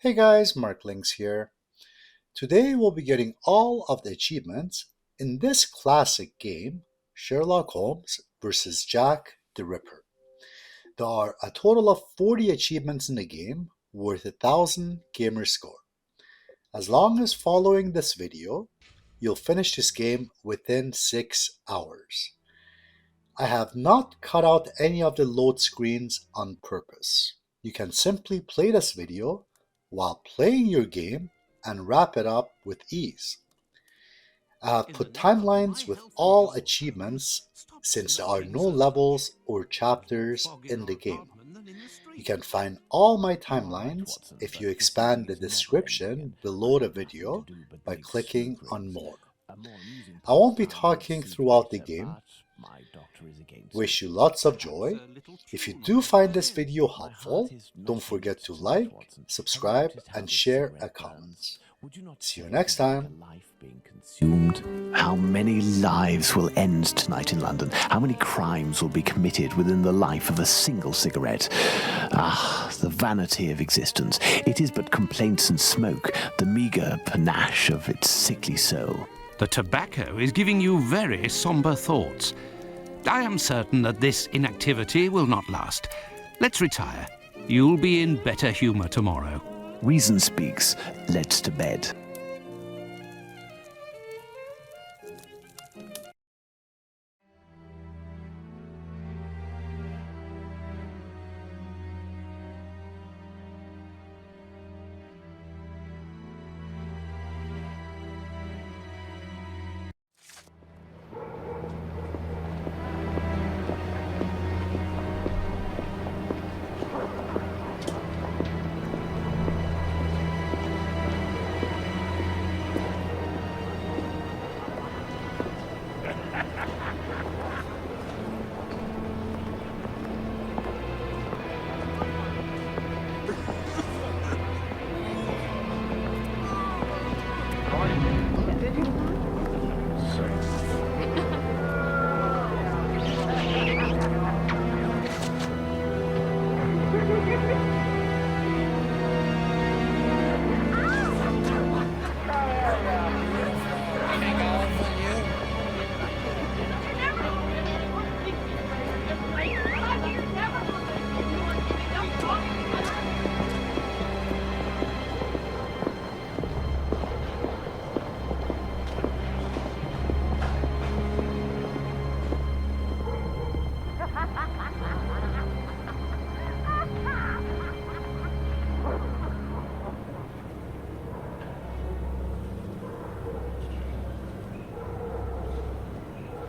Hey guys, Mark Links here. Today we'll be getting all of the achievements in this classic game, Sherlock Holmes versus Jack the Ripper. There are a total of 40 achievements in the game worth 1,000 gamer score. As long as following this video, you'll finish this game within 6 hours. I have not cut out any of the load screens on purpose. You can simply play this video while playing your game and wrap it up with ease. I have put timelines with all achievements since there are no levels or chapters in the game. You can find all my timelines if you expand the description below the video by clicking on more. I won't be talking throughout the game. Wish you lots of joy. If you do find this video helpful, don't forget to like, subscribe, and share a comment. See you next time. How many lives will end tonight in London? How many crimes will be committed within the life of a single cigarette? Ah, the vanity of existence. It is but complaints and smoke, the meagre panache of its sickly soul. The tobacco is giving you very somber thoughts. I am certain that this inactivity will not last. Let's retire. You'll be in better humour tomorrow. Reason speaks. Let's to bed.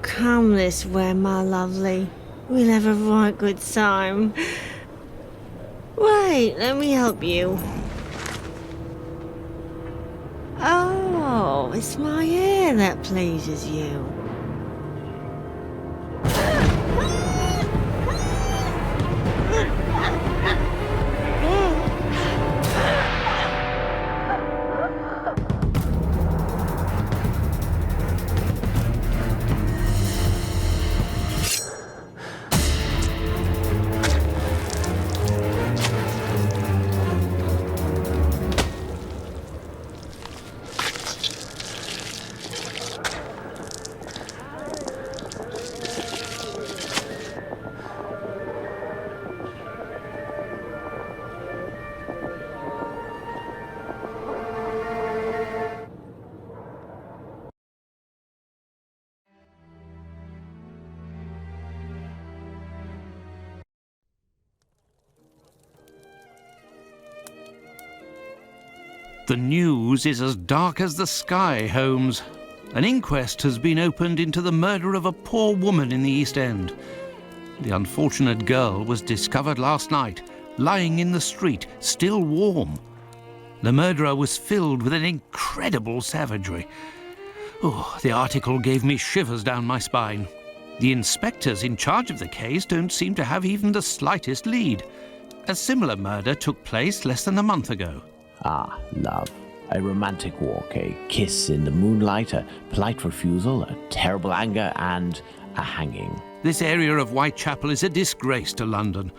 Come this way, my lovely. We'll have a right good time. Wait, let me help you. Oh, it's my hair that pleases you. The news is as dark as the sky, Holmes. An inquest has been opened into the murder of a poor woman in the East End. The unfortunate girl was discovered last night, lying in the street, still warm. The murderer was filled with an incredible savagery. Oh, the article gave me shivers down my spine. The inspectors in charge of the case don't seem to have even the slightest lead. A similar murder took place less than a month ago. Ah, love. A romantic walk, a kiss in the moonlight, a polite refusal, a terrible anger, and a hanging. This area of Whitechapel is a disgrace to London.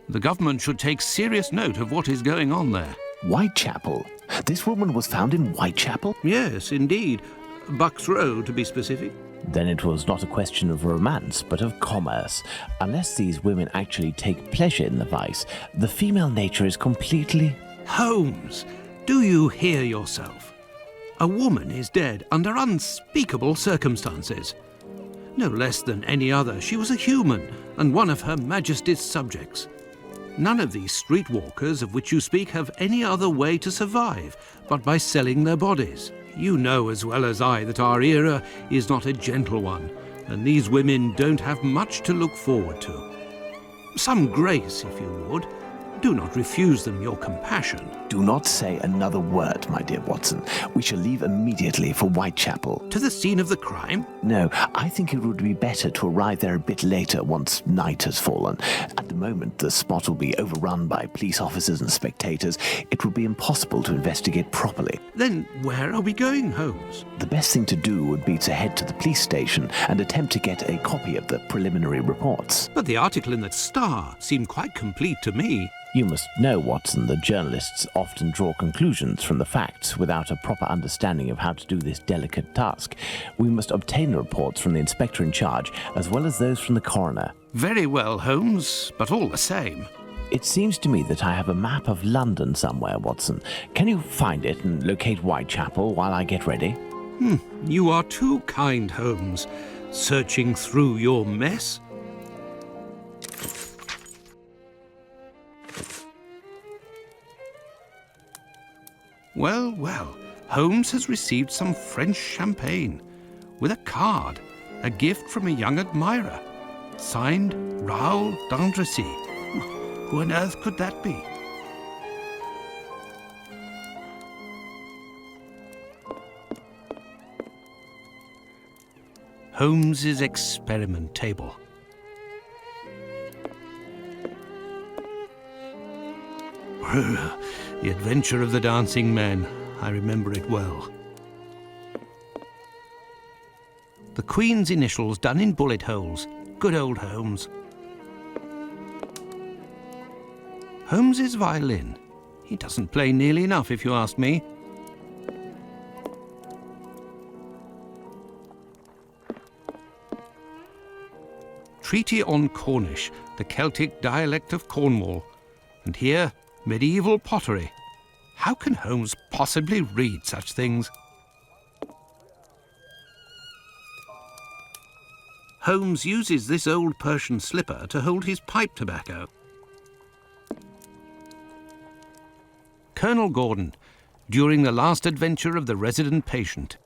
The government should take serious note of what is going on there. Whitechapel? This woman was found in Whitechapel? Yes, indeed. Bucks Row, to be specific. Then it was not a question of romance, but of commerce. Unless these women actually take pleasure in the vice, the female nature is completely... Holmes, do you hear yourself? A woman is dead under unspeakable circumstances. No less than any other, she was a human and one of Her Majesty's subjects. None of these streetwalkers of which you speak have any other way to survive but by selling their bodies. You know as well as I that our era is not a gentle one, and these women don't have much to look forward to. Some grace, if you would. Do not refuse them your compassion. Do not say another word, my dear Watson. We shall leave immediately for Whitechapel. To the scene of the crime? No, I think it would be better to arrive there a bit later once night has fallen. At the moment, the spot will be overrun by police officers and spectators. It would be impossible to investigate properly. Then where are we going, Holmes? The best thing to do would be to head to the police station and attempt to get a copy of the preliminary reports. But the article in the Star seemed quite complete to me. You must know, Watson, that journalists often draw conclusions from the facts without a proper understanding of how to do this delicate task. We must obtain the reports from the inspector in charge, as well as those from the coroner. Very well, Holmes, but all the same. It seems to me that I have a map of London somewhere, Watson. Can you find it and locate Whitechapel while I get ready? You are too kind, Holmes. Searching through your mess? Well, well, Holmes has received some French champagne with a card, a gift from a young admirer, signed Raoul d'Andrecy. Who on earth could that be? Holmes's experiment table. The Adventure of the Dancing Men. I remember it well. The Queen's initials done in bullet holes. Good old Holmes. Holmes's violin. He doesn't play nearly enough, if you ask me. Treaty on Cornish, the Celtic dialect of Cornwall. And here, medieval pottery. How can Holmes possibly read such things? Holmes uses this old Persian slipper to hold his pipe tobacco. Colonel Gordon, during the last adventure of the resident patient.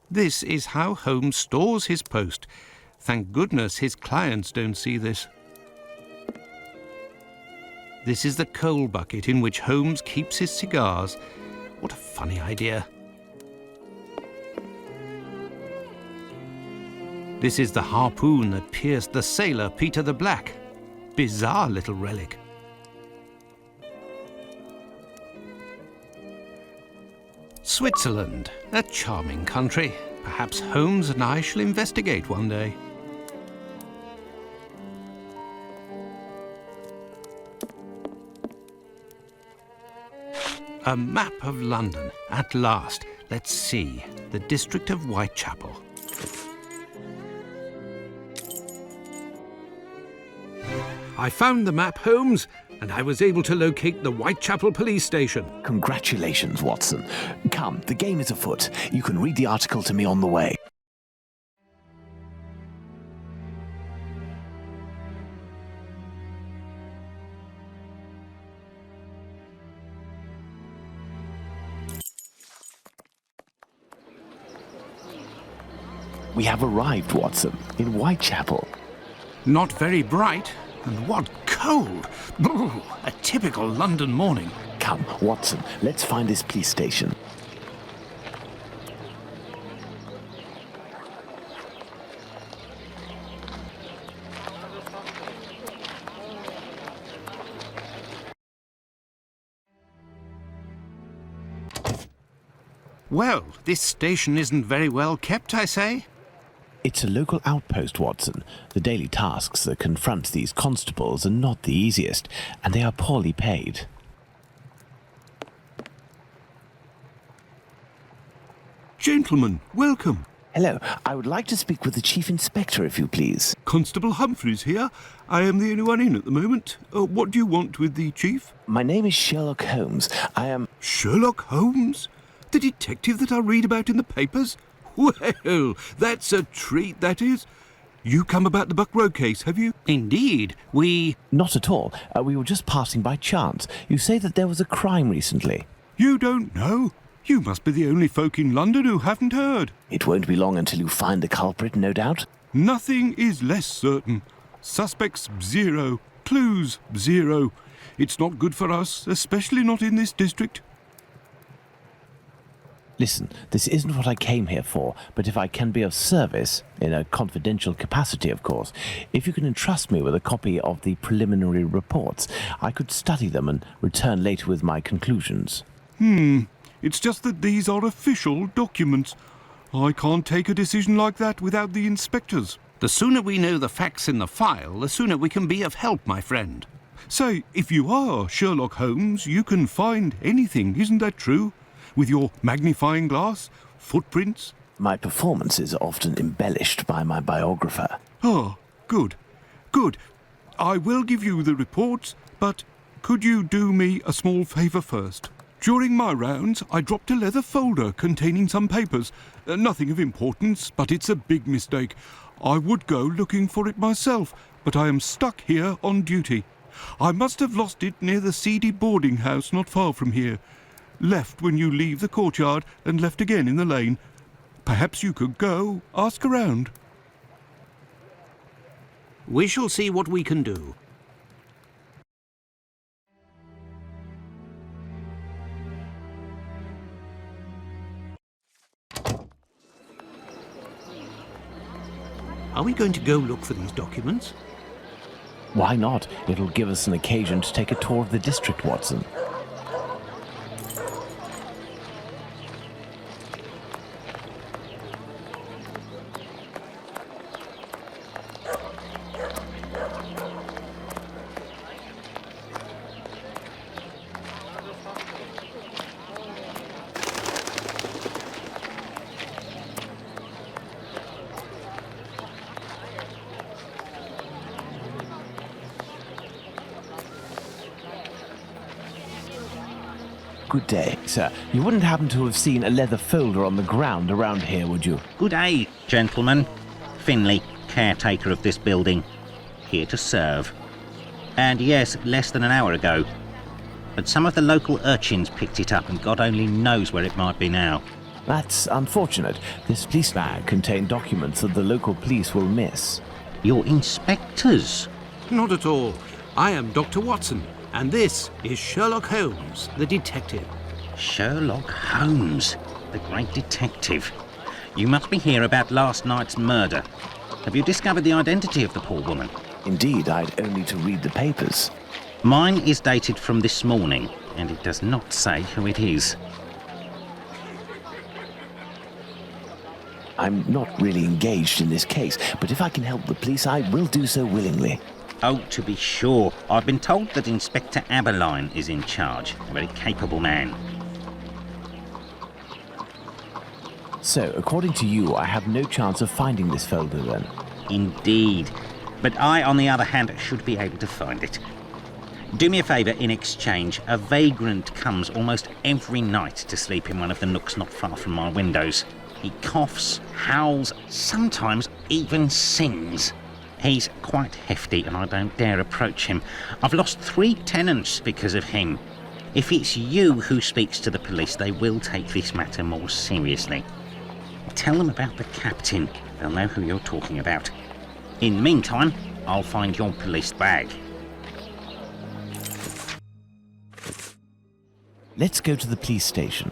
This is how Holmes stores his post. Thank goodness his clients don't see this. This is the coal bucket in which Holmes keeps his cigars. What a funny idea. This is the harpoon that pierced the sailor Peter the Black. Bizarre little relic. Switzerland, a charming country. Perhaps Holmes and I shall investigate one day. A map of London, at last. Let's see, the district of Whitechapel. I found the map, Holmes, and I was able to locate the Whitechapel police station. Congratulations, Watson. Come, the game is afoot. You can read the article to me on the way. We have arrived, Watson, in Whitechapel. Not very bright, and what cold! Brr, a typical London morning. Come, Watson, let's find this police station. Well, this station isn't very well kept, I say. It's a local outpost, Watson. The daily tasks that confront these constables are not the easiest, and they are poorly paid. Gentlemen, welcome. Hello, I would like to speak with the Chief Inspector, if you please. Constable Humphreys here. I am the only one in at the moment. What do you want with the chief? My name is Sherlock Holmes. I am... Sherlock Holmes? The detective that I read about in the papers? Well, that's a treat, that is. You come about the Buck Road case, have you? Indeed, we... Not at all. We were just passing by chance. You say that there was a crime recently. You don't know? You must be the only folk in London who haven't heard. It won't be long until you find the culprit, no doubt. Nothing is less certain. Suspects 0. Clues 0. It's not good for us, especially not in this district. Listen, this isn't what I came here for, but if I can be of service, in a confidential capacity, of course, if you can entrust me with a copy of the preliminary reports, I could study them and return later with my conclusions. It's just that these are official documents. I can't take a decision like that without the inspectors. The sooner we know the facts in the file, the sooner we can be of help, my friend. Say, if you are Sherlock Holmes, you can find anything, isn't that true? With your magnifying glass, footprints. My performances are often embellished by my biographer. Ah, good. Good. I will give you the reports, but could you do me a small favour first? During my rounds, I dropped a leather folder containing some papers. Nothing of importance, but it's a big mistake. I would go looking for it myself, but I am stuck here on duty. I must have lost it near the seedy boarding house not far from here. Left when you leave the courtyard and left again in the lane. Perhaps you could go, ask around. We shall see what we can do. Are we going to go look for these documents? Why not? It'll give us an occasion to take a tour of the district, Watson. Good day, sir. You wouldn't happen to have seen a leather folder on the ground around here, would you? Good day, gentlemen. Finley, caretaker of this building. Here to serve. And yes, less than an hour ago. But some of the local urchins picked it up and God only knows where it might be now. That's unfortunate. This police bag contained documents that the local police will miss. You're inspectors. Not at all. I am Dr. Watson, and this is Sherlock Holmes, the detective. Sherlock Holmes, the great detective. You must be here about last night's murder. Have you discovered the identity of the poor woman? Indeed, I'd only to read the papers. Mine is dated from this morning, and it does not say who it is. I'm not really engaged in this case, but if I can help the police, I will do so willingly. Oh, to be sure. I've been told that Inspector Aberline is in charge. A very capable man. So, according to you, I have no chance of finding this folder then? Indeed. But I, on the other hand, should be able to find it. Do me a favour in exchange. A vagrant comes almost every night to sleep in one of the nooks not far from my windows. He coughs, howls, sometimes even sings. He's quite hefty and I don't dare approach him. I've lost 3 tenants because of him. If it's you who speaks to the police, they will take this matter more seriously. Tell them about the captain. They'll know who you're talking about. In the meantime, I'll find your police bag. Let's go to the police station.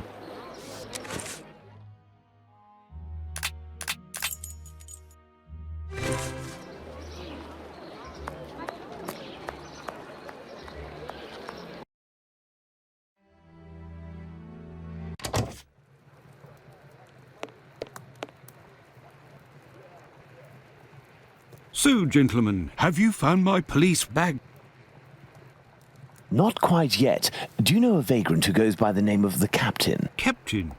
So, gentlemen, have you found my Police bag. Not quite yet. Do you know a vagrant who goes by the name of the Captain? captain?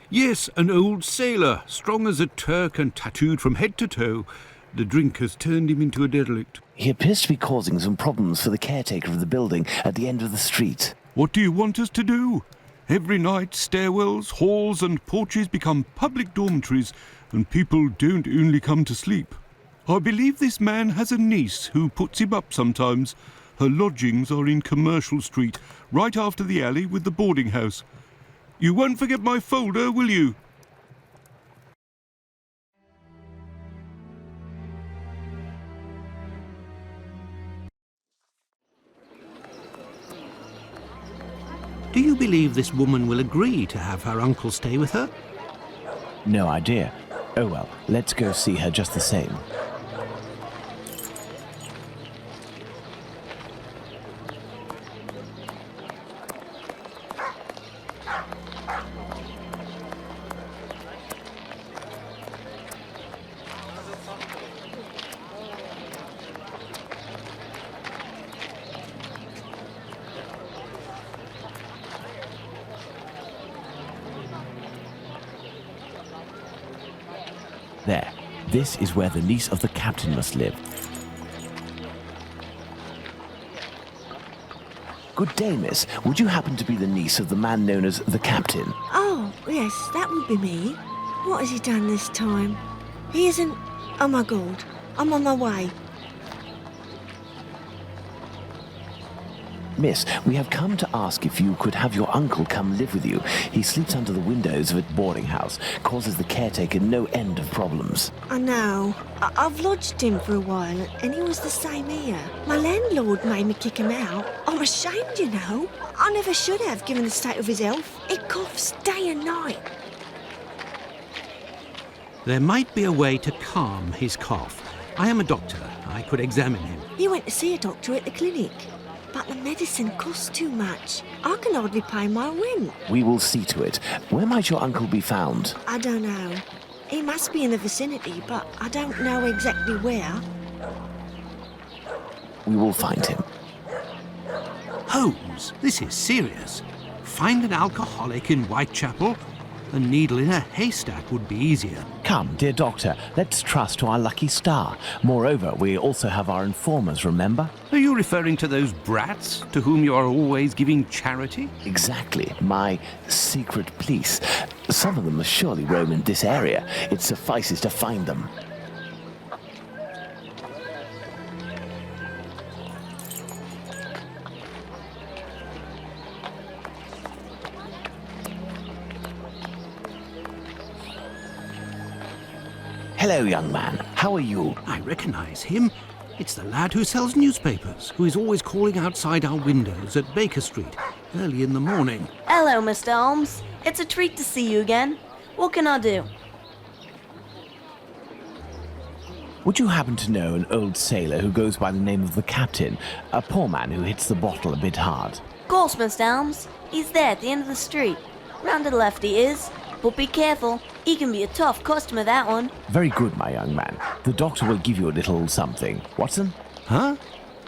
Yes, an old sailor, strong as a Turk and tattooed from head to toe. The drink has turned him into a derelict. He appears to be causing some problems for the caretaker of the building at the end of the street. What do you want us to do? Every night, stairwells, halls and porches become public dormitories, and people don't only come to sleep. I believe this man has a niece who puts him up sometimes. Her lodgings are in Commercial Street, right after the alley with the boarding house. You won't forget my folder, will you? Do you believe this woman will agree to have her uncle stay with her? No idea. Oh well, let's go see her just the same. There. This is where the niece of the captain must live. Good day, miss. Would you happen to be the niece of the man known as the Captain? Oh, yes, that would be me. What has he done this time? He isn't... Oh my God, I'm on my way. Miss, we have come to ask if you could have your uncle come live with you. He sleeps under the windows of a boarding house, causes the caretaker no end of problems. I know. I've lodged him for a while, and he was the same here. My landlord made me kick him out. I'm ashamed, you know. I never should have, given the state of his health. He coughs day and night. There might be a way to calm his cough. I am a doctor. I could examine him. He went to see a doctor at the clinic. But the medicine costs too much. I can hardly pay my rent. We will see to it. Where might your uncle be found? I don't know. He must be in the vicinity, but I don't know exactly where. We will find him. Holmes, this is serious. Find an alcoholic in Whitechapel? A needle in a haystack would be easier. Come, dear doctor, let's trust to our lucky star. Moreover, we also have our informers, remember? Are you referring to those brats to whom you are always giving charity? Exactly, my secret police. Some of them must surely roam in this area. It suffices to find them. Hello, young man. How are you? I recognize him. It's the lad who sells newspapers, who is always calling outside our windows at Baker Street early in the morning. Hello, Mr. Holmes. It's a treat to see you again. What can I do? Would you happen to know an old sailor who goes by the name of the Captain? A poor man who hits the bottle a bit hard. Of course, Mr. Holmes. He's there at the end of the street. Round to the left he is. But be careful. He can be a tough customer, that one. Very good, my young man. The doctor will give you a little something. Watson? Huh?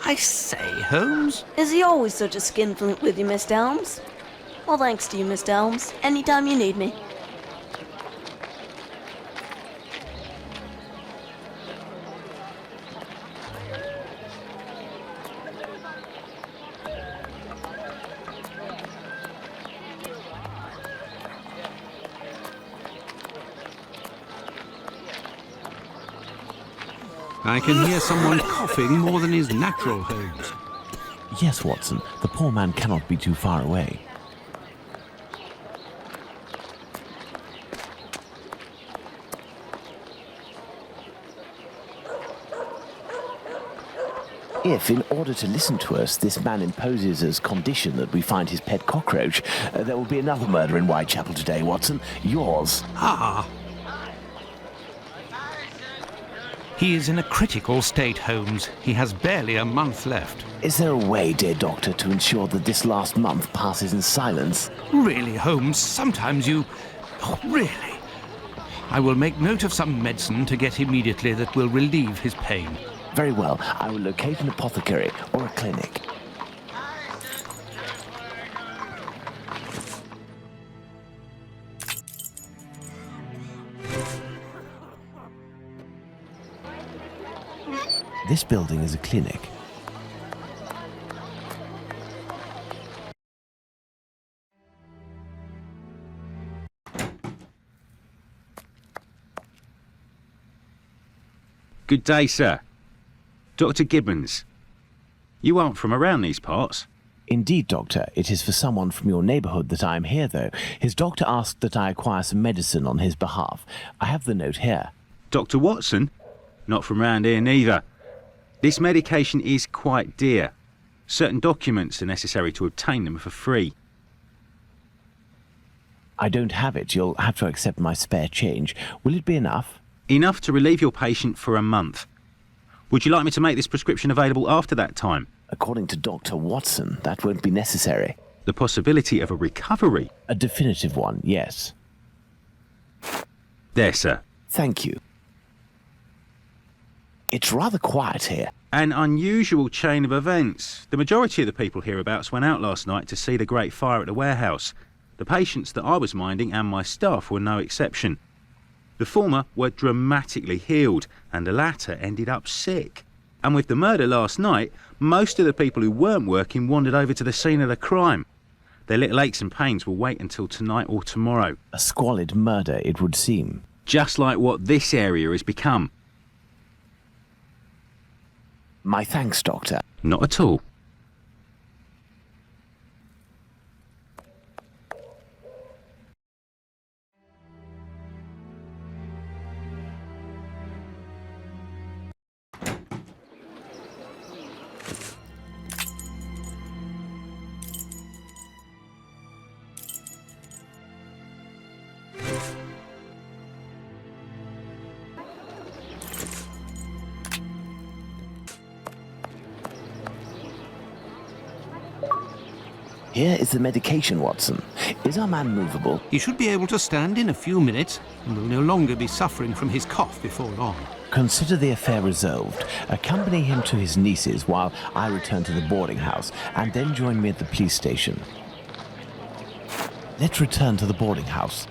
I say, Holmes? Is he always such a skinflint with you, Mr. Holmes? Well, thanks to you, Mr. Holmes. Anytime you need me. I can hear someone coughing more than is natural, Holmes. Yes, Watson. The poor man cannot be too far away. If, in order to listen to us, this man imposes as condition that we find his pet cockroach, there will be another murder in Whitechapel today, Watson. Yours. Ah. He is in a critical state, Holmes. He has barely a month left. Is there a way, dear doctor, to ensure that this last month passes in silence? Really, Holmes, sometimes you... Oh, really? I will make note of some medicine to get immediately that will relieve his pain. Very well. I will locate an apothecary or a clinic. This building is a clinic. Good day, sir. Dr. Gibbons. You aren't from around these parts? Indeed, Doctor. It is for someone from your neighbourhood that I am here, though. His doctor asked that I acquire some medicine on his behalf. I have the note here. Dr. Watson? Not from round here neither. This medication is quite dear. Certain documents are necessary to obtain them for free. I don't have it. You'll have to accept my spare change. Will it be enough? Enough to relieve your patient for a month. Would you like me to make this prescription available after that time? According to Dr. Watson, that won't be necessary. The possibility of a recovery? A definitive one, yes. There, sir. Thank you. It's rather quiet here. An unusual chain of events. The majority of the people hereabouts went out last night to see the great fire at the warehouse. The patients that I was minding and my staff were no exception. The former were dramatically healed, and the latter ended up sick. And with the murder last night, most of the people who weren't working wandered over to the scene of the crime. Their little aches and pains will wait until tonight or tomorrow. A squalid murder, it would seem. Just like what this area has become. My thanks, Doctor. Not at all. Here is the medication, Watson. Is our man movable? He should be able to stand in a few minutes and will no longer be suffering from his cough before long. Consider the affair resolved. Accompany him to his niece's while I return to the boarding house, and then join me at the police station. Let's return to the boarding house.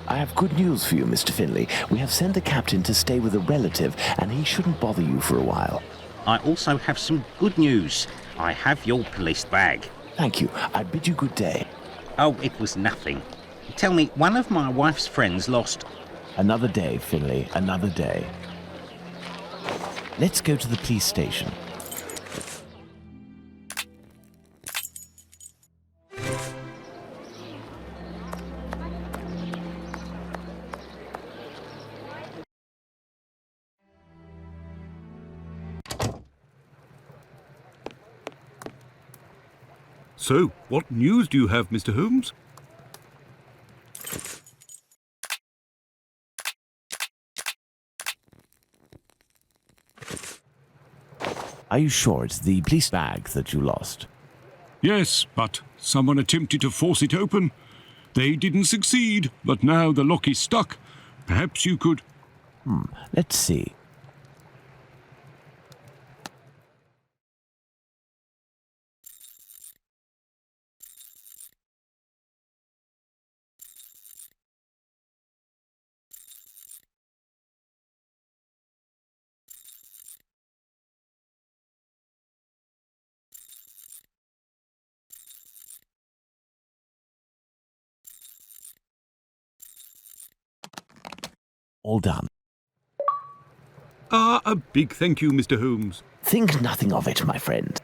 I have good news for you, Mr. Finley. We have sent the captain to stay with a relative, and he shouldn't bother you for a while. I also have some good news. I have your police bag. Thank you. I bid you good day. Oh, it was nothing. Tell me, one of my wife's friends lost... Another day, Finley, another day. Let's go to the police station. So, what news do you have, Mr. Holmes? Are you sure it's the police bag that you lost? Yes, but someone attempted to force it open. They didn't succeed, but now the lock is stuck. Perhaps you could... Let's see. All done. A big thank you, Mr. Holmes. Think nothing of it, my friend.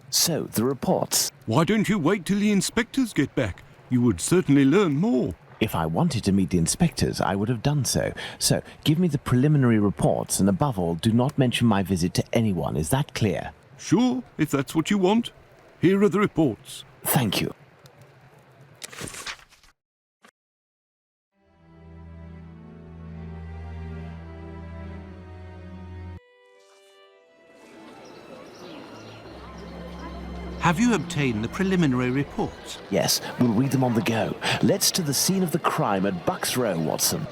So, the reports. Why don't you wait till the inspectors get back? You would certainly learn more. If I wanted to meet the inspectors, I would have done so. So, give me the preliminary reports, and above all, do not mention my visit to anyone. Is that clear? Sure, if that's what you want. Here are the reports. Thank you. Have you obtained the preliminary reports? Yes, we'll read them on the go. Let's to the scene of the crime at Bucks Row, Watson.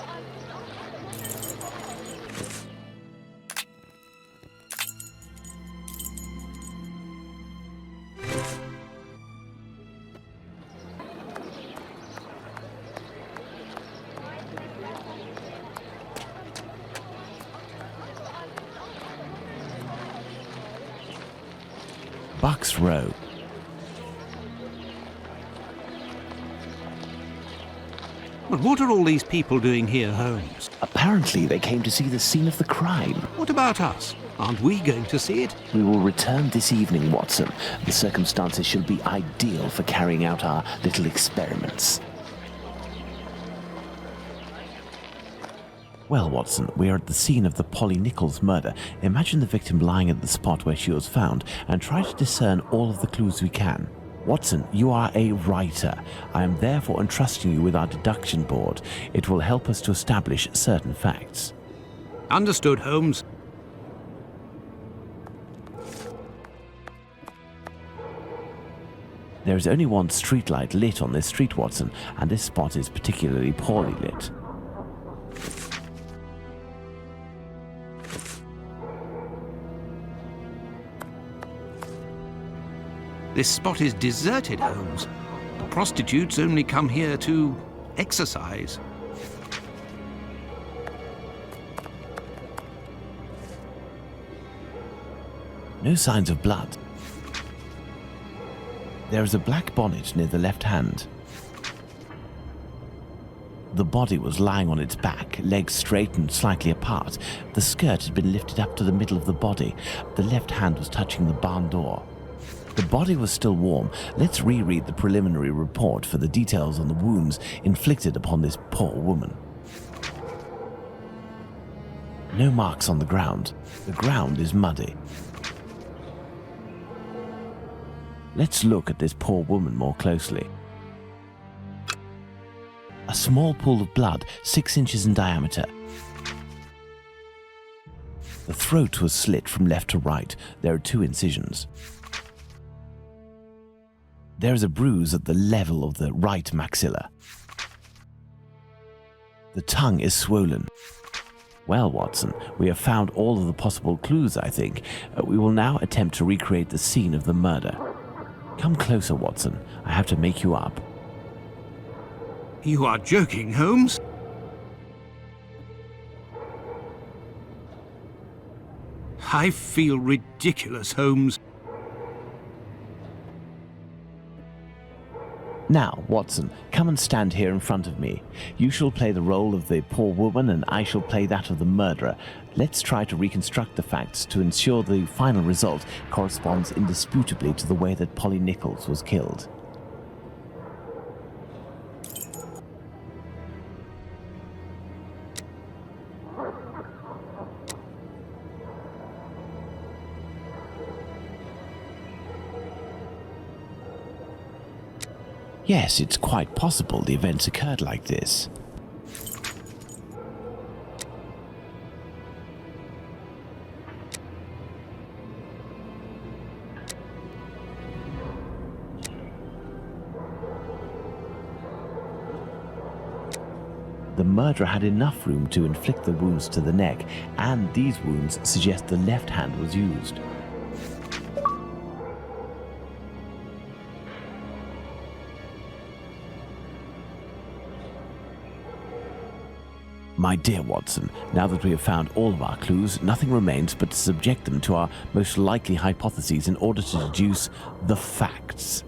Bucks Row. Well, what are all these people doing here, Holmes? Apparently, they came to see the scene of the crime. What about us? Aren't we going to see it? We will return this evening, Watson. The circumstances should be ideal for carrying out our little experiments. Well, Watson, we are at the scene of the Polly Nichols murder. Imagine the victim lying at the spot where she was found and try to discern all of the clues we can. Watson, you are a writer. I am therefore entrusting you with our deduction board. It will help us to establish certain facts. Understood, Holmes. There is only one streetlight lit on this street, Watson, and this spot is particularly poorly lit. This spot is deserted, Holmes. The prostitutes only come here to exercise. No signs of blood. There is a black bonnet near the left hand. The body was lying on its back, legs straight and slightly apart. The skirt had been lifted up to the middle of the body. The left hand was touching the barn door. The body was still warm. Let's reread the preliminary report for the details on the wounds inflicted upon this poor woman. No marks on the ground. The ground is muddy. Let's look at this poor woman more closely. A small pool of blood, 6 inches in diameter. The throat was slit from left to right. There are 2 incisions. There is a bruise at the level of the right maxilla. The tongue is swollen. Well, Watson, we have found all of the possible clues, I think. We will now attempt to recreate the scene of the murder. Come closer, Watson. I have to make you up. You are joking, Holmes? I feel ridiculous, Holmes. Now, Watson, come and stand here in front of me. You shall play the role of the poor woman and I shall play that of the murderer. Let's try to reconstruct the facts to ensure the final result corresponds indisputably to the way that Polly Nichols was killed. Yes, it's quite possible the events occurred like this. The murderer had enough room to inflict the wounds to the neck, and these wounds suggest the left hand was used. My dear Watson, now that we have found all of our clues, nothing remains but to subject them to our most likely hypotheses in order to deduce the facts.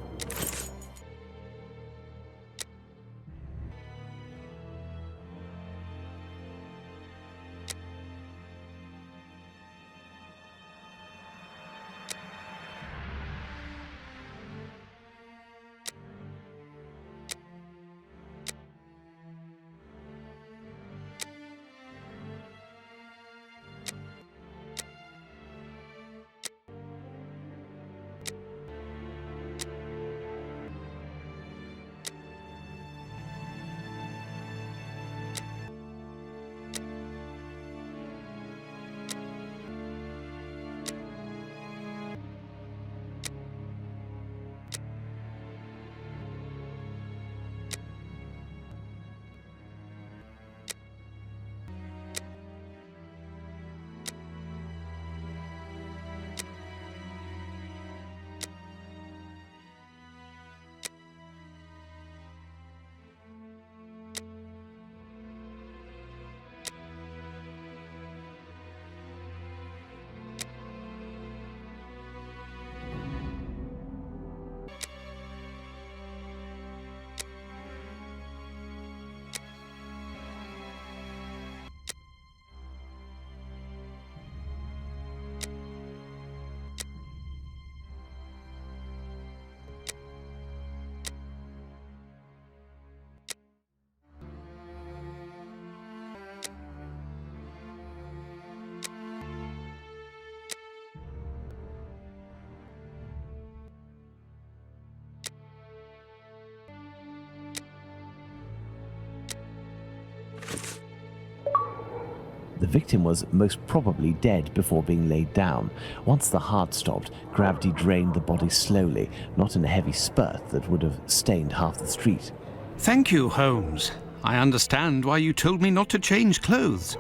The victim was most probably dead before being laid down. Once the heart stopped, gravity drained the body slowly, not in a heavy spurt that would have stained half the street. Thank you, Holmes. I understand why you told me not to change clothes.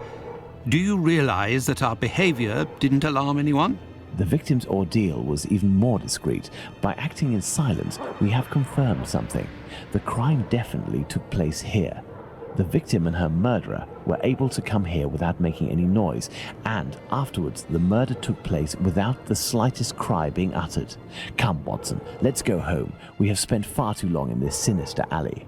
Do you realize that our behavior didn't alarm anyone? The victim's ordeal was even more discreet. By acting in silence, we have confirmed something. The crime definitely took place here. The victim and her murderer were able to come here without making any noise, and afterwards the murder took place without the slightest cry being uttered. Come, Watson, let's go home. We have spent far too long in this sinister alley.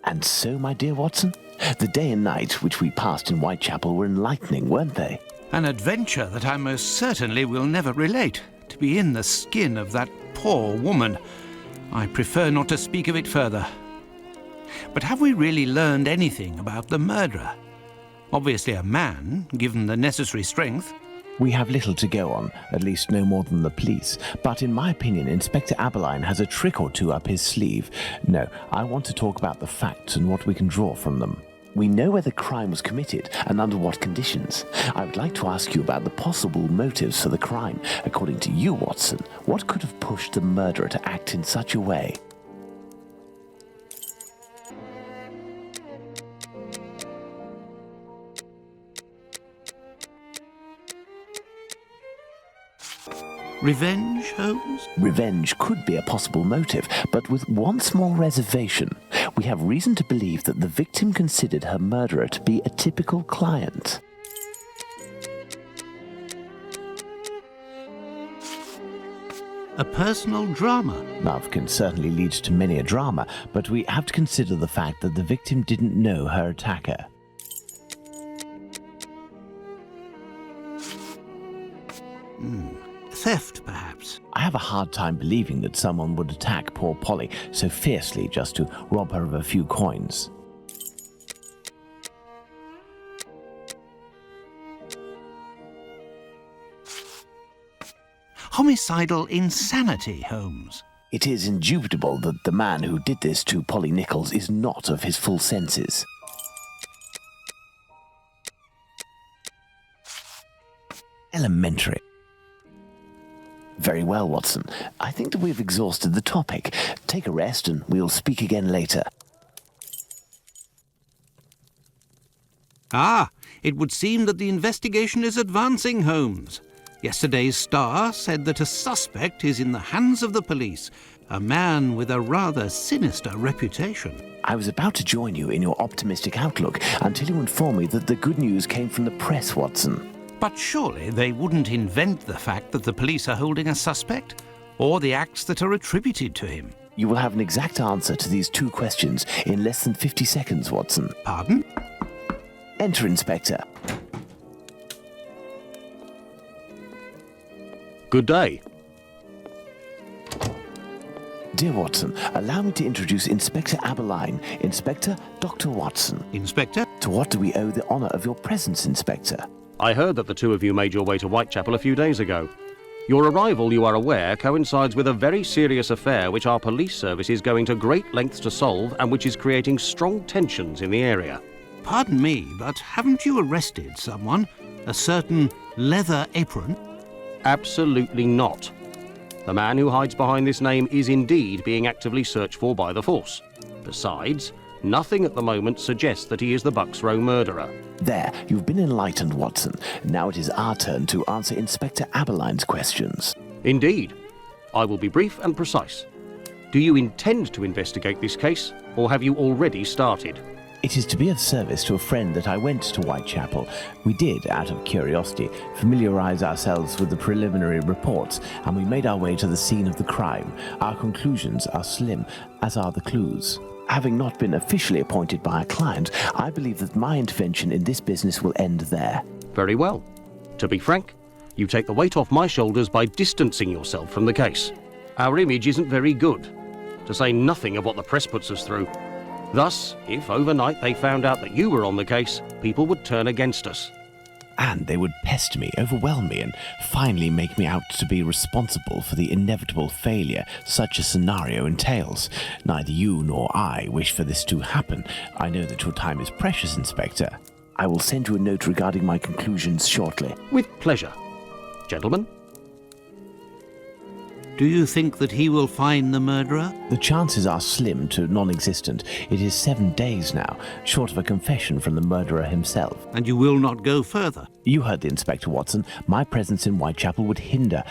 And so, my dear Watson, the day and night which we passed in Whitechapel were enlightening, weren't they? An adventure that I most certainly will never relate. To be in the skin of that poor woman. I prefer not to speak of it further. But have we really learned anything about the murderer? Obviously a man, given the necessary strength. We have little to go on, at least no more than the police. But in my opinion, Inspector Aberline has a trick or two up his sleeve. No, I want to talk about the facts and what we can draw from them. We know where the crime was committed and under what conditions. I would like to ask you about the possible motives for the crime. According to you, Watson, what could have pushed the murderer to act in such a way? Revenge, Holmes? Revenge could be a possible motive, but with one small reservation. We have reason to believe that the victim considered her murderer to be a typical client. A personal drama? Love can certainly lead to many a drama, but we have to consider the fact that the victim didn't know her attacker. Theft, perhaps? I have a hard time believing that someone would attack poor Polly so fiercely just to rob her of a few coins. Homicidal insanity, Holmes. It is indubitable that the man who did this to Polly Nichols is not of his full senses. Elementary. Very well, Watson. I think that we've exhausted the topic. Take a rest and we'll speak again later. Ah, it would seem that the investigation is advancing, Holmes. Yesterday's Star said that a suspect is in the hands of the police, a man with a rather sinister reputation. I was about to join you in your optimistic outlook until you informed me that the good news came from the press, Watson. But surely they wouldn't invent the fact that the police are holding a suspect, or the acts that are attributed to him. You will have an exact answer to these two questions in less than 50 seconds, Watson. Pardon? Enter, Inspector. Good day. Dear Watson, allow me to introduce Inspector Aberline, Inspector Dr. Watson. Inspector? To what do we owe the honour of your presence, Inspector? I heard that the two of you made your way to Whitechapel a few days ago. Your arrival, you are aware, coincides with a very serious affair which our police service is going to great lengths to solve and which is creating strong tensions in the area. Pardon me, but haven't you arrested someone? A certain Leather Apron? Absolutely not. The man who hides behind this name is indeed being actively searched for by the force. Besides, nothing at the moment suggests that he is the Bucks Row murderer. There, you've been enlightened, Watson. Now it is our turn to answer Inspector Aberline's questions. Indeed. I will be brief and precise. Do you intend to investigate this case, or have you already started? It is to be of service to a friend that I went to Whitechapel. We did, out of curiosity, familiarise ourselves with the preliminary reports, and we made our way to the scene of the crime. Our conclusions are slim, as are the clues. Having not been officially appointed by a client, I believe that my intervention in this business will end there. Very well. To be frank, you take the weight off my shoulders by distancing yourself from the case. Our image isn't very good, to say nothing of what the press puts us through. Thus, if overnight they found out that you were on the case, people would turn against us. And they would pester me, overwhelm me, and finally make me out to be responsible for the inevitable failure such a scenario entails. Neither you nor I wish for this to happen. I know that your time is precious, Inspector. I will send you a note regarding my conclusions shortly. With pleasure. Gentlemen? Do you think that he will find the murderer? The chances are slim to non-existent. It is 7 days now, short of a confession from the murderer himself. And you will not go further? You heard the Inspector, Watson. My presence in Whitechapel would hinder,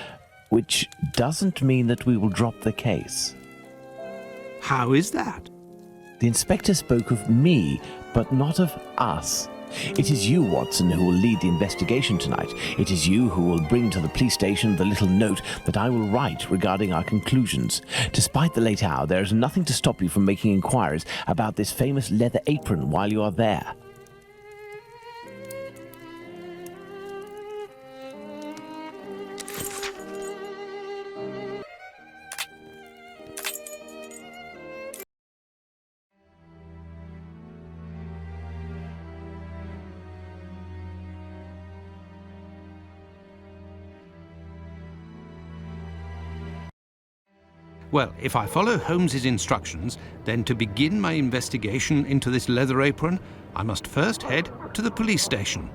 which doesn't mean that we will drop the case. How is that? The Inspector spoke of me, but not of us. It is you, Watson, who will lead the investigation tonight. It is you who will bring to the police station the little note that I will write regarding our conclusions. Despite the late hour, there is nothing to stop you from making inquiries about this famous leather apron while you are there. Well, if I follow Holmes's instructions, then to begin my investigation into this leather apron, I must first head to the police station.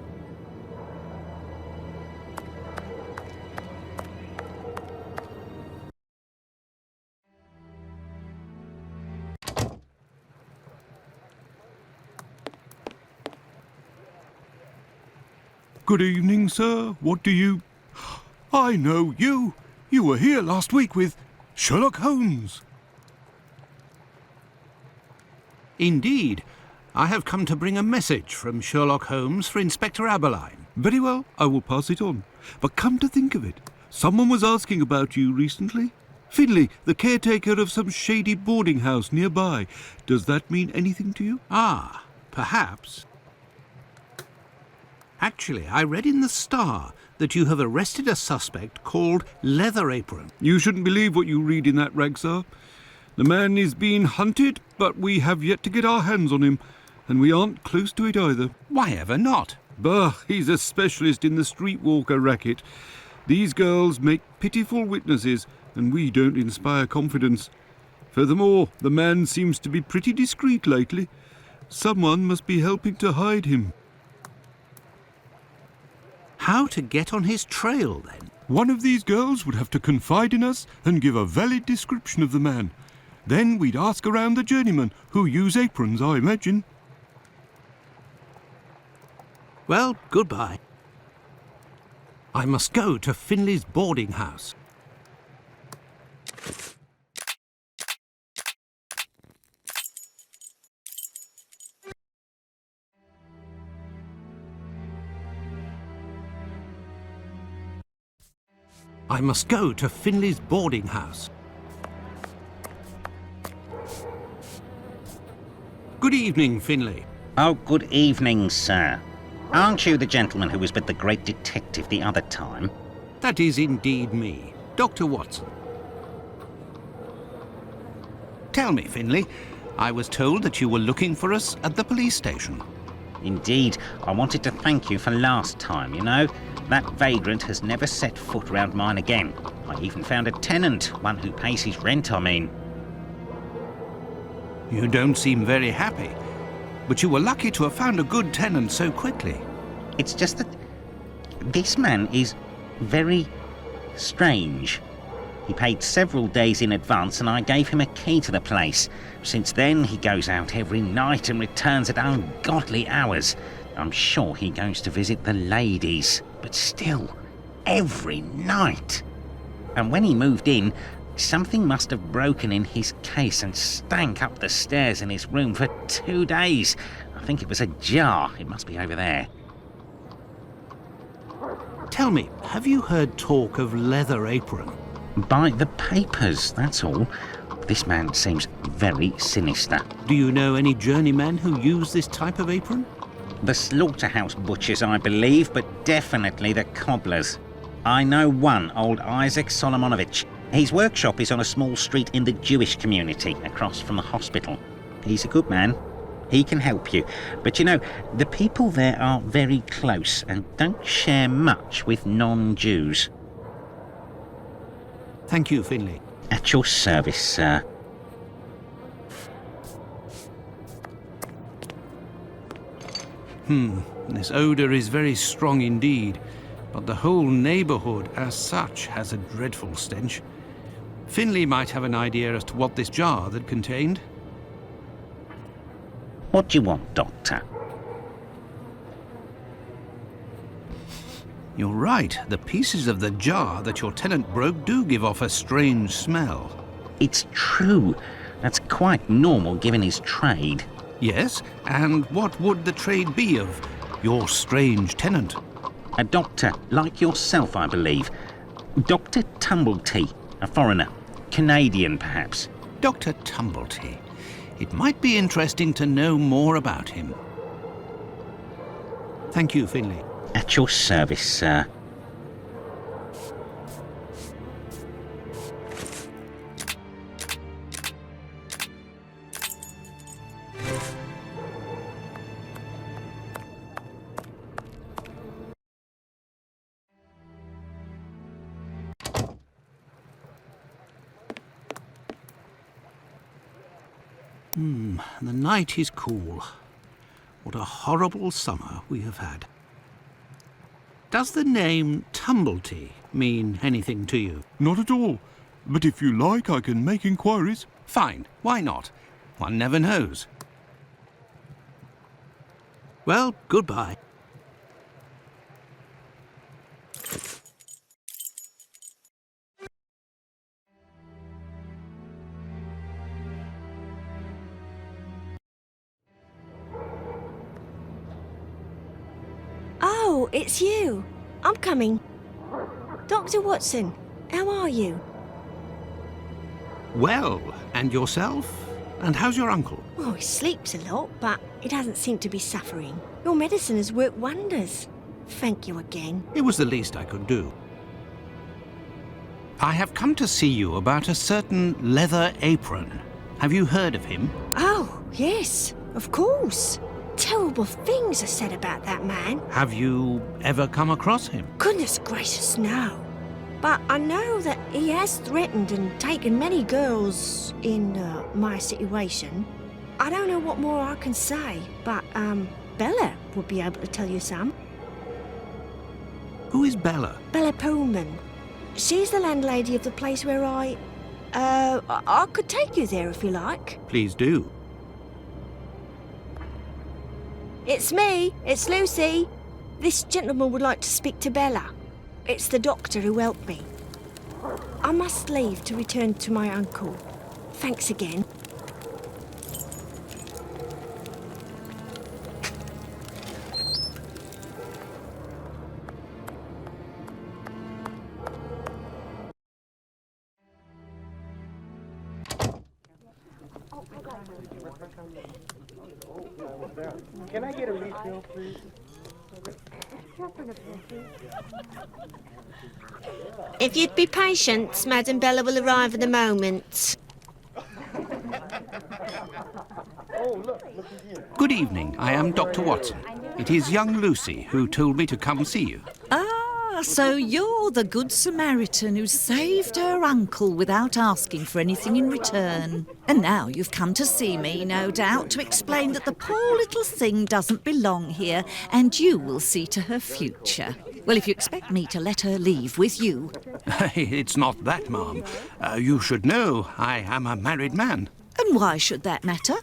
Good evening, sir. What do you... I know you. You were here last week with Sherlock Holmes. Indeed. I have come to bring a message from Sherlock Holmes for Inspector Aberline. Very well, I will pass it on. But come to think of it, someone was asking about you recently. Finley, the caretaker of some shady boarding house nearby. Does that mean anything to you? Ah, perhaps. Actually, I read in the Star that you have arrested a suspect called Leather Apron. You shouldn't believe what you read in that rag, sir. The man is being hunted, but we have yet to get our hands on him, and we aren't close to it either. Why ever not? Bah, he's a specialist in the streetwalker racket. These girls make pitiful witnesses, and we don't inspire confidence. Furthermore, the man seems to be pretty discreet lately. Someone must be helping to hide him. How to get on his trail, then? One of these girls would have to confide in us and give a valid description of the man. Then we'd ask around the journeymen, who use aprons, I imagine. Well, goodbye. I must go to Finley's boarding house. I must go to Finley's boarding house. Good evening, Finley. Oh, good evening, sir. Aren't you the gentleman who was with the great detective the other time? That is indeed me, Dr. Watson. Tell me, Finley, I was told that you were looking for us at the police station. Indeed, I wanted to thank you for last time, you know. That vagrant has never set foot round mine again. I even found a tenant, one who pays his rent, I mean. You don't seem very happy, but you were lucky to have found a good tenant so quickly. It's just that this man is very strange. He paid several days in advance and I gave him a key to the place. Since then, he goes out every night and returns at ungodly hours. I'm sure he goes to visit the ladies, but still, every night. And when he moved in, something must have broken in his case and stank up the stairs in his room for 2 days. I think it was a jar. It must be over there. Tell me, have you heard talk of Leather Apron? By the papers, that's all. This man seems very sinister. Do you know any journeymen who use this type of apron? The slaughterhouse butchers, I believe, but definitely the cobblers. I know one, old Isaac Solomonovich. His workshop is on a small street in the Jewish community, across from the hospital. He's a good man. He can help you. But you know, the people there are very close and don't share much with non-Jews. Thank you, Finley. At your service, sir. This odour is very strong indeed, but the whole neighbourhood as such has a dreadful stench. Finley might have an idea as to what this jar that contained. What do you want, Doctor? You're right, the pieces of the jar that your tenant broke do give off a strange smell. It's true. That's quite normal given his trade. Yes, and what would the trade be of your strange tenant? A doctor, like yourself, I believe. Dr. Tumblety, a foreigner. Canadian, perhaps. Dr. Tumblety. It might be interesting to know more about him. Thank you, Finley. At your service, sir. The night is cool. What a horrible summer we have had. Does the name Tumblety mean anything to you? Not at all. But if you like, I can make inquiries. Fine, why not? One never knows. Well, goodbye. Oh, it's you. I'm coming. Dr. Watson, how are you? Well, and yourself? And how's your uncle? Oh, he sleeps a lot, but he doesn't seem to be suffering. Your medicine has worked wonders. Thank you again. It was the least I could do. I have come to see you about a certain leather apron. Have you heard of him? Oh, yes, of course. Terrible things are said about that man. Have you ever come across him? Goodness gracious, no. But I know that he has threatened and taken many girls in my situation. I don't know what more I can say, but Bella would be able to tell you some. Who is Bella? Bella Pullman. She's the landlady of the place where I could take you there if you like. Please do. It's me. It's Lucy. This gentleman would like to speak to Bella. It's the doctor who helped me. I must leave to return to my uncle. Thanks again. Can I get a refill, please? If you'd be patient, Madam Bella will arrive in a moment. Good evening. I am Dr. Watson. It is young Lucy who told me to come see you. Ah, so you're the Good Samaritan who saved her uncle without asking for anything in return. And now you've come to see me, no doubt, to explain that the poor little thing doesn't belong here, and you will see to her future. Well, if you expect me to let her leave with you... It's not that, ma'am. You should know I am a married man. And why should that matter?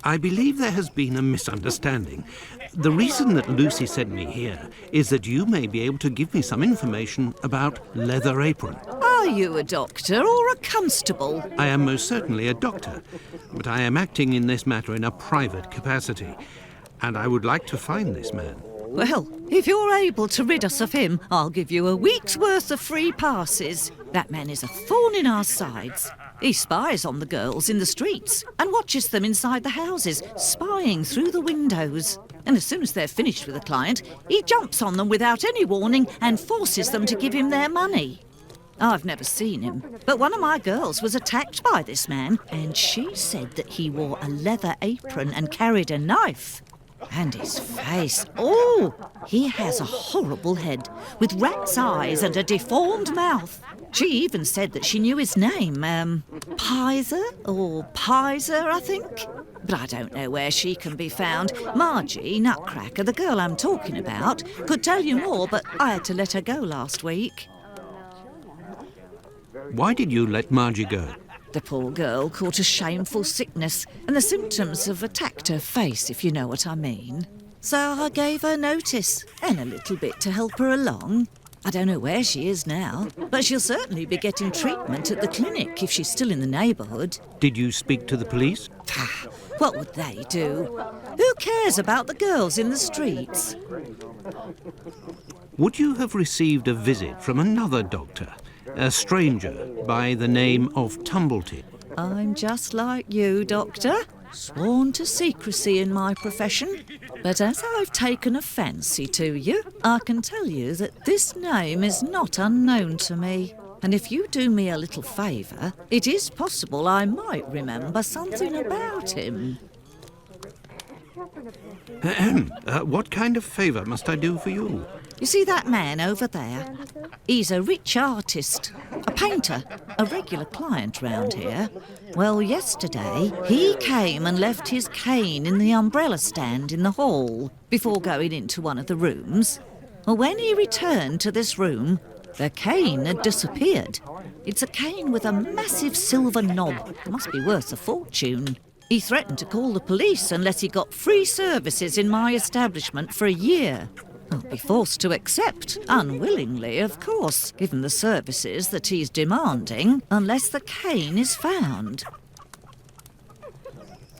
I believe there has been a misunderstanding. The reason that Lucy sent me here is that you may be able to give me some information about Leather Apron. Are you a doctor or a constable? I am most certainly a doctor, but I am acting in this matter in a private capacity, and I would like to find this man. Well, if you're able to rid us of him, I'll give you a week's worth of free passes. That man is a thorn in our sides. He spies on the girls in the streets and watches them inside the houses, spying through the windows. And as soon as they're finished with a client, he jumps on them without any warning and forces them to give him their money. I've never seen him, but one of my girls was attacked by this man, and she said that he wore a leather apron and carried a knife. And his face, oh, he has a horrible head, with rat's eyes and a deformed mouth. She even said that she knew his name, Pizer or Pizer, I think. But I don't know where she can be found. Margie, Nutcracker, the girl I'm talking about, could tell you more, but I had to let her go last week. Why did you let Margie go? The poor girl caught a shameful sickness, and the symptoms have attacked her face, if you know what I mean. So I gave her notice, and a little bit to help her along. I don't know where she is now, but she'll certainly be getting treatment at the clinic if she's still in the neighbourhood. Did you speak to the police? What would they do? Who cares about the girls in the streets? Would you have received a visit from another doctor, a stranger by the name of Tumbleton? I'm just like you, Doctor. Sworn to secrecy in my profession. But as I've taken a fancy to you, I can tell you that this name is not unknown to me. And if you do me a little favour, it is possible I might remember something about him. What kind of favour must I do for you? You see that man over there? He's a rich artist, a painter, a regular client round here. Well, yesterday, he came and left his cane in the umbrella stand in the hall before going into one of the rooms. Well, when he returned to this room, the cane had disappeared. It's a cane with a massive silver knob. It must be worth a fortune. He threatened to call the police unless he got free services in my establishment for a year. I'll be forced to accept, unwillingly, of course, given the services that he's demanding, unless the cane is found.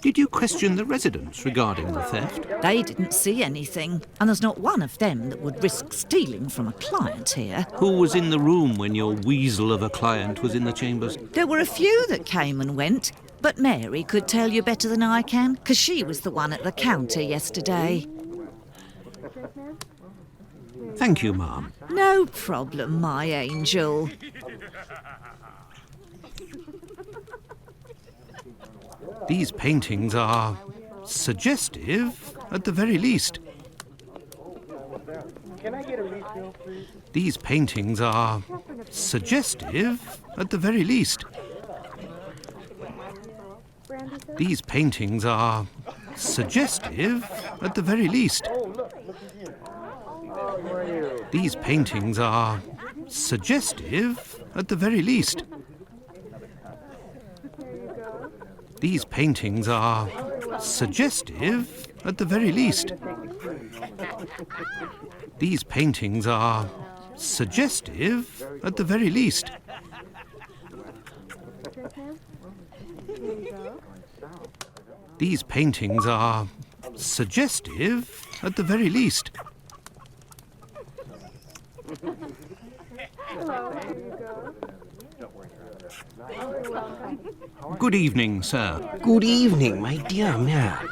Did you question the residents regarding the theft? They didn't see anything, and there's not one of them that would risk stealing from a client here. Who was in the room when your weasel of a client was in the chambers? There were a few that came and went, but Mary could tell you better than I can, because she was the one at the counter yesterday. Thank you, ma'am. No problem, my angel. These paintings are suggestive, at the very least. Can I get a refill, please? These paintings are suggestive, at the very least. These paintings are suggestive, at the very least. These paintings are suggestive, at the very least. These paintings are suggestive, at the very least. These paintings are suggestive, at the very least. These paintings are suggestive, at the very least. Good evening, sir. Good evening, my dear man.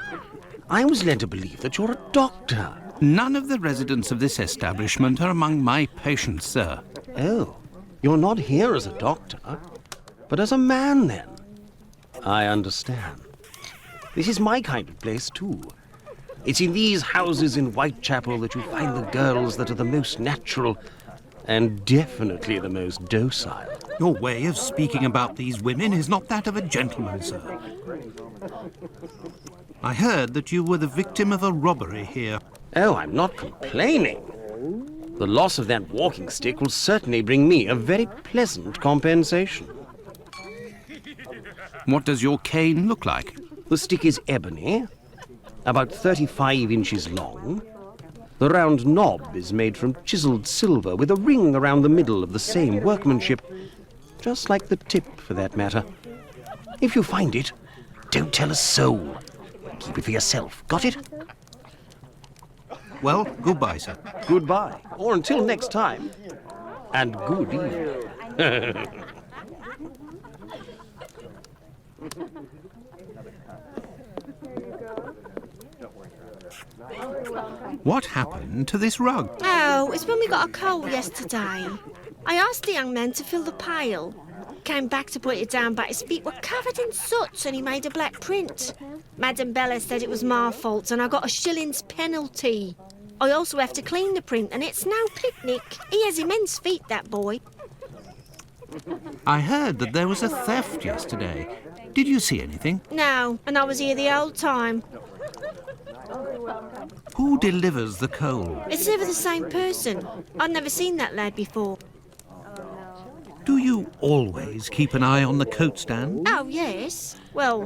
I was led to believe that you're a doctor. None of the residents of this establishment are among my patients, sir. Oh, you're not here as a doctor, but as a man, then. I understand. This is my kind of place, too. It's in these houses in Whitechapel that you find the girls that are the most natural and definitely the most docile. Your way of speaking about these women is not that of a gentleman, sir. I heard that you were the victim of a robbery here. Oh, I'm not complaining. The loss of that walking stick will certainly bring me a very pleasant compensation. What does your cane look like? The stick is ebony, about 35 inches long. The round knob is made from chiseled silver with a ring around the middle of the same workmanship, just like the tip, for that matter. If you find it, don't tell a soul. Keep it for yourself. Got it? Well, goodbye, sir. Goodbye. Or until next time. And good evening. What happened to this rug? Oh, it's when we got a cold yesterday. I asked the young man to fill the pail. Came back to put it down, but his feet were covered in soot and he made a black print. Madam Bella said it was my fault and I got a shilling's penalty. I also have to clean the print and it's no picnic. He has immense feet, that boy. I heard that there was a theft yesterday. Did you see anything? No, and I was here the whole time. Who delivers the coal? It's never the same person. I'd never seen that lad before. Do you always keep an eye on the coat stand? Oh, yes. Well,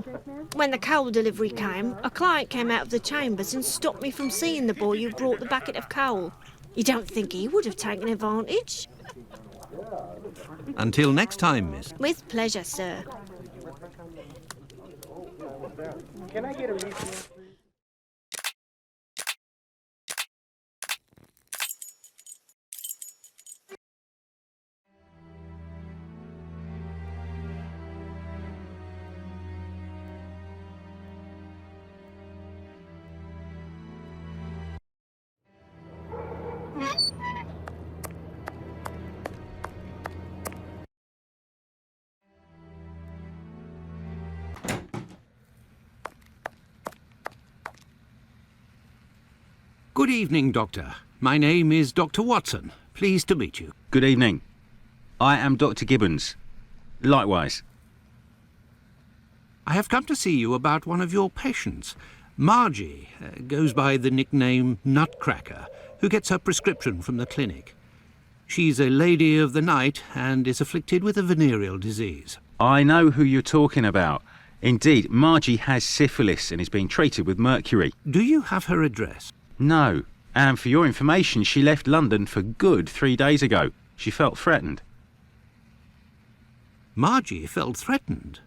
when the coal delivery came, a client came out of the chambers and stopped me from seeing the boy who brought the bucket of coal. You don't think he would have taken advantage? Until next time, miss. With pleasure, sir. Can I get a refill? Good evening, Doctor. My name is Dr. Watson. Pleased to meet you. Good evening. I am Dr. Gibbons. Likewise. I have come to see you about one of your patients. Margie goes by the nickname Nutcracker, who gets her prescription from the clinic. She's a lady of the night and is afflicted with a venereal disease. I know who you're talking about. Indeed, Margie has syphilis and is being treated with mercury. Do you have her address? No. And for your information, she left London for good 3 days ago. She felt threatened. Margie felt threatened?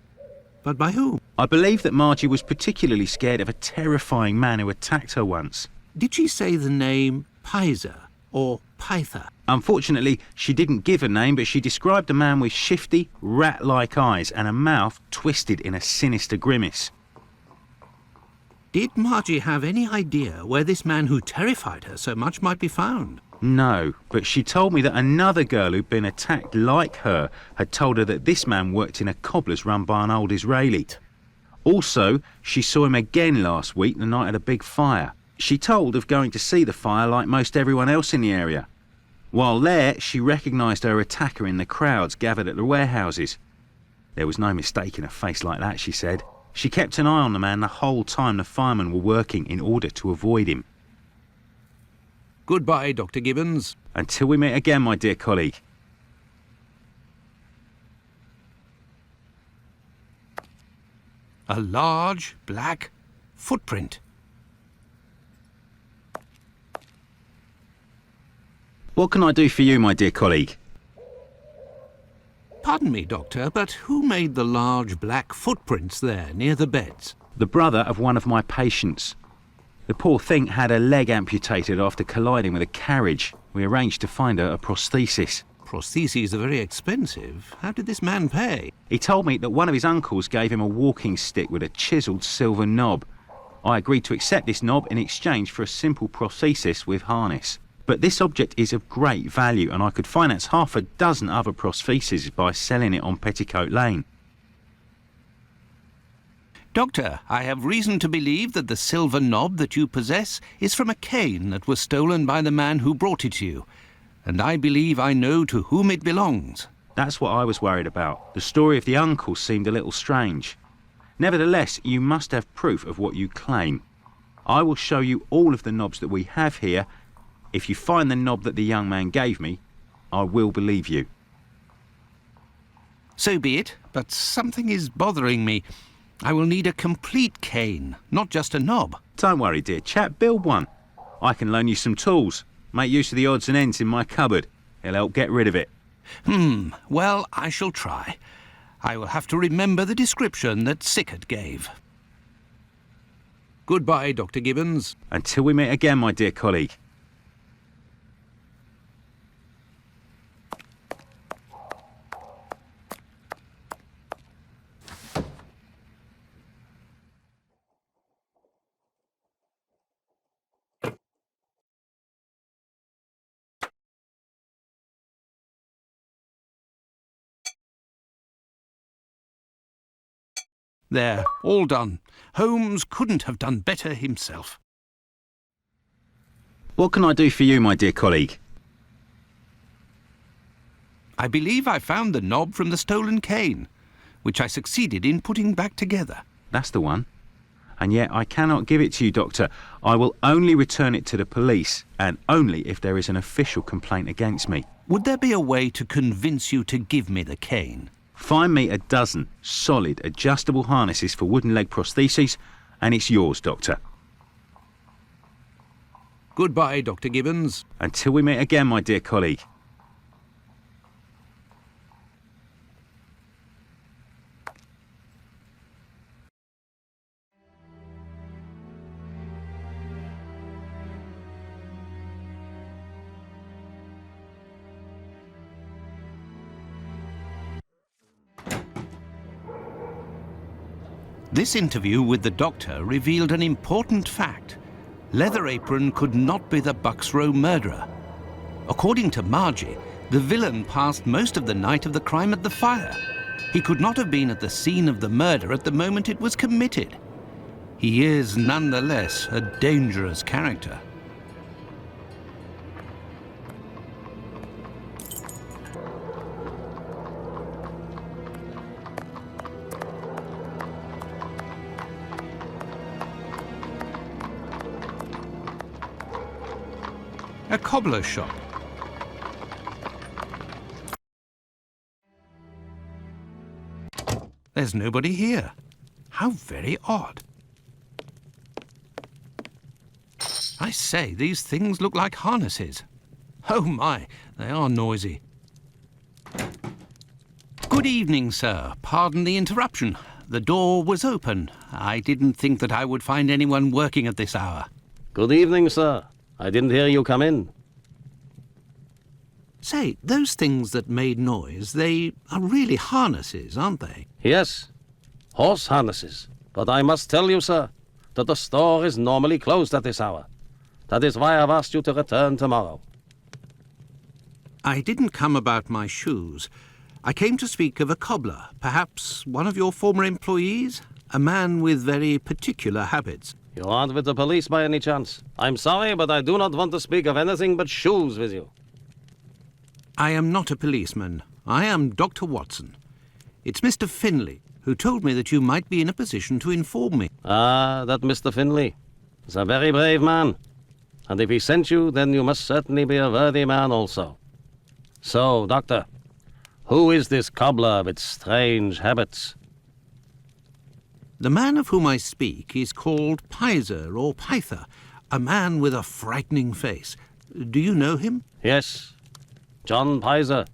But by whom? I believe that Margie was particularly scared of a terrifying man who attacked her once. Did she say the name Pizer or Pyther? Unfortunately, she didn't give a name, but she described a man with shifty, rat-like eyes and a mouth twisted in a sinister grimace. Did Margie have any idea where this man who terrified her so much might be found? No, but she told me that another girl who'd been attacked like her had told her that this man worked in a cobbler's run by an old Israeli. Also, she saw him again last week, the night of the big fire. She told of going to see the fire like most everyone else in the area. While there, she recognised her attacker in the crowds gathered at the warehouses. There was no mistaking a face like that, she said. She kept an eye on the man the whole time the firemen were working in order to avoid him. Goodbye, Dr. Gibbons. Until we meet again, my dear colleague. A large black footprint. What can I do for you, my dear colleague? Pardon me, Doctor, but who made the large black footprints there near the beds? The brother of one of my patients. The poor thing had her leg amputated after colliding with a carriage. We arranged to find her a prosthesis. Prostheses are very expensive. How did this man pay? He told me that one of his uncles gave him a walking stick with a chiselled silver knob. I agreed to accept this knob in exchange for a simple prosthesis with harness. But this object is of great value and I could finance half a dozen other prostheses by selling it on Petticoat Lane. Doctor, I have reason to believe that the silver knob that you possess is from a cane that was stolen by the man who brought it to you. And I believe I know to whom it belongs. That's what I was worried about. The story of the uncle seemed a little strange. Nevertheless, you must have proof of what you claim. I will show you all of the knobs that we have here. If you find the knob that the young man gave me, I will believe you. So be it, but something is bothering me. I will need a complete cane, not just a knob. Don't worry, dear chap, build one. I can loan you some tools. Make use of the odds and ends in my cupboard. It'll help get rid of it. Well, I shall try. I will have to remember the description that Sickert gave. Goodbye, Dr. Gibbons. Until we meet again, my dear colleague. There, all done. Holmes couldn't have done better himself. What can I do for you, my dear colleague? I believe I found the knob from the stolen cane, which I succeeded in putting back together. That's the one. And yet I cannot give it to you, Doctor. I will only return it to the police, and only if there is an official complaint against me. Would there be a way to convince you to give me the cane? Find me a dozen solid adjustable harnesses for wooden leg prostheses, and it's yours, Doctor. Goodbye, Dr. Gibbons. Until we meet again, my dear colleague. This interview with the doctor revealed an important fact. Leather Apron could not be the Bucks Row murderer. According to Margie, the villain passed most of the night of the crime at the fire. He could not have been at the scene of the murder at the moment it was committed. He is nonetheless a dangerous character. A cobbler's shop. There's nobody here. How very odd. I say, these things look like harnesses. Oh my, they are noisy. Good evening, sir. Pardon the interruption. The door was open. I didn't think that I would find anyone working at this hour. Good evening, sir. I didn't hear you come in. Say, those things that made noise, they are really harnesses, aren't they? Yes, horse harnesses. But I must tell you, sir, that the store is normally closed at this hour. That is why I've asked you to return tomorrow. I didn't come about my shoes. I came to speak of a cobbler, perhaps one of your former employees, a man with very particular habits. You aren't with the police by any chance? I'm sorry, but I do not want to speak of anything but shoes with you. I am not a policeman. I am Dr. Watson. It's Mr. Finlay, who told me that you might be in a position to inform me. Ah, that Mr. Finlay is a very brave man. And if he sent you, then you must certainly be a worthy man also. So, Doctor, who is this cobbler with strange habits? The man of whom I speak is called Pizer or Pyther, a man with a frightening face. Do you know him? Yes, John Pizer.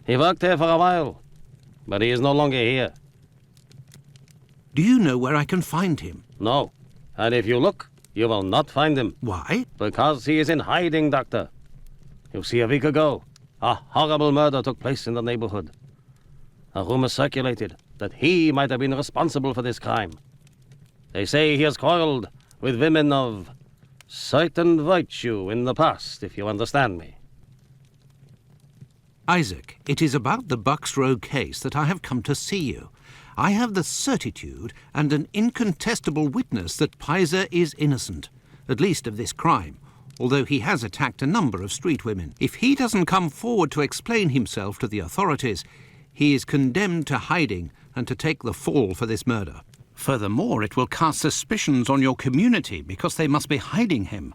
He worked here for a while, but he is no longer here. Do you know where I can find him? No, and if you look, you will not find him. Why? Because he is in hiding, Doctor. You see, a week ago, a horrible murder took place in the neighborhood. A rumor circulated that he might have been responsible for this crime. They say he has quarreled with women of certain virtue in the past, if you understand me. Isaac, it is about the Bucks Row case that I have come to see you. I have the certitude and an incontestable witness that Pizer is innocent, at least of this crime, although he has attacked a number of street women. If he doesn't come forward to explain himself to the authorities, he is condemned to hiding and to take the fall for this murder. Furthermore, it will cast suspicions on your community because they must be hiding him.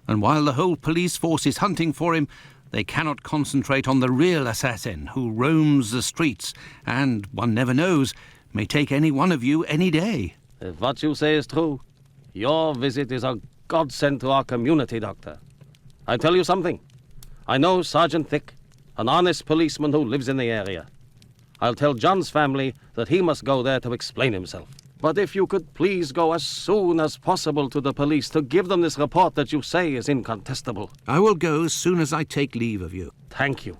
And while the whole police force is hunting for him, they cannot concentrate on the real assassin who roams the streets and, one never knows, may take any one of you any day. If what you say is true, your visit is a godsend to our community, Doctor. I tell you something. I know Sergeant Thick, an honest policeman who lives in the area. I'll tell John's family that he must go there to explain himself. But if you could please go as soon as possible to the police to give them this report that you say is incontestable. I will go as soon as I take leave of you. Thank you.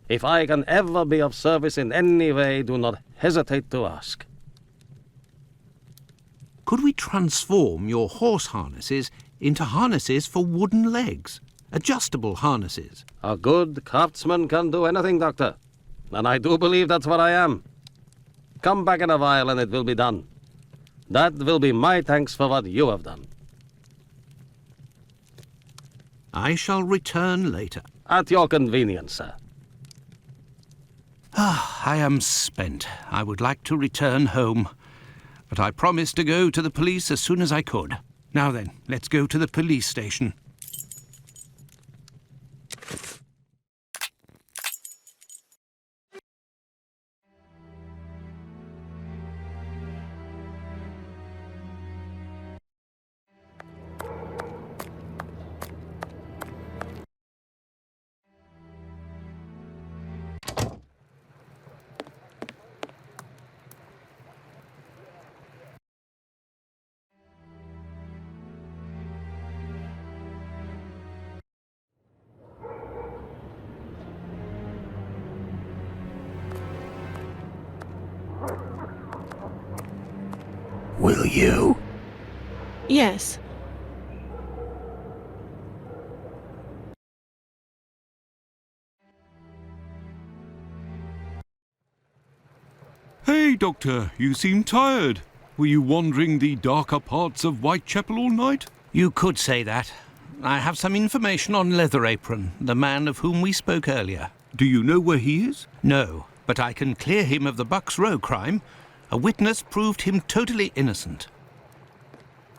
If I can ever be of service in any way, do not hesitate to ask. Could we transform your horse harnesses into harnesses for wooden legs? Adjustable harnesses? A good craftsman can do anything, Doctor. And I do believe that's what I am. Come back in a while and it will be done. That will be my thanks for what you have done. I shall return later. At your convenience, sir. I am spent. I would like to return home, but I promised to go to the police as soon as I could. Now then, let's go to the police station. Will you? Yes. Hey, Doctor, you seem tired. Were you wandering the darker parts of Whitechapel all night? You could say that. I have some information on Leatherapron, the man of whom we spoke earlier. Do you know where he is? No, but I can clear him of the Bucks Row crime. A witness proved him totally innocent.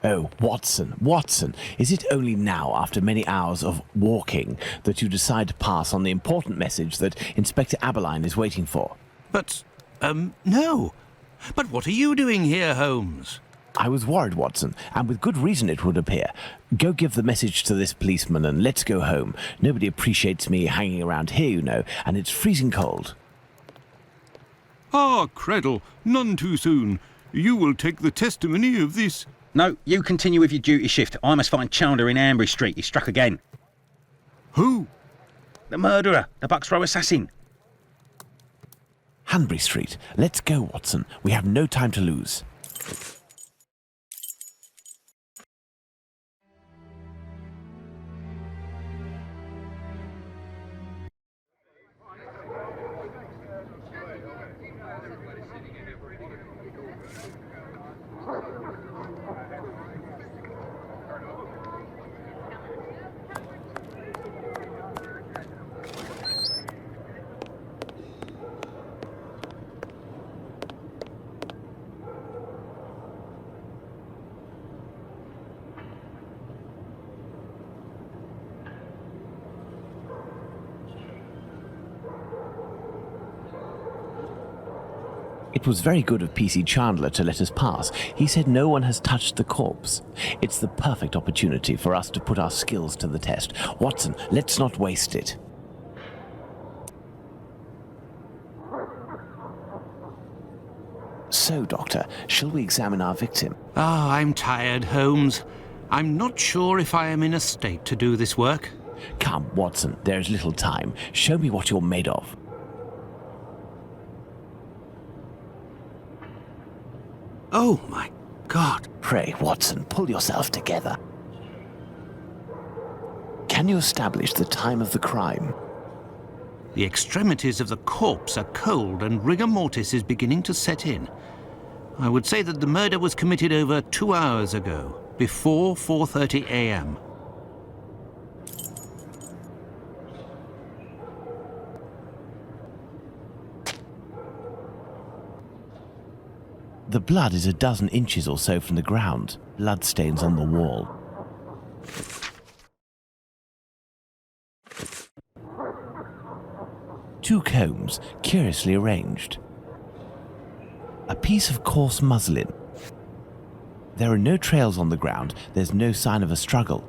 Oh, Watson, is it only now, after many hours of walking, that you decide to pass on the important message that Inspector Aberline is waiting for? But, no. But what are you doing here, Holmes? I was worried, Watson, and with good reason it would appear. Go give the message to this policeman and let's go home. Nobody appreciates me hanging around here, you know, and it's freezing cold. Ah, Creddle, none too soon. You will take the testimony of this... No, you continue with your duty shift. I must find Chandler in Ambury Street. He's struck again. Who? The murderer, the Bucks Row assassin. Hanbury Street. Let's go, Watson. We have no time to lose. It was very good of PC Chandler to let us pass. He said no one has touched the corpse. It's the perfect opportunity for us to put our skills to the test. Watson, let's not waste it. So, Doctor, shall we examine our victim? I'm tired, Holmes. I'm not sure if I am in a state to do this work. Come, Watson, there is little time. Show me what you're made of. Oh, my God. Pray, Watson, pull yourself together. Can you establish the time of the crime? The extremities of the corpse are cold and rigor mortis is beginning to set in. I would say that the murder was committed over 2 hours ago, before 4:30 a.m. The blood is a dozen inches or so from the ground. Bloodstains on the wall. Two combs, curiously arranged. A piece of coarse muslin. There are no trails on the ground. There's no sign of a struggle.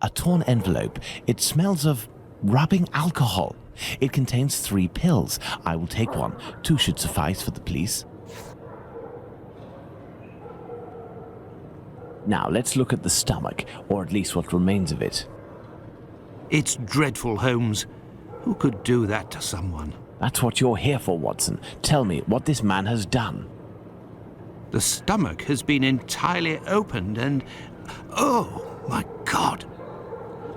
A torn envelope. It smells of rubbing alcohol. It contains 3 pills. I will take one. 2 should suffice for the police. Now, let's look at the stomach, or at least what remains of it. It's dreadful, Holmes. Who could do that to someone? That's what you're here for, Watson. Tell me what this man has done. The stomach has been entirely opened and... Oh, my God!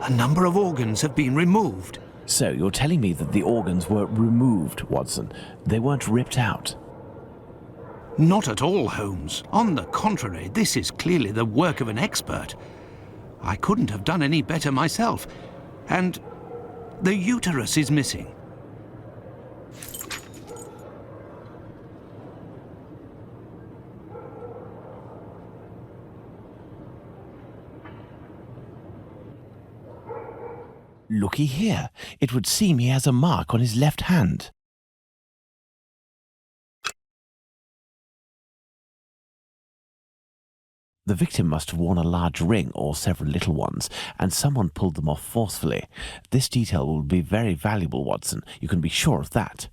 A number of organs have been removed. So you're telling me that the organs were removed, Watson? They weren't ripped out? Not at all, Holmes. On the contrary, this is clearly the work of an expert. I couldn't have done any better myself. And the uterus is missing. Looky here. It would seem he has a mark on his left hand. The victim must have worn a large ring or several little ones, and someone pulled them off forcefully. This detail will be very valuable, Watson. You can be sure of that.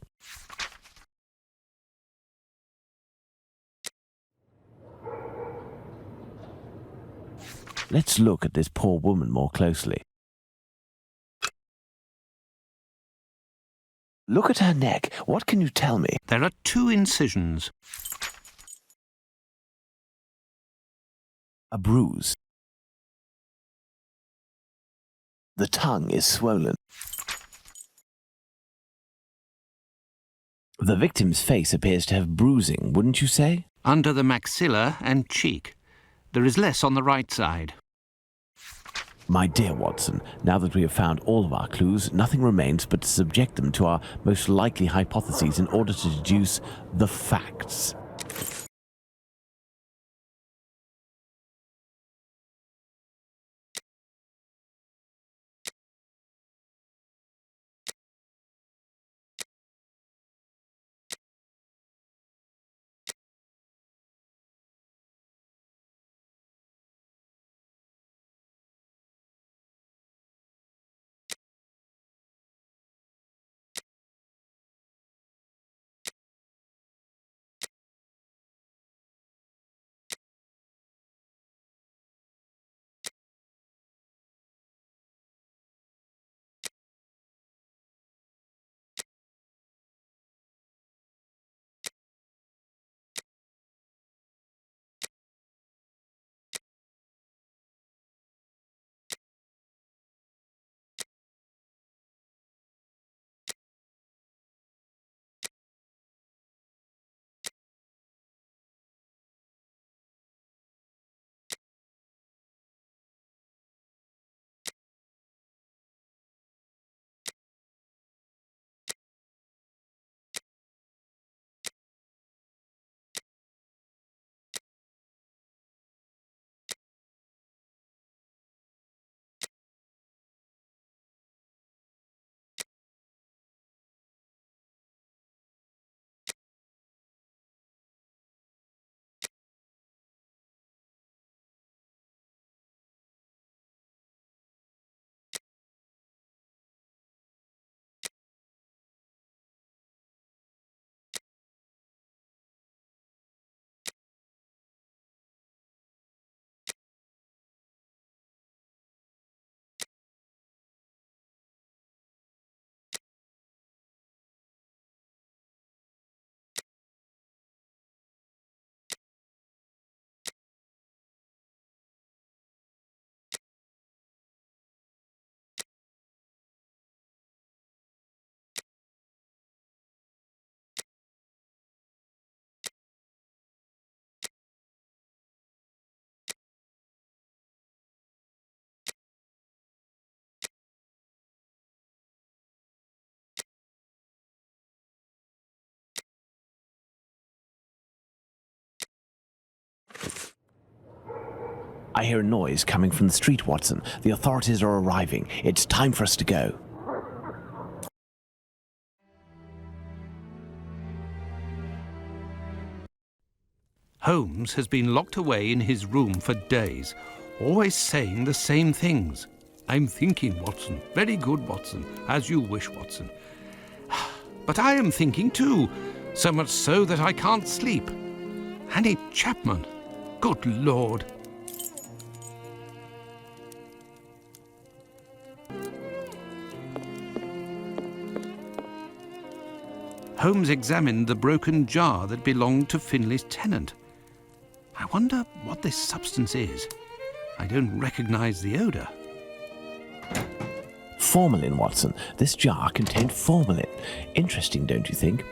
Let's look at this poor woman more closely. Look at her neck. What can you tell me? There are 2 incisions. A bruise. The tongue is swollen. The victim's face appears to have bruising, wouldn't you say? Under the maxilla and cheek. There is less on the right side. My dear Watson, now that we have found all of our clues, nothing remains but to subject them to our most likely hypotheses in order to deduce the facts. I hear a noise coming from the street, Watson. The authorities are arriving. It's time for us to go. Holmes has been locked away in his room for days, always saying the same things. I'm thinking, Watson. Very good, Watson. As you wish, Watson. But I am thinking too, so much so that I can't sleep. Annie Chapman. Good Lord. Holmes examined the broken jar that belonged to Finley's tenant. I wonder what this substance is. I don't recognize the odor. Formalin, Watson. This jar contained formalin. Interesting, don't you think?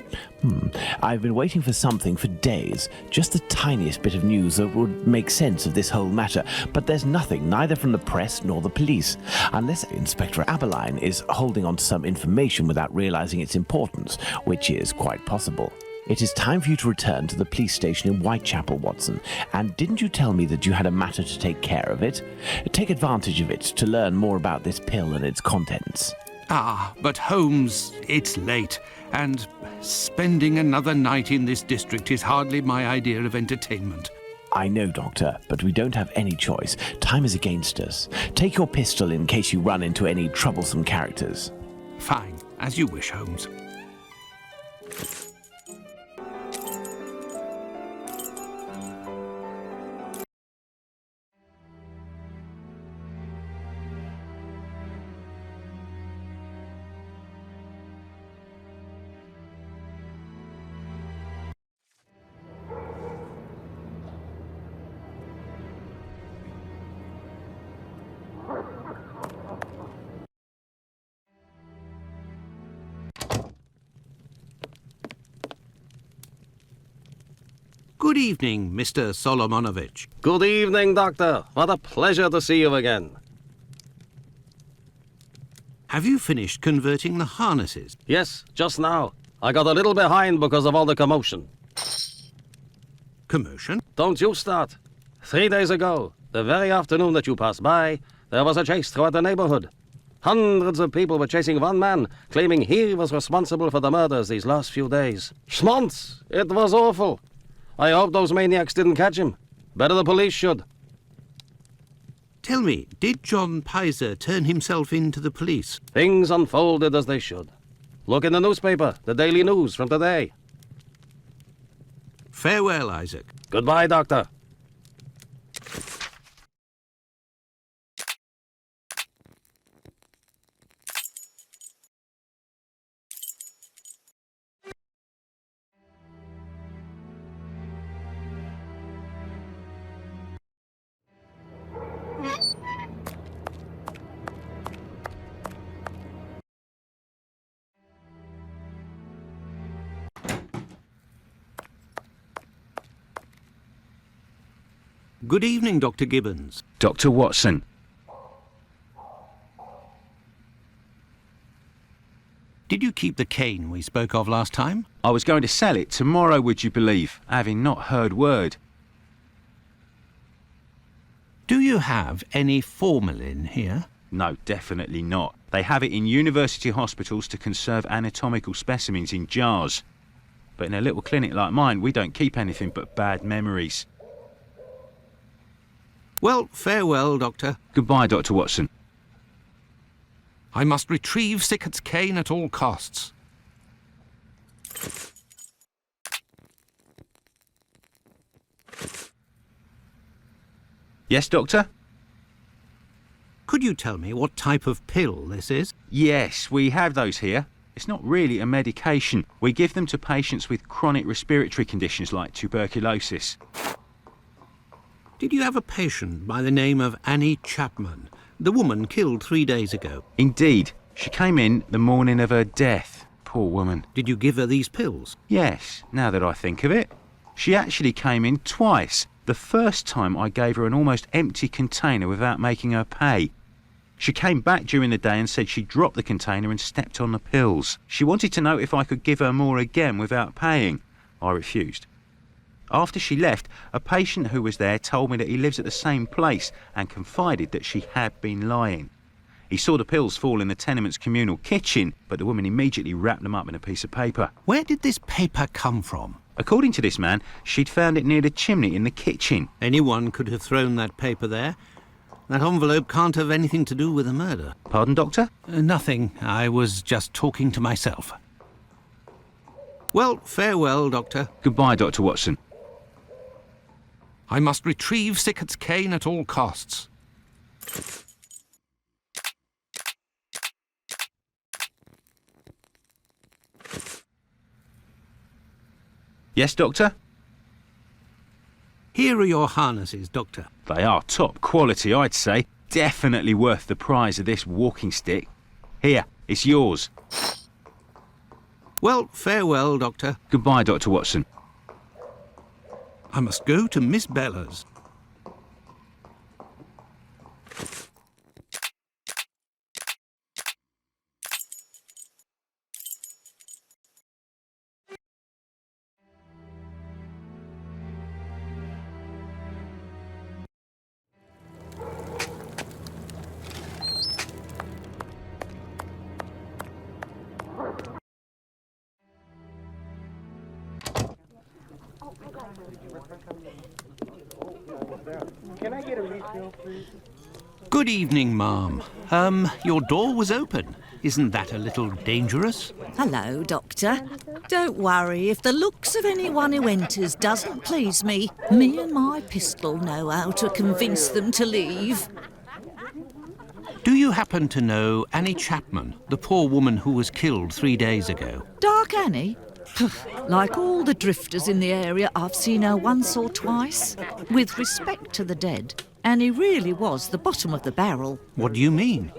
I've been waiting for something for days. Just the tiniest bit of news that would make sense of this whole matter. But there's nothing, neither from the press nor the police. Unless Inspector Aberline is holding on to some information without realizing its importance, which is quite possible. It is time for you to return to the police station in Whitechapel, Watson. And didn't you tell me that you had a matter to take care of it? Take advantage of it to learn more about this pill and its contents. Ah, but Holmes, it's late, and spending another night in this district is hardly my idea of entertainment. I know, Doctor, but we don't have any choice. Time is against us. Take your pistol in case you run into any troublesome characters. Fine, as you wish, Holmes. Good evening, Mr. Solomonovich. Good evening, Doctor. What a pleasure to see you again. Have you finished converting the harnesses? Yes, just now. I got a little behind because of all the commotion. Commotion? Don't you start. 3 days ago, the very afternoon that you passed by, there was a chase throughout the neighborhood. Hundreds of people were chasing one man, claiming he was responsible for the murders these last few days. Schmonz! It was awful. I hope those maniacs didn't catch him. Better the police should. Tell me, did John Pizer turn himself in to the police? Things unfolded as they should. Look in the newspaper, the Daily News from today. Farewell, Isaac. Goodbye, Doctor. Good evening, Dr. Gibbons. Dr. Watson. Did you keep the cane we spoke of last time? I was going to sell it tomorrow, would you believe, having not heard word. Do you have any formalin here? No, definitely not. They have it in university hospitals to conserve anatomical specimens in jars. But in a little clinic like mine, we don't keep anything but bad memories. Well, farewell, Doctor. Goodbye, Dr. Watson. I must retrieve Sickert's cane at all costs. Yes, Doctor? Could you tell me what type of pill this is? Yes, we have those here. It's not really a medication. We give them to patients with chronic respiratory conditions like tuberculosis. Did you have a patient by the name of Annie Chapman, the woman killed 3 days ago? Indeed. She came in the morning of her death. Poor woman. Did you give her these pills? Yes, now that I think of it. She actually came in twice. The first time I gave her an almost empty container without making her pay. She came back during the day and said she dropped the container and stepped on the pills. She wanted to know if I could give her more again without paying. I refused. After she left, a patient who was there told me that he lives at the same place and confided that she had been lying. He saw the pills fall in the tenement's communal kitchen, but the woman immediately wrapped them up in a piece of paper. Where did this paper come from? According to this man, she'd found it near the chimney in the kitchen. Anyone could have thrown that paper there. That envelope can't have anything to do with the murder. Pardon, Doctor? Nothing. I was just talking to myself. Well, farewell, Doctor. Goodbye, Dr. Watson. I must retrieve Sickert's cane at all costs. Yes, Doctor? Here are your harnesses, Doctor. They are top quality, I'd say. Definitely worth the price of this walking stick. Here, it's yours. Well, farewell, Doctor. Goodbye, Dr. Watson. I must go to Miss Bella's. Can I get a refill, please? Good evening, ma'am. Your door was open. Isn't that a little dangerous? Hello, Doctor. Don't worry, if the looks of anyone who enters doesn't please me, me and my pistol know how to convince them to leave. Do you happen to know Annie Chapman, the poor woman who was killed 3 days ago? Dark Annie? Like all the drifters in the area, I've seen her once or twice. With respect to the dead, Annie really was the bottom of the barrel. What do you mean?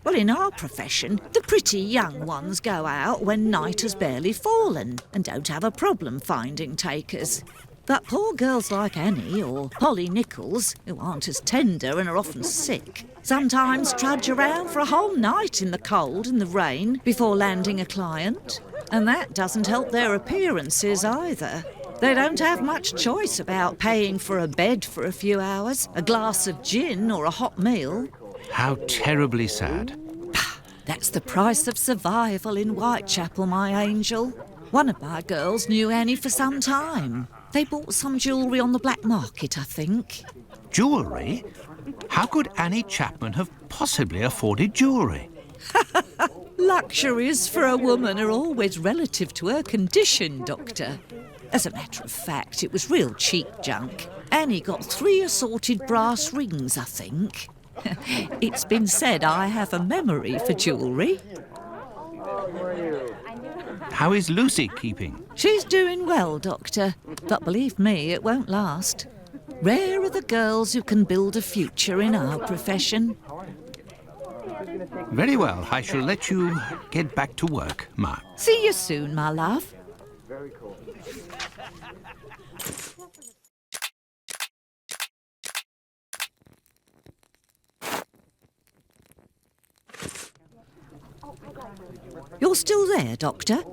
Well, in our profession, the pretty young ones go out when night has barely fallen and don't have a problem finding takers. But poor girls like Annie or Polly Nichols, who aren't as tender and are often sick, sometimes trudge around for a whole night in the cold and the rain before landing a client. And that doesn't help their appearances either. They don't have much choice about paying for a bed for a few hours, a glass of gin or a hot meal. How terribly sad. That's the price of survival in Whitechapel, my angel. One of my girls knew Annie for some time. They bought some jewellery on the black market, I think. Jewellery? How could Annie Chapman have possibly afforded jewellery? Luxuries for a woman are always relative to her condition, Doctor. As a matter of fact, it was real cheap junk. Annie got 3 assorted brass rings, I think. It's been said I have a memory for jewellery. How is Lucy keeping? She's doing well, Doctor, but believe me, it won't last. Rare are the girls who can build a future in our profession. Very well, I shall let you get back to work, Ma. See you soon, my love. Very cool. You're still there, Doctor?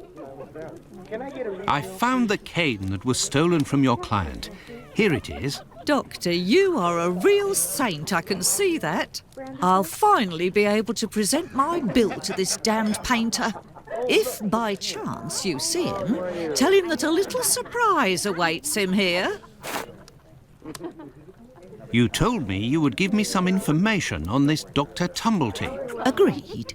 Can I get a refill? I found the cane that was stolen from your client. Here it is. Doctor, you are a real saint, I can see that. I'll finally be able to present my bill to this damned painter. If by chance you see him, tell him that a little surprise awaits him here. You told me you would give me some information on this Dr. Tumblety. Agreed.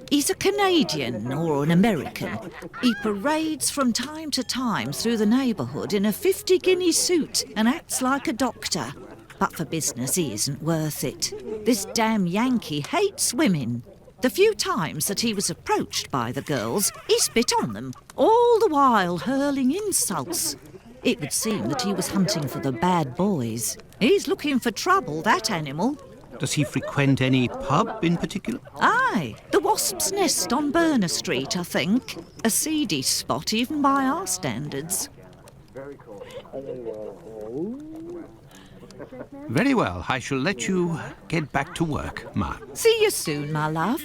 He's a Canadian or an American. He parades from time to time through the neighbourhood in a 50-guinea suit and acts like a doctor. But for business, he isn't worth it. This damn Yankee hates women. The few times that he was approached by the girls, he spit on them, all the while hurling insults. It would seem that he was hunting for the bad boys. He's looking for trouble, that animal. Does he frequent any pub in particular? Aye, the Wasp's Nest on Burner Street, I think. A seedy spot even by our standards. Very cool. Very well, I shall let you get back to work, Ma. See you soon, my love.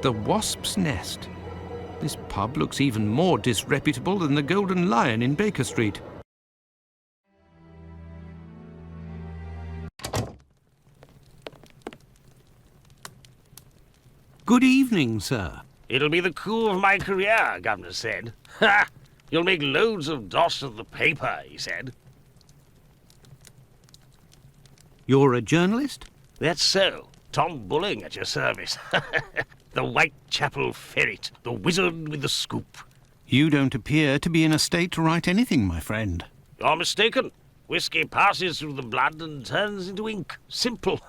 The Wasp's Nest. This pub looks even more disreputable than the Golden Lion in Baker Street. Good evening, sir. It'll be the coup of my career, Governor said. Ha! You'll make loads of doss of the paper, he said. You're a journalist? That's so. Tom Bulling at your service. The Whitechapel ferret, the wizard with the scoop. You don't appear to be in a state to write anything, my friend. You're mistaken. Whiskey passes through the blood and turns into ink. Simple.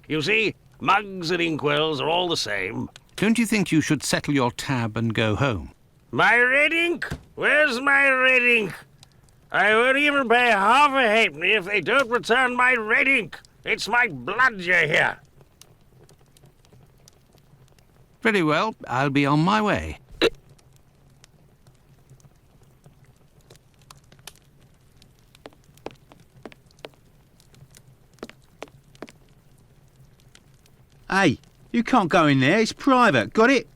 You see, mugs and inkwells are all the same. Don't you think you should settle your tab and go home? My red ink? Where's my red ink? I won't even pay half a halfpenny if they don't return my red ink. It's my blood, you hear? Very well, I'll be on my way. Hey, you can't go in there. It's private. Got it?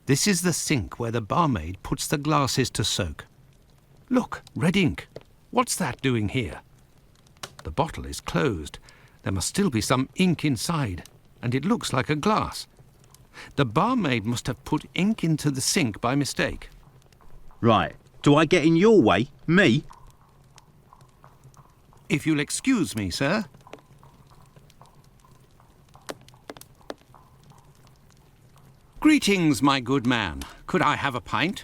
This is the sink where the barmaid puts the glasses to soak. Look, red ink. What's that doing here? The bottle is closed. There must still be some ink inside, and it looks like a glass. The barmaid must have put ink into the sink by mistake. Right. Do I get in your way? Me? If you'll excuse me, sir. Greetings, my good man. Could I have a pint?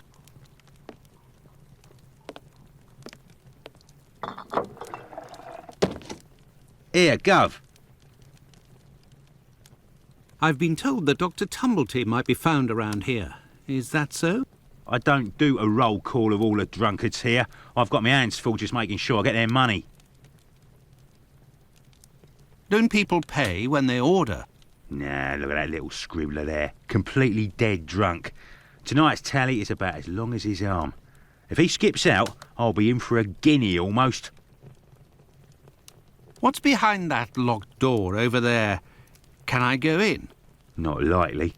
Here, Gov. I've been told that Dr. Tumblety might be found around here. Is that so? I don't do a roll call of all the drunkards here. I've got my hands full just making sure I get their money. Don't people pay when they order? Nah, look at that little scribbler there. Completely dead drunk. Tonight's tally is about as long as his arm. If he skips out, I'll be in for a guinea almost. What's behind that locked door over there? Can I go in? Not likely.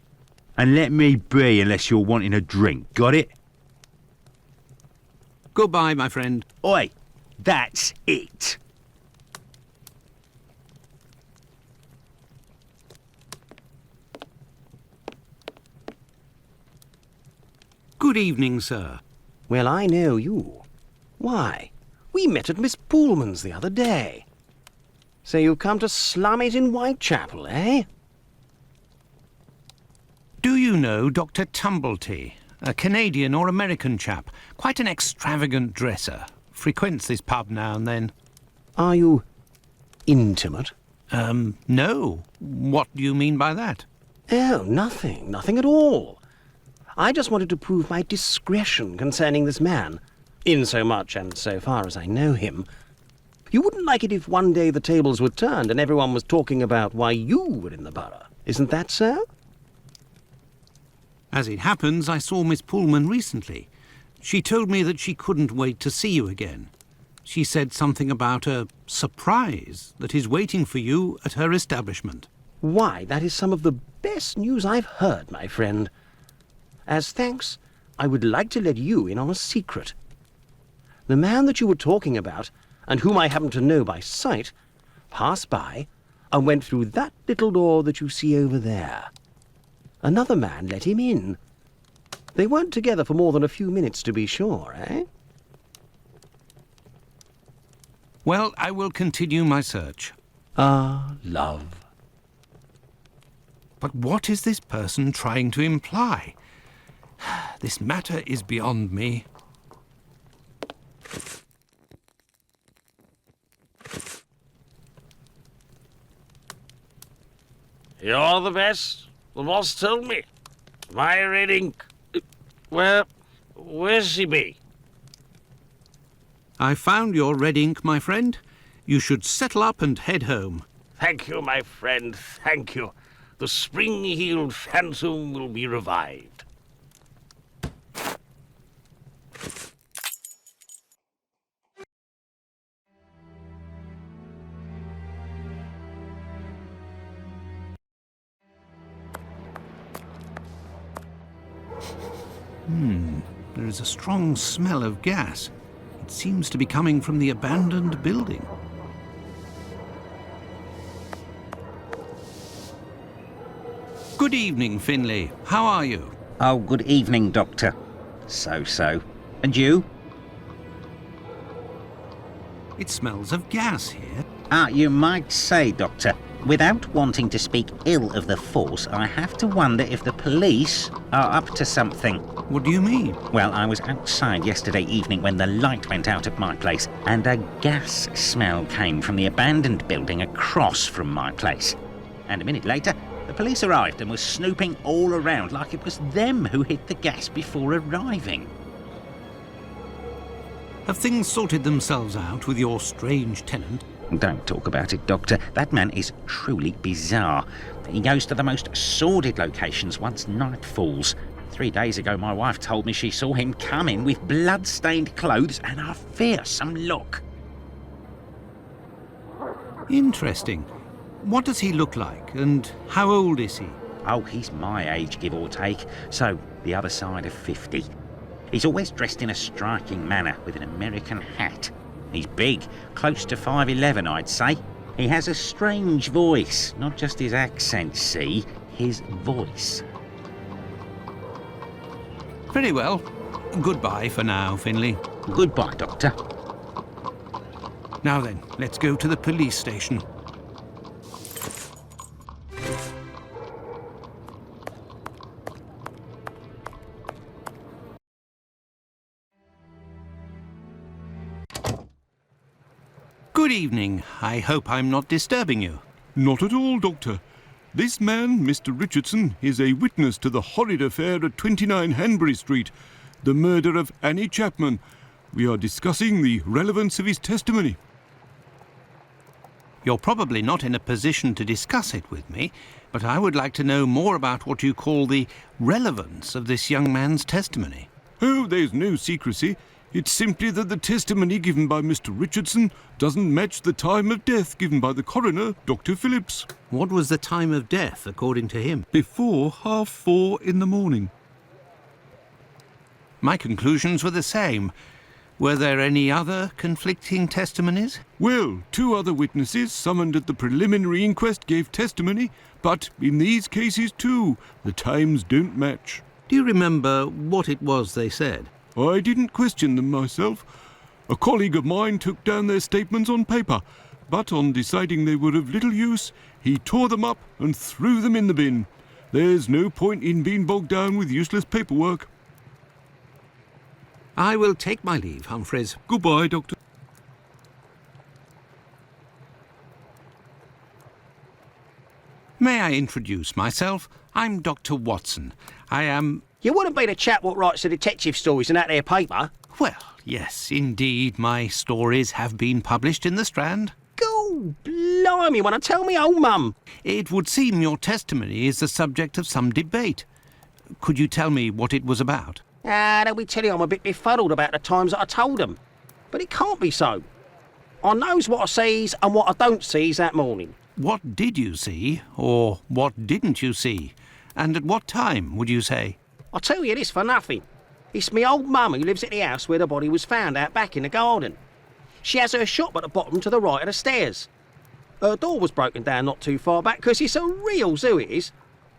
And let me be unless you're wanting a drink. Got it? Goodbye, my friend. Oi, that's it. Good evening, sir. Well, I know you. Why, we met at Miss Poolman's the other day. So you've come to slum it in Whitechapel, eh? Do you know Dr. Tumblety, a Canadian or American chap? Quite an extravagant dresser. Frequents this pub now and then. Are you intimate? No. What do you mean by that? Oh, nothing. Nothing at all. I just wanted to prove my discretion concerning this man, insomuch and so far as I know him. You wouldn't like it if one day the tables were turned and everyone was talking about why you were in the borough. Isn't that so? As it happens, I saw Miss Poolman recently. She told me that she couldn't wait to see you again. She said something about a surprise that is waiting for you at her establishment. Why, that is some of the best news I've heard, my friend. As thanks, I would like to let you in on a secret. The man that you were talking about, and whom I happen to know by sight, passed by and went through that little door that you see over there. Another man let him in. They weren't together for more than a few minutes, to be sure, eh? Well, I will continue my search. Ah, love. But what is this person trying to imply? This matter is beyond me. You're the best. The boss told me. My red ink. Where's she be? I found your red ink, my friend. You should settle up and head home. Thank you, my friend, thank you. The spring-heeled phantom will be revived. There is a strong smell of gas. It seems to be coming from the abandoned building. Good evening, Finlay. How are you? Oh, good evening, Doctor. So. And you? It smells of gas here. You might say, Doctor. Without wanting to speak ill of the force, I have to wonder if the police are up to something. What do you mean? Well, I was outside yesterday evening when the light went out at my place, and a gas smell came from the abandoned building across from my place. And a minute later, the police arrived and were snooping all around like it was them who hid the gas before arriving. Have things sorted themselves out with your strange tenant? Don't talk about it, Doctor. That man is truly bizarre. He goes to the most sordid locations once night falls. 3 days ago, my wife told me she saw him come in with blood-stained clothes and a fearsome look. Interesting. What does he look like, and how old is he? Oh, he's my age, give or take, so the other side of 50. He's always dressed in a striking manner, with an American hat. He's big, close to 5'11", I'd say. He has a strange voice, not just his accent, see, his voice. Very well. Goodbye for now, Finley. Goodbye, Doctor. Now then, let's go to the police station. Good evening. I hope I'm not disturbing you. Not at all, Doctor. This man, Mr. Richardson, is a witness to the horrid affair at 29 Hanbury Street, the murder of Annie Chapman. We are discussing the relevance of his testimony. You're probably not in a position to discuss it with me, but I would like to know more about what you call the relevance of this young man's testimony. Oh, there's no secrecy. It's simply that the testimony given by Mr. Richardson doesn't match the time of death given by the coroner, Dr. Phillips. What was the time of death, according to him? Before 4:30 in the morning. My conclusions were the same. Were there any other conflicting testimonies? Well, 2 other witnesses summoned at the preliminary inquest gave testimony, but in these cases too, the times don't match. Do you remember what it was they said? I didn't question them myself. A colleague of mine took down their statements on paper, but on deciding they were of little use, he tore them up and threw them in the bin. There's no point in being bogged down with useless paperwork. I will take my leave, Humphreys. Goodbye, Doctor. May I introduce myself? I'm Dr. Watson. I am... You wouldn't be the chap what writes the detective stories in that there paper? Well, yes, indeed, my stories have been published in the Strand. Go blimey, wanna tell me old mum? It would seem your testimony is the subject of some debate. Could you tell me what it was about? They'll be telling I'm a bit befuddled about the times that I told them. But it can't be so. I knows what I sees and what I don't sees that morning. What did you see, or what didn't you see? And at what time, would you say? I'll tell you this for nothing. It's me old mum who lives at the house where the body was found out back in the garden. She has her shop at the bottom to the right of the stairs. Her door was broken down not too far back because it's a real zoo it is.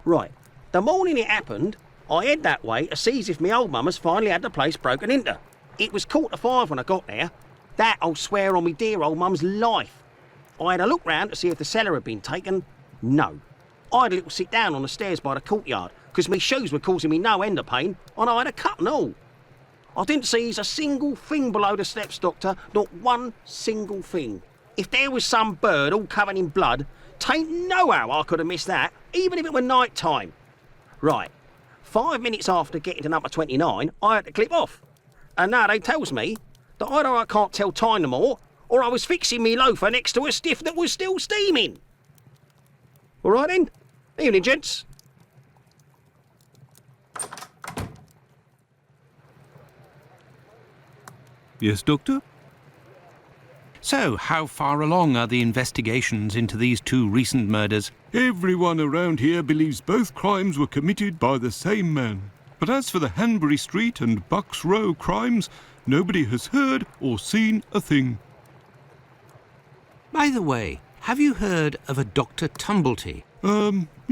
Right, the morning it happened, I head that way to see if me old mum has finally had the place broken into. It was 4:45 when I got there. That I'll swear on me dear old mum's life. I had a look round to see if the cellar had been taken. No. I had a little sit down on the stairs by the courtyard because me shoes were causing me no end of pain and I had a cut and all. I didn't see a single thing below the steps, Doctor, not one single thing. If there was some bird all covered in blood, tain't no how I could have missed that, even if it were night time. Right, 5 minutes after getting to number 29, I had to clip off. And now they tells me that either I can't tell time no more, or I was fixing me loafer next to a stiff that was still steaming. All right then. Evening, gents. Yes, Doctor? So, how far along are the investigations into these 2 recent murders? Everyone around here believes both crimes were committed by the same man. But as for the Hanbury Street and Bucks Row crimes, nobody has heard or seen a thing. By the way, have you heard of a Dr. Tumblety?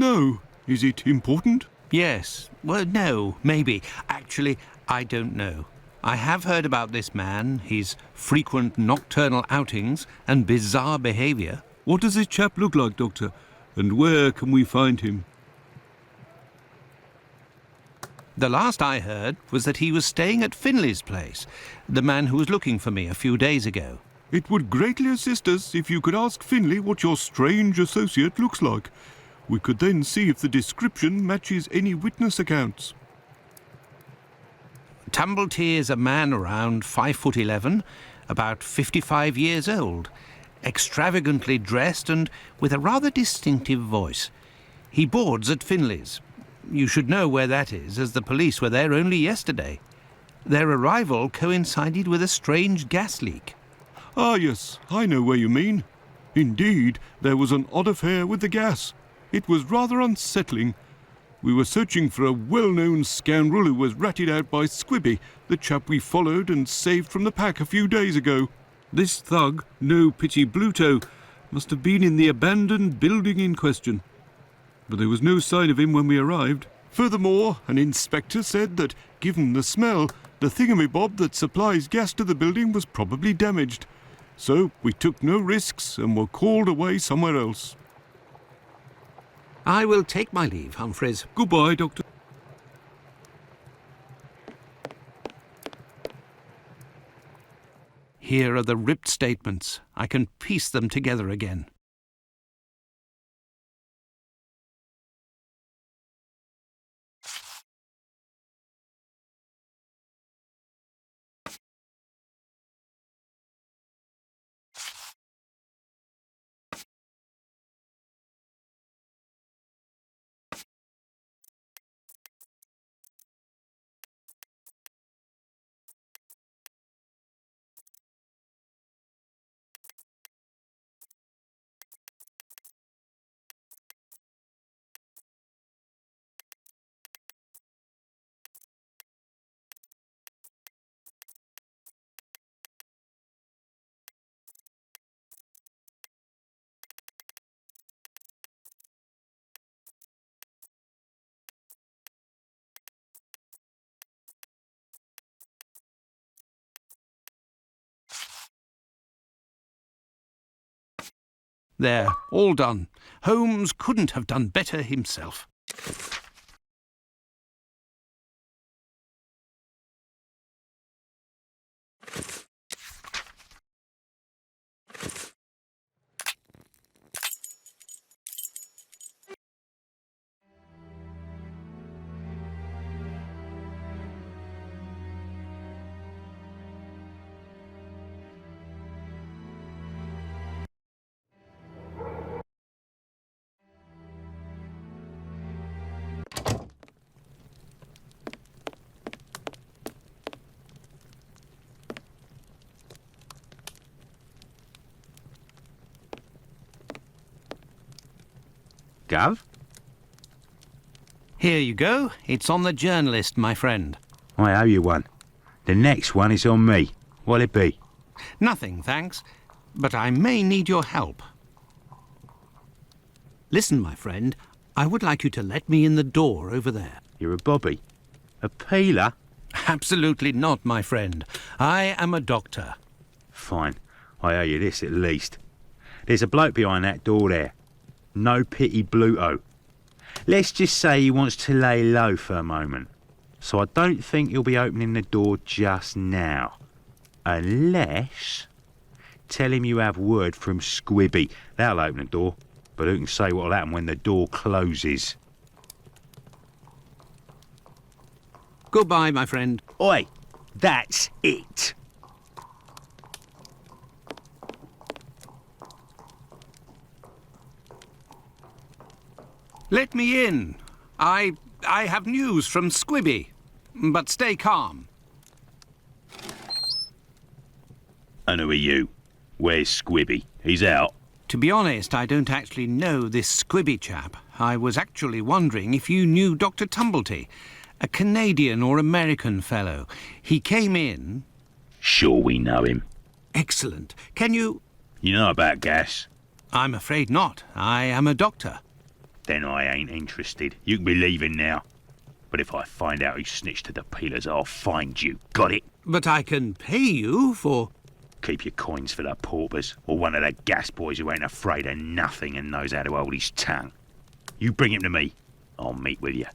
No. Is it important? Yes. Well, no, maybe. Actually, I don't know. I have heard about this man, his frequent nocturnal outings and bizarre behaviour. What does this chap look like, Doctor? And where can we find him? The last I heard was that he was staying at Finley's place, the man who was looking for me a few days ago. It would greatly assist us if you could ask Finley what your strange associate looks like. We could then see if the description matches any witness accounts. Tumblety is a man around 5'11", about 55 years old, extravagantly dressed and with a rather distinctive voice. He boards at Finley's. You should know where that is, as the police were there only yesterday. Their arrival coincided with a strange gas leak. Ah, yes, I know where you mean. Indeed, there was an odd affair with the gas. It was rather unsettling. We were searching for a well-known scoundrel who was ratted out by Squibby, the chap we followed and saved from the pack a few days ago. This thug, no pity Bluto, must have been in the abandoned building in question. But there was no sign of him when we arrived. Furthermore, an inspector said that, given the smell, the thingamabob that supplies gas to the building was probably damaged. So we took no risks and were called away somewhere else. I will take my leave, Humphreys. Goodbye, Doctor. Here are the ripped statements. I can piece them together again. There, all done. Holmes couldn't have done better himself. Gov? Here you go. It's on the journalist, my friend. I owe you one. The next one is on me. What'll it be? Nothing, thanks. But I may need your help. Listen, my friend. I would like you to let me in the door over there. You're a bobby? A peeler? Absolutely not, my friend. I am a doctor. Fine. I owe you this at least. There's a bloke behind that door there. No pity Bluto. Let's just say he wants to lay low for a moment. So I don't think he'll be opening the door just now. Unless... Tell him you have word from Squibby. That'll open the door. But who can say what'll happen when the door closes? Goodbye, my friend. Oi! That's it! Let me in. I have news from Squibby. But stay calm. And who are you? Where's Squibby? He's out. To be honest, I don't actually know this Squibby chap. I was actually wondering if you knew Dr. Tumblety, a Canadian or American fellow. He came in... Sure we know him. Excellent. Can you... You know about gas? I'm afraid not. I am a doctor. Then I ain't interested. You can be leaving now. But if I find out who snitched to the peelers, I'll find you. Got it? But I can pay you for... Keep your coins for the paupers, or one of the gas boys who ain't afraid of nothing and knows how to hold his tongue. You bring him to me. I'll meet with you.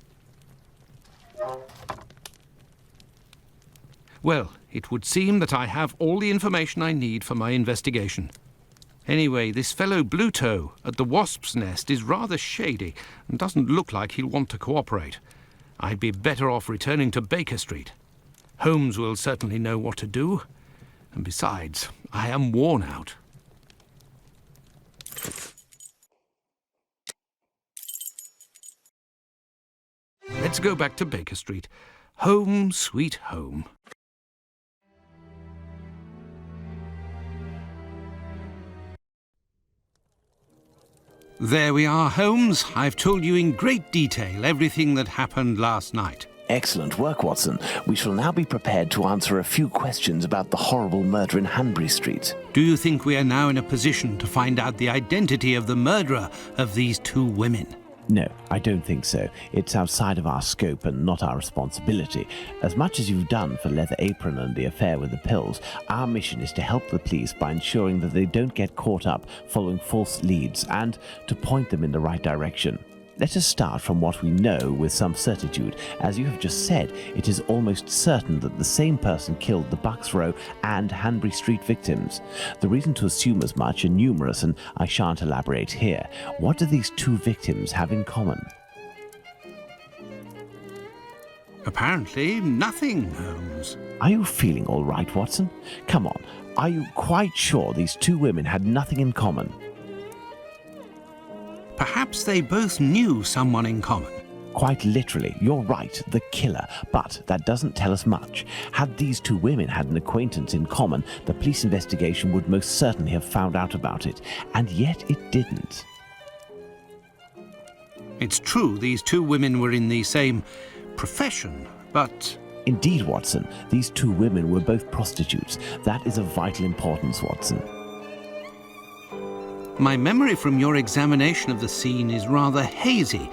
Well, it would seem that I have all the information I need for my investigation. Anyway, this fellow Bluto at the Wasp's Nest is rather shady and doesn't look like he'll want to cooperate. I'd be better off returning to Baker Street. Holmes will certainly know what to do. And besides, I am worn out. Let's go back to Baker Street. Home, sweet home. There we are, Holmes. I've told you in great detail everything that happened last night. Excellent work, Watson. We shall now be prepared to answer a few questions about the horrible murder in Hanbury Street. Do you think we are now in a position to find out the identity of the murderer of these two women? No, I don't think so. It's outside of our scope and not our responsibility. As much as you've done for Leather Apron and the affair with the pills, our mission is to help the police by ensuring that they don't get caught up following false leads and to point them in the right direction. Let us start from what we know with some certitude. As you have just said, it is almost certain that the same person killed the Bucks Row and Hanbury Street victims. The reason to assume as much are numerous, and I shan't elaborate here. What do these two victims have in common? Apparently nothing, Holmes. Are you feeling all right, Watson? Come on, are you quite sure these two women had nothing in common? Perhaps they both knew someone in common. Quite literally, you're right, the killer. But that doesn't tell us much. Had these two women had an acquaintance in common, the police investigation would most certainly have found out about it. And yet it didn't. It's true these two women were in the same profession, but... Indeed, Watson. These two women were both prostitutes. That is of vital importance, Watson. My memory from your examination of the scene is rather hazy.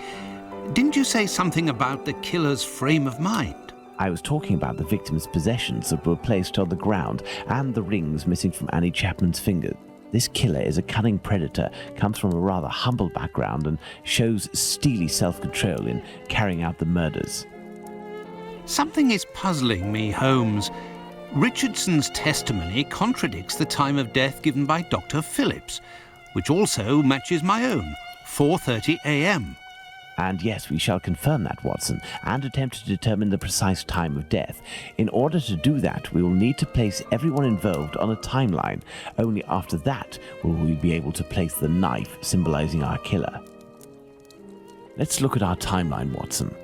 Didn't you say something about the killer's frame of mind? I was talking about the victim's possessions that were placed on the ground and the rings missing from Annie Chapman's fingers. This killer is a cunning predator, comes from a rather humble background and shows steely self-control in carrying out the murders. Something is puzzling me, Holmes. Richardson's testimony contradicts the time of death given by Dr. Phillips, which also matches my own, 4:30 a.m. And yes, we shall confirm that, Watson, and attempt to determine the precise time of death. In order to do that, we will need to place everyone involved on a timeline. Only after that will we be able to place the knife symbolizing our killer. Let's look at our timeline, Watson.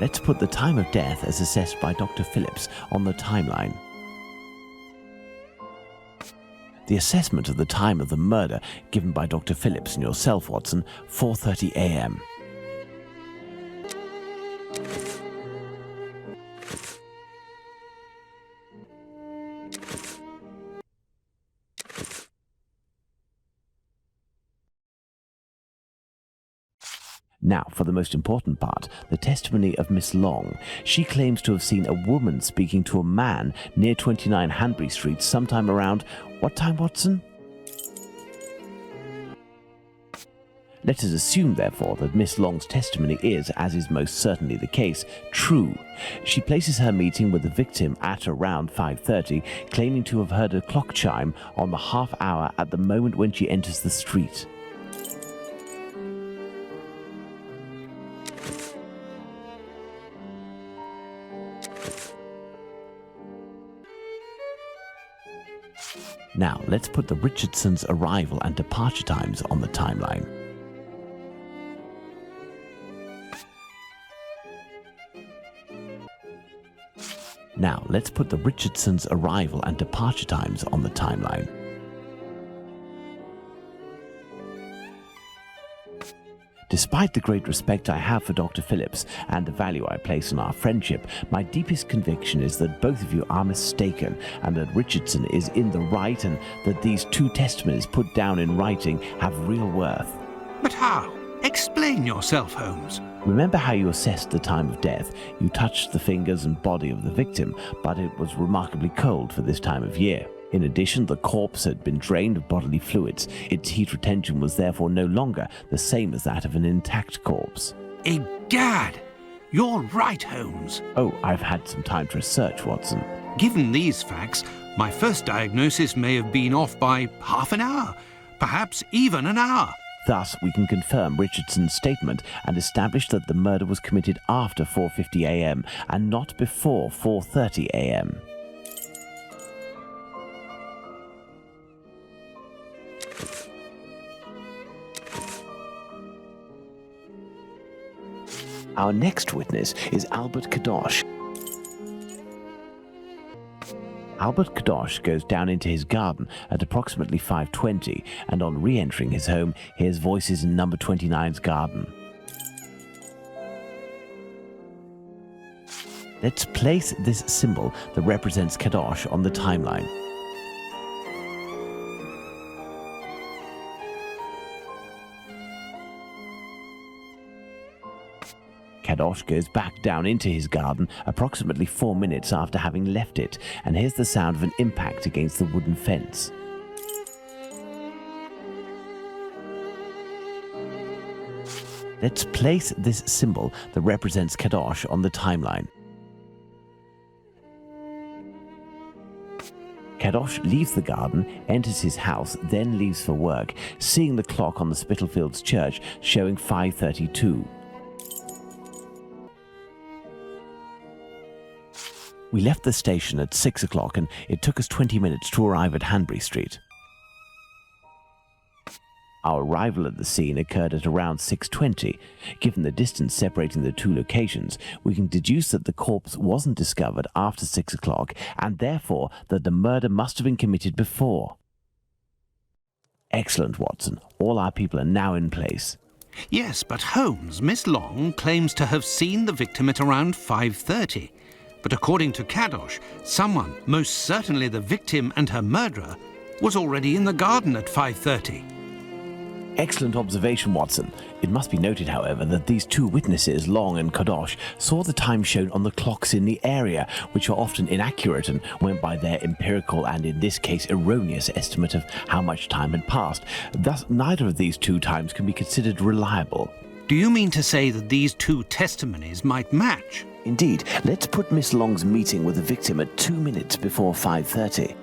Let's put the time of death as assessed by Dr. Phillips on the timeline. The assessment of the time of the murder given by Dr. Phillips and yourself, Watson, 4:30 a.m. Now, for the most important part, the testimony of Miss Long. She claims to have seen a woman speaking to a man near 29 Hanbury Street sometime around... What time, Watson? Let us assume, therefore, that Miss Long's testimony is, as is most certainly the case, true. She places her meeting with the victim at around 5:30, claiming to have heard a clock chime on the half hour at the moment when she enters the street. Now, let's put the Richardsons' arrival and departure times on the timeline. Now, let's put the Richardsons' arrival and departure times on the timeline. Despite the great respect I have for Dr. Phillips and the value I place on our friendship, my deepest conviction is that both of you are mistaken and that Richardson is in the right and that these two testimonies put down in writing have real worth. But how? Explain yourself, Holmes. Remember how you assessed the time of death? You touched the fingers and body of the victim, but it was remarkably cold for this time of year. In addition, the corpse had been drained of bodily fluids. Its heat retention was therefore no longer the same as that of an intact corpse. Egad! You're right, Holmes. Oh, I've had some time to research, Watson. Given these facts, my first diagnosis may have been off by half an hour, perhaps even an hour. Thus, we can confirm Richardson's statement and establish that the murder was committed after 4:50 a.m. and not before 4:30 a.m. Our next witness is Albert Kadosh. Albert Kadosh goes down into his garden at approximately 5:20, and on re-entering his home, hears voices in number 29's garden. Let's place this symbol that represents Kadosh on the timeline. Kadosh goes back down into his garden approximately 4 minutes after having left it, and hears the sound of an impact against the wooden fence. Let's place this symbol that represents Kadosh on the timeline. Kadosh leaves the garden, enters his house, then leaves for work, seeing the clock on the Spitalfields church showing 5:32. We left the station at 6 o'clock and it took us 20 minutes to arrive at Hanbury Street. Our arrival at the scene occurred at around 6:20. Given the distance separating the two locations, we can deduce that the corpse wasn't discovered after 6 o'clock and therefore that the murder must have been committed before. Excellent, Watson. All our people are now in place. Yes, but Holmes, Miss Long claims to have seen the victim at around 5:30. But according to Kadosh, someone, most certainly the victim and her murderer, was already in the garden at 5:30. Excellent observation, Watson. It must be noted, however, that these two witnesses, Long and Kadosh, saw the time shown on the clocks in the area, which are often inaccurate and went by their empirical and, in this case, erroneous estimate of how much time had passed. Thus, neither of these two times can be considered reliable. Do you mean to say that these two testimonies might match? Indeed. Let's put Miss Long's meeting with the victim at 2 minutes before 5:30.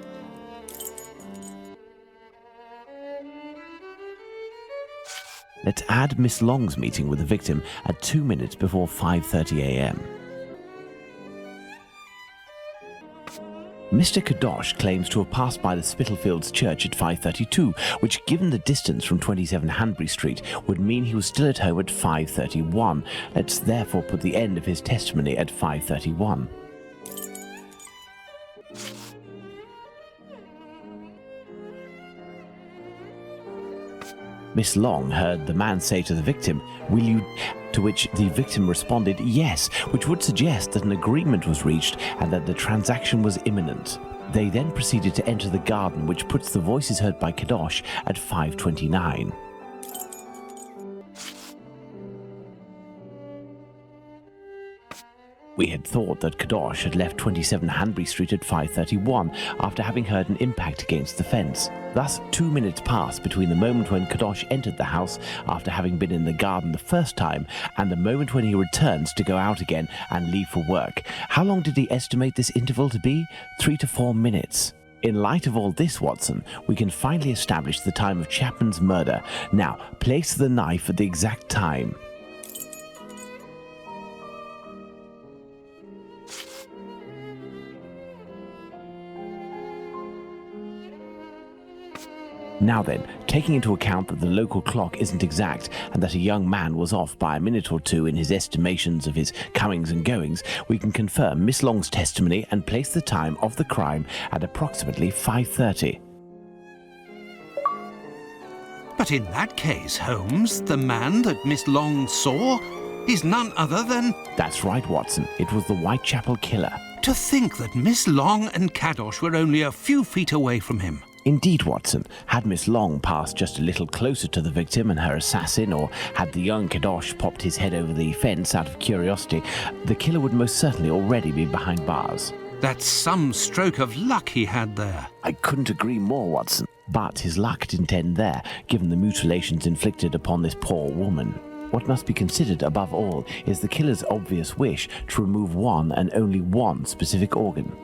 Let's add Miss Long's meeting with the victim at 2 minutes before 5:30 a.m. Mr. Kadosh claims to have passed by the Spitalfields church at 5:32, which, given the distance from 27 Hanbury Street, would mean he was still at home at 5:31. Let's therefore put the end of his testimony at 5:31. Miss Long heard the man say to the victim, "Will you?" to which the victim responded, "Yes," which would suggest that an agreement was reached and that the transaction was imminent. They then proceeded to enter the garden, which puts the voices heard by Kadosh at 5:29. We had thought that Kadosh had left 27 Hanbury Street at 5:31 after having heard an impact against the fence. Thus, 2 minutes passed between the moment when Kadosh entered the house after having been in the garden the first time and the moment when he returns to go out again and leave for work. How long did he estimate this interval to be? 3 to 4 minutes. In light of all this, Watson, we can finally establish the time of Chapman's murder. Now, place the knife at the exact time. Now then, taking into account that the local clock isn't exact and that a young man was off by a minute or two in his estimations of his comings and goings, we can confirm Miss Long's testimony and place the time of the crime at approximately 5:30. But in that case, Holmes, the man that Miss Long saw is none other than... That's right, Watson. It was the Whitechapel killer. To think that Miss Long and Kadosh were only a few feet away from him. Indeed, Watson, had Miss Long passed just a little closer to the victim and her assassin, or had the young Kadosh popped his head over the fence out of curiosity, the killer would most certainly already be behind bars. That's some stroke of luck he had there. I couldn't agree more, Watson. But his luck didn't end there, given the mutilations inflicted upon this poor woman. What must be considered above all is the killer's obvious wish to remove one and only one specific organ.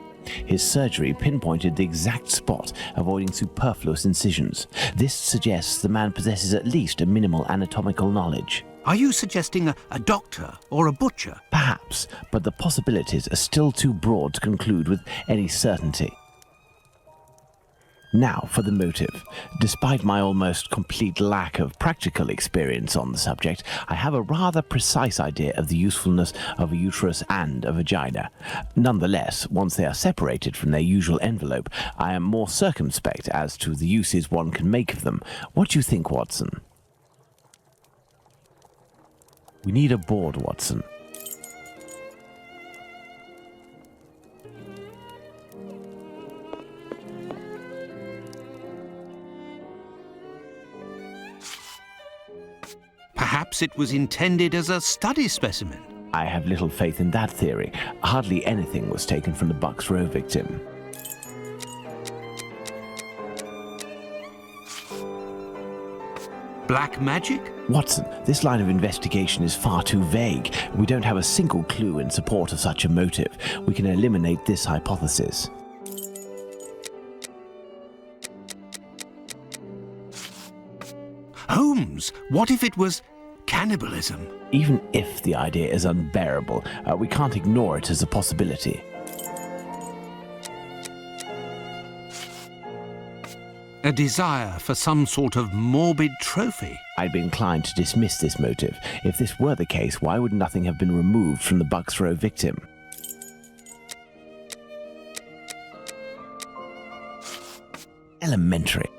His surgery pinpointed the exact spot, avoiding superfluous incisions. This suggests the man possesses at least a minimal anatomical knowledge. Are you suggesting a doctor or a butcher? Perhaps, but the possibilities are still too broad to conclude with any certainty. Now for the motive. Despite my almost complete lack of practical experience on the subject, I have a rather precise idea of the usefulness of a uterus and a vagina. Nonetheless, once they are separated from their usual envelope, I am more circumspect as to the uses one can make of them. What do you think, Watson? We need a board, Watson. Perhaps it was intended as a study specimen. I have little faith in that theory. Hardly anything was taken from the Bucks Row victim. Black magic? Watson, this line of investigation is far too vague. We don't have a single clue in support of such a motive. We can eliminate this hypothesis. Holmes, what if it was cannibalism? Even if the idea is unbearable, we can't ignore it as a possibility. A desire for some sort of morbid trophy? I'd be inclined to dismiss this motive. If this were the case, why would nothing have been removed from the Bucks Row victim? Elementary.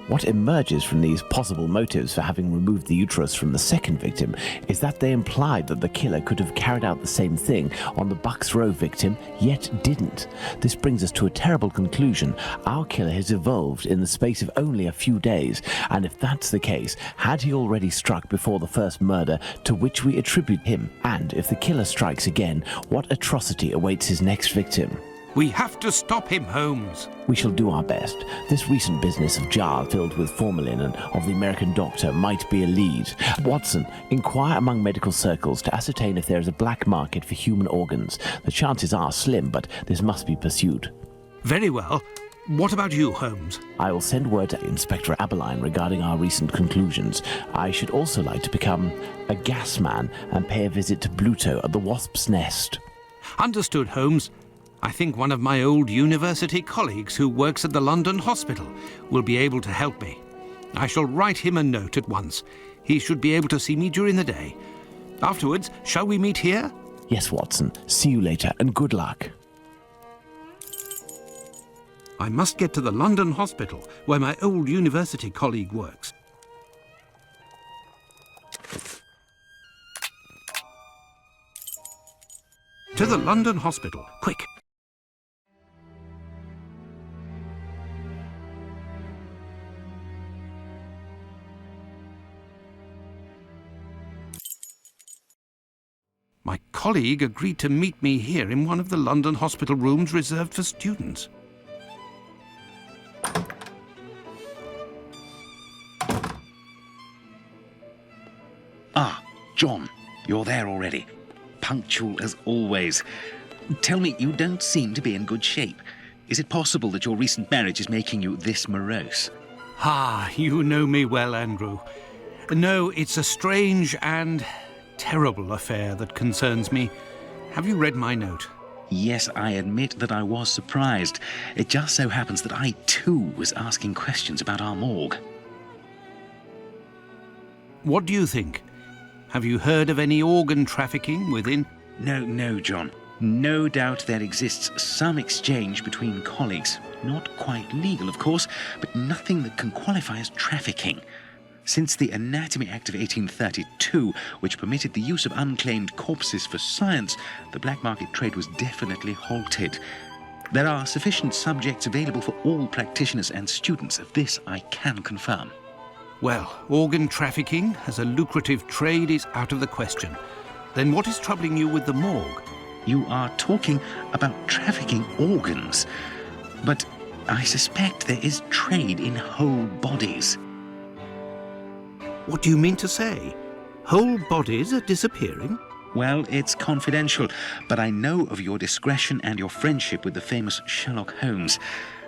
What emerges from these possible motives for having removed the uterus from the second victim is that they implied that the killer could have carried out the same thing on the Bucks Row victim, yet didn't. This brings us to a terrible conclusion. Our killer has evolved in the space of only a few days, and if that's the case, had he already struck before the first murder to which we attribute him? And if the killer strikes again, what atrocity awaits his next victim? We have to stop him, Holmes. We shall do our best. This recent business of jar filled with formalin and of the American doctor might be a lead. Watson, inquire among medical circles to ascertain if there is a black market for human organs. The chances are slim, but this must be pursued. Very well. What about you, Holmes? I will send word to Inspector Aberline regarding our recent conclusions. I should also like to become a gas man and pay a visit to Bluto at the Wasp's Nest. Understood, Holmes. I think one of my old university colleagues who works at the London hospital will be able to help me. I shall write him a note at once. He should be able to see me during the day. Afterwards, shall we meet here? Yes, Watson. See you later, and good luck. I must get to the London hospital, where my old university colleague works. To the London hospital, quick! My colleague agreed to meet me here in one of the London hospital rooms reserved for students. Ah, John, you're there already. Punctual as always. Tell me, you don't seem to be in good shape. Is it possible that your recent marriage is making you this morose? Ah, you know me well, Andrew. No, it's a strange and terrible affair that concerns me. Have you read my note? Yes, I admit that I was surprised. It just so happens that I, too, was asking questions about our morgue. What do you think? Have you heard of any organ trafficking within? No, John. No doubt there exists some exchange between colleagues. Not quite legal, of course, but nothing that can qualify as trafficking. Since the Anatomy Act of 1832, which permitted the use of unclaimed corpses for science, the black market trade was definitely halted. There are sufficient subjects available for all practitioners and students. Of this I can confirm. Well, organ trafficking as a lucrative trade is out of the question. Then what is troubling you with the morgue? You are talking about trafficking organs, but I suspect there is trade in whole bodies. What do you mean to say? Whole bodies are disappearing? Well, it's confidential, but I know of your discretion and your friendship with the famous Sherlock Holmes.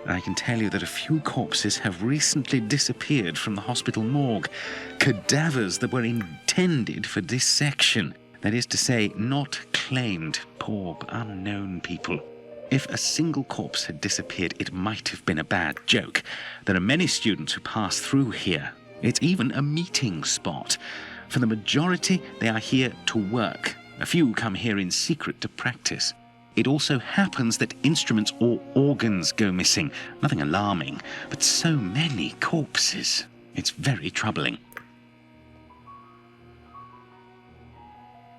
I can tell you that a few corpses have recently disappeared from the hospital morgue. Cadavers that were intended for dissection. That is to say, not claimed, poor unknown people. If a single corpse had disappeared, it might have been a bad joke. There are many students who pass through here. It's even a meeting spot. For the majority, they are here to work. A few come here in secret to practice. It also happens that instruments or organs go missing. Nothing alarming, but so many corpses. It's very troubling.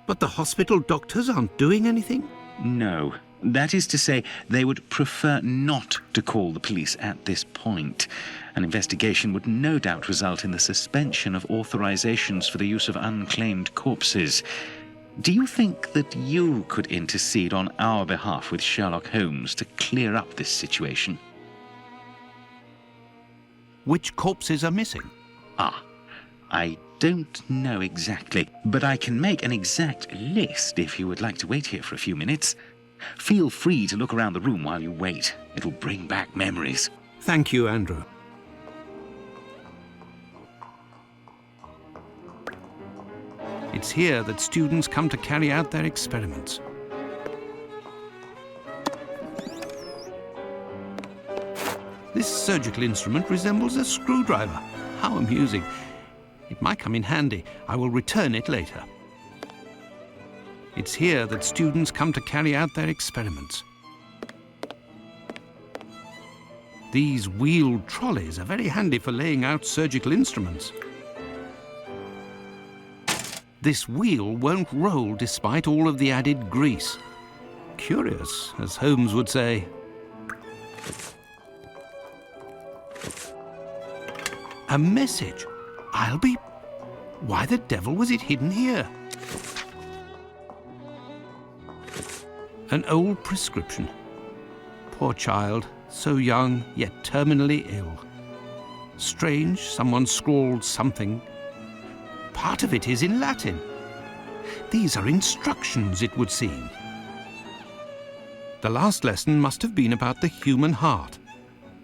But the hospital doctors aren't doing anything? No. That is to say, they would prefer not to call the police at this point. An investigation would no doubt result in the suspension of authorizations for the use of unclaimed corpses. Do you think that you could intercede on our behalf with Sherlock Holmes to clear up this situation? Which corpses are missing? I don't know exactly, but I can make an exact list if you would like to wait here for a few minutes. Feel free to look around the room while you wait. It'll bring back memories. Thank you, Andrew. It's here that students come to carry out their experiments. This surgical instrument resembles a screwdriver. How amusing. It might come in handy. I will return it later. It's here that students come to carry out their experiments. These wheeled trolleys are very handy for laying out surgical instruments. This wheel won't roll despite all of the added grease. Curious, as Holmes would say. A message. Why the devil was it hidden here? An old prescription. Poor child, so young yet terminally ill. Strange, someone scrawled something. Part of it is in Latin. These are instructions, it would seem. The last lesson must have been about the human heart.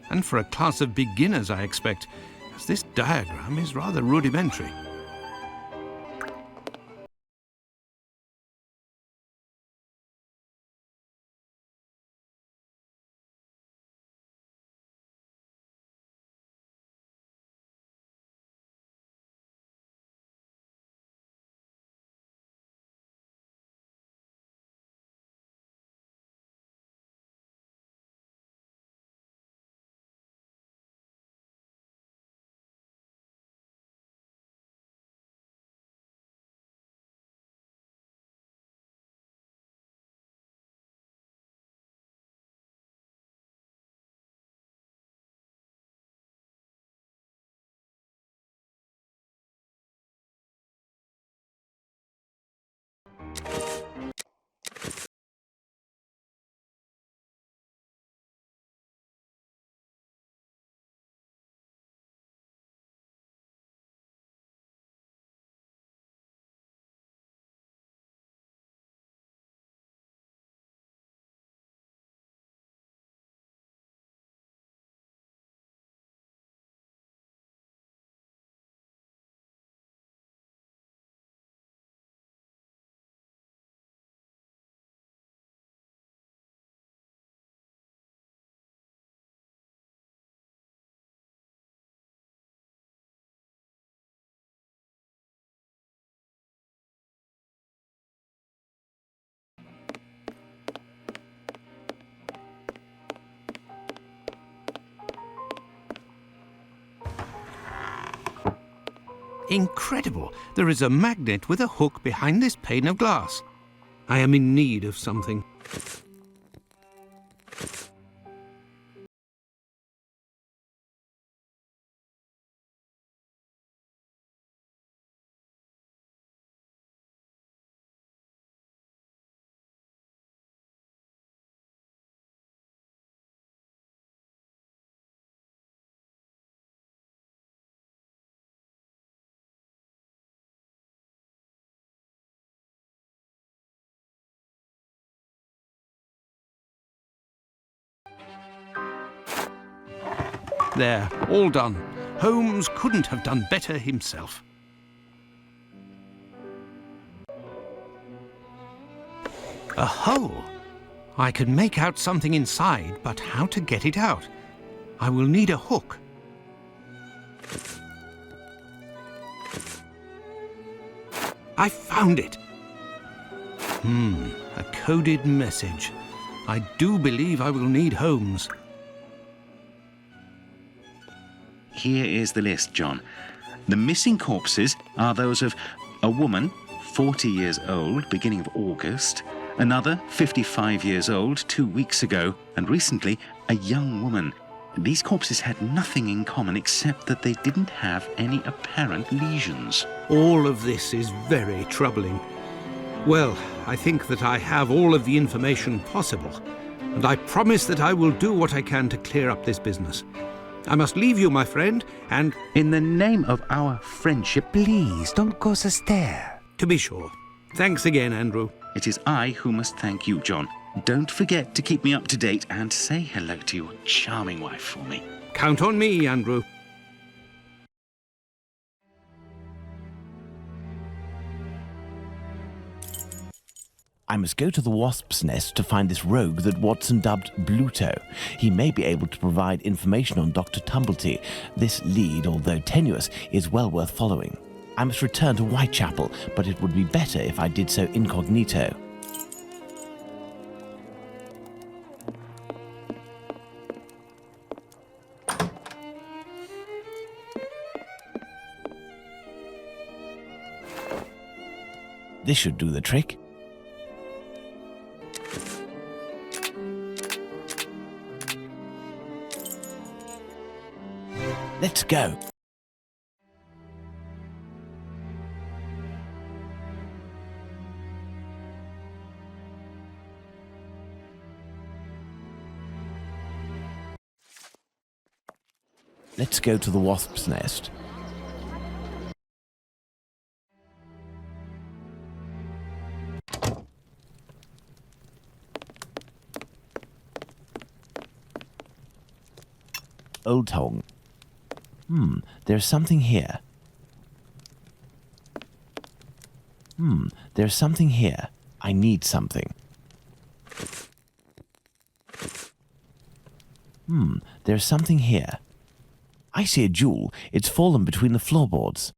And for a class of beginners, I expect, as this diagram is rather rudimentary. Incredible! There is a magnet with a hook behind this pane of glass. I am in need of something. There, all done. Holmes couldn't have done better himself. A hole! I can make out something inside, but how to get it out? I will need a hook. I found it! A coded message. I do believe I will need Holmes. Here is the list, John. The missing corpses are those of a woman, 40 years old, beginning of August, another, 55 years old, 2 weeks ago, and recently, a young woman. These corpses had nothing in common except that they didn't have any apparent lesions. All of this is very troubling. Well, I think that I have all of the information possible, and I promise that I will do what I can to clear up this business. I must leave you, my friend, and... In the name of our friendship, Please, don't go so stare. To be sure. Thanks again, Andrew. it is I who must thank you, John. Don't forget to keep me up to date and say hello to your charming wife for me. Count on me, Andrew. I must go to the wasp's nest to find this rogue that Watson dubbed Bluto. He may be able to provide information on Dr. Tumblety. This lead, although tenuous, is well worth following. I must return to Whitechapel, but it would be better if I did so incognito. This should do the trick. Let's go. Let's go to the wasp's nest. Old Tong. There's something here. There's something here. I need something. There's something here. I see a jewel. It's fallen between the floorboards.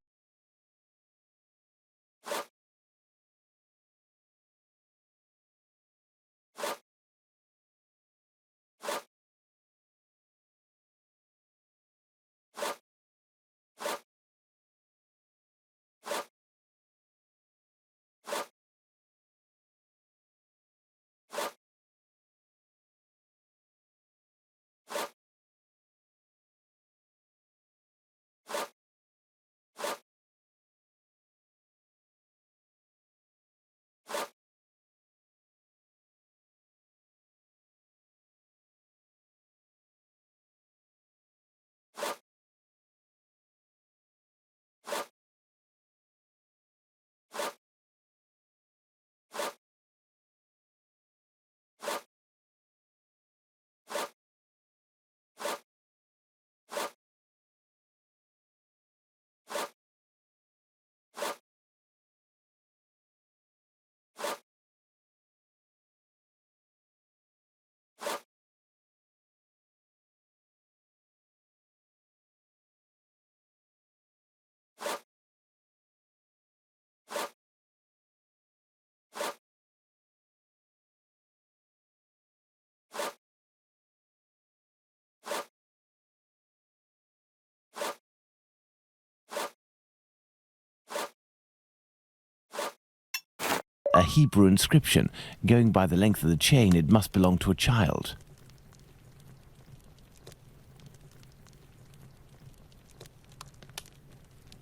A Hebrew inscription. Going by the length of the chain, it must belong to a child.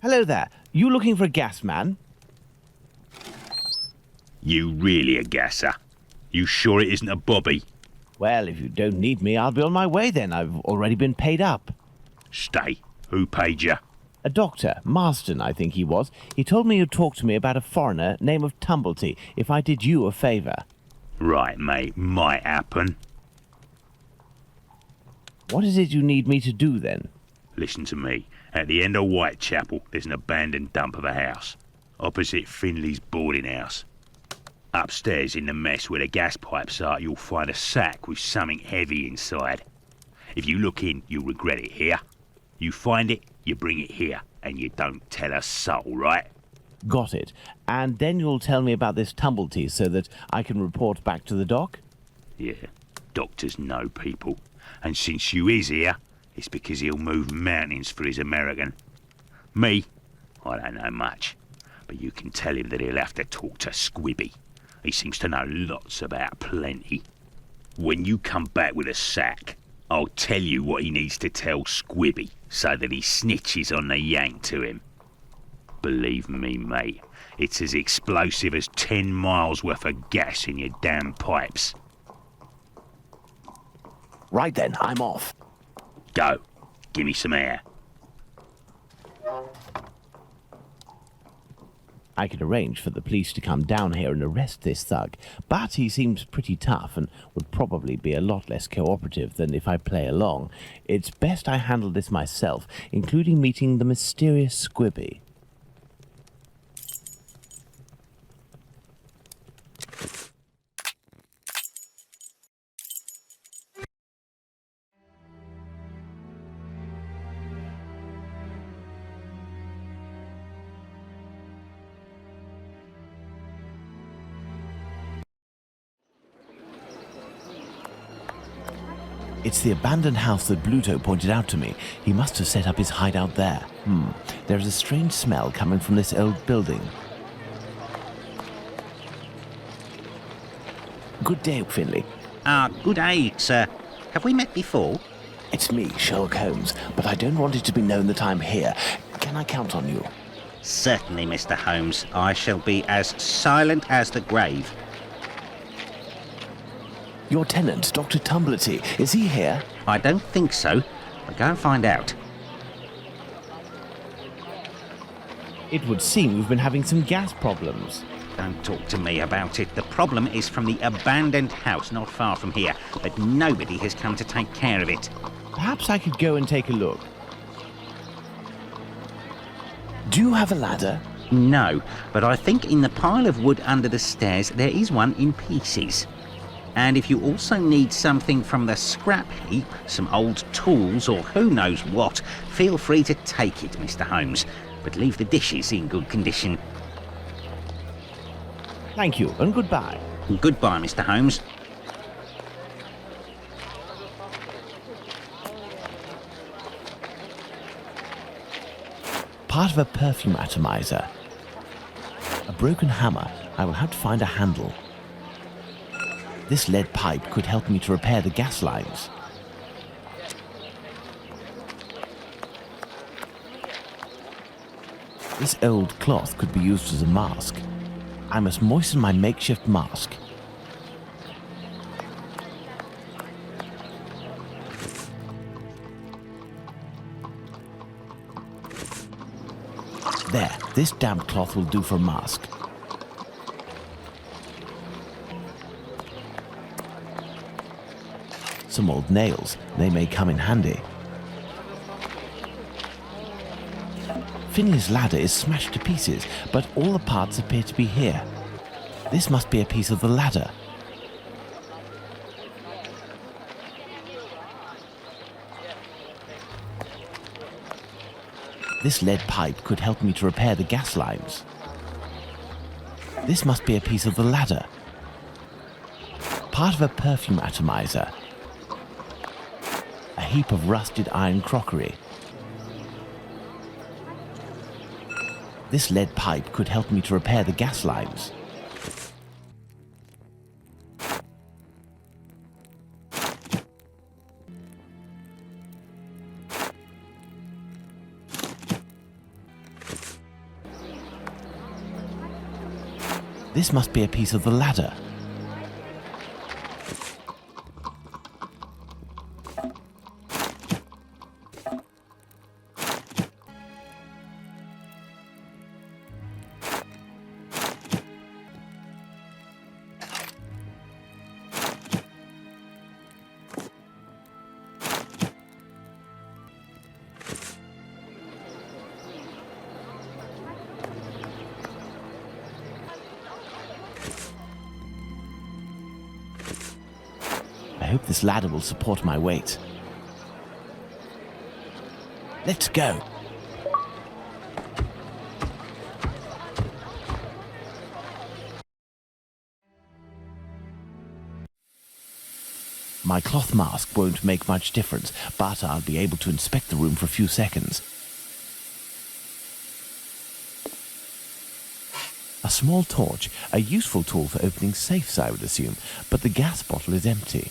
Hello there. You looking for a gas man? You really a gasser? You sure it isn't a bobby? Well, if you don't need me, I'll be on my way then. I've already been paid up. Stay. Who paid you? A doctor, Marston, I think he was. He told me you'd talk to me about a foreigner, name of Tumblety, if I did you a favour. Right, mate. Might happen. What is it you need me to do, then? Listen to me. At the end of Whitechapel, there's an abandoned dump of a house, opposite Finley's boarding house. Upstairs in the mess where the gas pipes are, you'll find a sack with something heavy inside. If you look in, you'll regret it here. You find it, you bring it here, and you don't tell a soul, right? Got it. And then you'll tell me about this tumble-tea so that I can report back to the doc? Yeah, doctors know people. And since you is here, it's because he'll move mountains for his American. Me, I don't know much. But you can tell him that he'll have to talk to Squibby. He seems to know lots about plenty. When you come back with a sack, I'll tell you what he needs to tell Squibby so that he snitches on the yank to him. Believe me, mate, it's as explosive as 10 miles worth of gas in your damn pipes. Right then, I'm off. Go. Give me some air. I could arrange for the police to come down here and arrest this thug, but he seems pretty tough and would probably be a lot less cooperative than if I play along. It's best I handle this myself, including meeting the mysterious Squibby. It's the abandoned house that Bluto pointed out to me. He must have set up his hideout there. There's a strange smell coming from this old building. Good day, Finley. Good day, sir. Have we met before? It's me, Sherlock Holmes, but I don't want it to be known that I'm here. Can I count on you? Certainly, Mr. Holmes. I shall be as silent as the grave. Your tenant, Dr. Tumblety, is he here? I don't think so. I'll go and find out. It would seem we've been having some gas problems. Don't talk to me about it. The problem is from the abandoned house not far from here, but nobody has come to take care of it. Perhaps I could go and take a look. Do you have a ladder? No, but I think in the pile of wood under the stairs there is one in pieces. And if you also need something from the scrap heap, some old tools or who knows what, feel free to take it, Mr. Holmes. But leave the dishes in good condition. Thank you, and goodbye. Goodbye, Mr. Holmes. Part of a perfume atomizer. A broken hammer. I will have to find a handle. This lead pipe could help me to repair the gas lines. This old cloth could be used as a mask. I must moisten my makeshift mask. There, this damp cloth will do for a mask. Some old nails, they may come in handy. Finley's ladder is smashed to pieces, but all the parts appear to be here. This must be a piece of the ladder. This lead pipe could help me to repair the gas lines. This must be a piece of the ladder. Part of a perfume atomizer. A heap of rusted iron crockery. This lead pipe could help me to repair the gas lines. This must be a piece of the ladder. hope this ladder will support my weight. Let's go. My cloth mask won't make much difference, but I'll be able to inspect the room for a few seconds. A small torch, a useful tool for opening safes, I would assume, but the gas bottle is empty.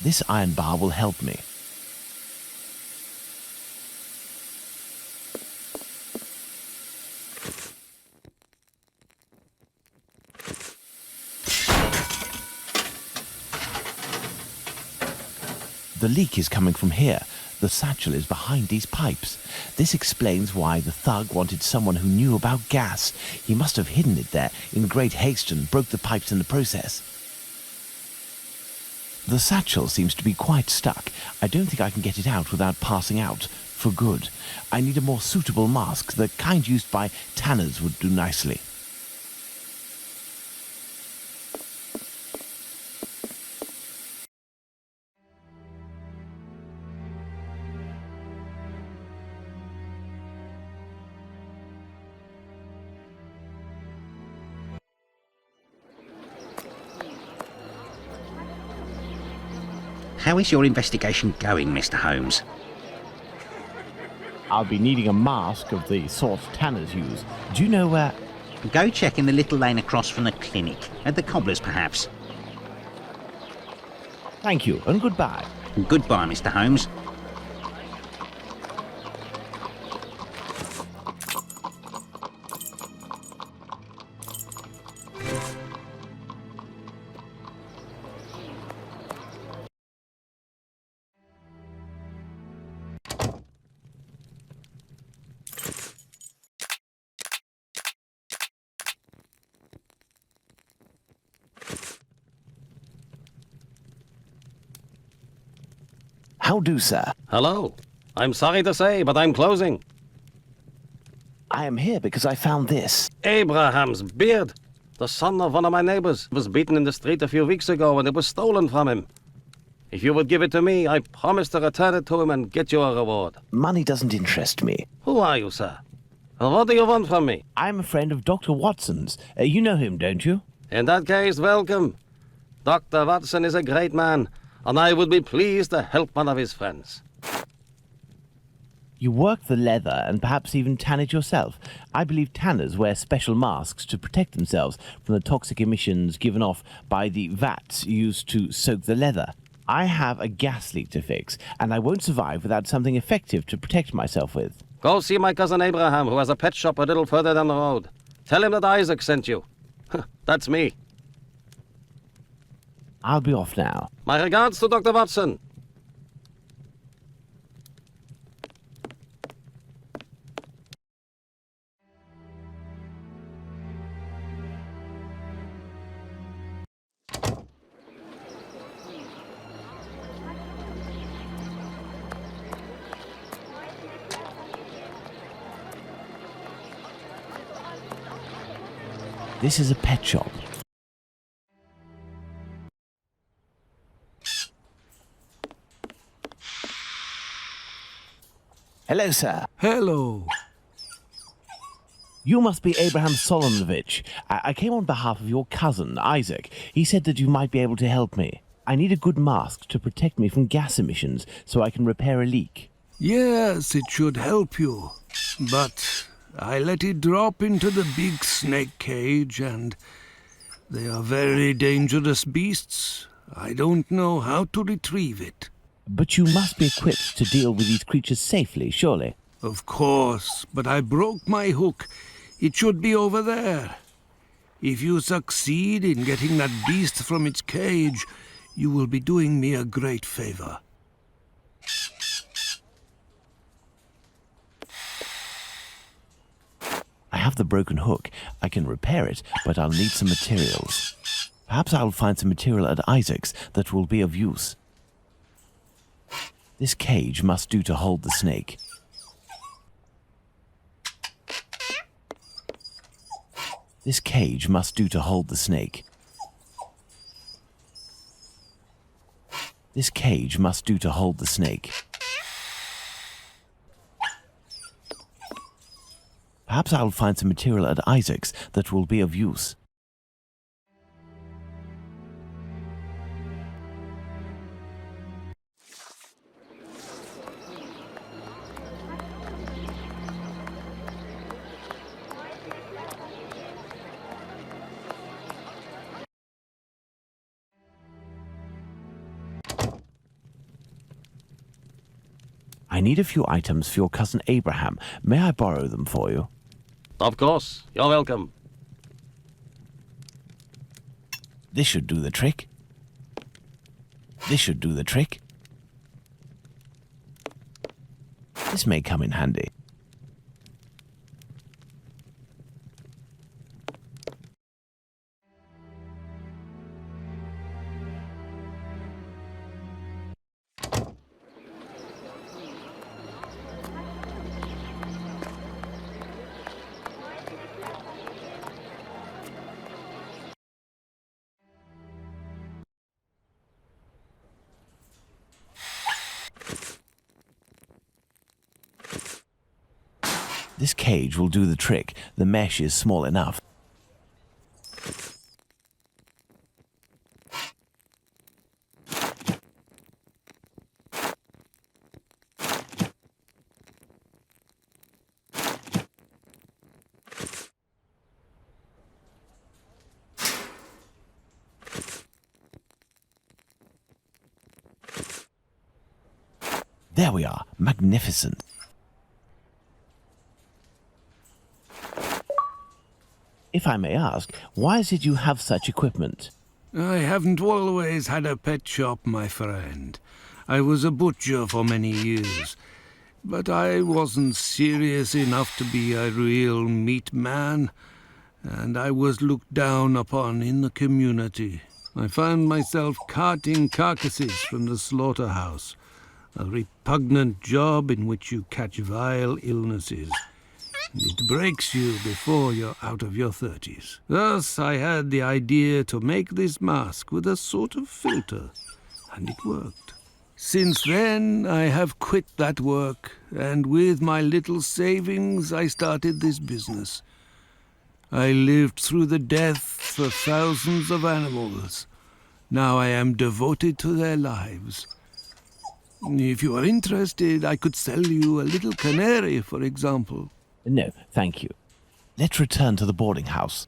This iron bar will help me. The leak is coming from here. The satchel is behind these pipes. This explains why the thug wanted someone who knew about gas. He must have hidden it there in great haste and broke the pipes in the process. The satchel seems to be quite stuck. I don't think I can get it out without passing out for good. I need a more suitable mask. The kind used by tanners would do nicely. How is your investigation going, Mr. Holmes? I'll be needing a mask of the sort tanners use. Do you know where? Go check in the little lane across from the clinic. At the cobbler's, perhaps. Thank you, and goodbye. Goodbye, Mr. Holmes. How do, sir? Hello. I'm sorry to say, but I'm closing. I am here because I found this. Abraham's beard. The son of one of my neighbors was beaten in the street a few weeks ago and it was stolen from him. If you would give it to me, I promise to return it to him and get you a reward. Money doesn't interest me. Who are you, sir? And what do you want from me? I'm a friend of Dr. Watson's. You know him, don't you? In that case, welcome. Dr. Watson is a great man, and I would be pleased to help one of his friends. You work the leather and perhaps even tan it yourself. I believe tanners wear special masks to protect themselves from the toxic emissions given off by the vats used to soak the leather. I have a gas leak to fix, and I won't survive without something effective to protect myself with. Go see my cousin Abraham, who has a pet shop a little further down the road. Tell him that Isaac sent you. That's me. I'll be off now. My regards to Dr. Watson. This is a pet shop. Hello, sir. Hello. You must be Abraham Solomovich. I came on behalf of your cousin, Isaac. He said that you might be able to help me. I need a good mask to protect me from gas emissions so I can repair a leak. Yes, it should help you. But I let it drop into the big snake cage, and they are very dangerous beasts. I don't know how to retrieve it. But you must be equipped to deal with these creatures safely, surely? Of course, but I broke my hook. It should be over there. If you succeed in getting that beast from its cage, you will be doing me a great favor. I have the broken hook. I can repair it, but I'll need some materials. Perhaps I'll find some material at Isaac's that will be of use. This cage must do to hold the snake. This cage must do to hold the snake. This cage must do to hold the snake. Perhaps I'll find some material at Isaac's that will be of use. I need a few items for your cousin Abraham. May I borrow them for you? Of course. You're welcome. This should do the trick. This should do the trick. This may come in handy. This cage will do the trick. The mesh is small enough. There we are. Magnificent. If I may ask, why is it you have such equipment? I haven't always had a pet shop, my friend. I was a butcher for many years, but I wasn't serious enough to be a real meat man, and I was looked down upon in the community. I found myself carting carcasses from the slaughterhouse, a repugnant job in which you catch vile illnesses. It breaks you before you're out of your 30s. Thus, I had the idea to make this mask with a sort of filter, and it worked. Since then, I have quit that work, and with my little savings, I started this business. I lived through the deaths of thousands of animals. Now I am devoted to their lives. If you are interested, I could sell you a little canary, for example. No, thank you. Let's return to the boarding house.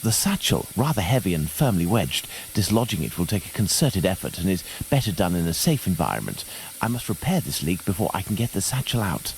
The satchel, rather heavy and firmly wedged. Dislodging it will take a concerted effort and is better done in a safe environment. I must repair this leak before I can get the satchel out.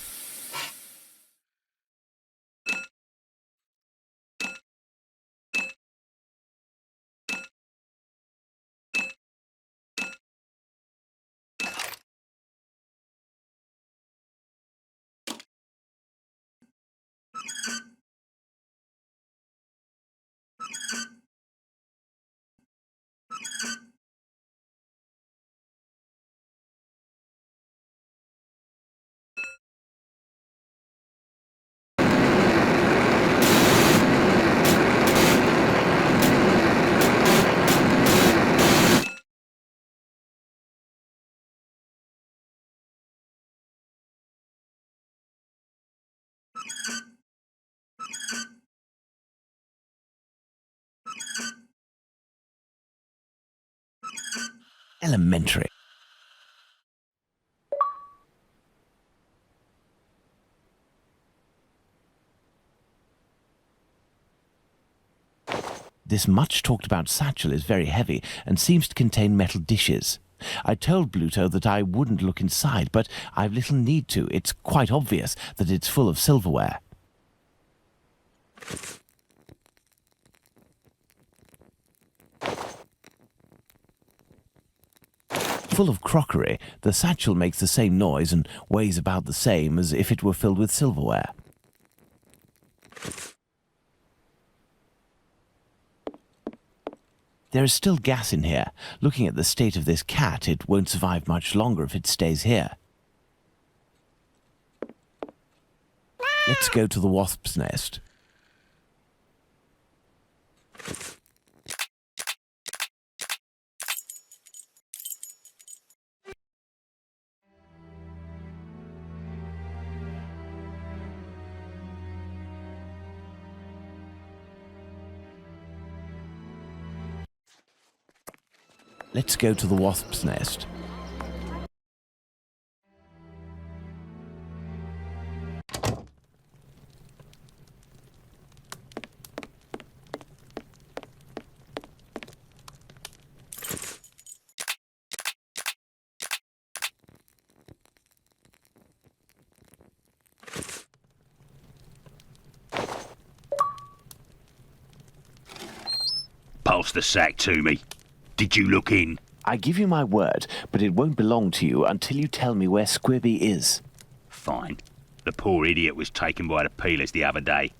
Elementary. This much-talked-about satchel is very heavy and seems to contain metal dishes. I told Bluto that I wouldn't look inside, but I've little need to. It's quite obvious that it's full of silverware. Full of crockery, the satchel makes the same noise and weighs about the same as if it were filled with silverware. There is still gas in here. Looking at the state of this cat, it won't survive much longer if it stays here. Let's go to the wasp's nest. Let's go to the wasp's nest. Pass the sack to me. Did you look in? I give you my word, but it won't belong to you until you tell me where Squibby is. Fine. The poor idiot was taken by the peelers the other day.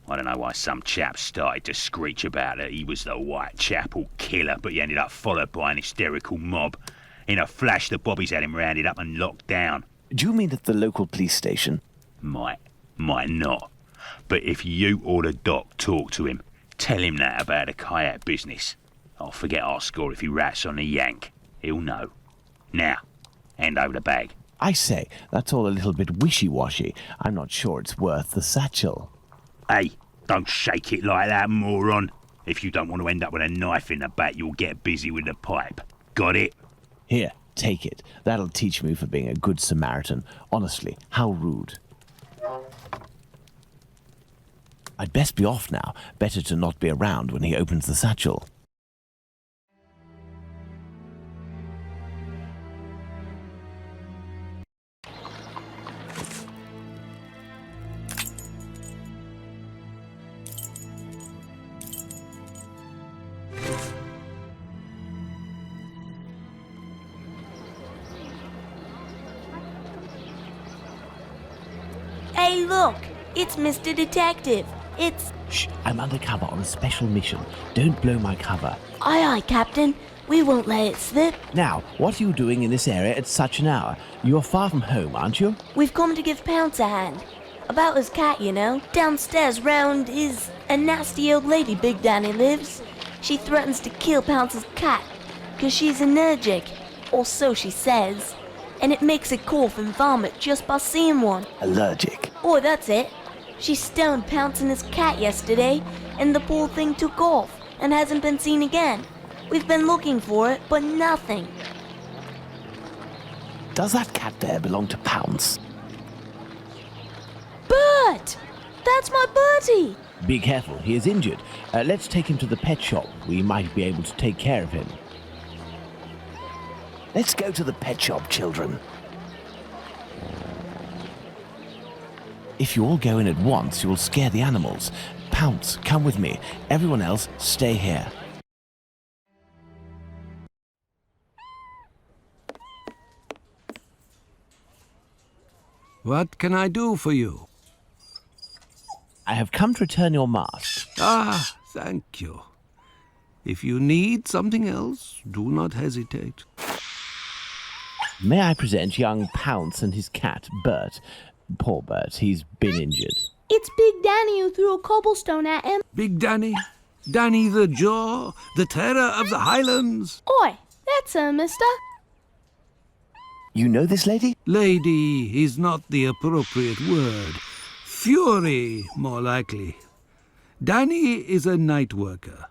I don't know why some chap started to screech about it. He was the Whitechapel killer, but he ended up followed by an hysterical mob. In a flash, the bobbies had him rounded up and locked down. Do you mean at the local police station? Might not. But if you or the doc talk to him, tell him that about the kayak business. I'll forget our score if he rats on the yank. He'll know. Now, hand over the bag. I say, that's all a little bit wishy-washy. I'm not sure it's worth the satchel. Hey, don't shake it like that, moron. If you don't want to end up with a knife in the back, you'll get busy with the pipe. Got it? Here, take it. That'll teach me for being a good Samaritan. Honestly, how rude. I'd best be off now. Better to not be around when he opens the satchel. Hey, look! It's Mr. Detective. It's... Shh, I'm undercover on a special mission. Don't blow my cover. Aye, aye, Captain. We won't let it slip. Now, what are you doing in this area at such an hour? You're far from home, aren't you? We've come to give Pounce a hand. About his cat, you know. Downstairs round is a nasty old lady Big Danny lives. She threatens to kill Pounce's cat, 'cause she's allergic. Or so she says. And it makes it cough and vomit just by seeing one. Allergic? Oh, that's it. She stoned Pounce and his cat yesterday, and the poor thing took off and hasn't been seen again. We've been looking for it, but nothing. Does that cat there belong to Pounce? Bert! That's my Bertie! Be careful, he is injured. Let's take him to the pet shop. We might be able to take care of him. Let's go to the pet shop, children. If you all go in at once, you'll scare the animals. Pounce, come with me. Everyone else, stay here. What can I do for you? I have come to return your mask. Ah, thank you. If you need something else, do not hesitate. May I present young Pounce and his cat, Bert. Poor Bert, he's been injured. It's Big Danny who threw a cobblestone at him. Big Danny? Danny the Jaw? The terror of the Highlands? Oi, that's her, mister. You know this lady? Lady is not the appropriate word. Fury, more likely. Danny is a night worker.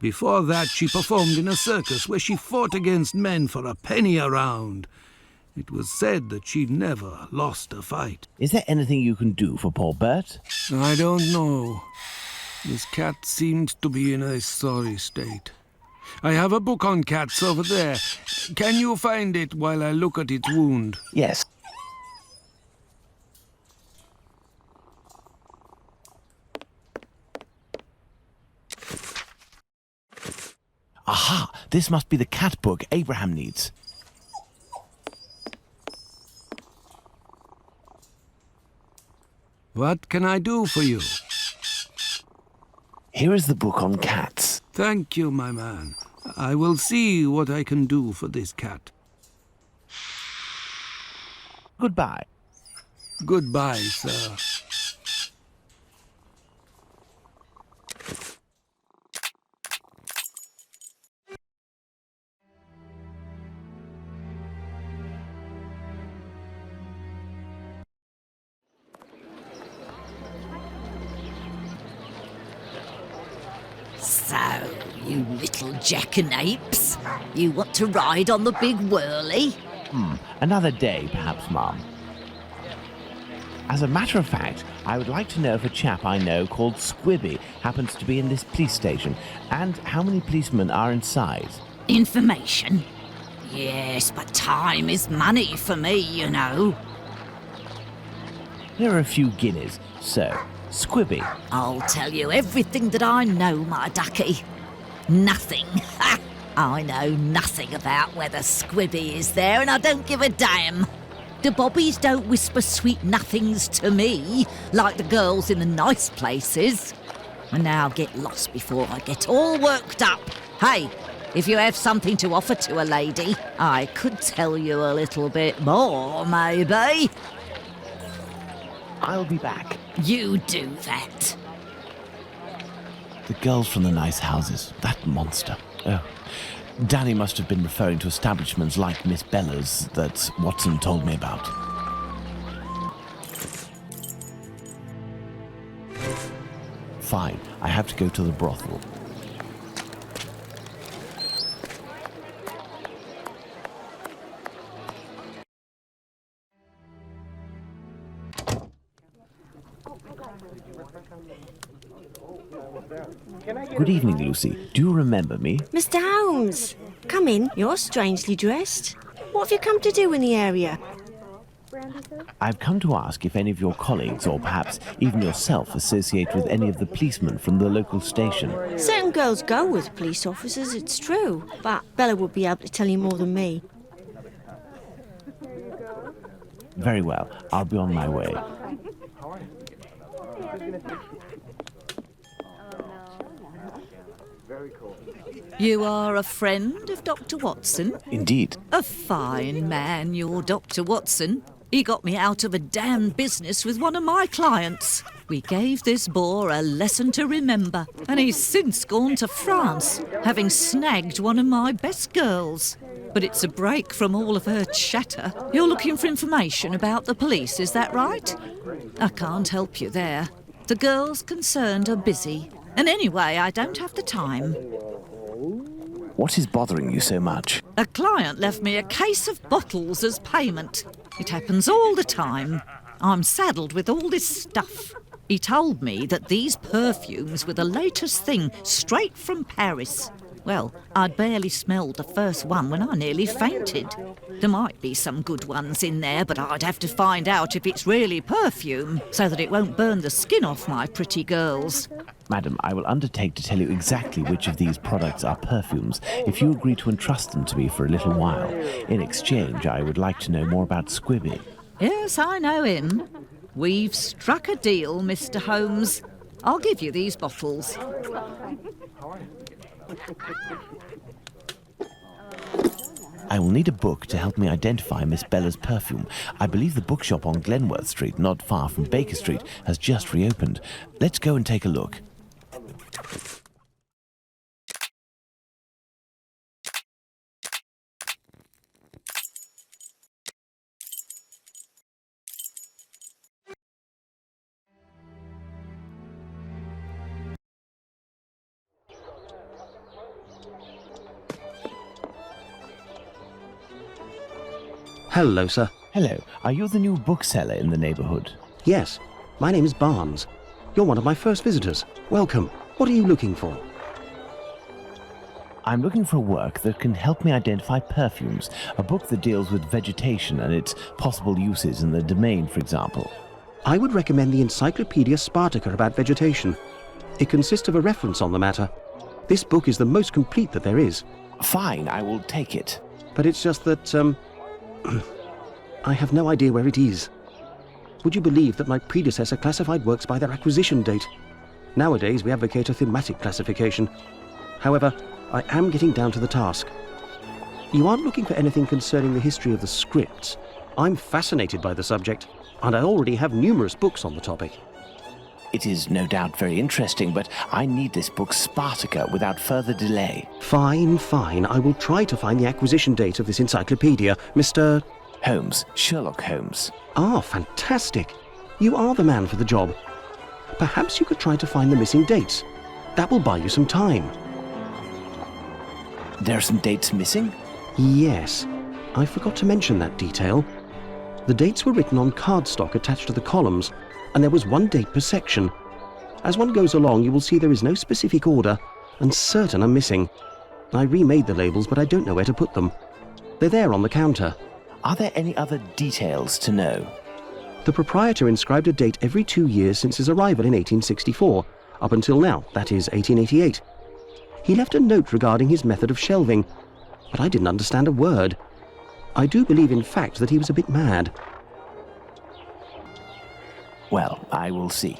Before that, she performed in a circus where she fought against men for a penny a round. It was said that she never lost a fight. Is there anything you can do for poor Bert? I don't know. This cat seems to be in a sorry state. I have a book on cats over there. Can you find it while I look at its wound? Yes. Aha! This must be the cat book Abraham needs. What can I do for you? Here is the book on cats. Thank you, my man. I will see what I can do for this cat. Goodbye. Goodbye, sir. So, you little jackanapes, you want to ride on the big whirly? Another day, perhaps, Mum. As a matter of fact, I would like to know if a chap I know called Squibby happens to be in this police station, and how many policemen are inside. Information? Yes, but time is money for me, you know. Here are a few guineas, so... Squibby. I'll tell you everything that I know, my ducky. Nothing. I know nothing about whether Squibby is there, and I don't give a damn. The bobbies don't whisper sweet nothings to me, like the girls in the nice places. And now get lost before I get all worked up. Hey, if you have something to offer to a lady, I could tell you a little bit more, maybe. I'll be back. You do that. The girls from the nice houses. That monster. Oh. Danny must have been referring to establishments like Miss Bella's that Watson told me about. Fine. I have to go to the brothel. Good evening, Lucy. Do you remember me? Mr. Holmes, come in. You're strangely dressed. What have you come to do in the area? I've come to ask if any of your colleagues, or perhaps even yourself, associate with any of the policemen from the local station. Certain girls go with police officers, it's true. But Bella would be able to tell you more than me. Very well. I'll be on my way. You are a friend of Dr. Watson? Indeed. A fine man, your Dr. Watson. He got me out of a damn business with one of my clients. We gave this boar a lesson to remember, and he's since gone to France, having snagged one of my best girls. But it's a break from all of her chatter. You're looking for information about the police, is that right? I can't help you there. The girls concerned are busy. And anyway, I don't have the time. What is bothering you so much? A client left me a case of bottles as payment. It happens all the time. I'm saddled with all this stuff. He told me that these perfumes were the latest thing, straight from Paris. Well, I'd barely smelled the first one when I nearly fainted. There might be some good ones in there, but I'd have to find out if it's really perfume, so that it won't burn the skin off my pretty girls. Madam, I will undertake to tell you exactly which of these products are perfumes if you agree to entrust them to me for a little while. In exchange, I would like to know more about Squibby. Yes, I know him. We've struck a deal, Mr. Holmes. I'll give you these bottles. I will need a book to help me identify Miss Bella's perfume. I believe the bookshop on Glenworth Street, not far from Baker Street, has just reopened. Let's go and take a look. Hello, sir. Hello. Are you the new bookseller in the neighbourhood? Yes. My name is Barnes. You're one of my first visitors. Welcome. What are you looking for? I'm looking for work that can help me identify perfumes, a book that deals with vegetation and its possible uses in the domain, for example. I would recommend the Encyclopedia Spartacus about vegetation. It consists of a reference on the matter. This book is the most complete that there is. Fine, I will take it. But it's just that, I have no idea where it is. Would you believe that my predecessor classified works by their acquisition date? Nowadays, we advocate a thematic classification. However, I am getting down to the task. You aren't looking for anything concerning the history of the scripts. I'm fascinated by the subject, and I already have numerous books on the topic. It is no doubt very interesting, but I need this book Spartacus without further delay. Fine, fine. I will try to find the acquisition date of this encyclopedia, Mr. Holmes, Sherlock Holmes. Ah, fantastic. You are the man for the job. Perhaps you could try to find the missing dates. That will buy you some time. There are some dates missing? Yes. I forgot to mention that detail. The dates were written on cardstock attached to the columns, and there was one date per section. As one goes along, you will see there is no specific order, and certain are missing. I remade the labels, but I don't know where to put them. They're there on the counter. Are there any other details to know? The proprietor inscribed a date every 2 years since his arrival in 1864, up until now, that is 1888. He left a note regarding his method of shelving, but I didn't understand a word. I do believe, in fact, that he was a bit mad. Well, I will see.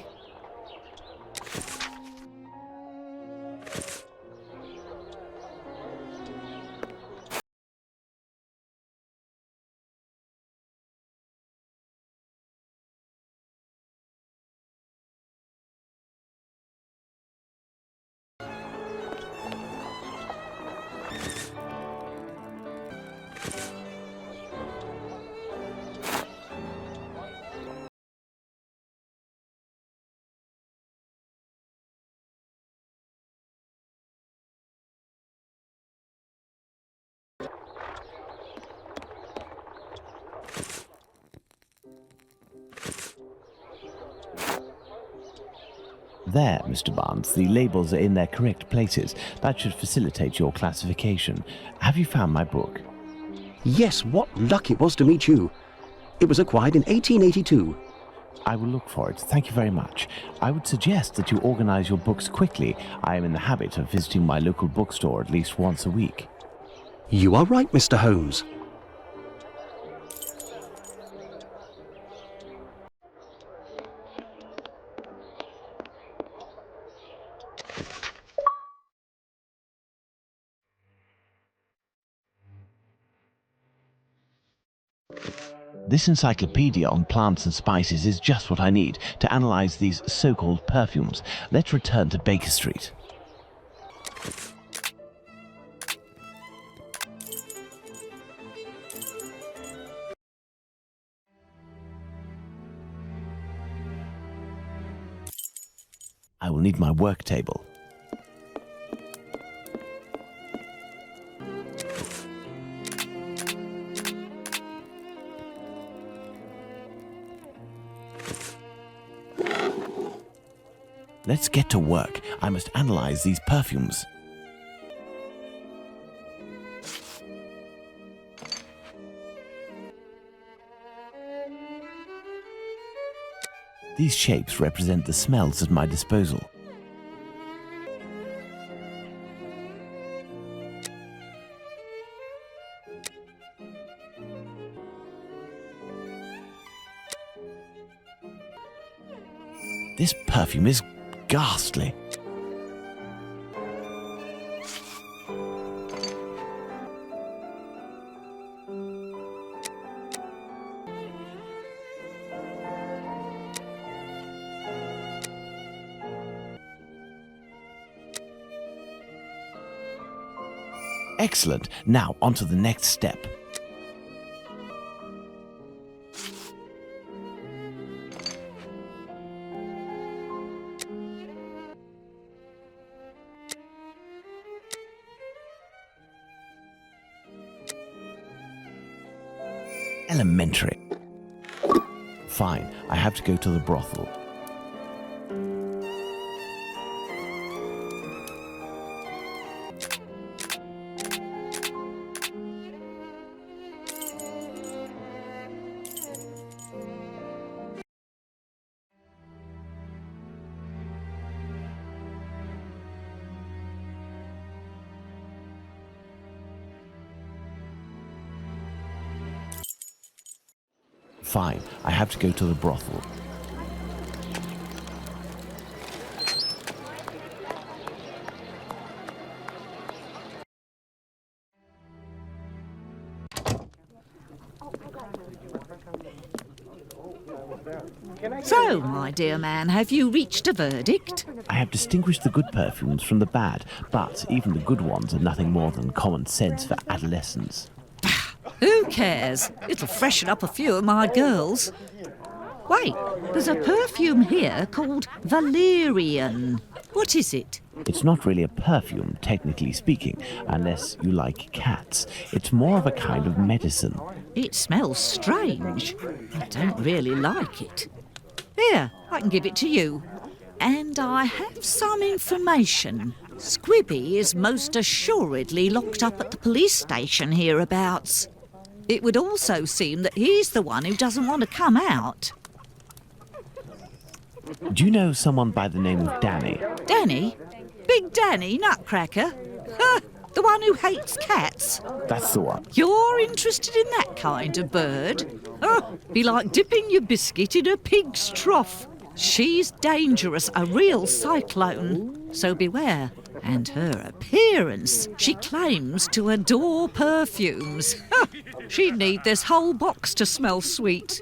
There, Mr. Barnes, the labels are in their correct places. That should facilitate your classification. Have you found my book? Yes, what luck it was to meet you. It was acquired in 1882. I will look for it. Thank you very much. I would suggest that you organize your books quickly. I am in the habit of visiting my local bookstore at least once a week. You are right, Mr. Holmes. This encyclopedia on plants and spices is just what I need to analyze these so-called perfumes. Let's return to Baker Street. I will need my work table. Let's get to work. I must analyze these perfumes. These shapes represent the smells at my disposal. This perfume is ghastly. Excellent. Now on to the next step. Elementary. Fine, I have to go to the brothel. Fine, I have to go to the brothel. So, my dear man, have you reached a verdict? I have distinguished the good perfumes from the bad, but even the good ones are nothing more than common sense for adolescents. Who cares? It'll freshen up a few of my girls. Wait, there's a perfume here called Valerian. What is it? It's not really a perfume, technically speaking, unless you like cats. It's more of a kind of medicine. It smells strange. I don't really like it. Here, I can give it to you. And I have some information. Squibby is most assuredly locked up at the police station hereabouts. It would also seem that he's the one who doesn't want to come out. Do you know someone by the name of Danny? Danny? Big Danny, Nutcracker? Ha! The one who hates cats? That's the one. You're interested in that kind of bird? Oh, be like dipping your biscuit in a pig's trough. She's dangerous, a real cyclone, so beware. And her appearance, she claims to adore perfumes. She'd need this whole box to smell sweet.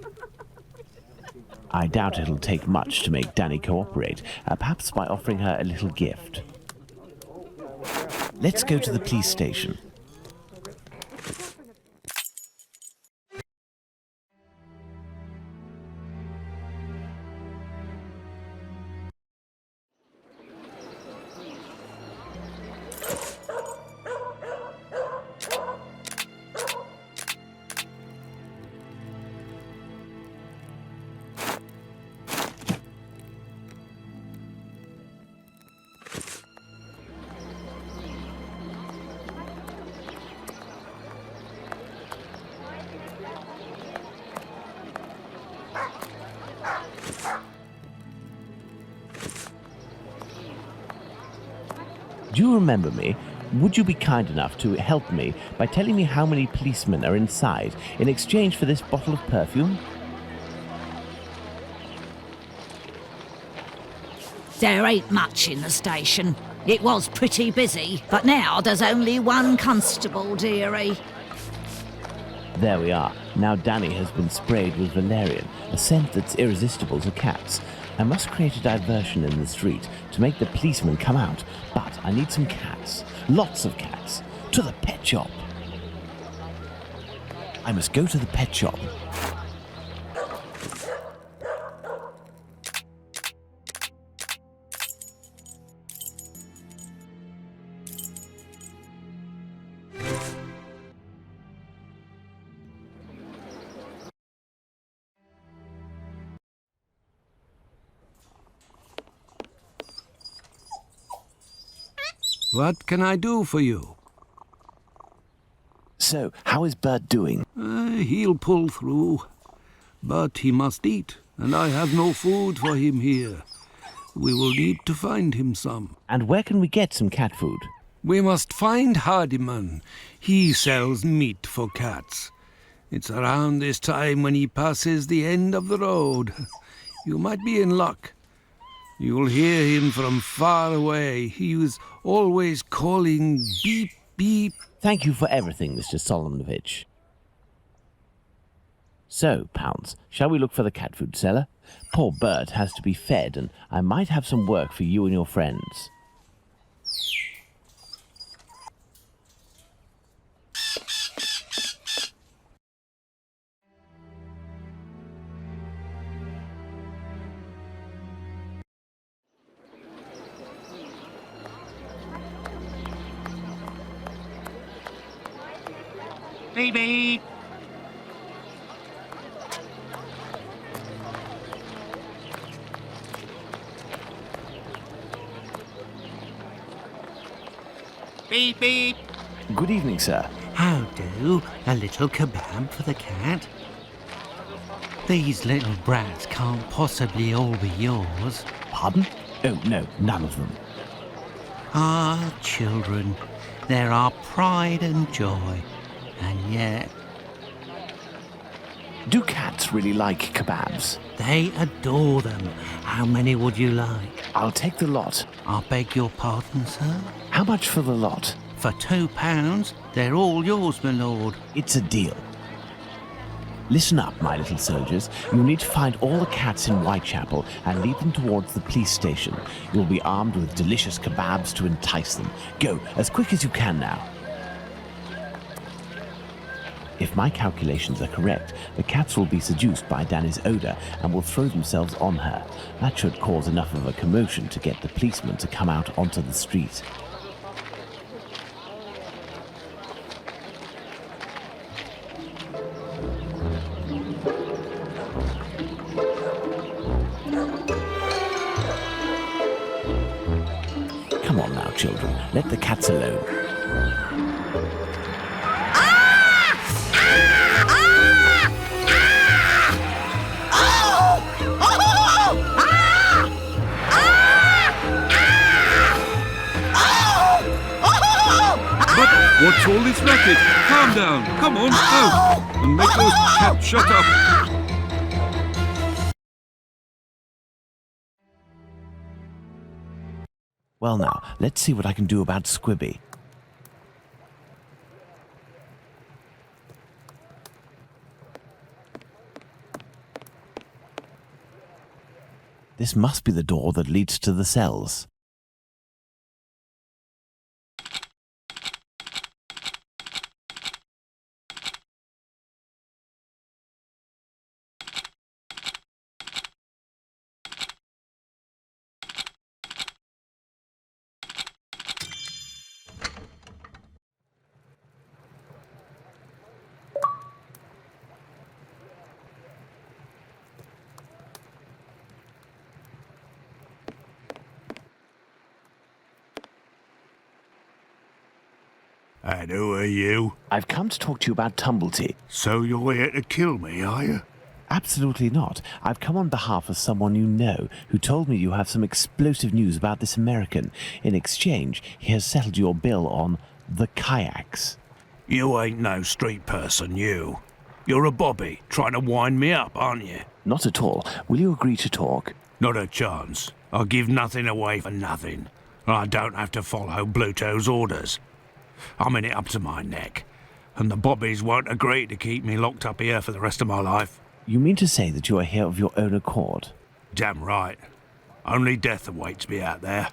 I doubt it'll take much to make Danny cooperate, perhaps by offering her a little gift. Let's go to the police station. Do you remember me? Would you be kind enough to help me by telling me how many policemen are inside in exchange for this bottle of perfume? There ain't much in the station. It was pretty busy, but now there's only one constable, dearie. There we are. Now Danny has been sprayed with valerian, a scent that's irresistible to cats. I must create a diversion in the street to make the policemen come out, but I need some cats. Lots of cats. To the pet shop. I must go to the pet shop. What can I do for you? So, how is Bert doing? He'll pull through. But he must eat, and I have no food for him here. We will need to find him some. And where can we get some cat food? We must find Handyman. He sells meat for cats. It's around this time when he passes the end of the road. You might be in luck. You'll hear him from far away. He was always calling beep, beep. Thank you for everything, Mr. Solomonovich. So, Pounds, shall we look for the cat food seller? Poor Bert has to be fed, and I might have some work for you and your friends. Beep, beep. Beep, beep. Good evening, sir. How do? A little kebab for the cat? These little brats can't possibly all be yours. Pardon? Oh, no, none of them. Ah, children, they're our pride and joy. And yet... Do cats really like kebabs? They adore them. How many would you like? I'll take the lot. I beg your pardon, sir? How much for the lot? For £2, they're all yours, my lord. It's a deal. Listen up, my little soldiers. You'll need to find all the cats in Whitechapel and lead them towards the police station. You'll be armed with delicious kebabs to entice them. Go, as quick as you can now. If my calculations are correct, the cats will be seduced by Danny's odour and will throw themselves on her. That should cause enough of a commotion to get the policeman to come out onto the street. Come on now, children. Let the cats alone. What's all this racket? Calm down. Come on, out. And make those cats shut up. Well now, let's see what I can do about Squibby. This must be the door that leads to the cells. And who are you? I've come to talk to you about Tumblety. So you're here to kill me, are you? Absolutely not. I've come on behalf of someone you know, who told me you have some explosive news about this American. In exchange, he has settled your bill on the kayaks. You ain't no street person, you. You're a bobby, trying to wind me up, aren't you? Not at all. Will you agree to talk? Not a chance. I'll give nothing away for nothing. I don't have to follow Bluto's orders. I'm in it up to my neck, and the bobbies won't agree to keep me locked up here for the rest of my life. You mean to say that you are here of your own accord? Damn right. Only death awaits me out there.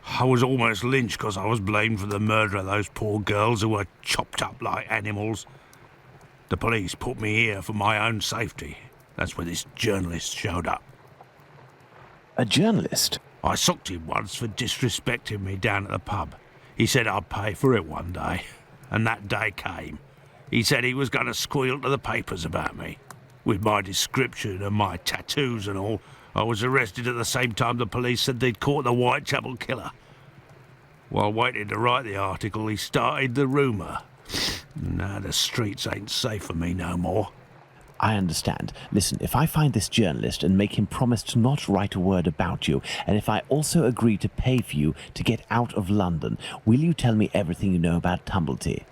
I was almost lynched because I was blamed for the murder of those poor girls who were chopped up like animals. The police put me here for my own safety. That's where this journalist showed up. A journalist? I socked him once for disrespecting me down at the pub. He said I'd pay for it one day, and that day came. He said he was going to squeal to the papers about me. With my description and my tattoos and all, I was arrested at the same time the police said they'd caught the Whitechapel killer. While waiting to write the article, he started the rumour. Now the streets ain't safe for me no more. I understand. Listen, if I find this journalist and make him promise to not write a word about you, and if I also agree to pay for you to get out of London, will you tell me everything you know about Tumblety?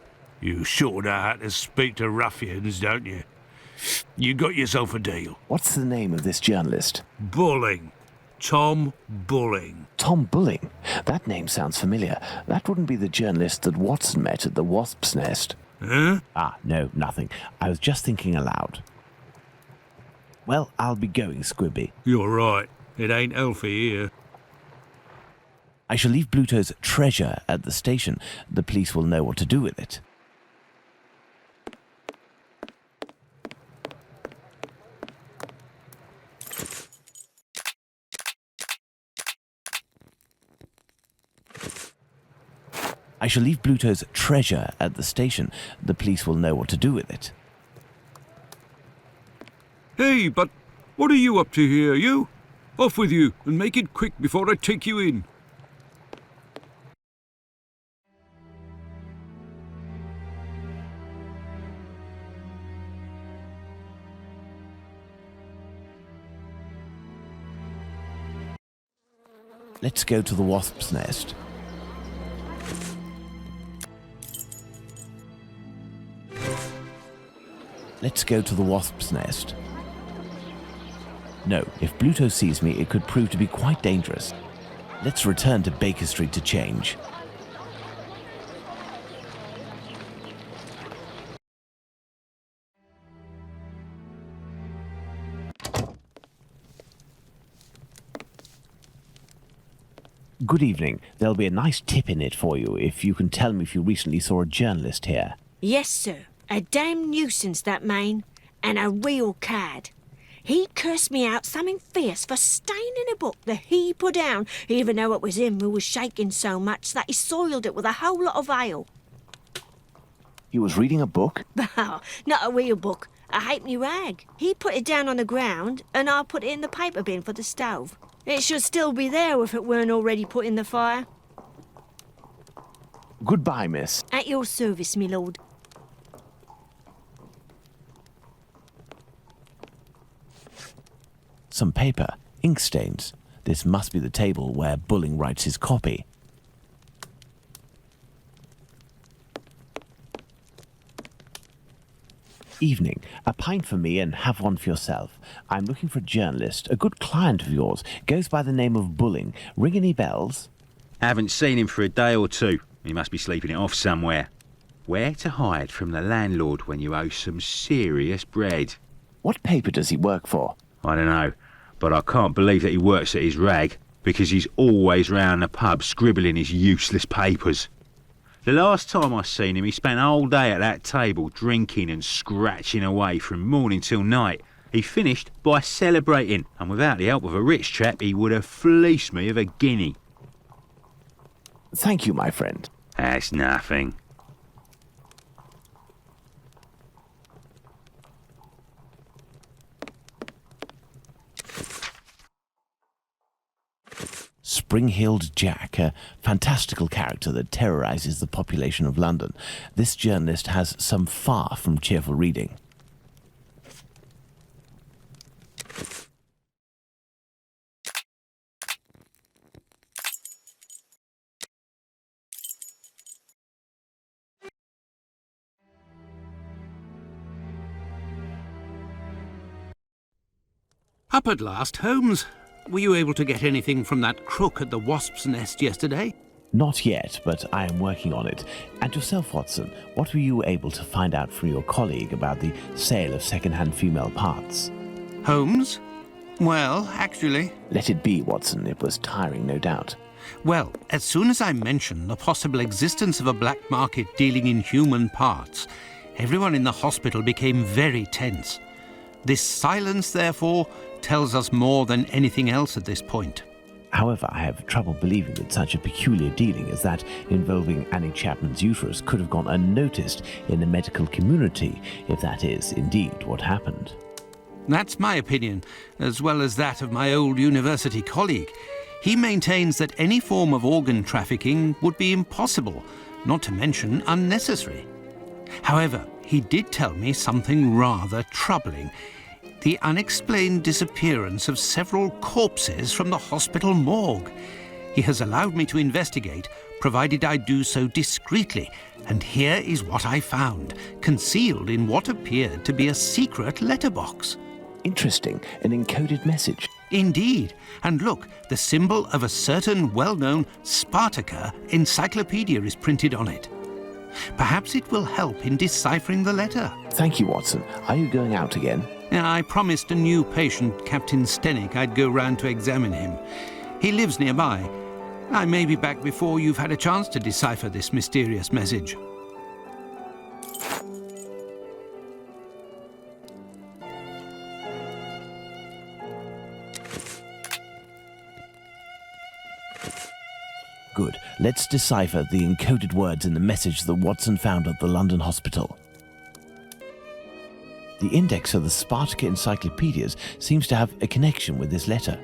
You sure know how to speak to ruffians, don't you? You got yourself a deal. What's the name of this journalist? Bulling. Tom Bulling. Tom Bulling? That name sounds familiar. That wouldn't be the journalist that Watson met at the Wasp's Nest. Huh? Ah, no, nothing. I was just thinking aloud. Well, I'll be going, Squibby. You're right. It ain't healthy here. I shall leave Bluto's treasure at the station. The police will know what to do with it. I shall leave Bluto's treasure at the station. The police will know what to do with it. Hey, but what are you up to here, you? Off with you, and make it quick before I take you in. Let's go to the Wasp's Nest. Let's go to the wasp's nest. No, if Bluto sees me, it could prove to be quite dangerous. Let's return to Baker Street to change. Good evening. There'll be a nice tip in it for you if you can tell me if you recently saw a journalist here. Yes, sir. A damn nuisance, that man. And a real cad. He cursed me out something fierce for staining a book that he put down, even though it was him who was shaking so much that he soiled it with a whole lot of ale. He was reading a book? Oh, not a real book. A halfpenny rag. He put it down on the ground, and I put it in the paper bin for the stove. It should still be there if it weren't already put in the fire. Goodbye, miss. At your service, me lord. Some paper, ink stains. This must be the table where Bulling writes his copy. Evening. A pint for me and have one for yourself. I'm looking for a journalist, a good client of yours. Goes by the name of Bulling. Ring any bells? Haven't seen him for a day or two. He must be sleeping it off somewhere. Where to hide from the landlord when you owe some serious bread? What paper does he work for? I don't know, but I can't believe that he works at his rag, because he's always round the pub scribbling his useless papers. The last time I seen him, he spent a whole day at that table drinking and scratching away from morning till night. He finished by celebrating, and without the help of a rich chap, he would have fleeced me of a guinea. Thank you, my friend. That's nothing. Spring-heeled Jack, a fantastical character that terrorizes the population of London. This journalist has some far from cheerful reading. Up at last, Holmes. Were you able to get anything from that crook at the wasp's nest yesterday? Not yet, but I am working on it. And yourself, Watson, what were you able to find out from your colleague about the sale of second-hand female parts? Holmes? Well, actually... Let it be, Watson. It was tiring, no doubt. Well, as soon as I mentioned the possible existence of a black market dealing in human parts, everyone in the hospital became very tense. This silence, therefore, tells us more than anything else at this point. However, I have trouble believing that such a peculiar dealing as that involving Annie Chapman's uterus could have gone unnoticed in the medical community, if that is indeed what happened. That's my opinion, as well as that of my old university colleague. He maintains that any form of organ trafficking would be impossible, not to mention unnecessary. However, he did tell me something rather troubling. The unexplained disappearance of several corpses from the hospital morgue. He has allowed me to investigate, provided I do so discreetly, and here is what I found, concealed in what appeared to be a secret letterbox. Interesting, an encoded message. Indeed, and look, the symbol of a certain well-known Spartaca encyclopedia is printed on it. Perhaps it will help in deciphering the letter. Thank you, Watson. Are you going out again? I promised a new patient, Captain Stenick, I'd go round to examine him. He lives nearby. I may be back before you've had a chance to decipher this mysterious message. Good. Let's decipher the encoded words in the message that Watson found at the London hospital. The index of the Spartaca encyclopedias seems to have a connection with this letter.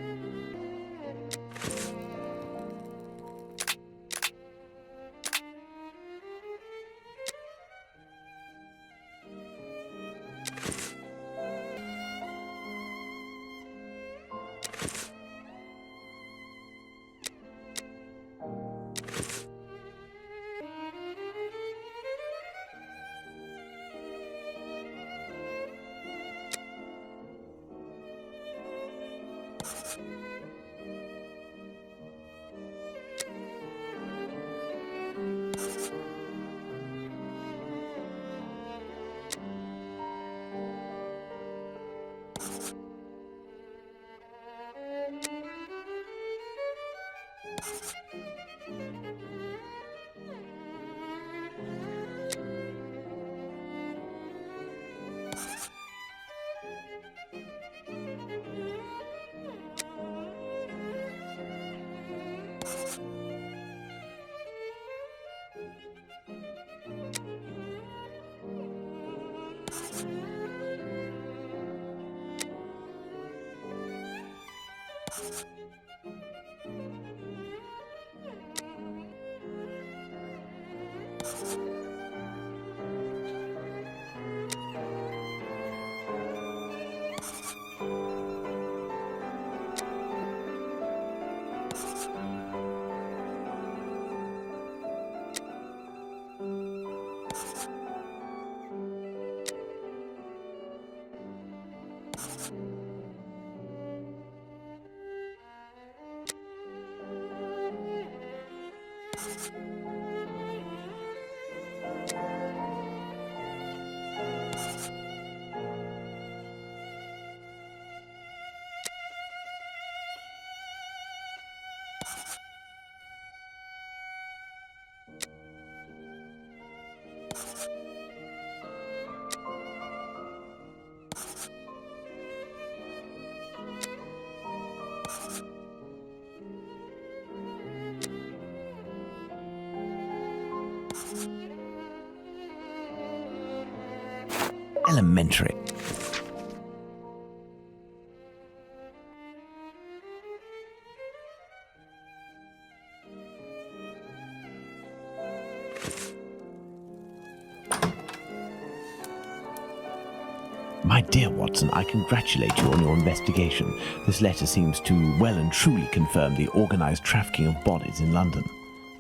Elementary. My dear Watson, I congratulate you on your investigation. This letter seems to well and truly confirm the organised trafficking of bodies in London.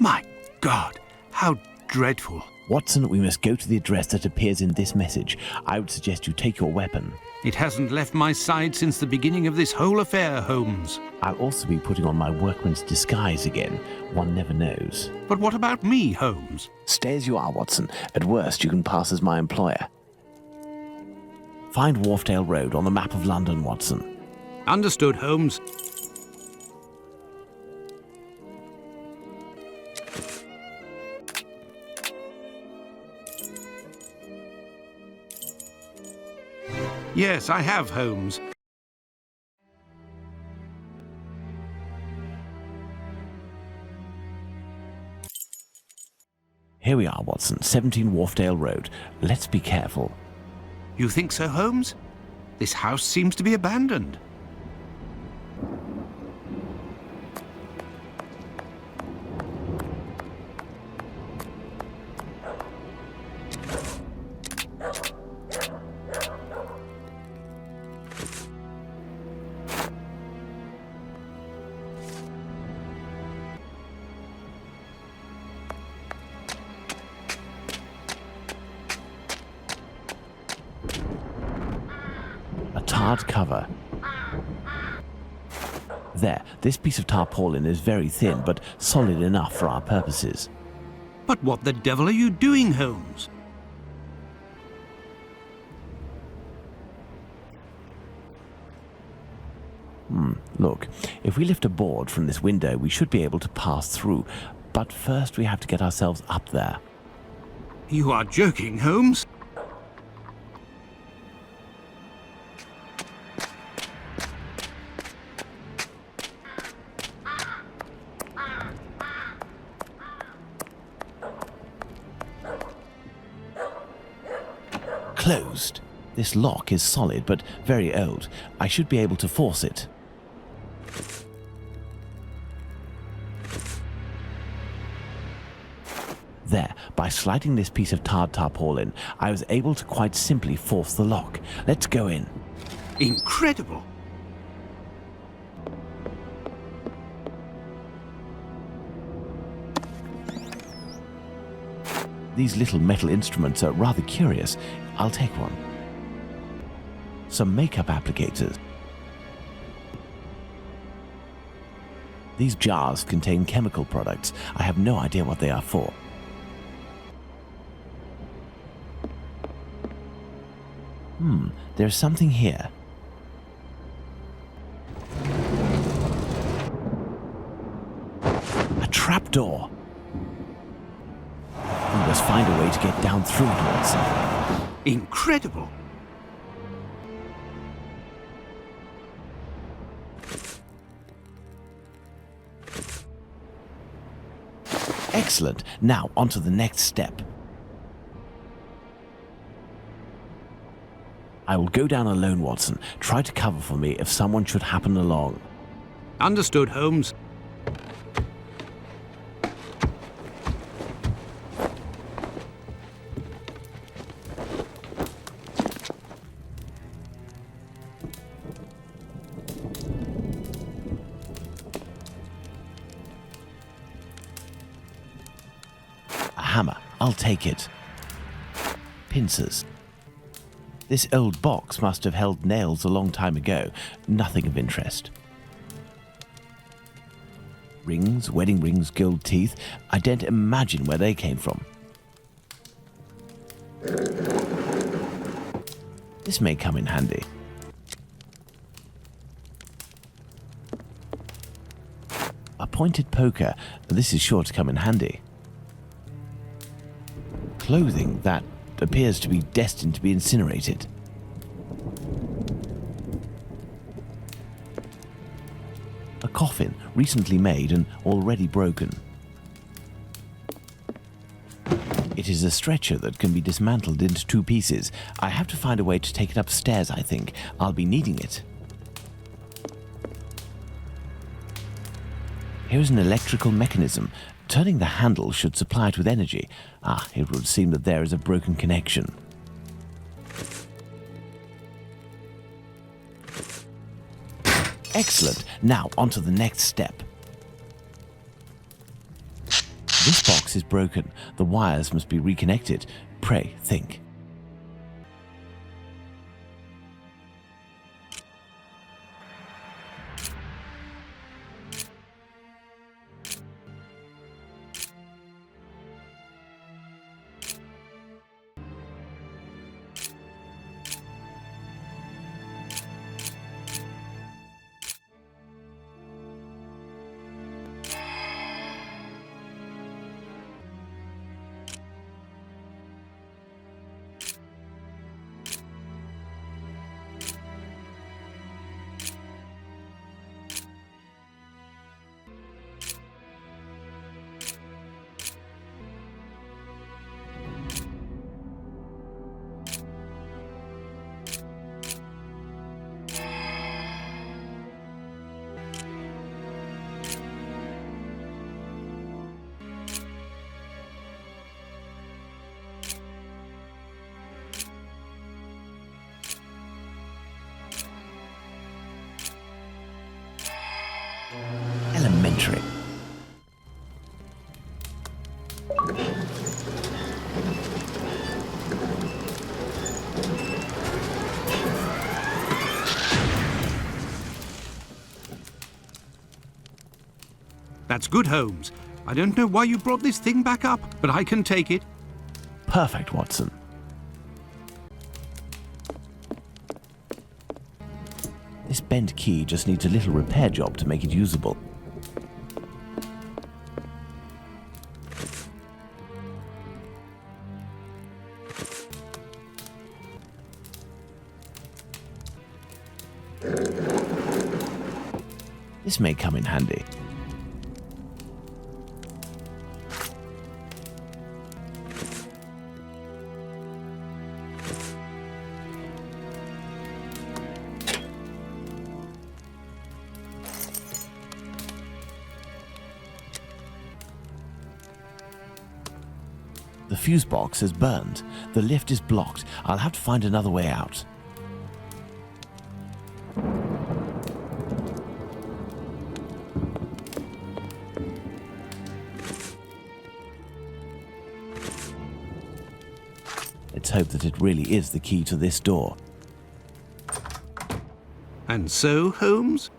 My God, how dreadful. Watson, we must go to the address that appears in this message. I would suggest you take your weapon. It hasn't left my side since the beginning of this whole affair, Holmes. I'll also be putting on my workman's disguise again. One never knows. But what about me, Holmes? Stay as you are, Watson. At worst, you can pass as my employer. Find Wharfdale Road on the map of London, Watson. Understood, Holmes. Yes, I have, Holmes. Here we are, Watson. 17 Wharfdale Road. Let's be careful. You think so, Holmes? This house seems to be abandoned. Hard cover. There, this piece of tarpaulin is very thin, but solid enough for our purposes. But what the devil are you doing, Holmes? Look, if we lift a board from this window, we should be able to pass through. But first we have to get ourselves up there. You are joking, Holmes? Closed. This lock is solid, but very old. I should be able to force it. There, by sliding this piece of tarred tarpaulin, I was able to quite simply force the lock. Let's go in. Incredible! These little metal instruments are rather curious. I'll take one. Some makeup applicators. These jars contain chemical products. I have no idea what they are for. There's something here. A trapdoor. We must find a way to get down through it, Watson. Incredible! Excellent. Now, on to the next step. I will go down alone, Watson. Try to cover for me if someone should happen along. Understood, Holmes. A hammer. I'll take it. Pincers. This old box must have held nails a long time ago. Nothing of interest. Rings, wedding rings, gold teeth. I don't imagine where they came from. This may come in handy. A pointed poker. This is sure to come in handy. Clothing that appears to be destined to be incinerated. A coffin, recently made and already broken. It is a stretcher that can be dismantled into 2 pieces. I have to find a way to take it upstairs, I think. I'll be needing it. Here's an electrical mechanism. Turning the handle should supply it with energy. It would seem that there is a broken connection. Excellent. Now, on to the next step. This box is broken. The wires must be reconnected. Pray, think. Elementary. That's good, Holmes. I don't know why you brought this thing back up, but I can take it. Perfect, Watson. This bent key just needs a little repair job to make it usable. This may come in handy. The fuse box is burned. The lift is blocked. I'll have to find another way out. Let's hope that it really is the key to this door. And so, Holmes?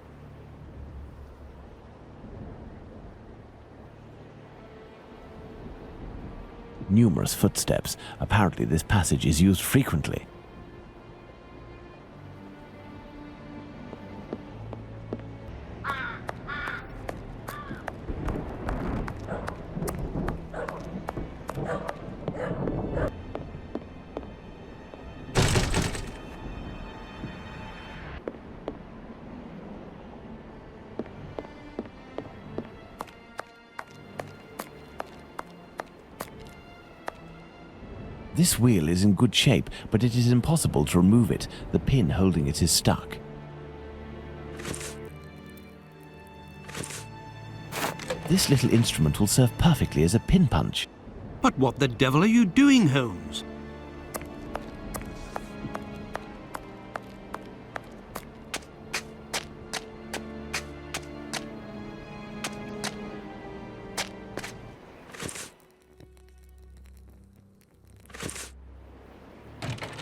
Numerous footsteps. Apparently this passage is used frequently. This wheel is in good shape, but it is impossible to remove it. The pin holding it is stuck. This little instrument will serve perfectly as a pin punch. But what the devil are you doing, Holmes?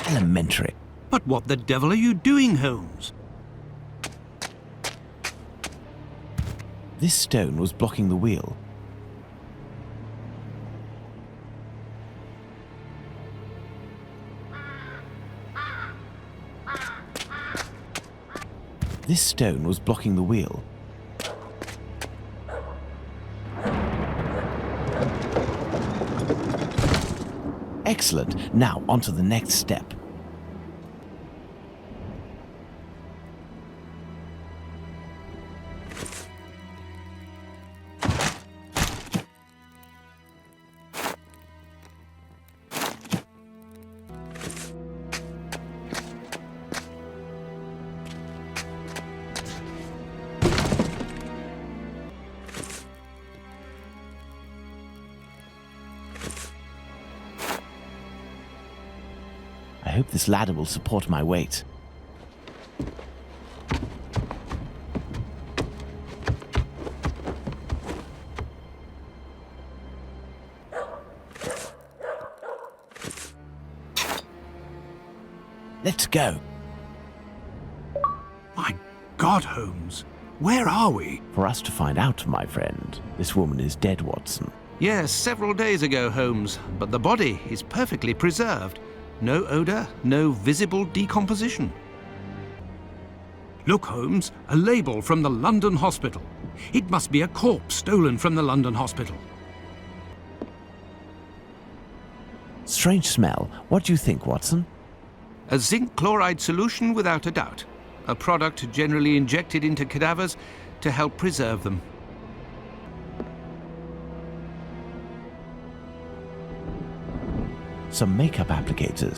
Elementary. But what the devil are you doing, Holmes? This stone was blocking the wheel. This stone was blocking the wheel. Excellent. Now on to the next step. I hope this ladder will support my weight. Let's go. My God, Holmes, where are we? For us to find out, my friend. This woman is dead, Watson. Yes, several days ago, Holmes, but the body is perfectly preserved. No odour, no visible decomposition. Look, Holmes, a label from the London hospital. It must be a corpse stolen from the London hospital. Strange smell. What do you think, Watson? A zinc chloride solution without a doubt. A product generally injected into cadavers to help preserve them. Some makeup applicators.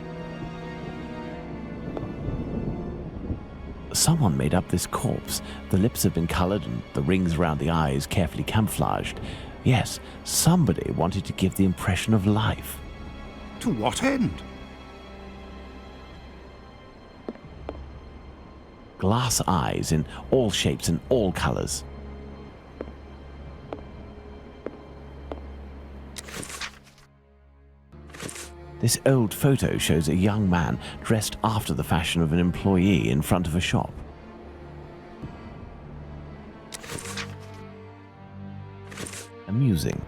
Someone made up this corpse. The lips have been colored and the rings around the eyes carefully camouflaged. Yes, somebody wanted to give the impression of life. To what end? Glass eyes in all shapes and all colors. This old photo shows a young man dressed after the fashion of an employee in front of a shop. Amusing.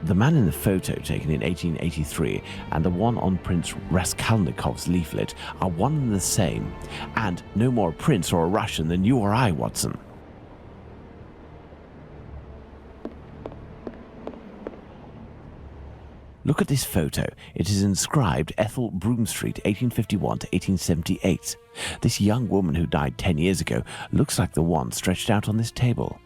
The man in the photo taken in 1883 and the one on Prince Raskolnikov's leaflet are one and the same, and no more a prince or a Russian than you or I, Watson. Look at this photo. It is inscribed Ethel Broome Street, 1851 to 1878. This young woman who died 10 years ago looks like the one stretched out on this table.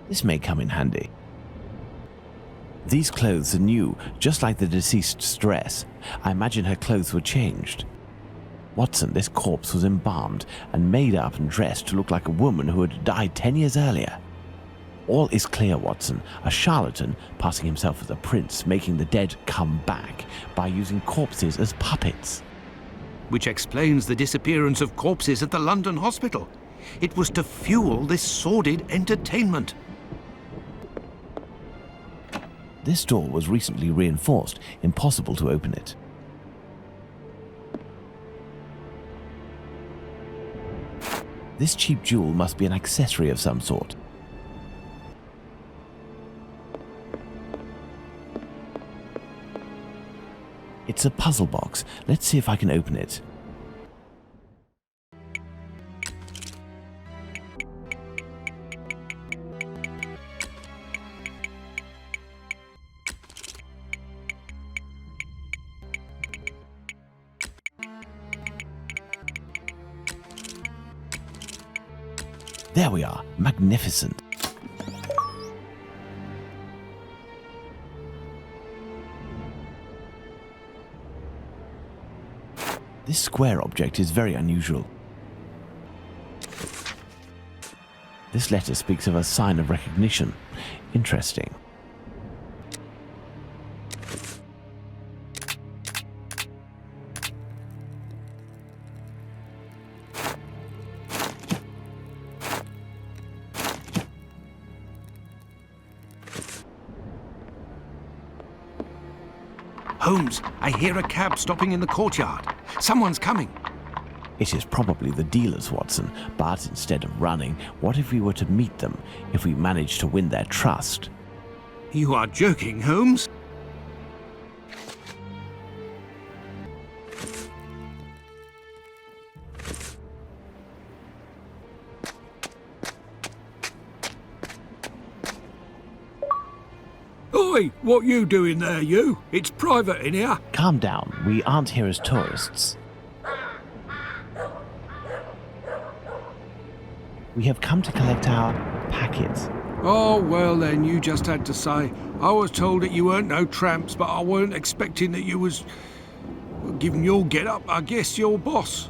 This may come in handy. These clothes are new, just like the deceased's dress. I imagine her clothes were changed. Watson, this corpse was embalmed and made up and dressed to look like a woman who had died 10 years earlier. All is clear, Watson. A charlatan passing himself as a prince, making the dead come back by using corpses as puppets. Which explains the disappearance of corpses at the London hospital. It was to fuel this sordid entertainment. This door was recently reinforced. Impossible to open it. This cheap jewel must be an accessory of some sort. It's a puzzle box. Let's see if I can open it. There we are. Magnificent. This square object is very unusual. This letter speaks of a sign of recognition. Interesting. Holmes, I hear a cab stopping in the courtyard. Someone's coming. It is probably the dealers, Watson, but instead of running, what if we were to meet them, if we managed to win their trust? You are joking, Holmes? Oi, what you doing there, you? It's private in here. Calm down, we aren't here as tourists. We have come to collect our packets. Oh, well then, you just had to say. I was told that you weren't no tramps, but I weren't expecting that you was... Given your get-up, I guess your boss.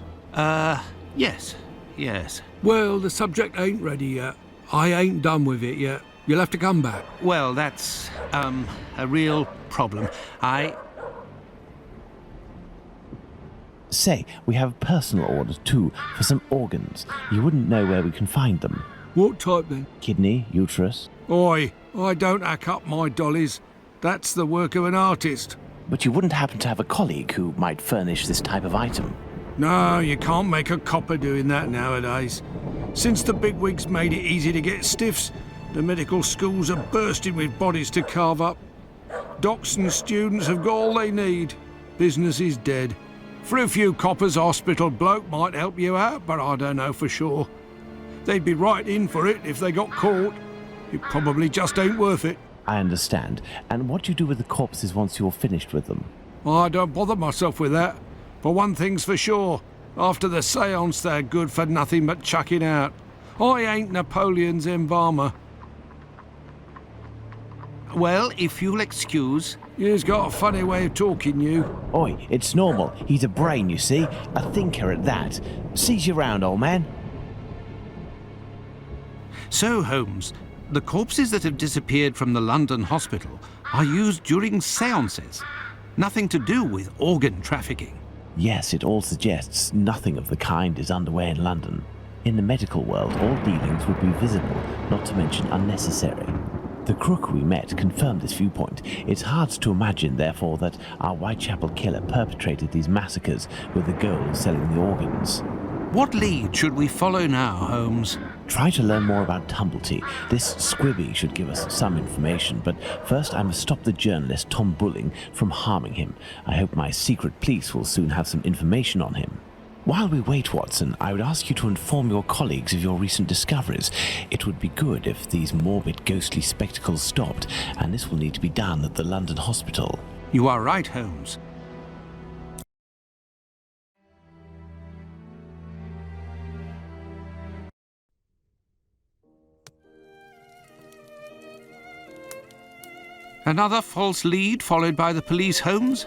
Yes. Well, the subject ain't ready yet. I ain't done with it yet. You'll have to come back. Well, that's, a real problem. Say, we have personal orders too, for some organs. You wouldn't know where we can find them. What type then? Kidney, uterus. Oi, I don't hack up my dollies. That's the work of an artist. But you wouldn't happen to have a colleague who might furnish this type of item? No, you can't make a copper doing that nowadays. Since the bigwigs made it easy to get stiffs, the medical schools are bursting with bodies to carve up. Docs and students have got all they need. Business is dead. For a few coppers, hospital bloke might help you out, but I don't know for sure. They'd be right in for it if they got caught. It probably just ain't worth it. I understand. And what do you do with the corpses once you're finished with them? I don't bother myself with that. For one thing's for sure, after the séance they're good for nothing but chucking out. I ain't Napoleon's embalmer. Well, if you'll excuse... You've got a funny way of talking, you. Oi, it's normal. He's a brain, you see. A thinker at that. Seize you round, old man. So, Holmes, the corpses that have disappeared from the London hospital are used during séances. Nothing to do with organ trafficking. Yes, it all suggests nothing of the kind is underway in London. In the medical world, all dealings would be visible, not to mention unnecessary. The crook we met confirmed this viewpoint. It's hard to imagine, therefore, that our Whitechapel killer perpetrated these massacres with the goal of selling the organs. What lead should we follow now, Holmes? Try to learn more about Tumblety. This squibby should give us some information, but first I must stop the journalist Tom Bulling from harming him. I hope my secret police will soon have some information on him. While we wait, Watson, I would ask you to inform your colleagues of your recent discoveries. It would be good if these morbid, ghostly spectacles stopped, and this will need to be done at the London hospital. You are right, Holmes. Another false lead followed by the police, Holmes?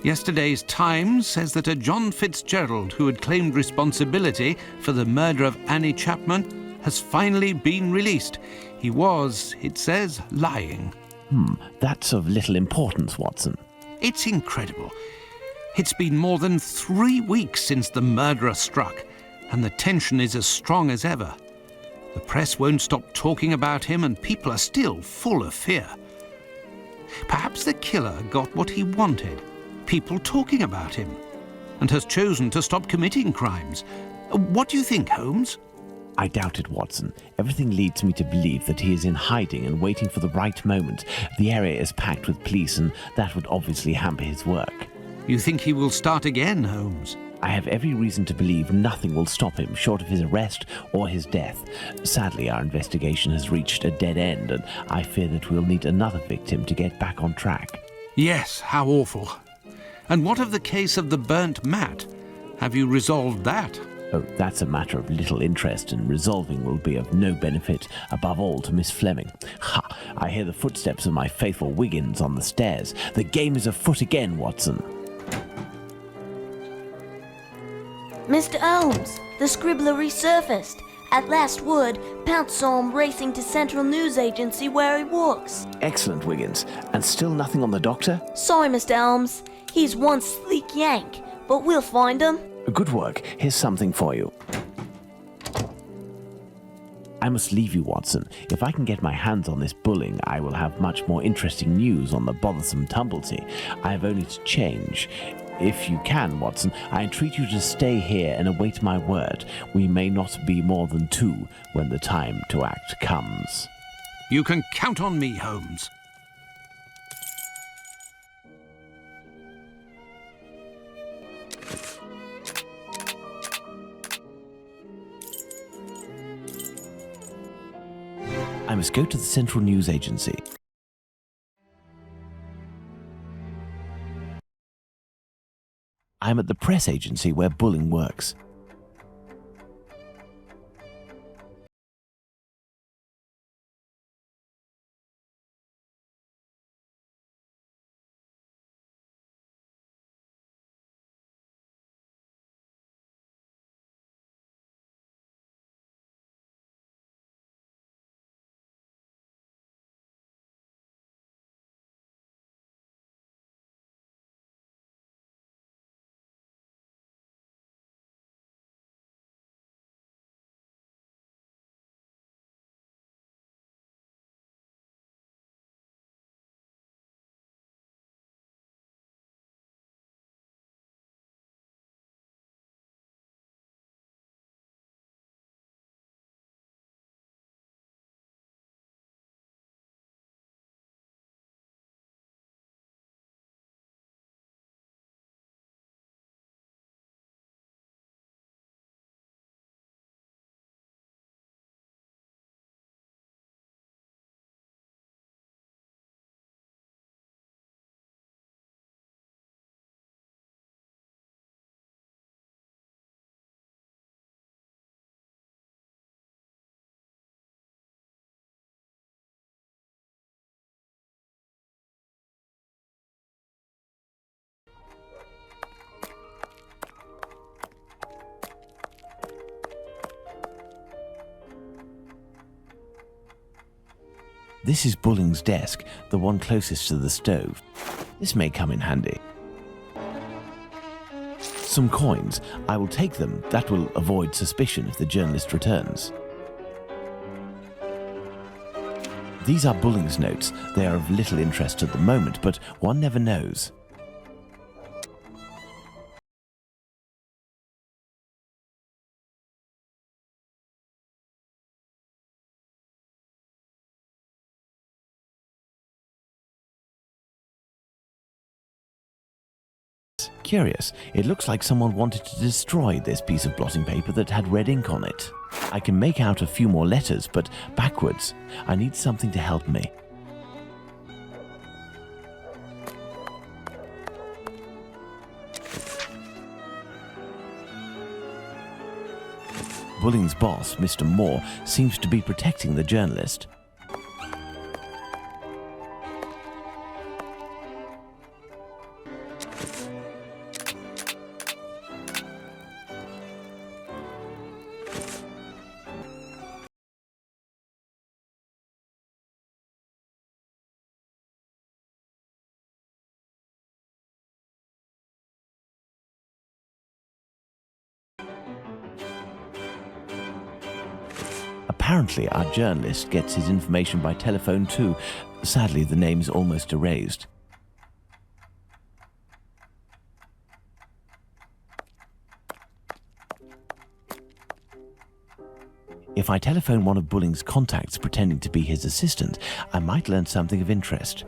Yesterday's Times says that a John Fitzgerald, who had claimed responsibility for the murder of Annie Chapman, has finally been released. He was, it says, lying. That's of little importance, Watson. It's incredible. It's been more than 3 weeks since the murderer struck, and the tension is as strong as ever. The press won't stop talking about him, and people are still full of fear. Perhaps the killer got what he wanted. People talking about him, and has chosen to stop committing crimes. What do you think, Holmes? I doubt it, Watson. Everything leads me to believe that he is in hiding and waiting for the right moment. The area is packed with police, and that would obviously hamper his work. You think he will start again, Holmes? I have every reason to believe nothing will stop him short of his arrest or his death. Sadly, our investigation has reached a dead end, and I fear that we'll need another victim to get back on track. Yes, how awful. And what of the case of the burnt mat? Have you resolved that? Oh, that's a matter of little interest, and resolving will be of no benefit, above all to Miss Fleming. Ha! I hear the footsteps of my faithful Wiggins on the stairs. The game is afoot again, Watson. Mr. Holmes, the scribbler resurfaced. At last word, Pounce saw him racing to Central News Agency where he works. Excellent, Wiggins. And still nothing on the doctor? Sorry, Mr. Holmes. He's one sleek yank, but we'll find him. Good work. Here's something for you. I must leave you, Watson. If I can get my hands on this bulling, I will have much more interesting news on the bothersome Tumblety. I have only to change. If you can, Watson, I entreat you to stay here and await my word. We may not be more than two when the time to act comes. You can count on me, Holmes. I must go to the Central News Agency. I'm at the press agency where bulling works. This is Bulling's desk, the one closest to the stove. This may come in handy. Some coins. I will take them. That will avoid suspicion if the journalist returns. These are Bulling's notes. They are of little interest at the moment, but one never knows. Curious, it looks like someone wanted to destroy this piece of blotting paper that had red ink on it. I can make out a few more letters, but backwards. I need something to help me. Bulling's boss, Mr. Moore, seems to be protecting the journalist. Apparently, our journalist gets his information by telephone too. Sadly, the name's almost erased. If I telephone one of Bulling's contacts pretending to be his assistant, I might learn something of interest.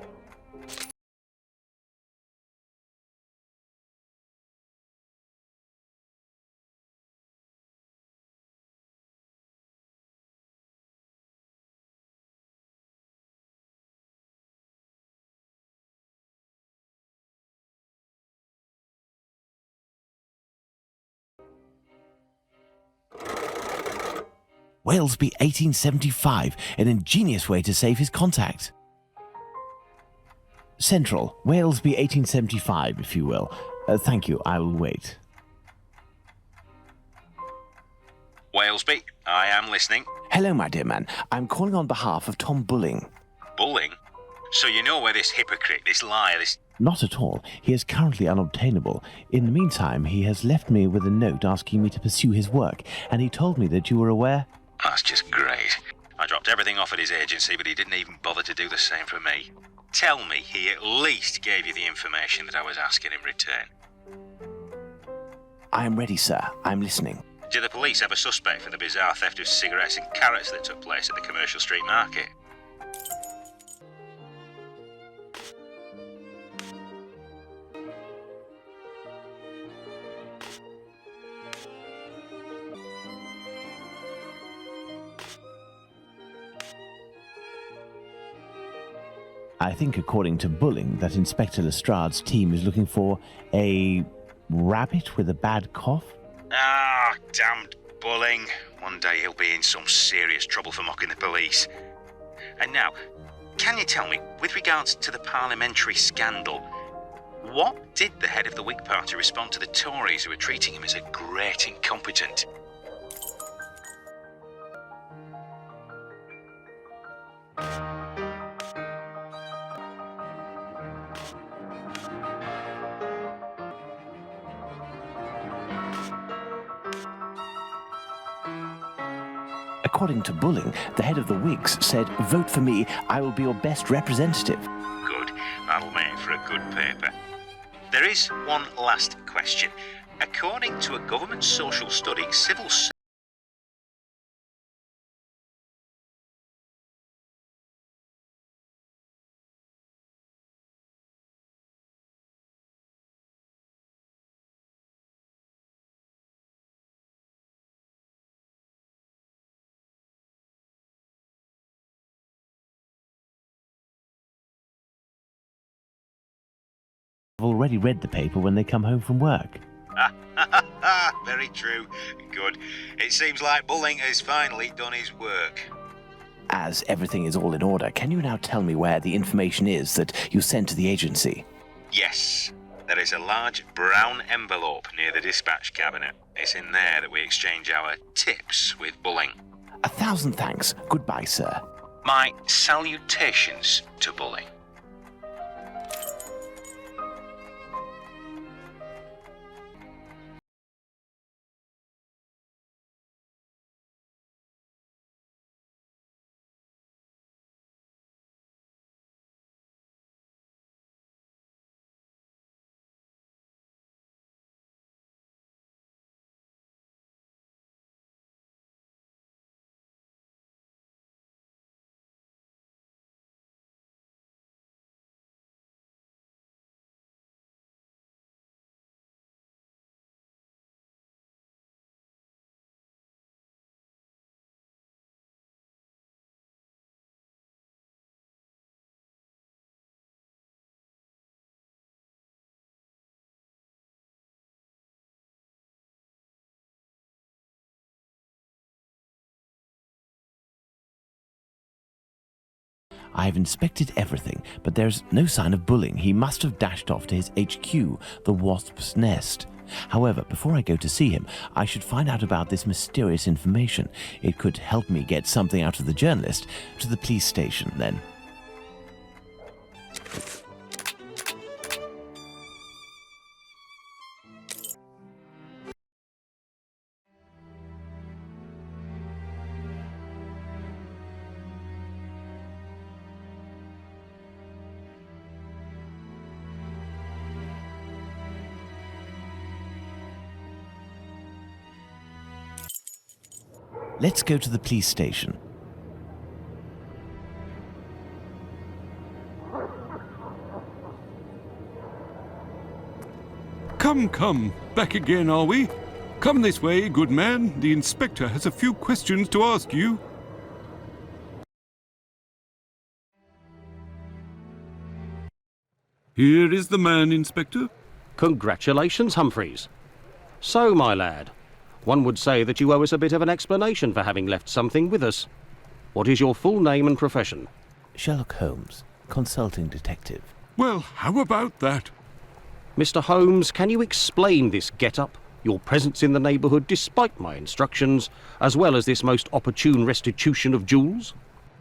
Walesby 1875, an ingenious way to save his contact. Central, Walesby 1875, if you will. Thank you, I will wait. Walesby, I am listening. Hello, my dear man. I'm calling on behalf of Tom Bulling. Bulling? So you know where this hypocrite, this liar, this... Not at all. He is currently unobtainable. In the meantime, he has left me with a note asking me to pursue his work, and he told me that you were aware... That's just great. I dropped everything off at his agency, but he didn't even bother to do the same for me. Tell me he at least gave you the information that I was asking in return. I am ready, sir. I'm listening. Do the police have a suspect for the bizarre theft of cigarettes and carrots that took place at the Commercial Street Market? I think, according to Bulling, that Inspector Lestrade's team is looking for a rabbit with a bad cough. Ah, damned Bulling. One day he'll be in some serious trouble for mocking the police. And now, can you tell me, with regards to the parliamentary scandal, what did the head of the Whig Party respond to the Tories who were treating him as a great incompetent? According to Bulling, the head of the Whigs said, "Vote for me, I will be your best representative." Good. That'll make for a good paper. There is one last question. According to a government social study, civil I've already read the paper when they come home from work. Very true. Good. It seems like Bulling has finally done his work. As everything is all in order, can you now tell me where the information is that you sent to the agency? Yes. There is a large brown envelope near the dispatch cabinet. It's in there that we exchange our tips with Bulling. 1,000 thanks. Goodbye, sir. My salutations to Bulling. I've inspected everything, but there's no sign of Bulling. He must have dashed off to his HQ, the Wasp's Nest. However, before I go to see him, I should find out about this mysterious information. It could help me get something out of the journalist. To the police station, then. Let's go to the police station. Come, back again, are we? Come this way, good man. The inspector has a few questions to ask you. Here is the man, Inspector. Congratulations, Humphreys. So, my lad, one would say that you owe us a bit of an explanation for having left something with us. What is your full name and profession? Sherlock Holmes, consulting detective. Well, how about that? Mr. Holmes, can you explain this get-up? your presence in the neighbourhood despite my instructions, as well as this most opportune restitution of jewels?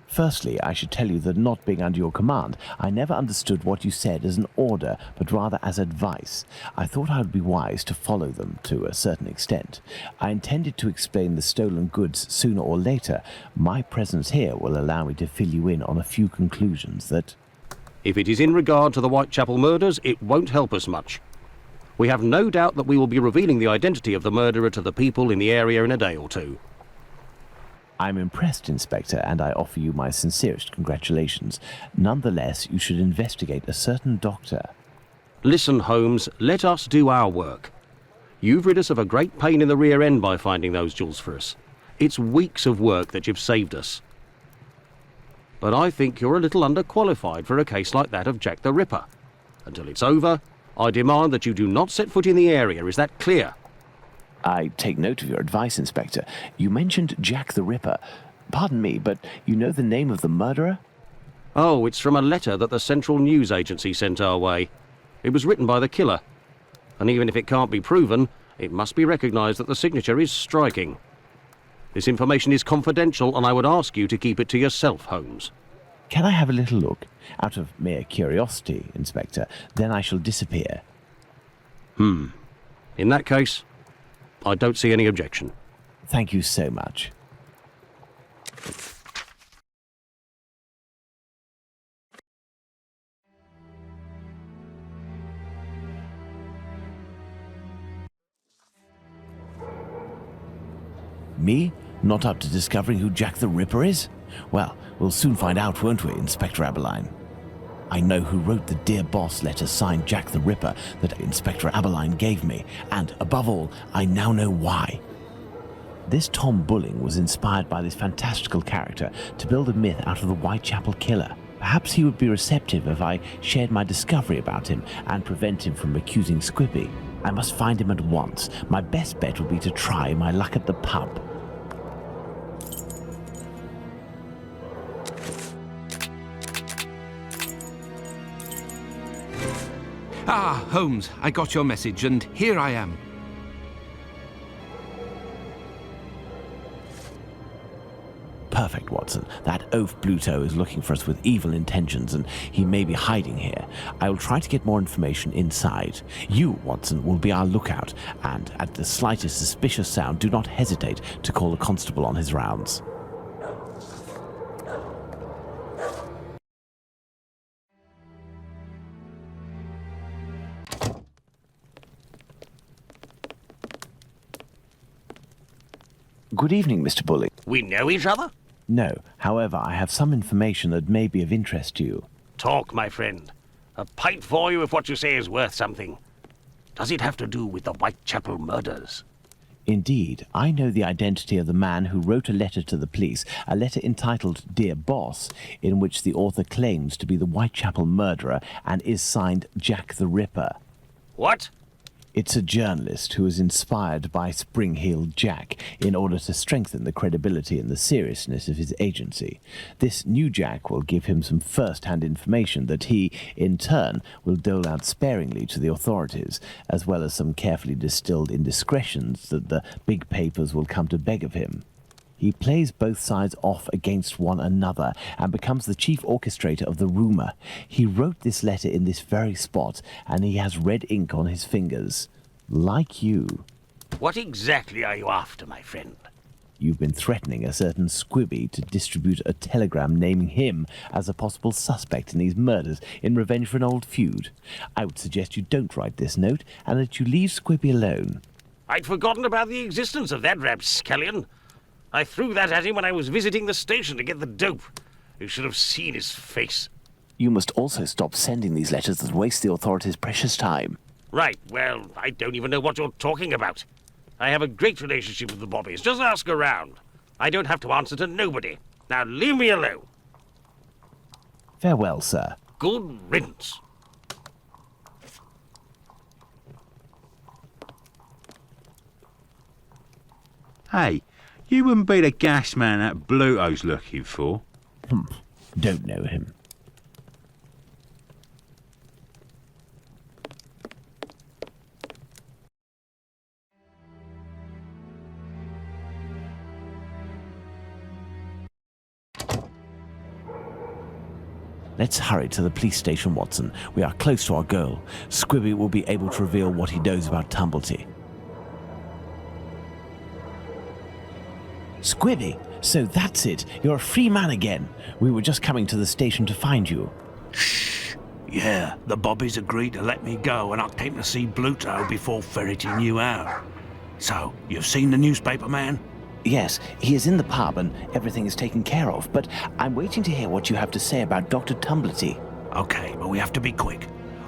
Firstly, I should tell you that not being under your command, I never understood what you said as an order, but rather as advice. I thought I would be wise to follow them to a certain extent. I intended to explain the stolen goods sooner or later. My presence here will allow me to fill you in on a few conclusions that... If it is in regard to the Whitechapel murders, it won't help us much. We have no doubt that we will be revealing the identity of the murderer to the people in the area in a day or two. I'm impressed, Inspector, and I offer you my sincerest congratulations. Nonetheless, you should investigate a certain doctor. Listen, Holmes, let us do our work. You've rid us of a great pain in the rear end by finding those jewels for us. It's weeks of work that you've saved us. But I think you're a little underqualified for a case like that of Jack the Ripper. Until it's over, I demand that you do not set foot in the area. Is that clear? I take note of your advice, Inspector. You mentioned Jack the Ripper. Pardon me, but you know the name of the murderer? Oh, it's from a letter that the Central News Agency sent our way. It was written by the killer. And even if it can't be proven, it must be recognised that the signature is striking. This information is confidential, and I would ask you to keep it to yourself, Holmes. Can I have a little look? Out of mere curiosity, Inspector. Then I shall disappear. In that case, I don't see any objection. Thank you so much. Me? Not up to discovering who Jack the Ripper is? Well, we'll soon find out, won't we, Inspector Aberline? I know who wrote the Dear Boss letter signed Jack the Ripper that Inspector Aberline gave me, and, above all, I now know why. This Tom Bulling was inspired by this fantastical character to build a myth out of the Whitechapel killer. Perhaps he would be receptive if I shared my discovery about him and prevent him from accusing Squippy. I must find him at once. My best bet will be to try my luck at the pub. Ah, Holmes, I got your message, and here I am. Perfect, Watson. That oaf Bluto is looking for us with evil intentions, and he may be hiding here. I will try to get more information inside. You, Watson, will be our lookout, and at the slightest suspicious sound, do not hesitate to call a constable on his rounds. Good evening, Mr. Bulling. We know each other? No. However, I have some information that may be of interest to you. Talk, my friend. A pint for you if what you say is worth something. Does it have to do with the Whitechapel murders? Indeed, I know the identity of the man who wrote a letter to the police, a letter entitled Dear Boss, in which the author claims to be the Whitechapel murderer and is signed Jack the Ripper. What? It's a journalist who was inspired by Spring-Heeled Jack in order to strengthen the credibility and the seriousness of his agency. This new Jack will give him some first-hand information that he, in turn, will dole out sparingly to the authorities, as well as some carefully distilled indiscretions that the big papers will come to beg of him. He plays both sides off against one another and becomes the chief orchestrator of the rumor. He wrote this letter in this very spot, and he has red ink on his fingers. Like you. What exactly are you after, my friend? You've been threatening a certain Squibby to distribute a telegram naming him as a possible suspect in these murders in revenge for an old feud. I would suggest you don't write this note and that you leave Squibby alone. I'd forgotten about the existence of that rapscallion. I threw that at him when I was visiting the station to get the dope. You should have seen his face. You must also stop sending these letters that waste the authorities' precious time. Right, well, I don't even know what you're talking about. I have a great relationship with the Bobbies. Just ask around. I don't have to answer to nobody. Now leave me alone. Farewell, sir. Good riddance. Hey, you wouldn't be the gas man that Bluto's looking for. Don't know him. Let's hurry to the police station, Watson. We are close to our goal. Squibby will be able to reveal what he knows about Tumblety. Squibby, so that's it. You're a free man again. We were just coming to the station to find you. Shh. Yeah, the bobbies agreed to let me go and I came to see Bluto before ferreting you out. So, you've seen the newspaper man? Yes, he is in the pub and everything is taken care of, but I'm waiting to hear what you have to say about Dr. Tumblety. Okay, but we have to be quick.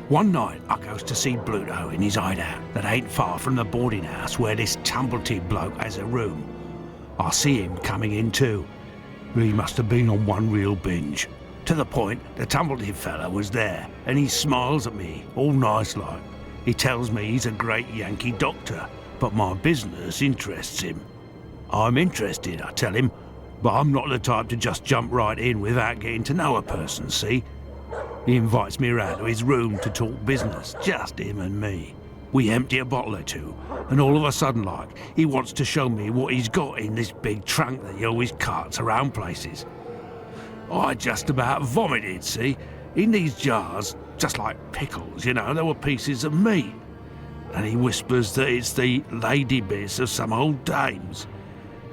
One night, I goes to see Bluto in his hideout that ain't far from the boarding house where this Tumblety bloke has a room. I see him coming in too. He must have been on one real binge. To the point, the Tumblety fella was there, and he smiles at me, all nice like. He tells me he's a great Yankee doctor, but my business interests him. I'm interested, I tell him, but I'm not the type to just jump right in without getting to know a person, see? He invites me around to his room to talk business, just him and me. We empty a bottle or two, and all of a sudden, like, he wants to show me what he's got in this big trunk that he always carts around places. I just about vomited, see? In these jars, just like pickles, you know, there were pieces of meat. And he whispers that it's the lady bits of some old dames.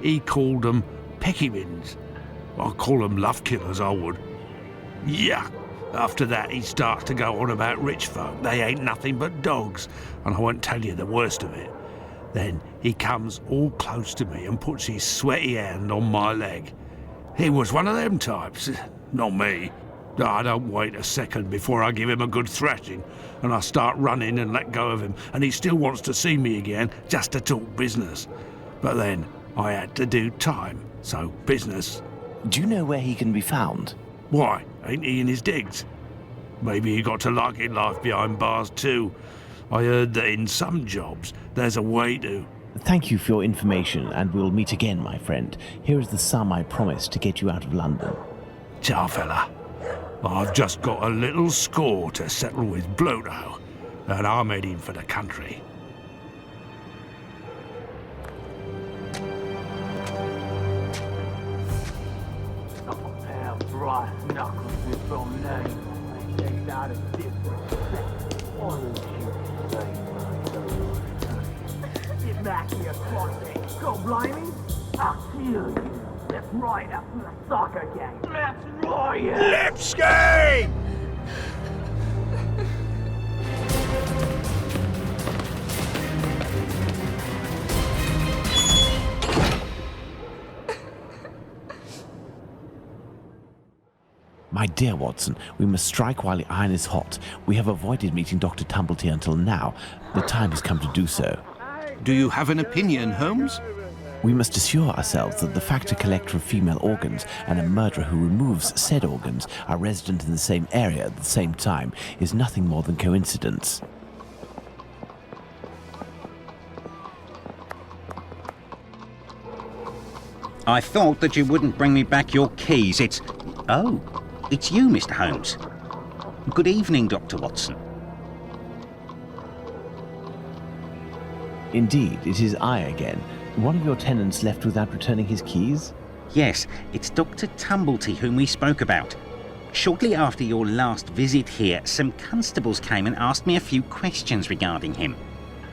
He called them peckymins. I call them love killers, I would. Yuck! After that, he starts to go on about rich folk. They ain't nothing but dogs, and I won't tell you the worst of it. Then he comes all close to me and puts his sweaty hand on my leg. He was one of them types, not me. I don't wait a second before I give him a good thrashing, and I start running and let go of him, and he still wants to see me again, just to talk business. But then I had to do time, so business. Do you know where he can be found? Why, ain't he in his digs? Maybe he got to liking life behind bars too. I heard that in some jobs, there's a way to... Thank you for your information, and we'll meet again, my friend. Here is the sum I promised to get you out of London. Ciao, fella. I've just got a little score to settle with Bluto, and I'm heading for the country. Brass knuckles with from name. Takes out a different set. Get back here, Crossy. Go blimey. I'll kill you. Let's ride up to the soccer game. Let's riot! Lipski! My dear Watson, we must strike while the iron is hot. We have avoided meeting Dr. Tumblety until now. The time has come to do so. Do you have an opinion, Holmes? We must assure ourselves that the factor collector of female organs and a murderer who removes said organs are resident in the same area at the same time is nothing more than coincidence. I thought that you wouldn't bring me back your keys. Oh, it's you, Mr. Holmes. Good evening, Dr. Watson. Indeed, it is I again. One of your tenants left without returning his keys? Yes, it's Dr. Tumblety whom we spoke about. Shortly after your last visit here, some constables came and asked me a few questions regarding him.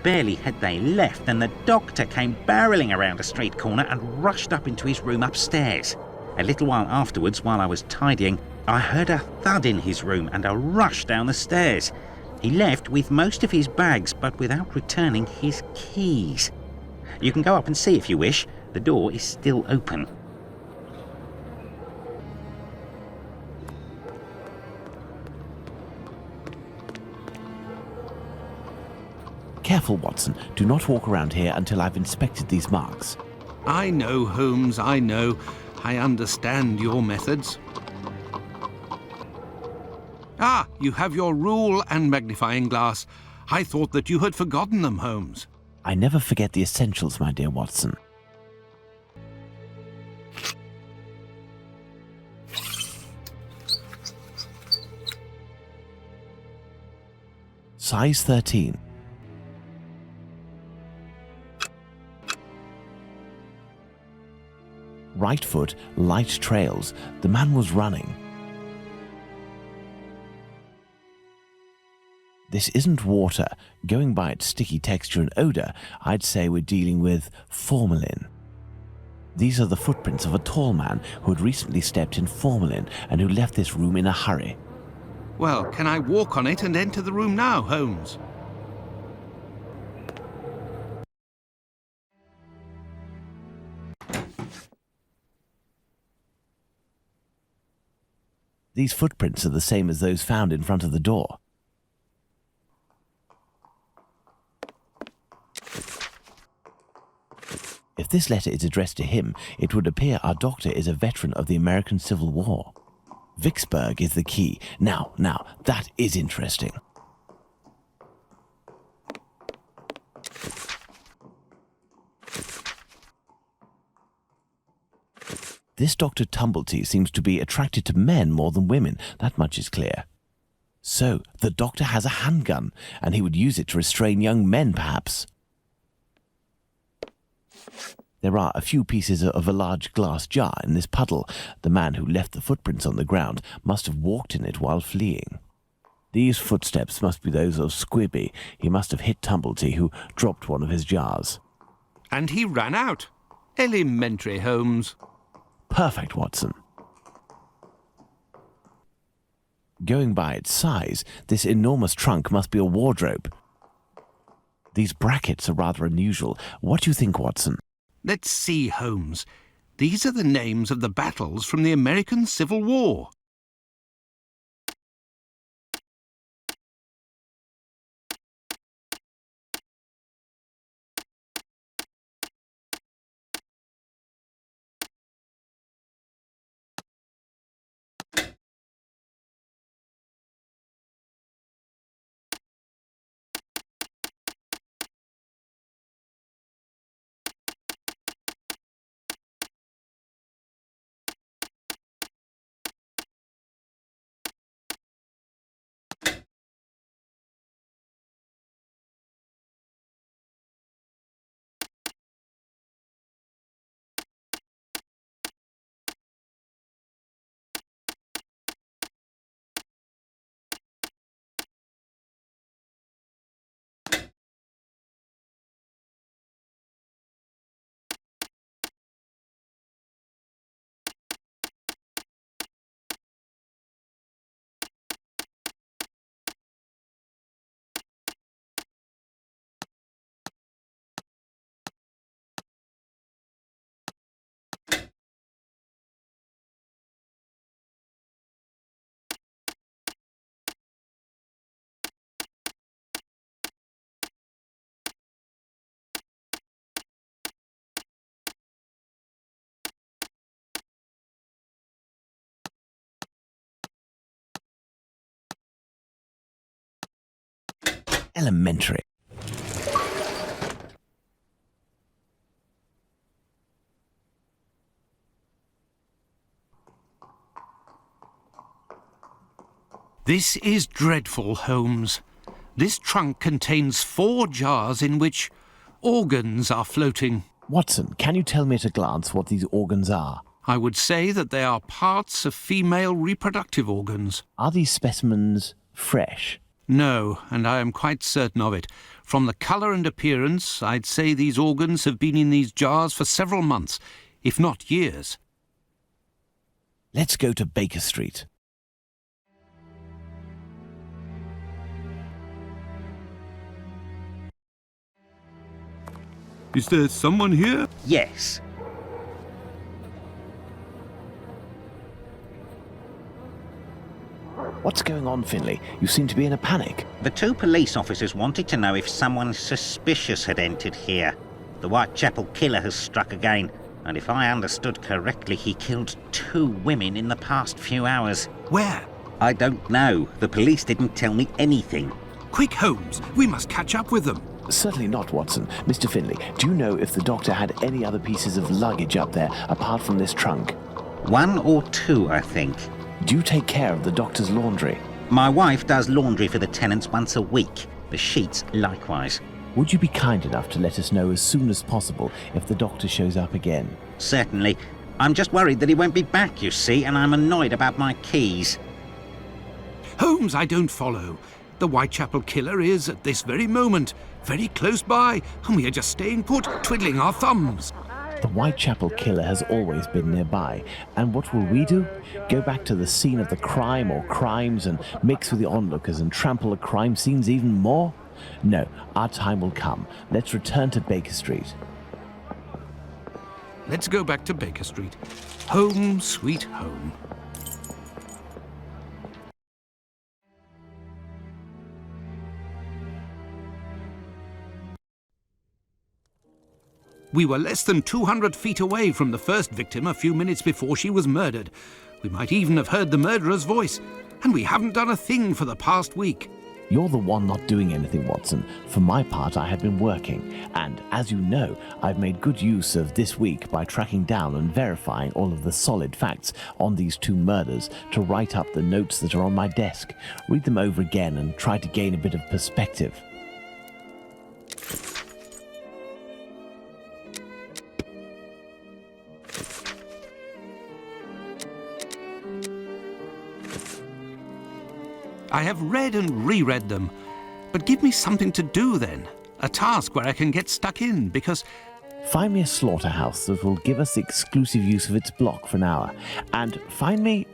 Barely had they left than the doctor came barreling around a street corner and rushed up into his room upstairs. A little while afterwards, while I was tidying, I heard a thud in his room and a rush down the stairs. He left with most of his bags, but without returning his keys. You can go up and see if you wish. The door is still open. Careful, Watson. Do not walk around here until I've inspected these marks. I know, Holmes, I know. I understand your methods. Ah, you have your rule and magnifying glass. I thought that you had forgotten them, Holmes. I never forget the essentials, my dear Watson. Size 13. Right foot, light trails. The man was running. This isn't water. Going by its sticky texture and odour, I'd say we're dealing with formalin. These are the footprints of a tall man who had recently stepped in formalin and who left this room in a hurry. Well, can I walk on it and enter the room now, Holmes? These footprints are the same as those found in front of the door. If this letter is addressed to him, it would appear our doctor is a veteran of the American Civil War. Vicksburg is the key. Now, that is interesting. This Dr. Tumblety seems to be attracted to men more than women, that much is clear. So, the doctor has a handgun, and he would use it to restrain young men, perhaps. There are a few pieces of a large glass jar in this puddle. The man who left the footprints on the ground must have walked in it while fleeing. These footsteps must be those of Squibby. He must have hit Tumblety, who dropped one of his jars. And he ran out. Elementary, Holmes. Perfect, Watson. Going by its size, this enormous trunk must be a wardrobe. These brackets are rather unusual. What do you think, Watson? Let's see, Holmes. These are the names of the battles from the American Civil War. Elementary. This is dreadful, Holmes. This trunk contains 4 jars in which organs are floating. Watson, can you tell me at a glance what these organs are? I would say that they are parts of female reproductive organs. Are these specimens fresh? No, and I am quite certain of it. From the colour and appearance, I'd say these organs have been in these jars for several months, if not years. Let's go to Baker Street. Is there someone here? Yes. What's going on, Finlay? You seem to be in a panic. The 2 police officers wanted to know if someone suspicious had entered here. The Whitechapel killer has struck again, and if I understood correctly, he killed 2 women in the past few hours. Where? I don't know. The police didn't tell me anything. Quick, Holmes. We must catch up with them. Certainly not, Watson. Mr. Finlay, do you know if the doctor had any other pieces of luggage up there apart from this trunk? 1 or 2, I think. Do you take care of the doctor's laundry? My wife does laundry for the tenants once a week. The sheets likewise. Would you be kind enough to let us know as soon as possible if the doctor shows up again? Certainly. I'm just worried that he won't be back, you see, and I'm annoyed about my keys. Holmes, I don't follow. The Whitechapel killer is, at this very moment, very close by, and we are just staying put, twiddling our thumbs. The Whitechapel killer has always been nearby, and what will we do? Go back to the scene of the crime or crimes and mix with the onlookers and trample the crime scenes even more? No, our time will come. Let's return to Baker Street. Let's go back to Baker Street. Home, sweet home. We were less than 200 feet away from the first victim a few minutes before she was murdered. We might even have heard the murderer's voice, and we haven't done a thing for the past week. You're the one not doing anything, Watson. For my part, I have been working, and as you know, I've made good use of this week by tracking down and verifying all of the solid facts on these two murders to write up the notes that are on my desk, read them over again and try to gain a bit of perspective. I have read and reread them, but give me something to do then. A task where I can get stuck in, because... Find me a slaughterhouse that will give us exclusive use of its block for an hour, and find me,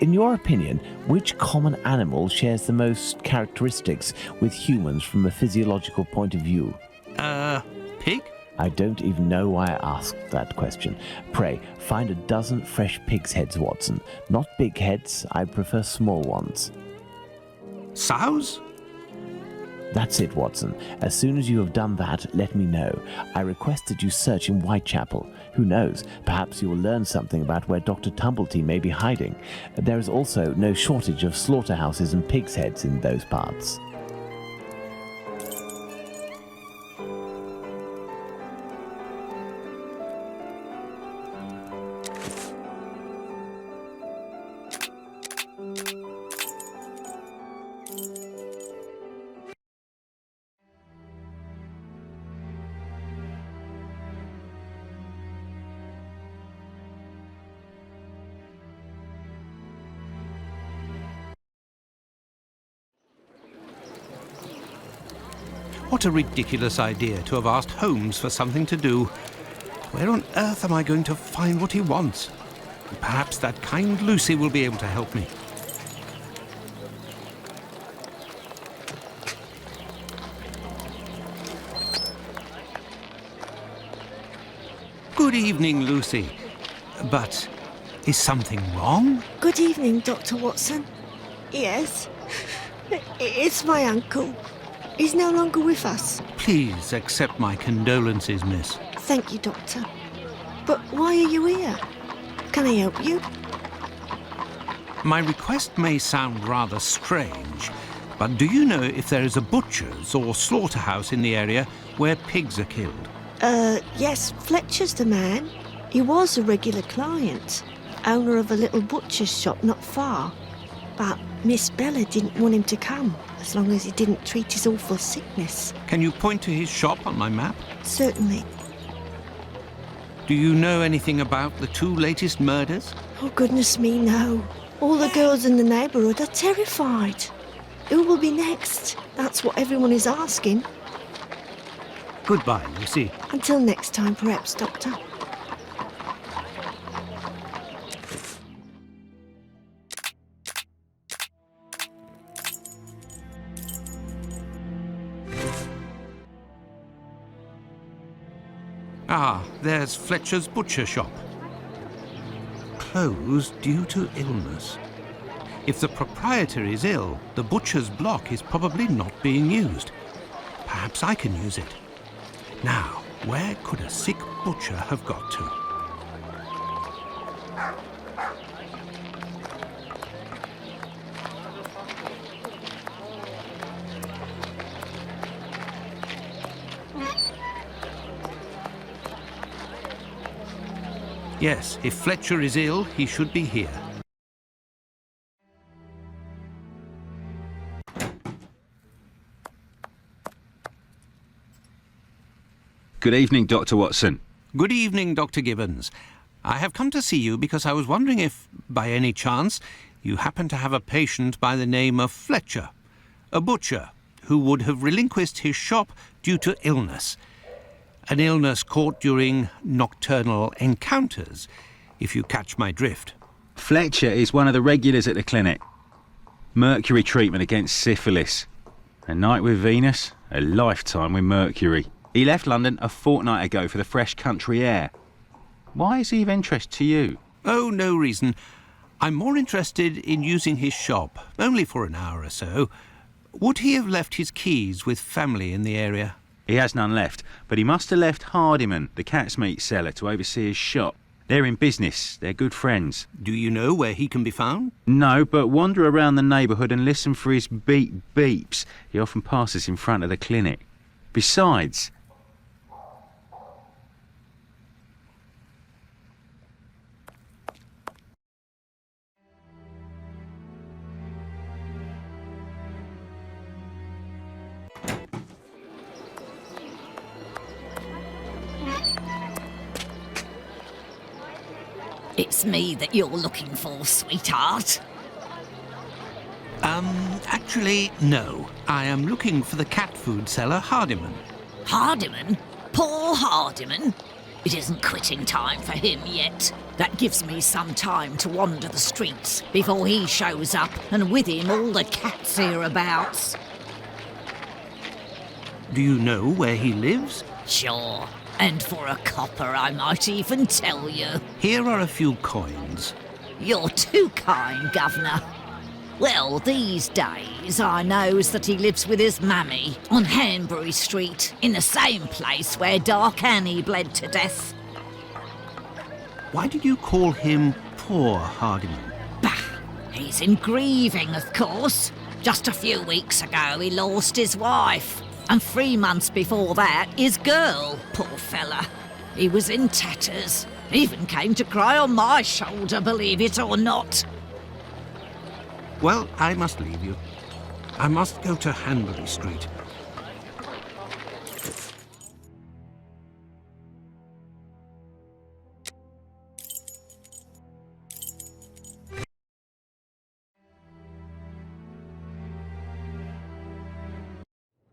in your opinion, which common animal shares the most characteristics with humans from a physiological point of view. Pig? I don't even know why I asked that question. Pray, find a dozen fresh pig's heads, Watson. Not big heads, I prefer small ones. Sows? That's it, Watson. As soon as you have done that, let me know. I request that you search in Whitechapel. Who knows, perhaps you will learn something about where Dr. Tumblety may be hiding. There is also no shortage of slaughterhouses and pig's heads in those parts. What a ridiculous idea to have asked Holmes for something to do. Where on earth am I going to find what he wants? Perhaps that kind Lucy will be able to help me. Good evening, Lucy. But is something wrong? Good evening, Dr. Watson. Yes, it's my uncle. He's no longer with us. Please accept my condolences, miss. Thank you, Doctor. But why are you here? Can I help you? My request may sound rather strange, but do you know if there is a butcher's or slaughterhouse in the area where pigs are killed? Yes, Fletcher's the man. He was a regular client, owner of a little butcher's shop not far. But Miss Bella didn't want him to come, as long as he didn't treat his awful sickness. Can you point to his shop on my map? Certainly. Do you know anything about the two latest murders? Oh, goodness me, no. All the girls in the neighbourhood are terrified. Who will be next? That's what everyone is asking. Goodbye, Lucy. Until next time, perhaps, Doctor. Ah, there's Fletcher's butcher shop. Closed due to illness. If the proprietor is ill, the butcher's block is probably not being used. Perhaps I can use it. Now, where could a sick butcher have got to? Yes, if Fletcher is ill, he should be here. Good evening, Dr. Watson. Good evening, Dr. Gibbons. I have come to see you because I was wondering if, by any chance, you happen to have a patient by the name of Fletcher. a butcher who would have relinquished his shop due to illness. An illness caught during nocturnal encounters, if you catch my drift. Fletcher is one of the regulars at the clinic. Mercury treatment against syphilis. A night with Venus, a lifetime with Mercury. He left London a fortnight ago for the fresh country air. Why is he of interest to you? Oh, no reason. I'm more interested in using his shop, only for an hour or so. Would he have left his keys with family in the area? He has none left, but he must have left Hardyman, the cat's meat seller, to oversee his shop. They're in business. They're good friends. Do you know where he can be found? No, but wander around the neighbourhood and listen for his beep beeps. He often passes in front of the clinic. Besides... It's me that you're looking for, sweetheart. Actually, no. I am looking for the cat food seller, Hardyman. Hardyman? Poor Hardyman? It isn't quitting time for him yet. That gives me some time to wander the streets before he shows up, and with him all the cats hereabouts. Do you know where he lives? Sure. And for a copper, I might even tell you. Here are a few coins. You're too kind, Governor. Well, these days I knows that he lives with his mammy on Hanbury Street, in the same place where Dark Annie bled to death. Why did you call him poor Hardyman? Bah! He's in grieving, of course. Just a few weeks ago he lost his wife. And 3 months before that, his girl, poor fella. He was in tatters. Even came to cry on my shoulder, believe it or not. Well, I must leave you. I must go to Hanbury Street.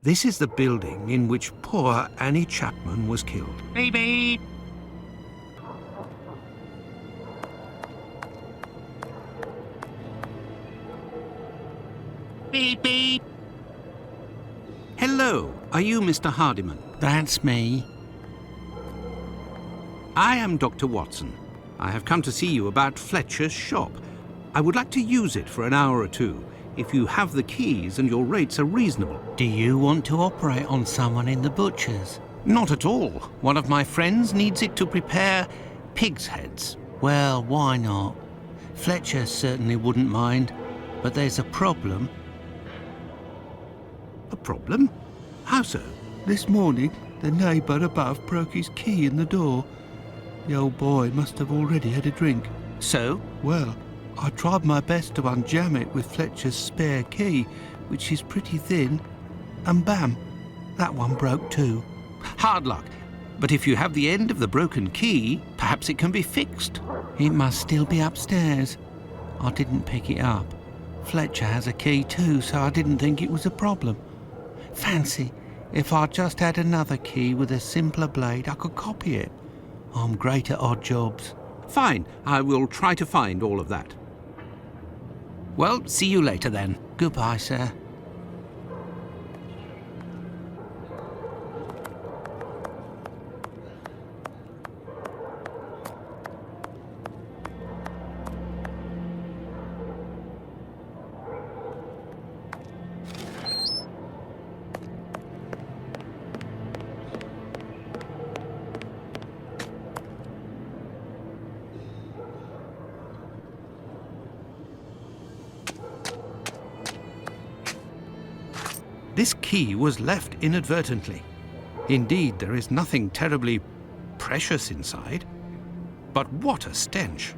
This is the building in which poor Annie Chapman was killed. Beep beep. Beep beep. Hello, are you Mr. Hardyman? That's me. I am Dr. Watson. I have come to see you about Fletcher's shop. I would like to use it for an hour or two, if you have the keys and your rates are reasonable. Do you want to operate on someone in the butcher's? Not at all. One of my friends needs it to prepare pig's heads. Well, why not? Fletcher certainly wouldn't mind, but there's a problem. A problem? How so? This morning, the neighbour above broke his key in the door. The old boy must have already had a drink. So? Well, I tried my best to unjam it with Fletcher's spare key, which is pretty thin, and bam, that one broke too. Hard luck. But if you have the end of the broken key, perhaps it can be fixed. It must still be upstairs. I didn't pick it up. Fletcher has a key too, so I didn't think it was a problem. Fancy, if I just had another key with a simpler blade, I could copy it. I'm great at odd jobs. Fine, I will try to find all of that. Well, see you later then. Goodbye, sir. This key was left inadvertently. Indeed, there is nothing terribly precious inside. But what a stench!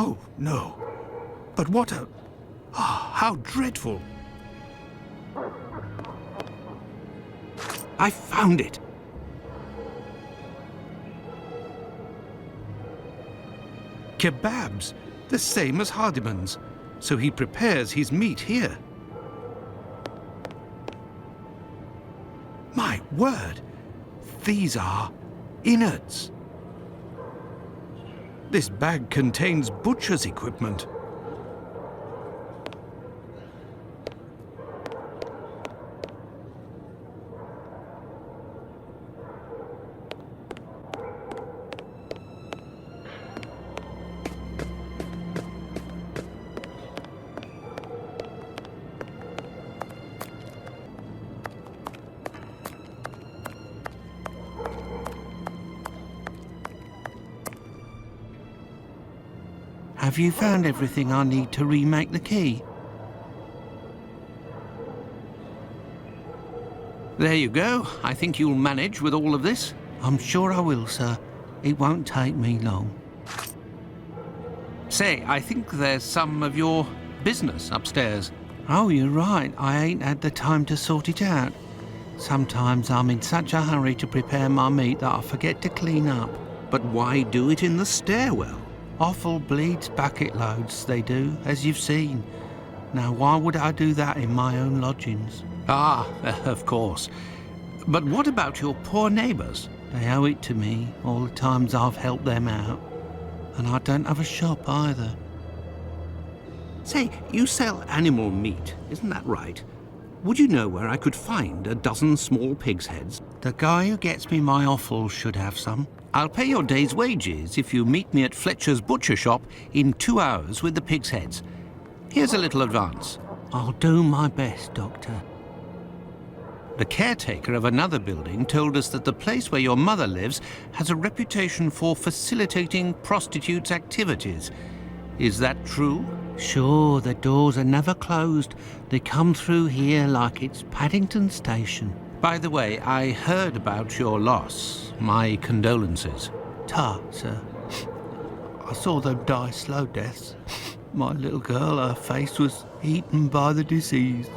Oh, no. But what a... Ah, how dreadful. I found it. Kebabs, the same as Handyman's. So he prepares his meat here. My word, these are innards. This bag contains butcher's equipment. Have you found everything I need to remake the key? There you go. I think you'll manage with all of this. I'm sure I will, sir. It won't take me long. Say, I think there's some of your business upstairs. Oh, you're right. I ain't had the time to sort it out. Sometimes I'm in such a hurry to prepare my meat that I forget to clean up. But why do it in the stairwell? Offal bleeds bucket loads, they do, as you've seen. Now, why would I do that in my own lodgings? Ah, of course. But what about your poor neighbours? They owe it to me, all the times I've helped them out. And I don't have a shop either. Say, you sell animal meat, isn't that right? Would you know where I could find a dozen small pig's heads? The guy who gets me my offal should have some. I'll pay your day's wages if you meet me at Fletcher's butcher shop in 2 hours with the pig's heads. Here's a little advance. I'll do my best, Doctor. The caretaker of another building told us that the place where your mother lives has a reputation for facilitating prostitutes' activities. Is that true? Sure, the doors are never closed. They come through here like it's Paddington Station. By the way, I heard about your loss. My condolences. Ta, sir. I saw them die slow deaths. My little girl, her face was eaten by the disease.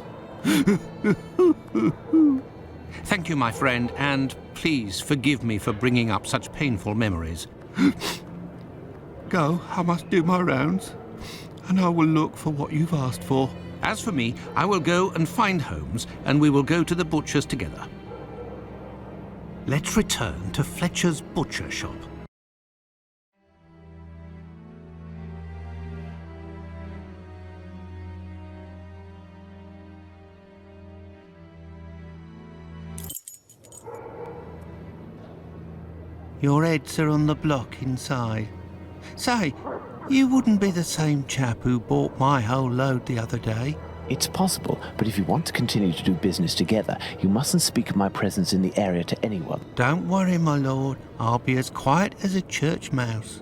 Thank you, my friend, and please forgive me for bringing up such painful memories. Go, I must do my rounds, and I will look for what you've asked for. As for me, I will go and find Holmes, and we will go to the butcher's together. Let's return to Fletcher's butcher shop. Your heads are on the block inside. Say, you wouldn't be the same chap who bought my whole load the other day. It's possible, but if you want to continue to do business together, you mustn't speak of my presence in the area to anyone. Don't worry, my lord. I'll be as quiet as a church mouse.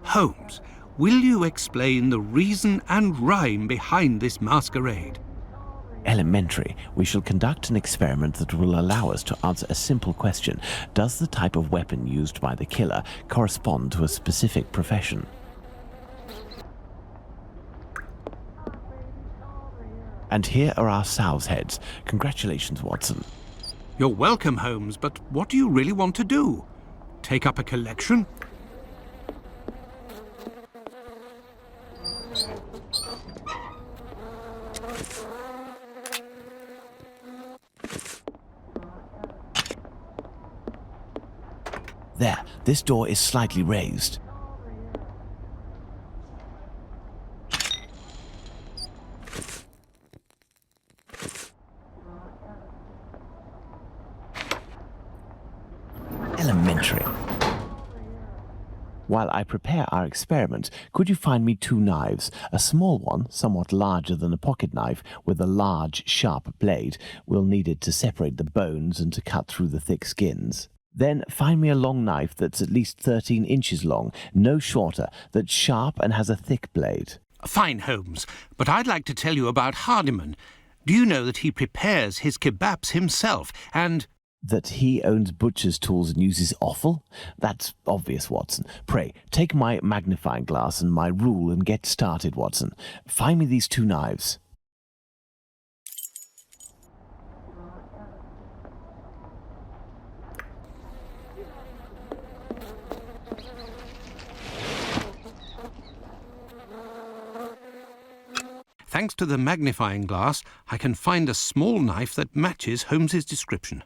Holmes, will you explain the reason and rhyme behind this masquerade? Elementary. We shall conduct an experiment that will allow us to answer a simple question. Does the type of weapon used by the killer correspond to a specific profession? And here are our sow's heads. Congratulations, Watson. You're welcome, Holmes, but what do you really want to do? Take up a collection? There, this door is slightly raised. Elementary. While I prepare our experiment, could you find me 2 knives? A small one, somewhat larger than a pocket knife, with a large, sharp blade. We'll need it to separate the bones and to cut through the thick skins. Then find me a long knife that's at least 13 inches long, no shorter, that's sharp and has a thick blade. Fine, Holmes, but I'd like to tell you about Handyman. Do you know that he prepares his kebabs himself, and... That he owns butcher's tools and uses offal? That's obvious, Watson. Pray, take my magnifying glass and my rule and get started, Watson. Find me these 2 knives. Thanks to the magnifying glass, I can find a small knife that matches Holmes's description.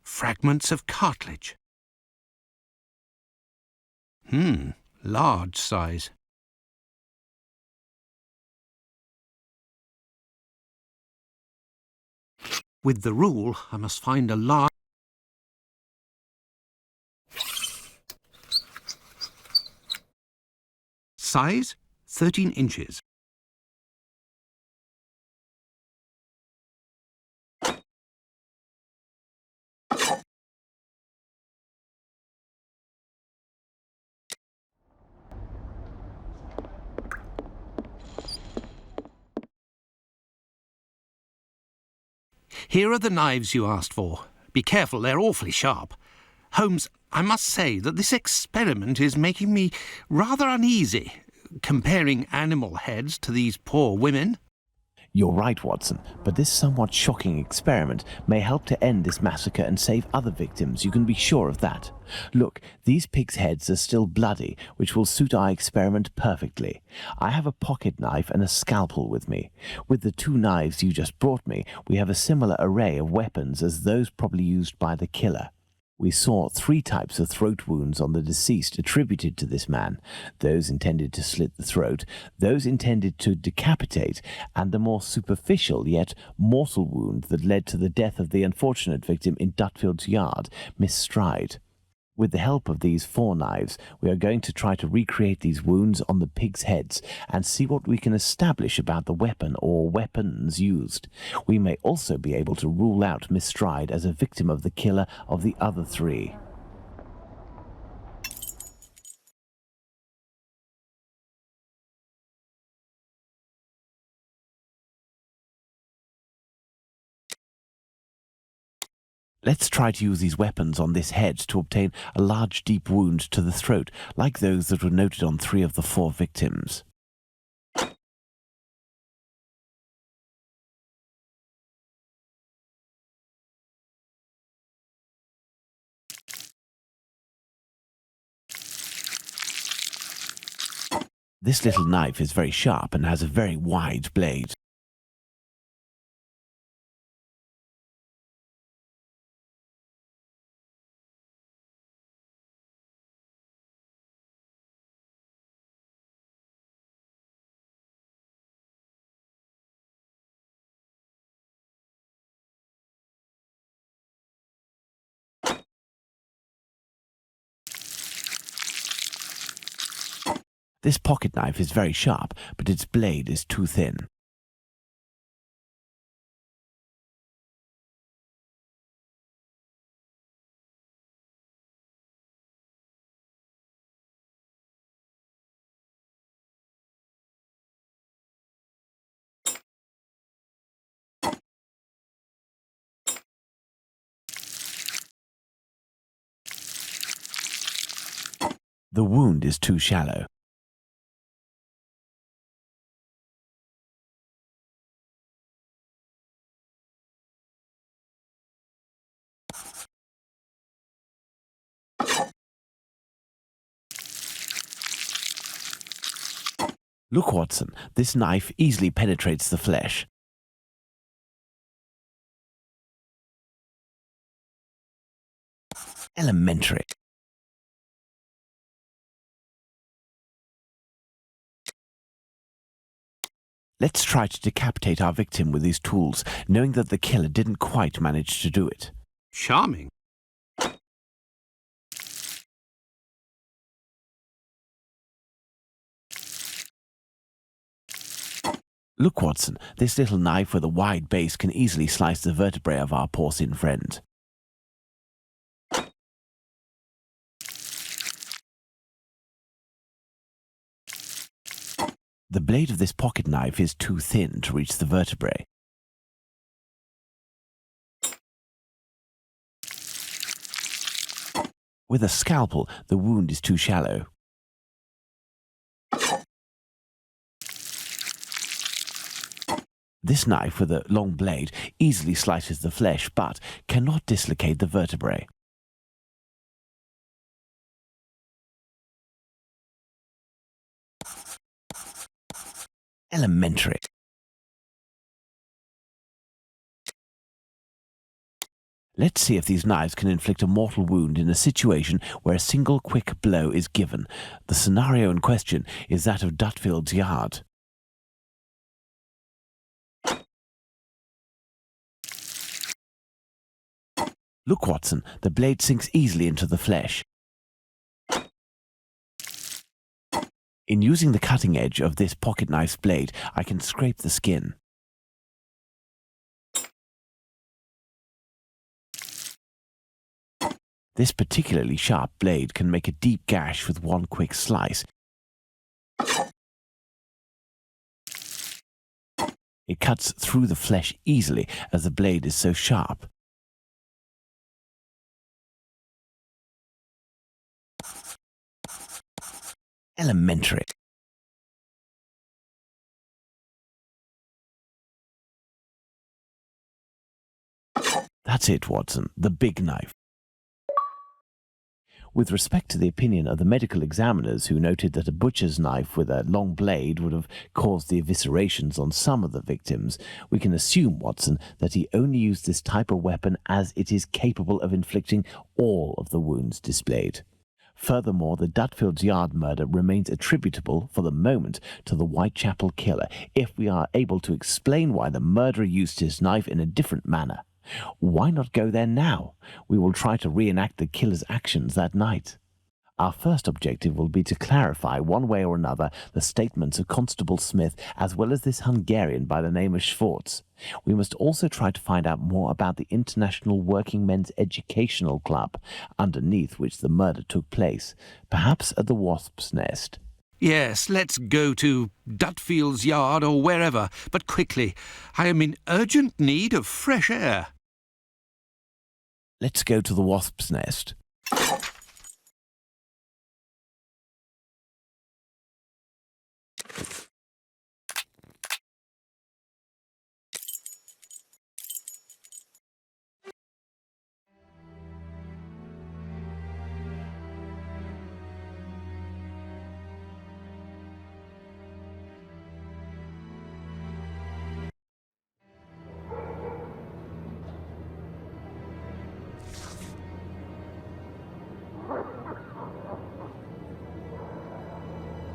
Fragments of cartilage. Large size. With the rule, I must find a large... Size, 13 inches. Here are the knives you asked for. Be careful, they're awfully sharp. Holmes, I must say that this experiment is making me rather uneasy, comparing animal heads to these poor women. You're right, Watson, but this somewhat shocking experiment may help to end this massacre and save other victims, you can be sure of that. Look, these pigs' heads are still bloody, which will suit our experiment perfectly. I have a pocket knife and a scalpel with me. With the 2 knives you just brought me, we have a similar array of weapons as those probably used by the killer. We saw 3 types of throat wounds on the deceased attributed to this man, those intended to slit the throat, those intended to decapitate, and the more superficial yet mortal wound that led to the death of the unfortunate victim in Dutfield's yard, Miss Stride. With the help of these 4 knives, we are going to try to recreate these wounds on the pigs' heads and see what we can establish about the weapon or weapons used. We may also be able to rule out Miss Stride as a victim of the killer of the other 3. Let's try to use these weapons on this head to obtain a large deep wound to the throat, like those that were noted on 3 of the 4 victims. This little knife is very sharp and has a very wide blade. This pocket knife is very sharp, but its blade is too thin. The wound is too shallow. Look, Watson, this knife easily penetrates the flesh. Elementary. Let's try to decapitate our victim with these tools, knowing that the killer didn't quite manage to do it. Charming. Look, Watson, this little knife with a wide base can easily slice the vertebrae of our porcine friend. The blade of this pocket knife is too thin to reach the vertebrae. With a scalpel, the wound is too shallow. This knife with a long blade easily slices the flesh, but cannot dislocate the vertebrae. Elementary. Let's see if these knives can inflict a mortal wound in a situation where a single quick blow is given. The scenario in question is that of Dutfield's Yard. Look, Watson, the blade sinks easily into the flesh. In using the cutting edge of this pocket knife's blade, I can scrape the skin. This particularly sharp blade can make a deep gash with one quick slice. It cuts through the flesh easily as the blade is so sharp. Elementary. That's it, Watson, the big knife. With respect to the opinion of the medical examiners who noted that a butcher's knife with a long blade would have caused the eviscerations on some of the victims, we can assume, Watson, that he only used this type of weapon as it is capable of inflicting all of the wounds displayed. Furthermore, the Dutfield's Yard murder remains attributable, for the moment, to the Whitechapel killer, if we are able to explain why the murderer used his knife in a different manner. Why not go there now? We will try to reenact the killer's actions that night. Our first objective will be to clarify, one way or another, the statements of Constable Smith, as well as this Hungarian by the name of Schwartz. We must also try to find out more about the International Working Men's Educational Club, underneath which the murder took place, perhaps at the Wasp's Nest. Yes, let's go to Dutfield's Yard or wherever, but quickly. I am in urgent need of fresh air. Let's go to the Wasp's Nest.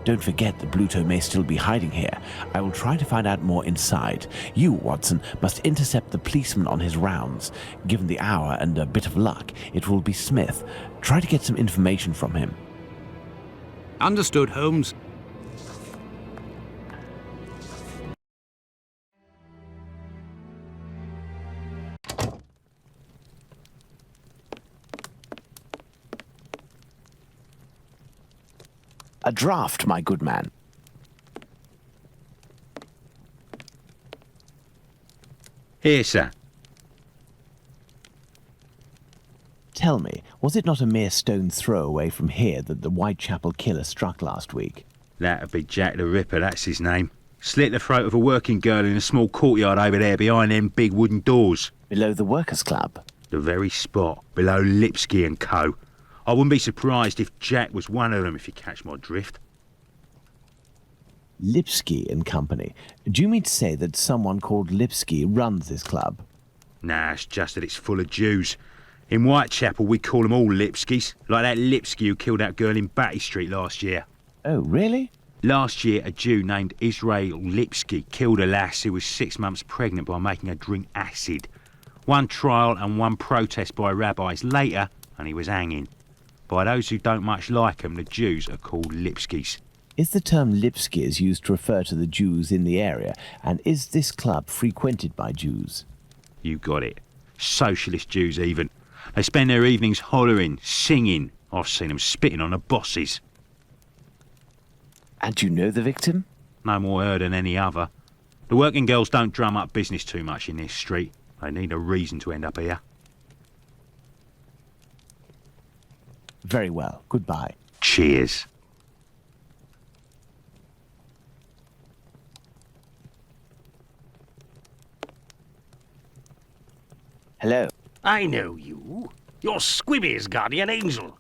Don't forget that Bluto may still be hiding here. I will try to find out more inside. You, Watson, must intercept the policeman on his rounds. Given the hour and a bit of luck, it will be Smith. Try to get some information from him. Understood, Holmes. A draft, my good man. Here, sir. Tell me, was it not a mere stone's throw away from here that the Whitechapel killer struck last week? That'd be Jack the Ripper, that's his name. Slit the throat of a working girl in a small courtyard over there behind them big wooden doors. Below the Workers' Club? The very spot, below Lipsky and Co. I wouldn't be surprised if Jack was one of them, if you catch my drift. Lipsky and Company. Do you mean to say that someone called Lipsky runs this club? Nah, it's just that it's full of Jews. In Whitechapel, we call them all Lipskys, like that Lipsky who killed that girl in Batty Street last year. Oh, really? Last year, a Jew named Israel Lipsky killed a lass who was 6 months pregnant by making her drink acid. One trial and one protest by rabbis later, and he was hanging. By those who don't much like him, the Jews are called Lipskys. Is the term Lipskys used to refer to the Jews in the area, and is this club frequented by Jews? You got it. Socialist Jews even. They spend their evenings hollering, singing. I've seen them spitting on the bosses. And you know the victim? No more her than any other. The working girls don't drum up business too much in this street. They need a reason to end up here. Very well. Goodbye. Cheers. Hello. I know you. You're Squibby's guardian angel.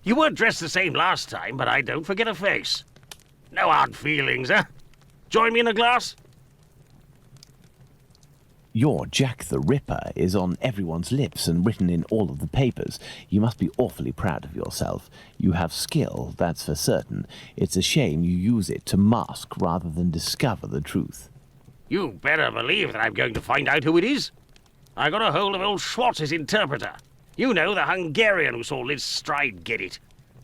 You weren't dressed the same last time, but I don't forget a face. No hard feelings, eh? Join me in a glass? Your Jack the Ripper is on everyone's lips and written in all of the papers. You must be awfully proud of yourself. You have skill, that's for certain. It's a shame you use it to mask rather than discover the truth. You better believe that I'm going to find out who it is. I got a hold of old Schwartz's interpreter. You know, the Hungarian who saw Liz Stride get it.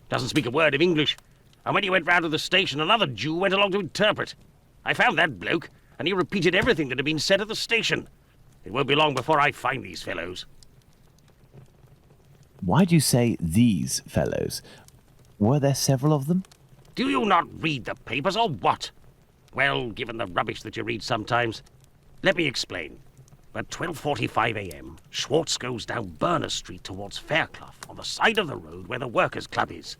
Doesn't speak a word of English. And when he went round to the station, another Jew went along to interpret. I found that bloke, and he repeated everything that had been said at the station. It won't be long before I find these fellows. Why do you say these fellows? Were there several of them? Do you not read the papers, or what? Well, given the rubbish that you read sometimes, let me explain. At 12:45 a.m., Schwartz goes down Burner Street towards Fairclough, on the side of the road where the Workers' Club is.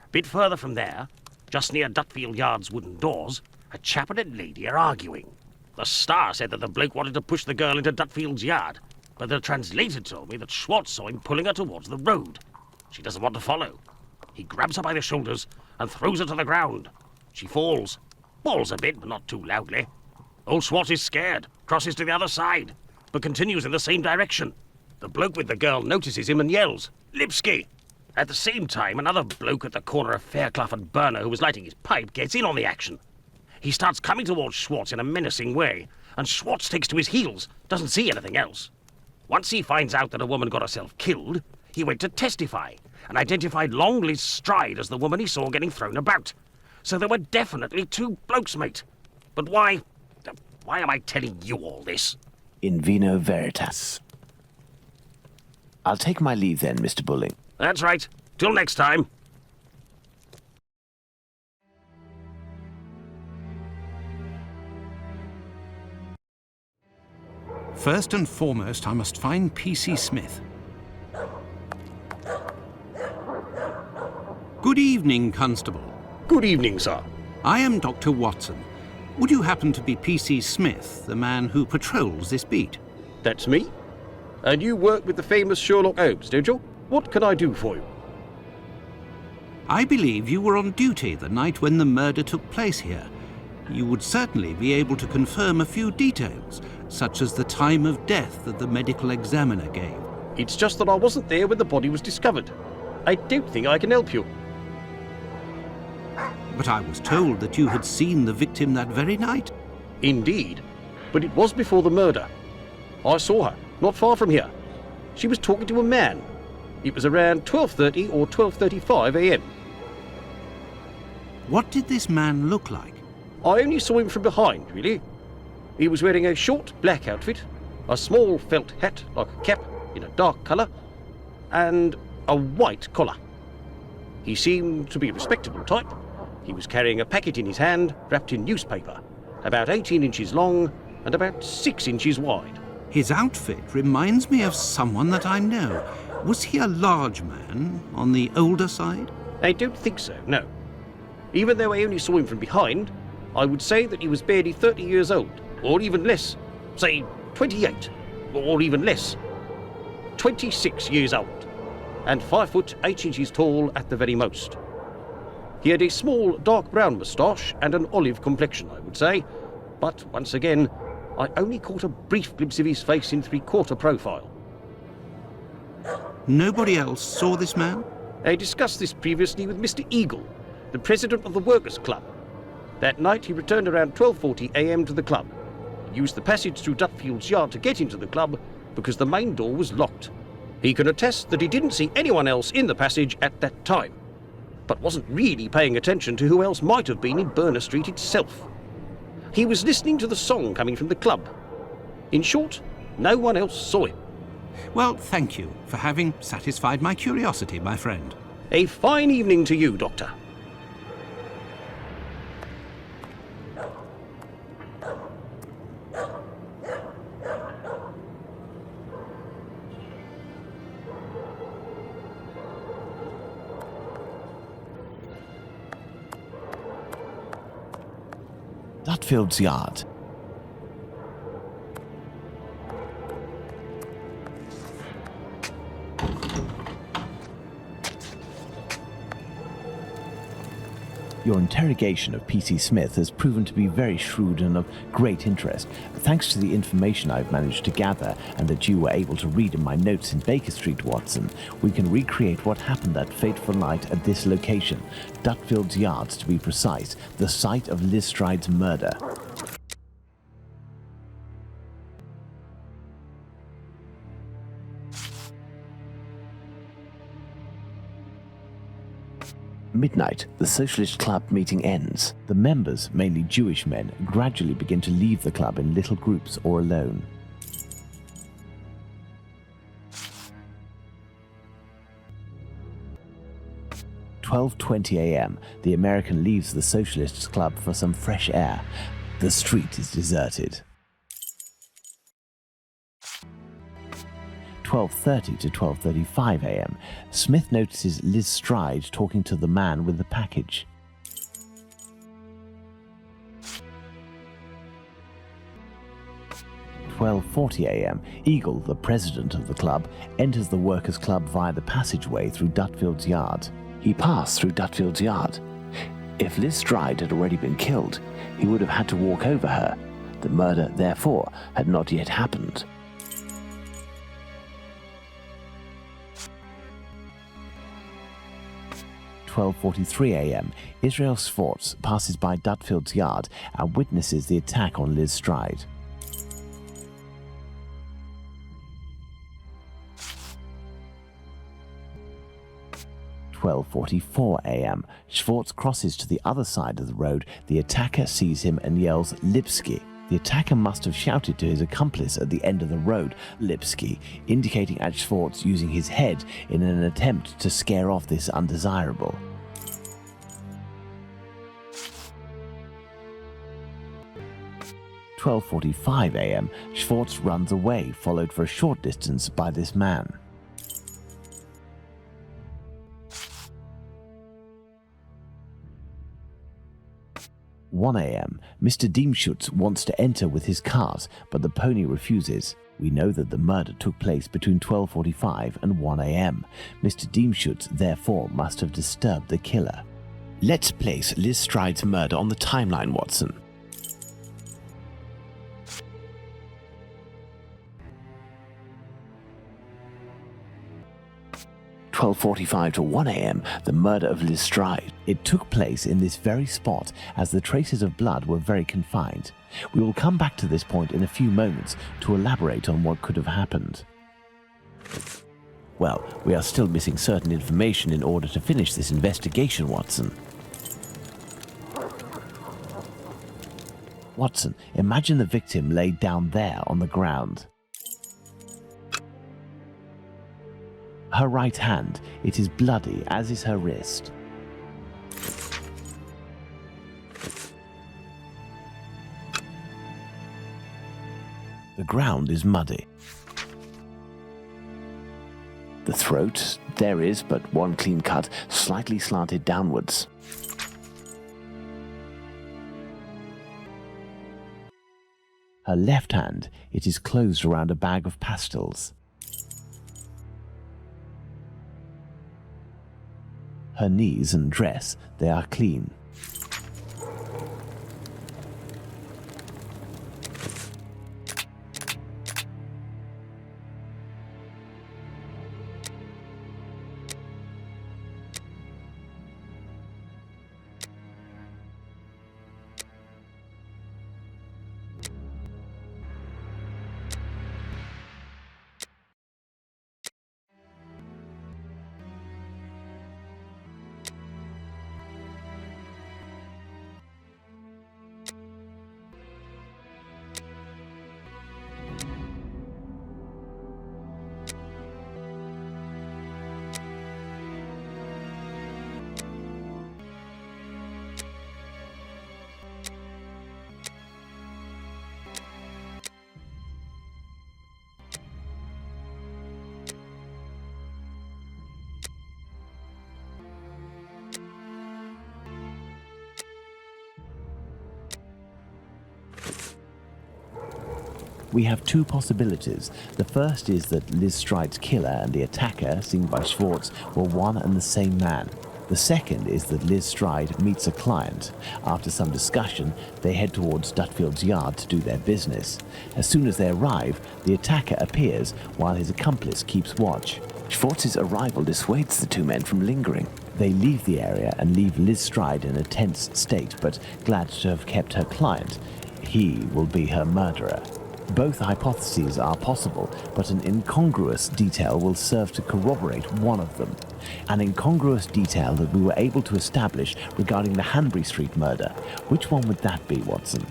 A bit further from there, just near Dutfield Yard's wooden doors, a chap and a lady are arguing. The Star said that the bloke wanted to push the girl into Dutfield's yard, but the translator told me that Schwartz saw him pulling her towards the road. She doesn't want to follow. He grabs her by the shoulders and throws her to the ground. She falls. Bawls a bit, but not too loudly. Old Schwartz is scared, crosses to the other side, but continues in the same direction. The bloke with the girl notices him and yells, "Lipsky!" At the same time, another bloke at the corner of Fairclough and Burner who was lighting his pipe gets in on the action. He starts coming towards Schwartz in a menacing way, and Schwartz takes to his heels, doesn't see anything else. Once he finds out that a woman got herself killed, he went to testify, and identified Long Liz Stride as the woman he saw getting thrown about. So there were definitely two blokes, mate. But why am I telling you all this? In vino veritas. I'll take my leave then, Mr. Bulling. That's right. Till next time. First and foremost, I must find P.C. Smith. Good evening, Constable. Good evening, sir. I am Dr. Watson. Would you happen to be P.C. Smith, the man who patrols this beat? That's me. And you work with the famous Sherlock Holmes, don't you? What can I do for you? I believe you were on duty the night when the murder took place here. You would certainly be able to confirm a few details, such as the time of death that the medical examiner gave. It's just that I wasn't there when the body was discovered. I don't think I can help you. But I was told that you had seen the victim that very night. Indeed, but it was before the murder. I saw her, not far from here. She was talking to a man. It was around 12:30 or 12:35 a.m. What did this man look like? I only saw him from behind, really. He was wearing a short black outfit, a small felt hat like a cap in a dark colour, and a white collar. He seemed to be a respectable type. He was carrying a packet in his hand, wrapped in newspaper, about 18 inches long and about 6 inches wide. His outfit reminds me of someone that I know. Was he a large man, on the older side? I don't think so, no. Even though I only saw him from behind, I would say that he was barely 30 years old, or even less. Say 28, or even less. 26 years old, and 5 foot 8 inches tall at the very most. He had a small dark brown moustache and an olive complexion, I would say, but once again, I only caught a brief glimpse of his face in three-quarter profile. Nobody else saw this man? I discussed this previously with Mr. Eagle, the president of the Workers' Club. That night he returned around 12:40 a.m. to the club. He used the passage through Dutfield's yard to get into the club because the main door was locked. He can attest that he didn't see anyone else in the passage at that time, but wasn't really paying attention to who else might have been in Burner Street itself. He was listening to the song coming from the club. In short, no one else saw him. Well, thank you for having satisfied my curiosity, my friend. A fine evening to you, Doctor. Dutfield's yard. Your interrogation of P.C. Smith has proven to be very shrewd and of great interest. Thanks to the information I've managed to gather and that you were able to read in my notes in Baker Street, Watson, we can recreate what happened that fateful night at this location, Dutfield's Yards to be precise, the site of Liz Stride's murder. Midnight, the Socialist Club meeting ends. The members, mainly Jewish men, gradually begin to leave the club in little groups or alone. "12:20 a.m. The American leaves the Socialists Club for some fresh air. The street is deserted. 12:30 to 12:35 a.m. Smith notices Liz Stride talking to the man with the package. "12:40 a.m. Eagle, the president of the club, enters the workers' club via the passageway through Dutfield's yard. He passed through Dutfield's yard. If Liz Stride had already been killed, he would have had to walk over her. The murder, therefore, had not yet happened. 12:43 a.m. Israel Swartz passes by Dutfield's yard and witnesses the attack on Liz Stride. "12:44 a.m. Schwartz crosses to the other side of the road. The attacker sees him and yells, 'Lipsky.' The attacker must have shouted to his accomplice at the end of the road, 'Lipsky,' indicating at Schwartz using his head in an attempt to scare off this undesirable. "12:45 a.m. Schwartz runs away, followed for a short distance by this man. "1 a.m. Mr. Diemschutz wants to enter with his cart, but the pony refuses. We know that the murder took place between 12:45 and 1 a.m. Mr. Diemschutz, therefore, must have disturbed the killer. Let's place Liz Stride's murder on the timeline, Watson. "12:45 to 1 a.m., the murder of Liz Stride. It took place in this very spot, as the traces of blood were very confined. We will come back to this point in a few moments to elaborate on what could have happened. Well, we are still missing certain information in order to finish this investigation, Watson. Watson, imagine the victim laid down there on the ground. Her right hand, it is bloody, as is her wrist. The ground is muddy. The throat, there is but one clean cut, slightly slanted downwards. Her left hand, it is closed around a bag of pastils. Her knees and dress, they are clean. We have two possibilities. The first is that Liz Stride's killer and the attacker, seen by Schwartz, were one and the same man. The second is that Liz Stride meets a client. After some discussion, they head towards Dutfield's yard to do their business. As soon as they arrive, the attacker appears while his accomplice keeps watch. Schwartz's arrival dissuades the two men from lingering. They leave the area and leave Liz Stride in a tense state, but glad to have kept her client. He will be her murderer. Both hypotheses are possible, but an incongruous detail will serve to corroborate one of them. An incongruous detail that we were able to establish regarding the Hanbury Street murder. Which one would that be, Watson?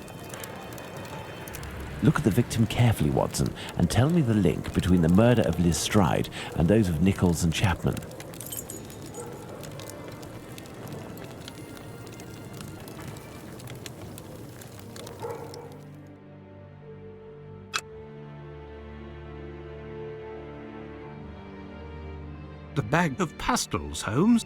Look at the victim carefully, Watson, and tell me the link between the murder of Liz Stride and those of Nichols and Chapman. The bag of pastels, Holmes.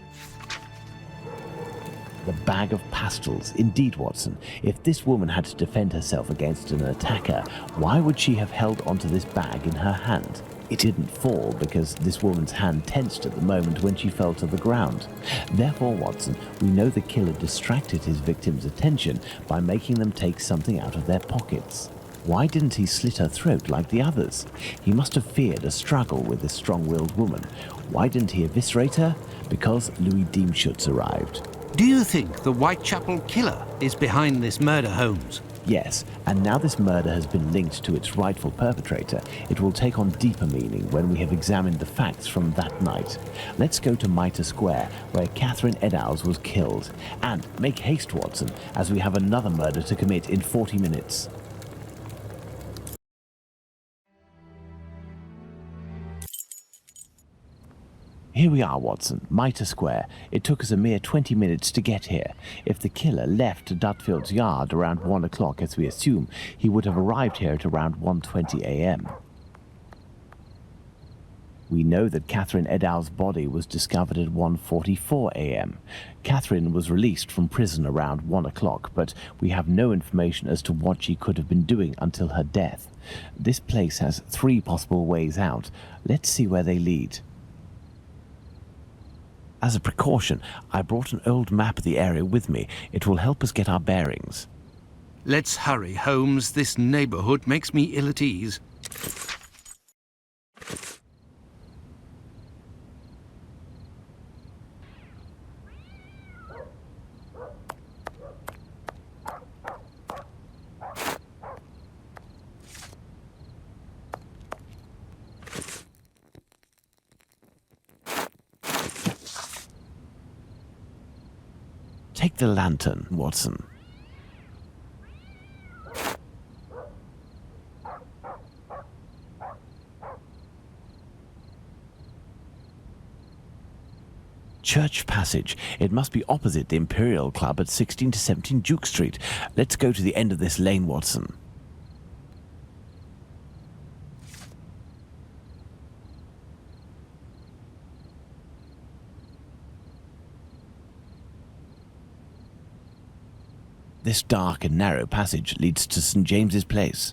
The bag of pastels. Indeed, Watson. If this woman had to defend herself against an attacker, why would she have held onto this bag in her hand? It didn't fall because this woman's hand tensed at the moment when she fell to the ground. Therefore, Watson, we know the killer distracted his victim's attention by making them take something out of their pockets. Why didn't he slit her throat like the others? He must have feared a struggle with this strong-willed woman. Why didn't he eviscerate her? Because Louis Diemschutz arrived. Do you think the Whitechapel killer is behind this murder, Holmes? Yes, and now this murder has been linked to its rightful perpetrator, it will take on deeper meaning when we have examined the facts from that night. Let's go to Mitre Square, where Catherine Eddowes was killed. And make haste, Watson, as we have another murder to commit in 40 minutes. Here we are, Watson, Mitre Square. It took us a mere 20 minutes to get here. If the killer left Dutfield's yard around 1 o'clock, as we assume, he would have arrived here at around 1:20 a.m. We know that Catherine Eddowes' body was discovered at 1:44 a.m. Catherine was released from prison around 1 o'clock, but we have no information as to what she could have been doing until her death. This place has 3 possible ways out. Let's see where they lead. As a precaution, I brought an old map of the area with me. It will help us get our bearings. Let's hurry, Holmes. This neighborhood makes me ill at ease. Take the lantern, Watson. Church Passage. It must be opposite the Imperial Club at 16 to 17 Duke Street. Let's go to the end of this lane, Watson. This dark and narrow passage leads to St. James's Place.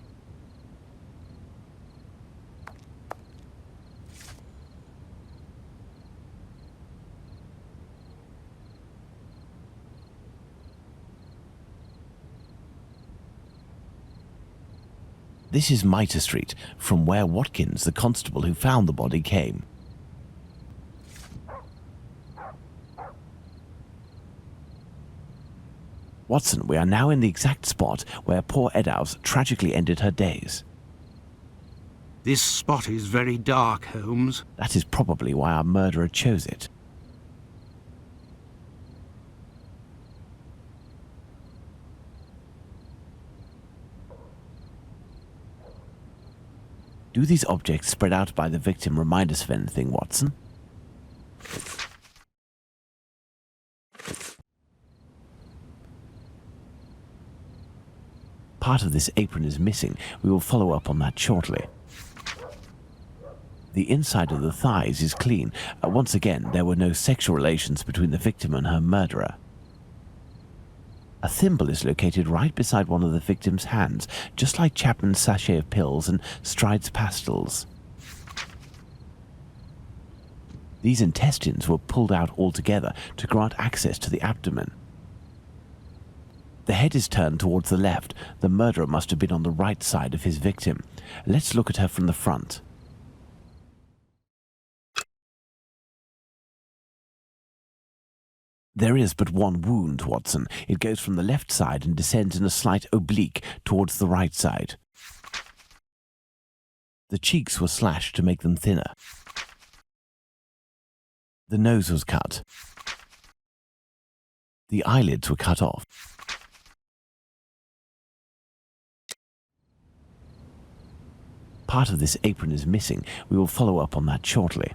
This is Mitre Street, from where Watkins, the constable who found the body, came. Watson, we are now in the exact spot where poor Eddowes tragically ended her days. This spot is very dark, Holmes. That is probably why our murderer chose it. Do these objects spread out by the victim remind us of anything, Watson? Part of this apron is missing. We will follow up on that shortly. The inside of the thighs is clean. Once again, there were no sexual relations between the victim and her murderer. A thimble is located right beside one of the victim's hands, just like Chapman's sachet of pills and Stride's pastils. These intestines were pulled out altogether to grant access to the abdomen. The head is turned towards the left. The murderer must have been on the right side of his victim. Let's look at her from the front. There is but one wound, Watson. It goes from the left side and descends in a slight oblique towards the right side. The cheeks were slashed to make them thinner. The nose was cut. The eyelids were cut off. Part of this apron is missing. We will follow up on that shortly.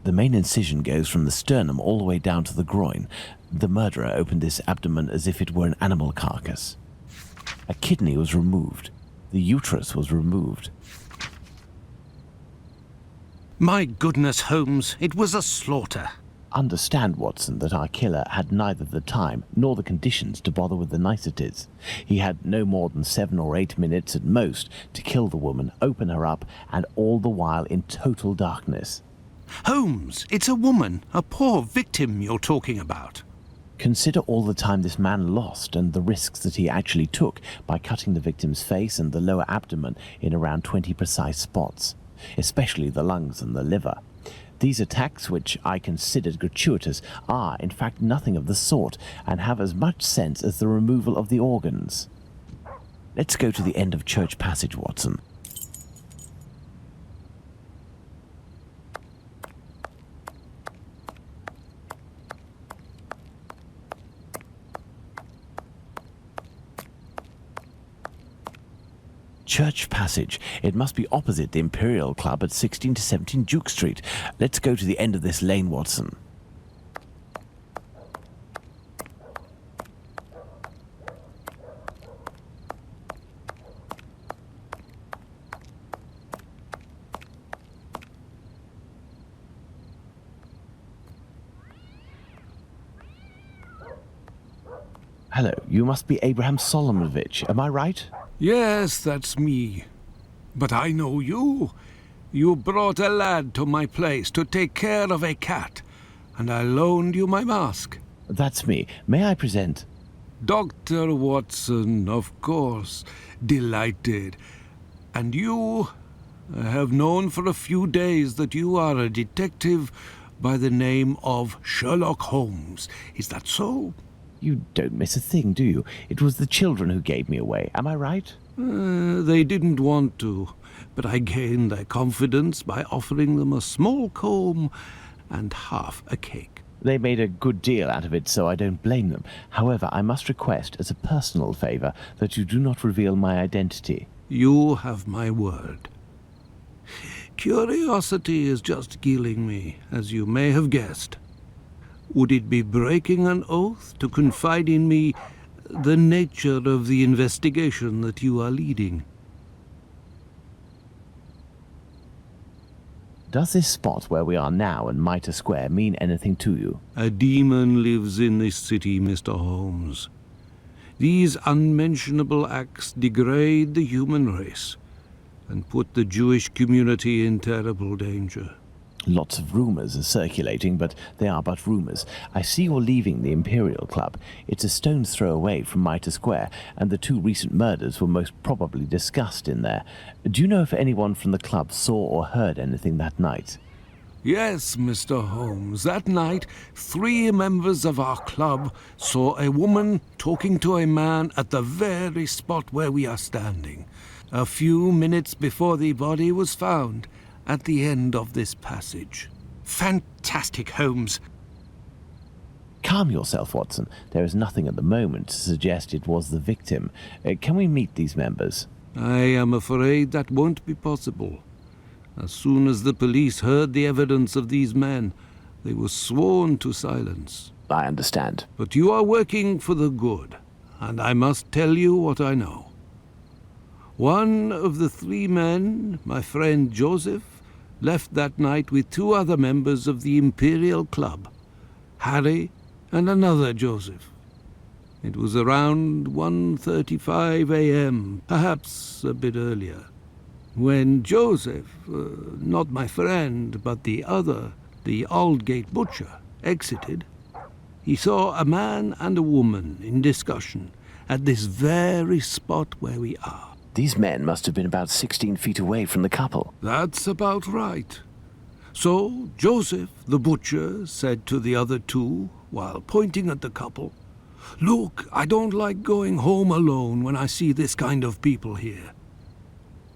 The main incision goes from the sternum all the way down to the groin. The murderer opened this abdomen as if it were an animal carcass. A kidney was removed. The uterus was removed. My goodness, Holmes, it was a slaughter. Understand, Watson, that our killer had neither the time nor the conditions to bother with the niceties. He had no more than 7 or 8 minutes at most to kill the woman, open her up, and all the while in total darkness. Holmes, it's a woman, a poor victim you're talking about. Consider all the time this man lost and the risks that he actually took by cutting the victim's face and the lower abdomen in around 20 precise spots, especially the lungs and the liver. These attacks, which I considered gratuitous, are in fact nothing of the sort and have as much sense as the removal of the organs. Let's go to the end of Church Passage, Watson. Church Passage. It must be opposite the Imperial Club at 16 to 17 Duke Street. Let's go to the end of this lane, Watson. Hello, you must be Abraham Solomonovich, am I right? Yes, that's me. But I know you. You brought a lad to my place to take care of a cat, and I loaned you my mask. That's me. May I present? Dr. Watson, of course. Delighted. And you? I have known for a few days that you are a detective by the name of Sherlock Holmes. Is that so? You don't miss a thing, do you? It was the children who gave me away. Am I right? They didn't want to, but I gained their confidence by offering them a small comb and half a cake. They made a good deal out of it, so I don't blame them. However, I must request, as a personal favor, that you do not reveal my identity. You have my word. Curiosity is just killing me, as you may have guessed. Would it be breaking an oath to confide in me the nature of the investigation that you are leading? Does this spot where we are now in Mitre Square mean anything to you? A demon lives in this city, Mr. Holmes. These unmentionable acts degrade the human race and put the Jewish community in terrible danger. Lots of rumours are circulating, but they are but rumours. I see you're leaving the Imperial Club. It's a stone's throw away from Mitre Square, and the 2 recent murders were most probably discussed in there. Do you know if anyone from the club saw or heard anything that night? Yes, Mr. Holmes. That night, 3 members of our club saw a woman talking to a man at the very spot where we are standing, a few minutes before the body was found. At the end of this passage. Fantastic, Holmes. Calm yourself, Watson. There is nothing at the moment to suggest it was the victim. Can we meet these members? I am afraid that won't be possible. As soon as the police heard the evidence of these men, they were sworn to silence. I understand. But you are working for the good, and I must tell you what I know. One of the 3 men, my friend Joseph, left that night with 2 other members of the Imperial Club, Harry and another Joseph. It was around 1:35 a.m., perhaps a bit earlier, when Joseph, not my friend, but the other, the Aldgate butcher, exited. He saw a man and a woman in discussion at this very spot where we are. These men must have been about 16 feet away from the couple. That's about right. So Joseph, the butcher, said to the other 2, while pointing at the couple, "Look, I don't like going home alone when I see this kind of people here."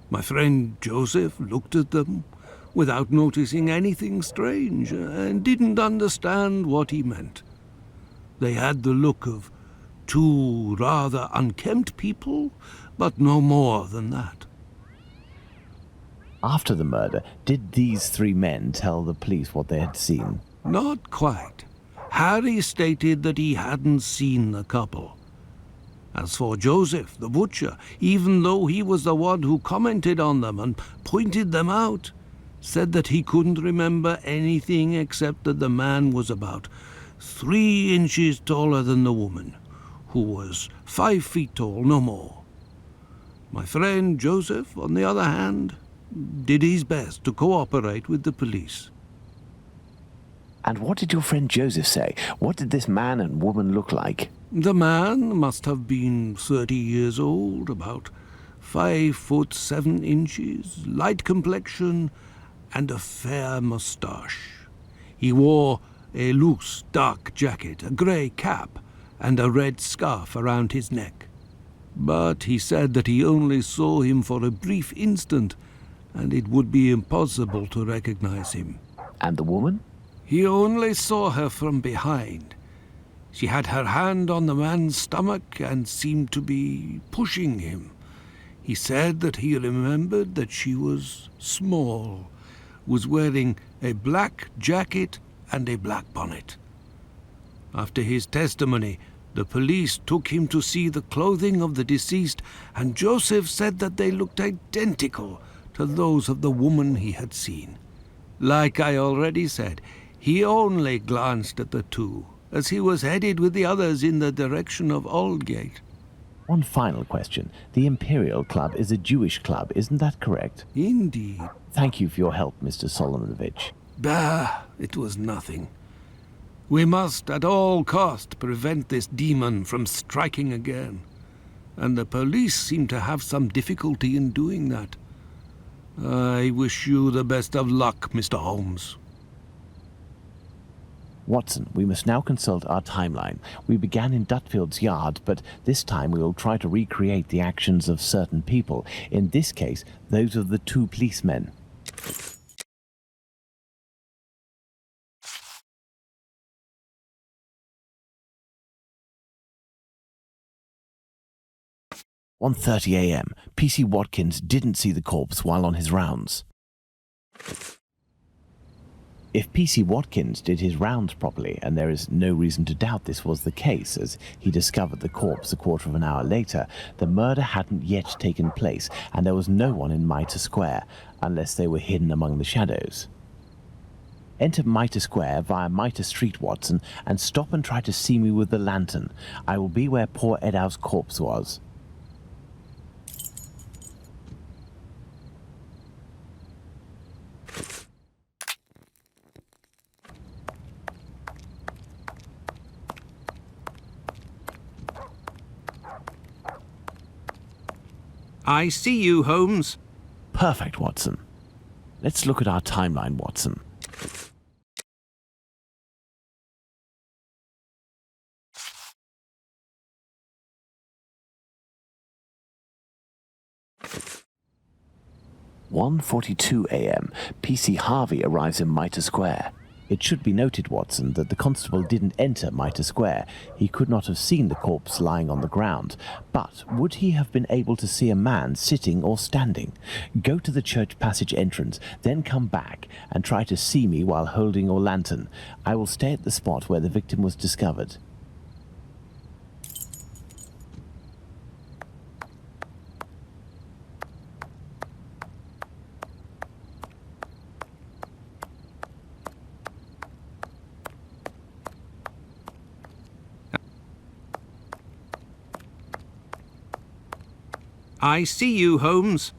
My friend Joseph looked at them without noticing anything strange and didn't understand what he meant. They had the look of 2 rather unkempt people, but no more than that. After the murder, did these 3 men tell the police what they had seen? Not quite. Harry stated that he hadn't seen the couple. As for Joseph, the butcher, even though he was the one who commented on them and pointed them out, said that he couldn't remember anything except that the man was about 3 inches taller than the woman, who was 5 feet tall, no more. My friend Joseph, on the other hand, did his best to cooperate with the police. And what did your friend Joseph say? What did this man and woman look like? The man must have been 30 years old, about 5 foot 7 inches, light complexion, and a fair moustache. He wore a loose, dark jacket, a grey cap, and a red scarf around his neck. But he said that he only saw him for a brief instant, and it would be impossible to recognize him. And the woman? He only saw her from behind. She had her hand on the man's stomach and seemed to be pushing him. He said that he remembered that she was small, was wearing a black jacket and a black bonnet. After his testimony, the police took him to see the clothing of the deceased, and Joseph said that they looked identical to those of the woman he had seen. Like I already said, he only glanced at the 2, as he was headed with the others in the direction of Aldgate. One final question. The Imperial Club is a Jewish club, isn't that correct? Indeed. Thank you for your help, Mr. Solomonovich. Bah, it was nothing. We must at all cost prevent this demon from striking again, and the police seem to have some difficulty in doing that. I wish you the best of luck, Mr. Holmes. Watson, we must now consult our timeline. We began in Dutfield's yard, but this time we will try to recreate the actions of certain people, in this case, those of the 2 policemen. "1:30 a.m. P.C. Watkins didn't see the corpse while on his rounds." If P.C. Watkins did his rounds properly, and there is no reason to doubt this was the case, as he discovered the corpse a quarter of an hour later, the murder hadn't yet taken place, and there was no one in Mitre Square, unless they were hidden among the shadows. Enter Mitre Square via Mitre Street, Watson, and stop and try to see me with the lantern. I will be where poor Edow's corpse was. I see you, Holmes. Perfect, Watson. Let's look at our timeline, Watson. "1:42 a.m. P.C. Harvey arrives in Mitre Square. It should be noted, Watson, that the constable didn't enter Mitre Square. He could not have seen the corpse lying on the ground. But would he have been able to see a man sitting or standing? Go to the church passage entrance, then come back and try to see me while holding your lantern. I will stay at the spot where the victim was discovered." I see you, Holmes.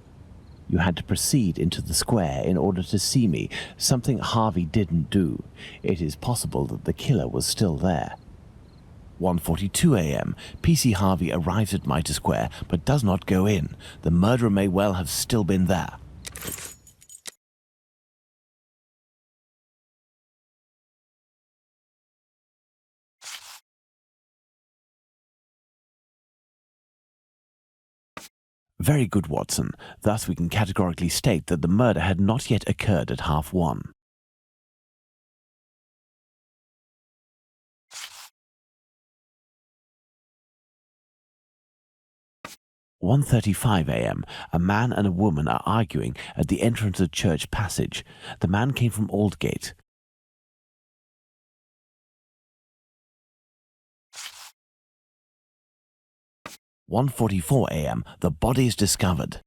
You had to proceed into the square in order to see me, something Harvey didn't do. It is possible that the killer was still there. 1:42 a.m. PC Harvey arrives at Mitre Square, but does not go in. The murderer may well have still been there. Very good, Watson. Thus we can categorically state that the murder had not yet occurred at 1:30. 1:35 a.m. A man and a woman are arguing at the entrance of Church Passage. The man came from Aldgate. 1:44 a.m. The body is discovered.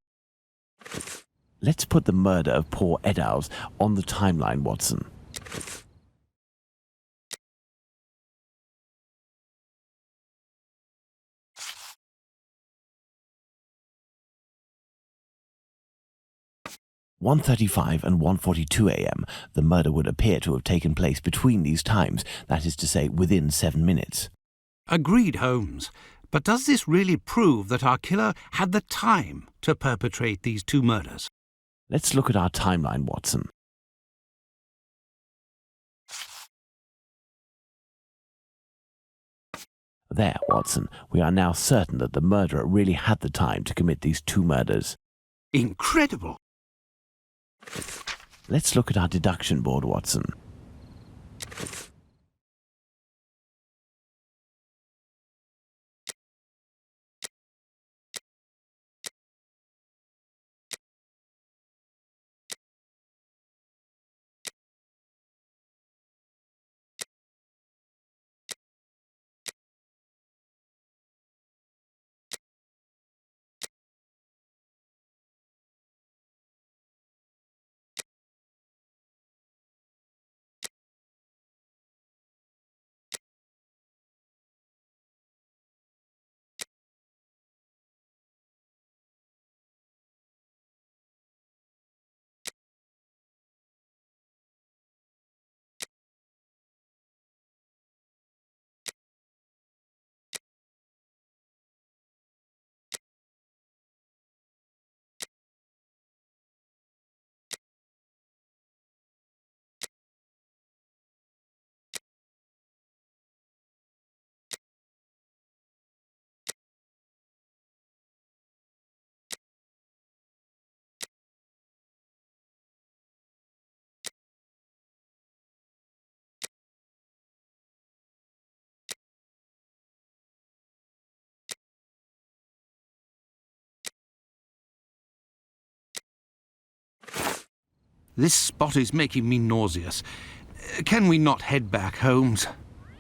Let's put the murder of poor Eddowes on the timeline, Watson. (1:35 and 1:42 a.m. The murder would appear to have taken place between these times, that is to say, within 7 minutes. Agreed, Holmes. But does this really prove that our killer had the time to perpetrate these two murders? Let's look at our timeline, Watson. There, Watson, we are now certain that the murderer really had the time to commit these two murders. Incredible! Let's look at our deduction board, Watson. This spot is making me nauseous. Can we not head back, Holmes?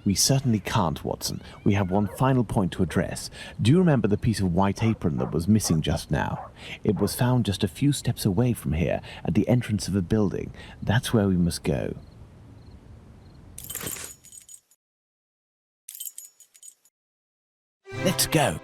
We certainly can't, Watson. We have one final point to address. Do you remember the piece of white apron that was missing just now? It was found just a few steps away from here, at the entrance of a building. That's where we must go. Let's go.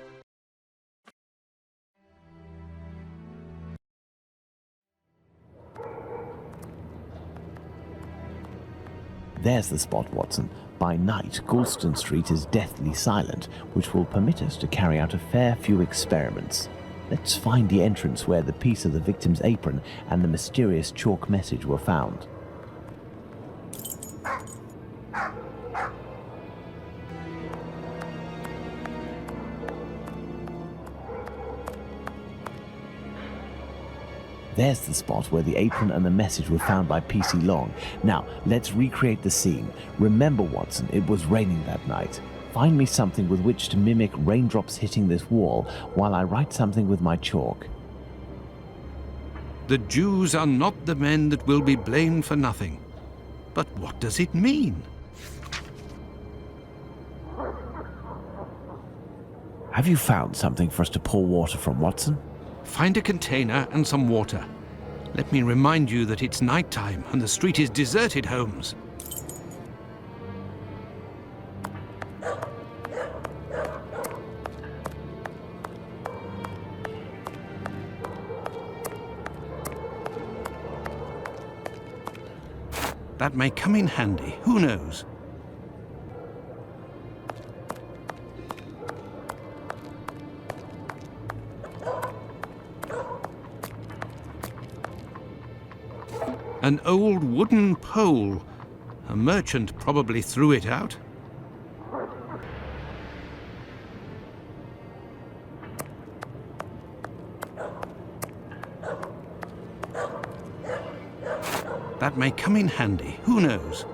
There's the spot, Watson. By night, Goulston Street is deathly silent, which will permit us to carry out a fair few experiments. Let's find the entrance where the piece of the victim's apron and the mysterious chalk message were found. There's the spot where the apron and the message were found by PC Long. Now, let's recreate the scene. Remember, Watson, it was raining that night. Find me something with which to mimic raindrops hitting this wall while I write something with my chalk. The Jews are not the men that will be blamed for nothing. But what does it mean? Have you found something for us to pour water from, Watson? Find a container and some water. Let me remind you that it's night time and the street is deserted, Holmes. That may come in handy. Who knows? An old wooden pole. A merchant probably threw it out. That may come in handy. Who knows?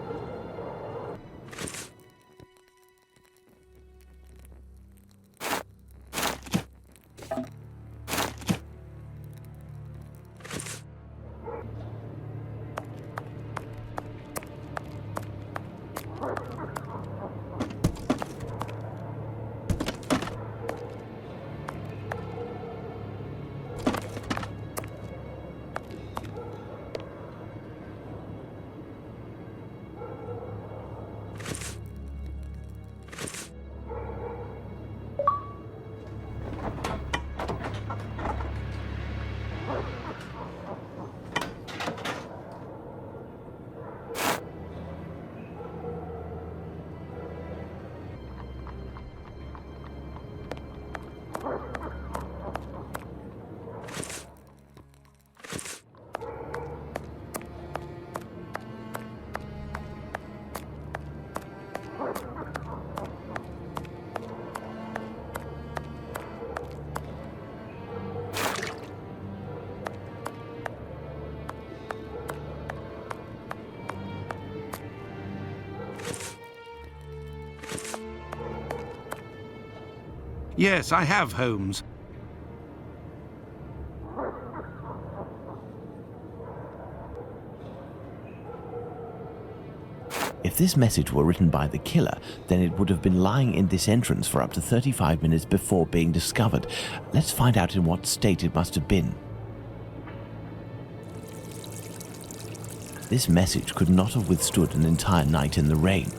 Yes, I have, Holmes. If this message were written by the killer, then it would have been lying in this entrance for up to 35 minutes before being discovered. Let's find out in what state it must have been. This message could not have withstood an entire night in the rain.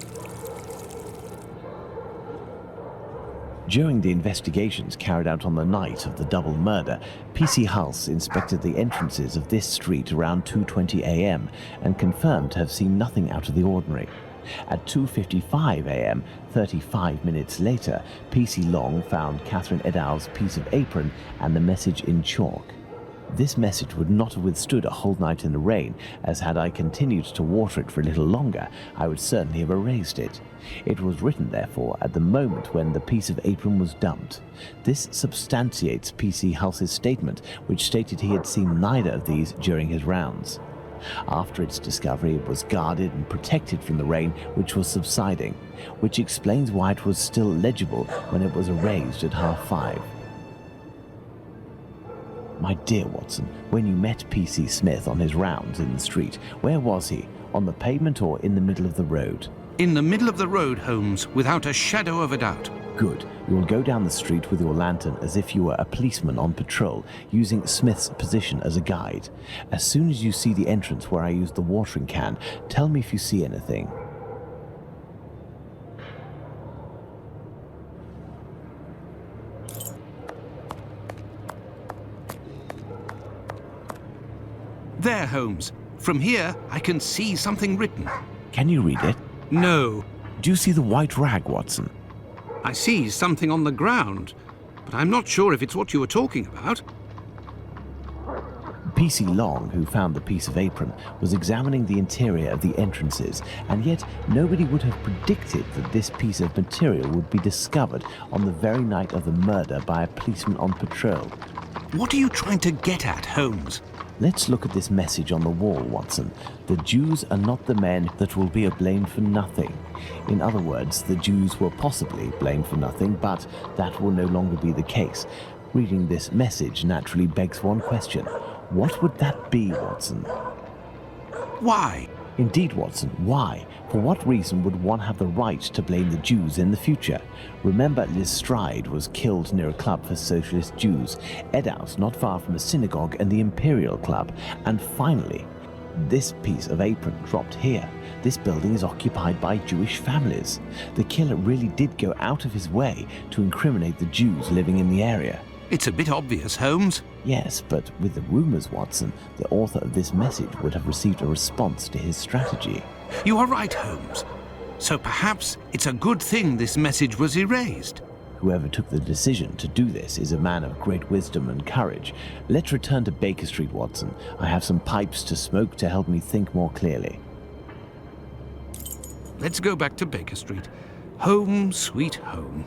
During the investigations carried out on the night of the double murder, PC Hulse inspected the entrances of this street around 2:20 a.m. and confirmed to have seen nothing out of the ordinary. At 2:55 a.m., 35 minutes later, PC Long found Catherine Edow's piece of apron and the message in chalk. This message would not have withstood a whole night in the rain, as had I continued to water it for a little longer, I would certainly have erased it. It was written, therefore, at the moment when the piece of apron was dumped. This substantiates PC Hulse's statement, which stated he had seen neither of these during his rounds. After its discovery, it was guarded and protected from the rain, which was subsiding, which explains why it was still legible when it was erased at 5:30. My dear Watson, when you met P.C. Smith on his rounds in the street, where was he? On the pavement or in the middle of the road? In the middle of the road, Holmes, without a shadow of a doubt. Good. You will go down the street with your lantern as if you were a policeman on patrol, using Smith's position as a guide. As soon as you see the entrance where I used the watering can, tell me if you see anything. There, Holmes. From here, I can see something written. Can you read it? No. Do you see the white rag, Watson? I see something on the ground, but I'm not sure if it's what you were talking about. PC Long, who found the piece of apron, was examining the interior of the entrances, and yet nobody would have predicted that this piece of material would be discovered on the very night of the murder by a policeman on patrol. What are you trying to get at, Holmes? Let's look at this message on the wall, Watson. The Jews are not the men that will be blamed for nothing. In other words, the Jews were possibly blamed for nothing, but that will no longer be the case. Reading this message naturally begs one question. What would that be, Watson? Why? Indeed, Watson, why? For what reason would one have the right to blame the Jews in the future? Remember, Lestrade was killed near a club for socialist Jews, Edow's not far from a synagogue and the Imperial Club, and finally, this piece of apron dropped here. This building is occupied by Jewish families. The killer really did go out of his way to incriminate the Jews living in the area. It's a bit obvious, Holmes. Yes, but with the rumours, Watson, the author of this message would have received a response to his strategy. You are right, Holmes. So perhaps it's a good thing this message was erased. Whoever took the decision to do this is a man of great wisdom and courage. Let's return to Baker Street, Watson. I have some pipes to smoke to help me think more clearly. Let's go back to Baker Street. Home, sweet home.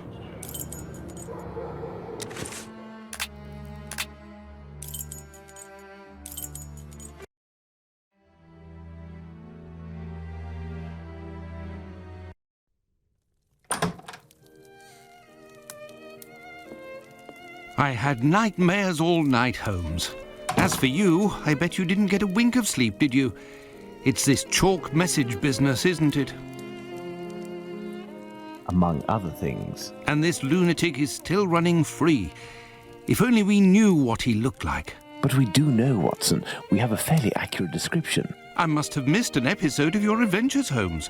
I had nightmares all night, Holmes. As for you, I bet you didn't get a wink of sleep, did you? It's this chalk message business, isn't it? Among other things. And this lunatic is still running free. If only we knew what he looked like. But we do know, Watson. We have a fairly accurate description. I must have missed an episode of your adventures, Holmes.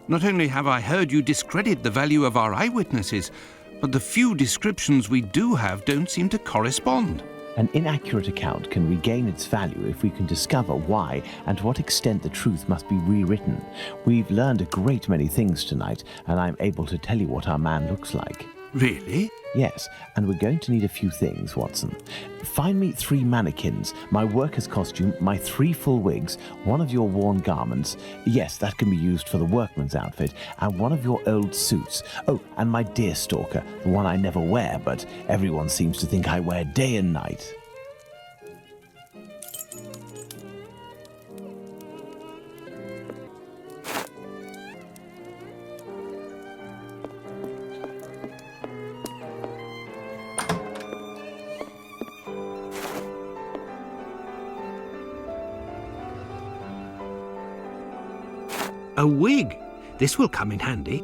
Not only have I heard you discredit the value of our eyewitnesses, but the few descriptions we do have don't seem to correspond. An inaccurate account can regain its value if we can discover why and to what extent the truth must be rewritten. We've learned a great many things tonight, and I'm able to tell you what our man looks like. Really? Yes, and we're going to need a few things, Watson. Find me 3 mannequins, my worker's costume, my 3 full wigs, one of your worn garments, yes, that can be used for the workman's outfit, and one of your old suits. Oh, and my deer stalker, the one I never wear, but everyone seems to think I wear day and night. A wig. This will come in handy.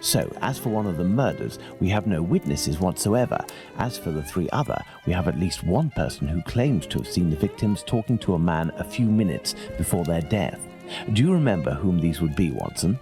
So, as for one of the murders, we have no witnesses whatsoever. As for the 3 other, we have at least one person who claims to have seen the victims talking to a man a few minutes before their death. Do you remember whom these would be, Watson?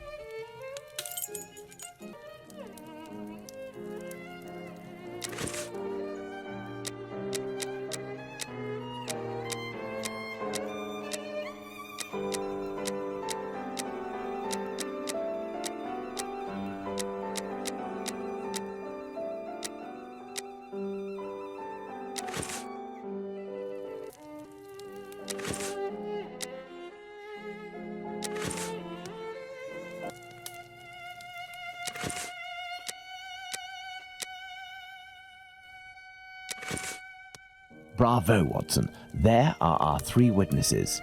Bravo, Watson. There are our 3 witnesses.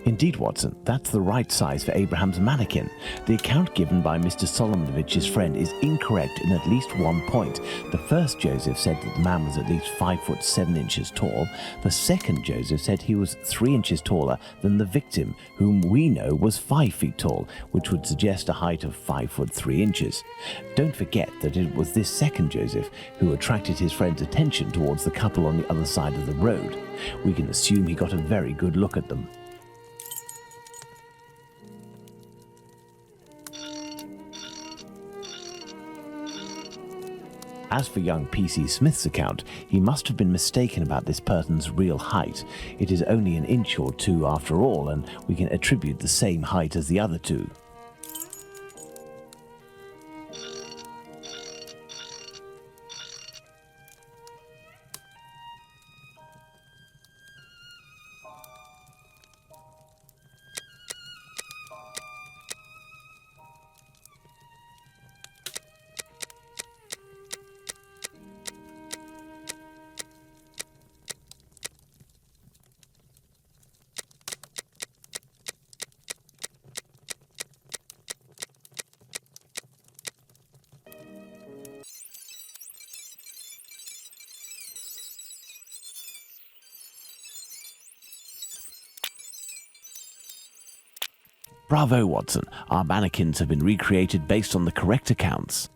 Indeed, Watson, that's the right size for Abraham's mannequin. The account given by Mr. Solomonovich's friend is incorrect in at least one point. The first Joseph said that the man was at least 5 foot 7 inches tall. The second Joseph said he was 3 inches taller than the victim, whom we know was 5 feet tall, which would suggest a height of 5 foot 3 inches. Don't forget that it was this second Joseph who attracted his friend's attention towards the couple on the other side of the road. We can assume he got a very good look at them. As for young P.C. Smith's account, he must have been mistaken about this person's real height. It is only an inch or two after all, and we can attribute the same height as the other two. Bravo, Watson. Our mannequins have been recreated based on the correct accounts.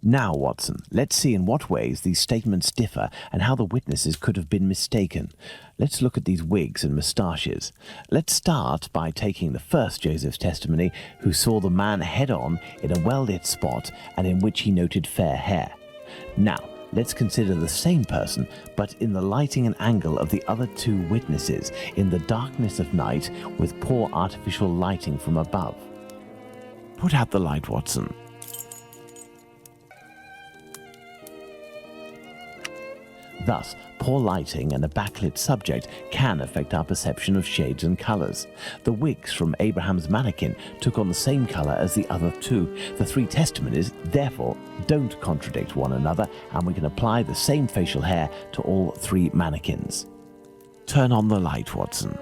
Now, Watson, let's see in what ways these statements differ and how the witnesses could have been mistaken. Let's look at these wigs and moustaches. Let's start by taking the first Joseph's testimony, who saw the man head-on in a well-lit spot and in which he noted fair hair. Now, let's consider the same person, but in the lighting and angle of the other two witnesses, in the darkness of night with poor artificial lighting from above. Put out the light, Watson. Thus, poor lighting and a backlit subject can affect our perception of shades and colours. The wigs from Abraham's mannequin took on the same colour as the other two. The three testimonies, therefore, don't contradict one another, and we can apply the same facial hair to all three mannequins. Turn on the light, Watson.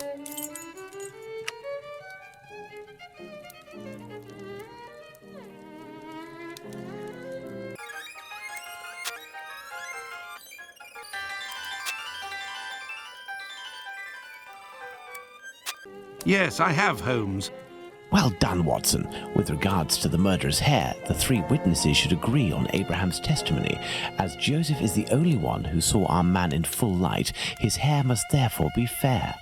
Yes, I have, Holmes. Well done, Watson. With regards to the murderer's hair, the three witnesses should agree on Abraham's testimony. As Joseph is the only one who saw our man in full light, his hair must therefore be fair.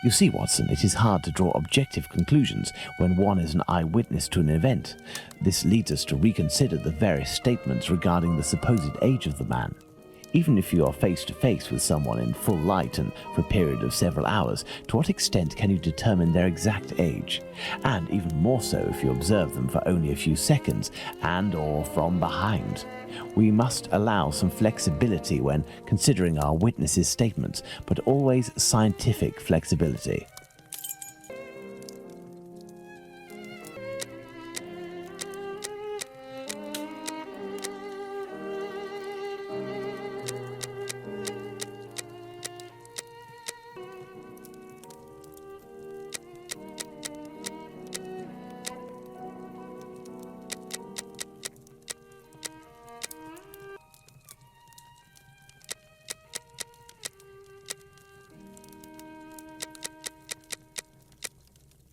You see, Watson, it is hard to draw objective conclusions when one is an eyewitness to an event. This leads us to reconsider the various statements regarding the supposed age of the man. Even if you are face to face with someone in full light and for a period of several hours, to what extent can you determine their exact age? And even more so if you observe them for only a few seconds and or from behind. We must allow some flexibility when considering our witnesses' statements, but always scientific flexibility.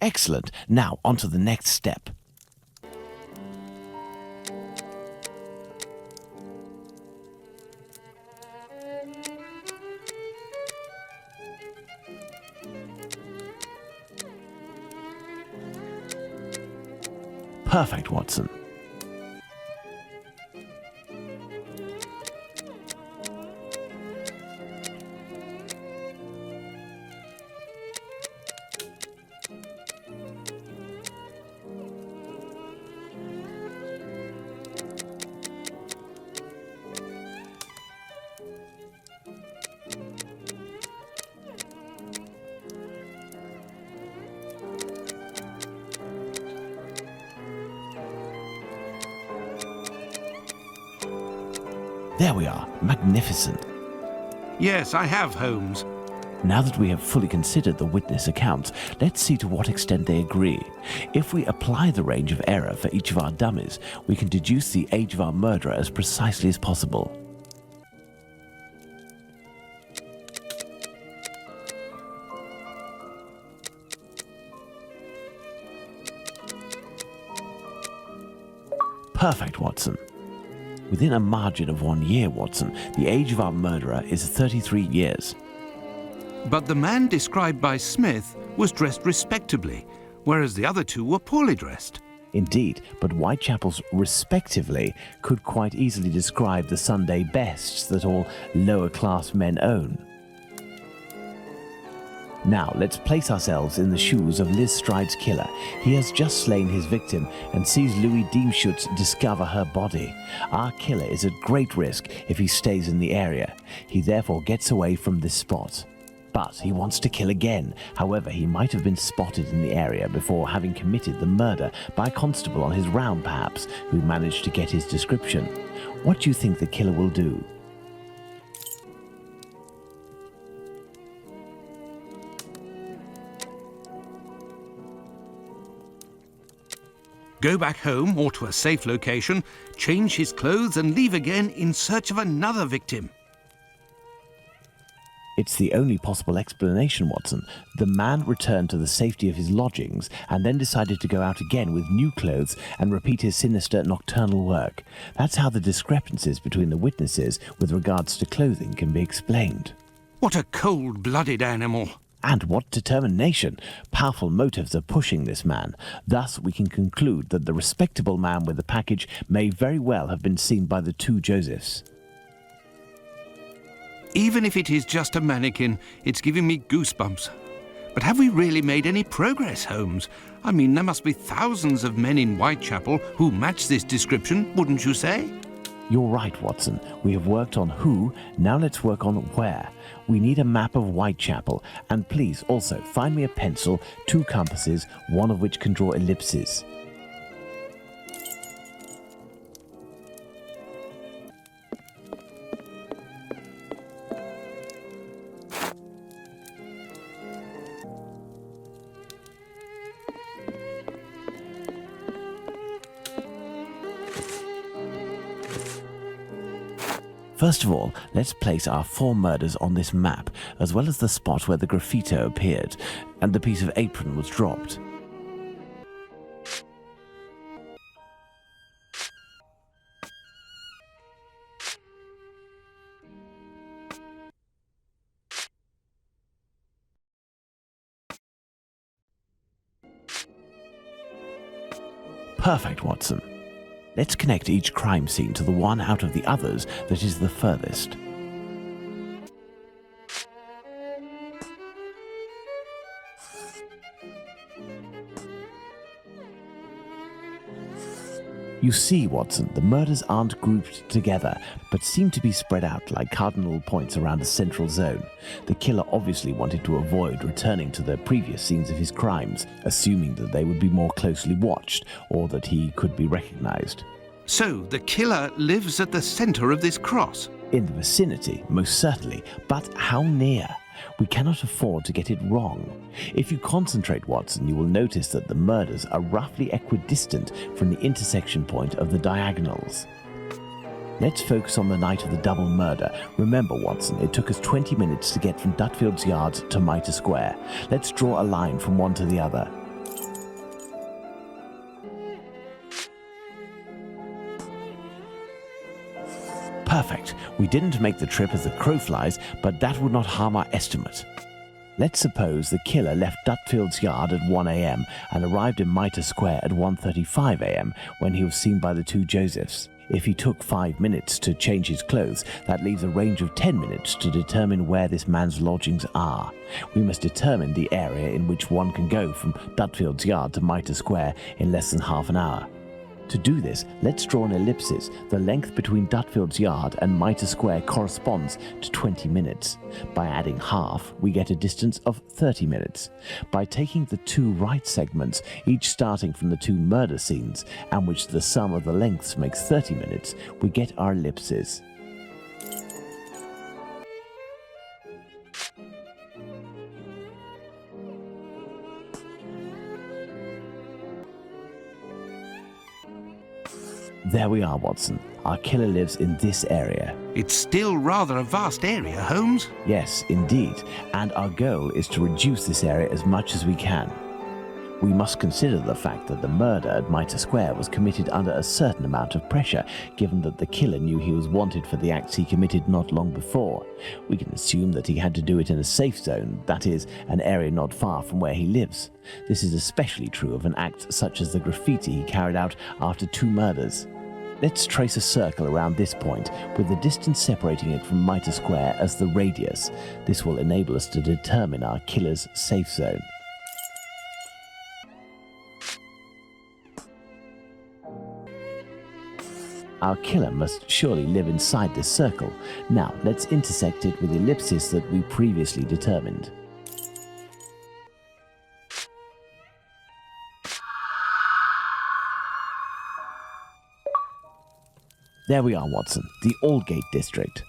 Excellent. Now, on to the next step. Perfect, Watson. There we are. Magnificent. Yes, I have, Holmes. Now that we have fully considered the witness accounts, let's see to what extent they agree. If we apply the range of error for each of our dummies, we can deduce the age of our murderer as precisely as possible. Perfect, Watson. Within a margin of 1 year, Watson, the age of our murderer is 33 years. But the man described by Smith was dressed respectably, whereas the other two were poorly dressed. Indeed, but Whitechapel's respectively could quite easily describe the Sunday bests that all lower-class men own. Now, let's place ourselves in the shoes of Liz Stride's killer. He has just slain his victim and sees Louis Diemschutz discover her body. Our killer is at great risk if he stays in the area. He therefore gets away from this spot. But he wants to kill again. However, he might have been spotted in the area before having committed the murder by a constable on his round, perhaps, who managed to get his description. What do you think the killer will do? Go back home or to a safe location, change his clothes and leave again in search of another victim. It's the only possible explanation, Watson. The man returned to the safety of his lodgings and then decided to go out again with new clothes and repeat his sinister nocturnal work. That's how the discrepancies between the witnesses with regards to clothing can be explained. What a cold-blooded animal! And what determination! Powerful motives are pushing this man. Thus, we can conclude that the respectable man with the package may very well have been seen by the two Josephs. Even if it is just a mannequin, it's giving me goosebumps. But have we really made any progress, Holmes? I mean, there must be thousands of men in Whitechapel who match this description, wouldn't you say? You're right, Watson. We have worked on who, now let's work on where. We need a map of Whitechapel, and please also find me a pencil, 2 compasses, one of which can draw ellipses. First of all, let's place our 4 murders on this map, as well as the spot where the graffito appeared and the piece of apron was dropped. Perfect, Watson. Let's connect each crime scene to the one out of the others that is the furthest. You see, Watson, the murders aren't grouped together, but seem to be spread out like cardinal points around a central zone. The killer obviously wanted to avoid returning to the previous scenes of his crimes, assuming that they would be more closely watched, or that he could be recognized. So, the killer lives at the center of this cross? In the vicinity, most certainly, but how near? We cannot afford to get it wrong. If you concentrate, Watson, you will notice that the murders are roughly equidistant from the intersection point of the diagonals. Let's focus on the night of the double murder. Remember, Watson, it took us 20 minutes to get from Dutfield's Yard to Mitre Square. Let's draw a line from one to the other. Perfect. We didn't make the trip as the crow flies, but that would not harm our estimate. Let's suppose the killer left Dutfield's Yard at 1 a.m. and arrived in Mitre Square at 1:35 a.m. when he was seen by the two Josephs. If he took 5 minutes to change his clothes, that leaves a range of 10 minutes to determine where this man's lodgings are. We must determine the area in which one can go from Dutfield's Yard to Mitre Square in less than half an hour. To do this, let's draw an ellipsis. The length between Dutfield's Yard and Mitre Square corresponds to 20 minutes. By adding half, we get a distance of 30 minutes. By taking the 2 right segments, each starting from the 2 murder scenes, and which the sum of the lengths makes 30 minutes, we get our ellipses. There we are, Watson. Our killer lives in this area. It's still rather a vast area, Holmes. Yes, indeed. And our goal is to reduce this area as much as we can. We must consider the fact that the murder at Mitre Square was committed under a certain amount of pressure, given that the killer knew he was wanted for the acts he committed not long before. We can assume that he had to do it in a safe zone, that is, an area not far from where he lives. This is especially true of an act such as the graffiti he carried out after 2 murders. Let's trace a circle around this point, with the distance separating it from Mitre Square as the radius. This will enable us to determine our killer's safe zone. Our killer must surely live inside this circle. Now, let's intersect it with the ellipsis that we previously determined. There we are, Watson, the Aldgate district.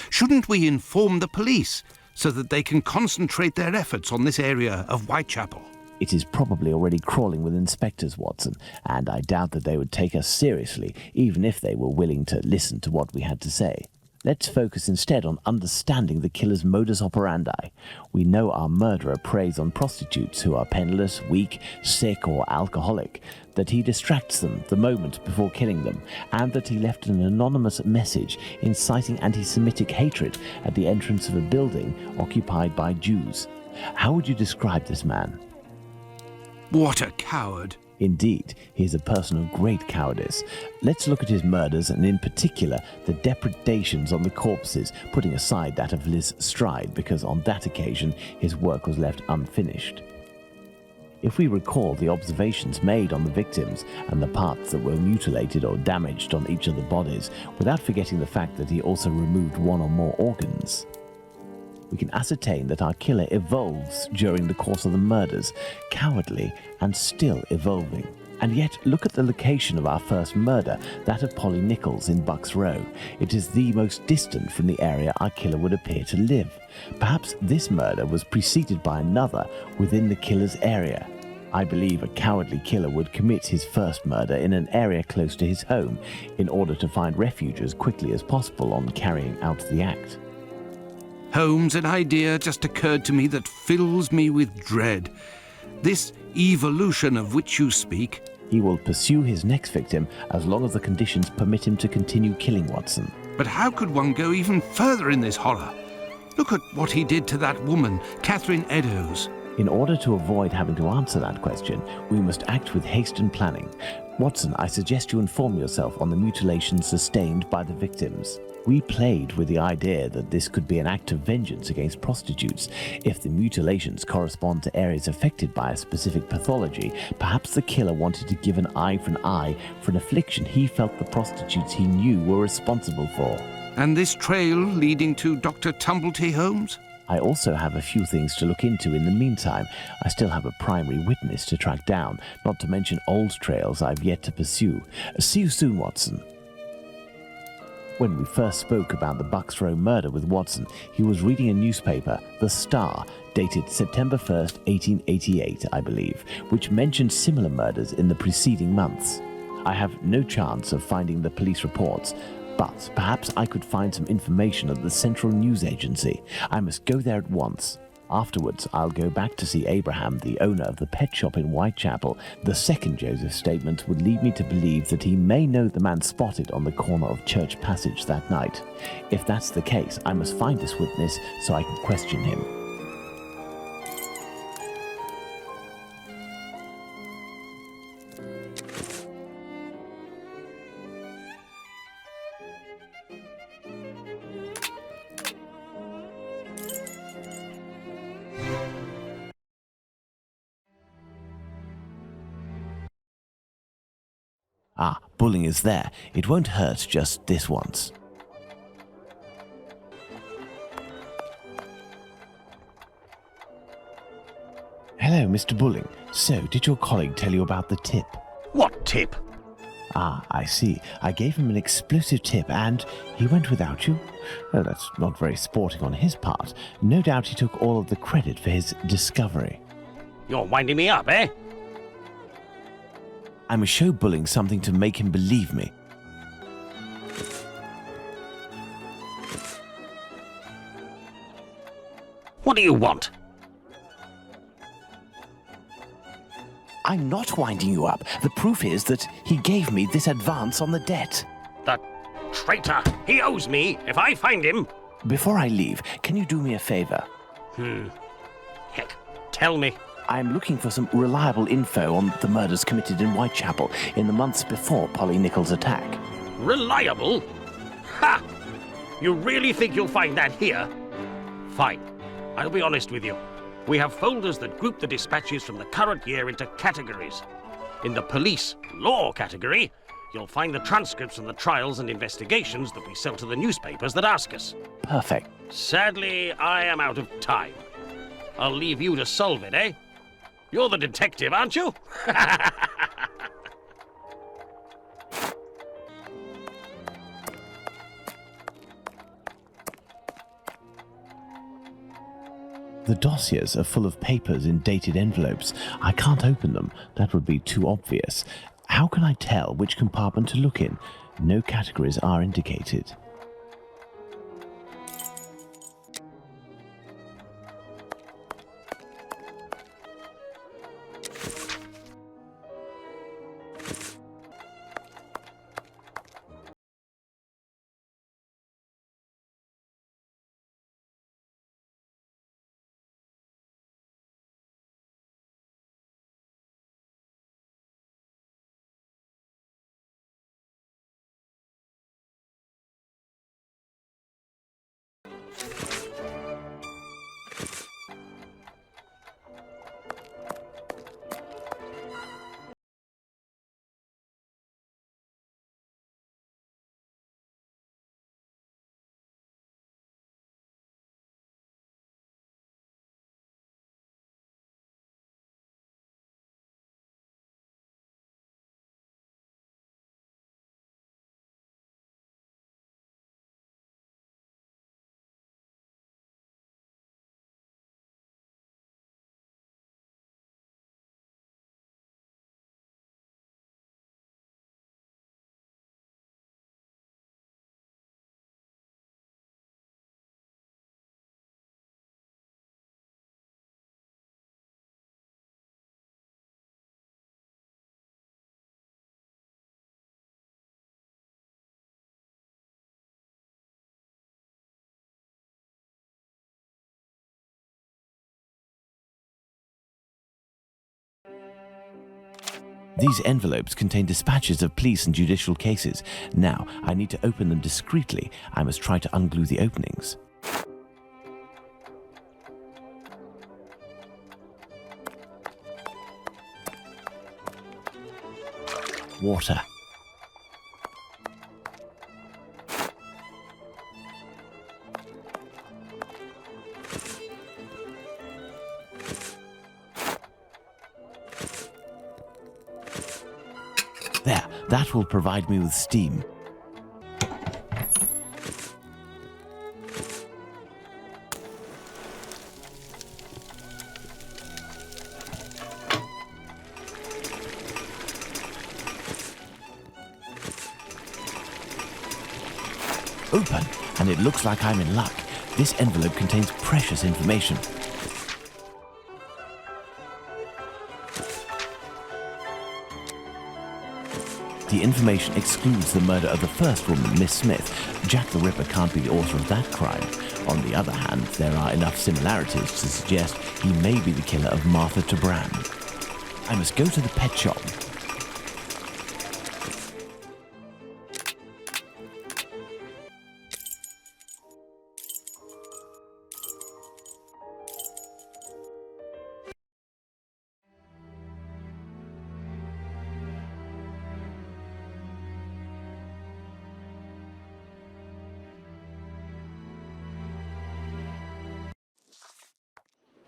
Shouldn't we inform the police so that they can concentrate their efforts on this area of Whitechapel? It is probably already crawling with inspectors, Watson, and I doubt that they would take us seriously, even if they were willing to listen to what we had to say. Let's focus instead on understanding the killer's modus operandi. We know our murderer preys on prostitutes who are penniless, weak, sick, or alcoholic, that he distracts them the moment before killing them, and that he left an anonymous message inciting anti-Semitic hatred at the entrance of a building occupied by Jews. How would you describe this man? What a coward! Indeed, he is a person of great cowardice. Let's look at his murders, and in particular, the depredations on the corpses, putting aside that of Liz Stride, because on that occasion his work was left unfinished. If we recall the observations made on the victims and the parts that were mutilated or damaged on each of the bodies, without forgetting the fact that he also removed 1 or more organs, we can ascertain that our killer evolves during the course of the murders, cowardly and still evolving. And yet, look at the location of our first murder, that of Polly Nichols in Bucks Row. It is the most distant from the area our killer would appear to live. Perhaps this murder was preceded by another within the killer's area. I believe a cowardly killer would commit his first murder in an area close to his home in order to find refuge as quickly as possible on carrying out the act. Holmes, an idea just occurred to me that fills me with dread. This evolution of which you speak. He will pursue his next victim as long as the conditions permit him to continue killing Watson. But how could one go even further in this horror? Look at what he did to that woman, Catherine Eddowes. In order to avoid having to answer that question, we must act with haste and planning. Watson, I suggest you inform yourself on the mutilations sustained by the victims. We played with the idea that this could be an act of vengeance against prostitutes. If the mutilations correspond to areas affected by a specific pathology, perhaps the killer wanted to give an eye for an affliction he felt the prostitutes he knew were responsible for. And this trail leading to Dr. Tumblety, Holmes? I also have a few things to look into in the meantime. I still have a primary witness to track down, not to mention old trails I've yet to pursue. See you soon, Watson. When we first spoke about the Bucks Row murder with Watson, he was reading a newspaper, The Star, dated September 1st, 1888, I believe, which mentioned similar murders in the preceding months. I have no chance of finding the police reports, but perhaps I could find some information at the Central News Agency. I must go there at once. Afterwards, I'll go back to see Abraham, the owner of the pet shop in Whitechapel. The second Joseph's statement would lead me to believe that he may know the man spotted on the corner of Church Passage that night. If that's the case, I must find this witness so I can question him. Ah, Bulling is there. It won't hurt just this once. Hello, Mr. Bulling. So, did your colleague tell you about the tip? What tip? Ah, I see. I gave him an explosive tip and he went without you? Well, that's not very sporting on his part. No doubt he took all of the credit for his discovery. You're winding me up, eh? I must show Bulling something to make him believe me. What do you want? I'm not winding you up. The proof is that he gave me this advance on the debt. The traitor! He owes me if I find him! Before I leave, can you do me a favor? Heck, tell me. I'm looking for some reliable info on the murders committed in Whitechapel in the months before Polly Nichols' attack. Reliable? Ha! You really think you'll find that here? Fine. I'll be honest with you. We have folders that group the dispatches from the current year into categories. In the police law category, you'll find the transcripts from the trials and investigations that we sell to the newspapers that ask us. Perfect. Sadly, I am out of time. I'll leave you to solve it, eh? You're the detective, aren't you? The dossiers are full of papers in dated envelopes. I can't open them. That would be too obvious. How can I tell which compartment to look in? No categories are indicated. These envelopes contain dispatches of police and judicial cases. Now, I need to open them discreetly. I must try to unglue the openings. Water. There, that will provide me with steam. Open, and it looks like I'm in luck. This envelope contains precious information. The information excludes the murder of the first woman, Miss Smith. Jack the Ripper can't be the author of that crime. On the other hand, there are enough similarities to suggest he may be the killer of Martha Tabram. I must go to the pet shop.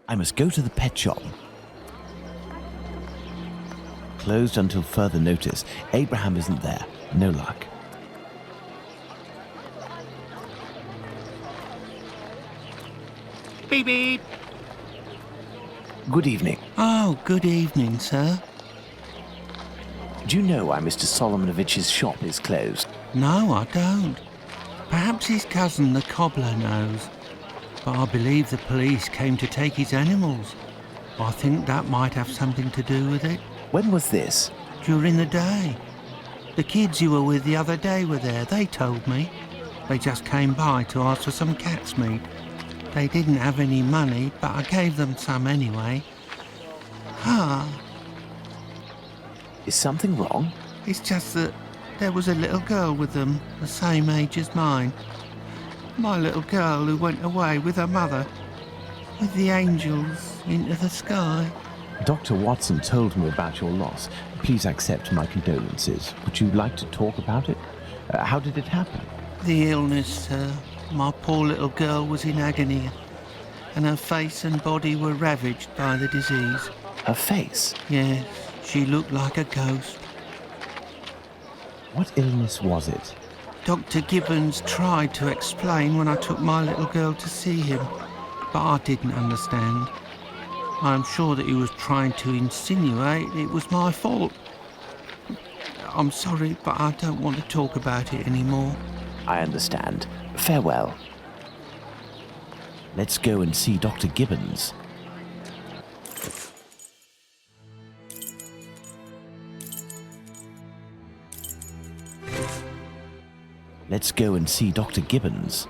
I must go to the pet shop. Closed until further notice. Abraham isn't there. No luck. Beep beep. Good evening. Oh, good evening, sir. Do you know why Mr. Solomonovich's shop is closed? No, I don't. Perhaps his cousin, the cobbler, knows. But I believe the police came to take his animals. I think that might have something to do with it. When was this? During the day. The kids you were with the other day were there, they told me. They just came by to ask for some cat's meat. They didn't have any money, but I gave them some anyway. Is something wrong? It's just that there was a little girl with them, the same age as mine. My little girl who went away with her mother, with the angels into the sky. Dr. Watson told me about your loss. Please accept my condolences. Would you like to talk about it? How did it happen? The illness, sir. My poor little girl was in agony, and her face and body were ravaged by the disease. Her face? Yes, she looked like a ghost. What illness was it? Dr. Gibbons tried to explain when I took my little girl to see him, but I didn't understand. I'm sure that he was trying to insinuate it was my fault. I'm sorry, but I don't want to talk about it anymore. I understand. Farewell. Let's go and see Dr. Gibbons. Let's go and see Dr. Gibbons.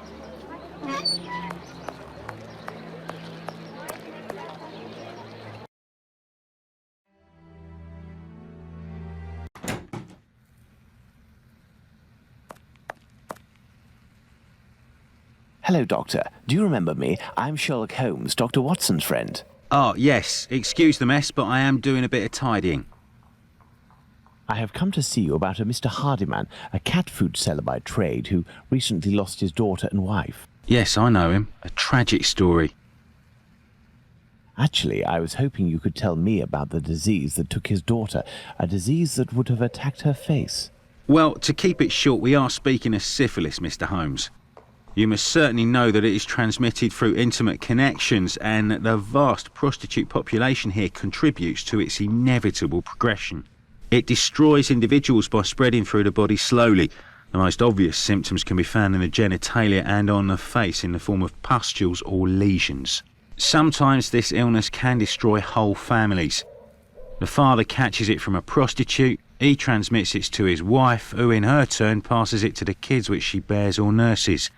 Hello, Doctor. Do you remember me? I'm Sherlock Holmes, Dr. Watson's friend. Oh, yes. Excuse the mess, but I am doing a bit of tidying. I have come to see you about a Mr. Handyman, a cat food seller by trade who recently lost his daughter and wife. Yes, I know him. A tragic story. Actually, I was hoping you could tell me about the disease that took his daughter, a disease that would have attacked her face. Well, to keep it short, we are speaking of syphilis, Mr. Holmes. You must certainly know that it is transmitted through intimate connections, and that the vast prostitute population here contributes to its inevitable progression. It destroys individuals by spreading through the body slowly. The most obvious symptoms can be found in the genitalia and on the face in the form of pustules or lesions. Sometimes this illness can destroy whole families. The father catches it from a prostitute, he transmits it to his wife, who in her turn passes it to the kids which she bears or nurses.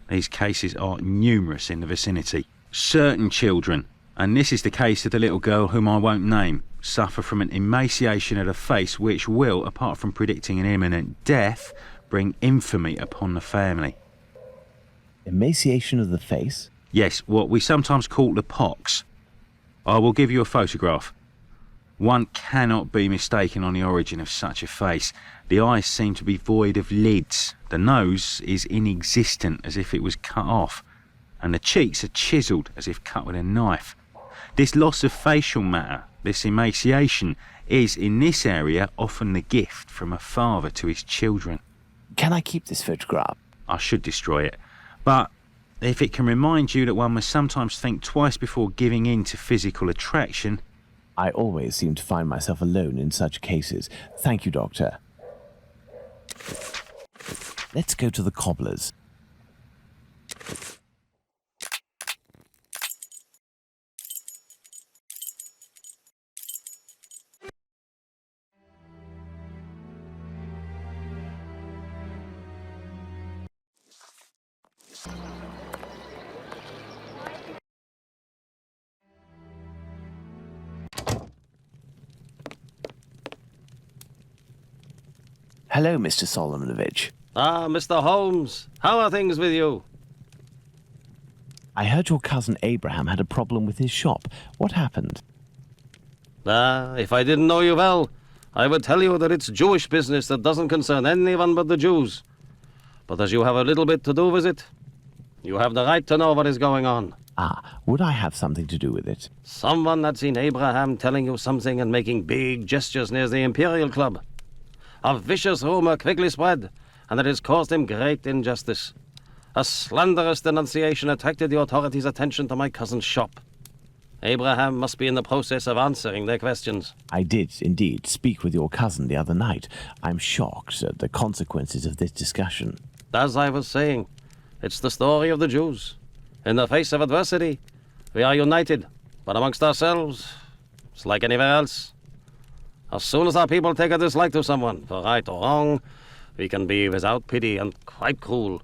These cases are numerous in the vicinity. Certain children, and this is the case of the little girl whom I won't name, suffer from an emaciation of the face which will, apart from predicting an imminent death, bring infamy upon the family. Emaciation of the face? Yes, what we sometimes call the pox. I will give you a photograph. One cannot be mistaken on the origin of such a face. The eyes seem to be void of lids, the nose is inexistent as if it was cut off, and the cheeks are chiselled as if cut with a knife. This loss of facial matter, this emaciation, is in this area often the gift from a father to his children. Can I keep this photograph? I should destroy it, but if it can remind you that one must sometimes think twice before giving in to physical attraction. I always seem to find myself alone in such cases. Thank you, Doctor. Let's go to the cobbler's. Hello, Mr. Solomonovich. Ah, Mr. Holmes. How are things with you? I heard your cousin Abraham had a problem with his shop. What happened? Ah, if I didn't know you well, I would tell you that it's Jewish business that doesn't concern anyone but the Jews. But as you have a little bit to do with it, you have the right to know what is going on. Ah, would I have something to do with it? Someone had seen Abraham telling you something and making big gestures near the Imperial Club. A vicious rumor quickly spread, and it has caused him great injustice. A slanderous denunciation attracted the authorities' attention to my cousin's shop. Abraham must be in the process of answering their questions. I did, indeed, speak with your cousin the other night. I'm shocked at the consequences of this discussion. As I was saying, it's the story of the Jews. In the face of adversity, we are united, but amongst ourselves, it's like anywhere else. As soon as our people take a dislike to someone, for right or wrong, we can be without pity and quite cruel.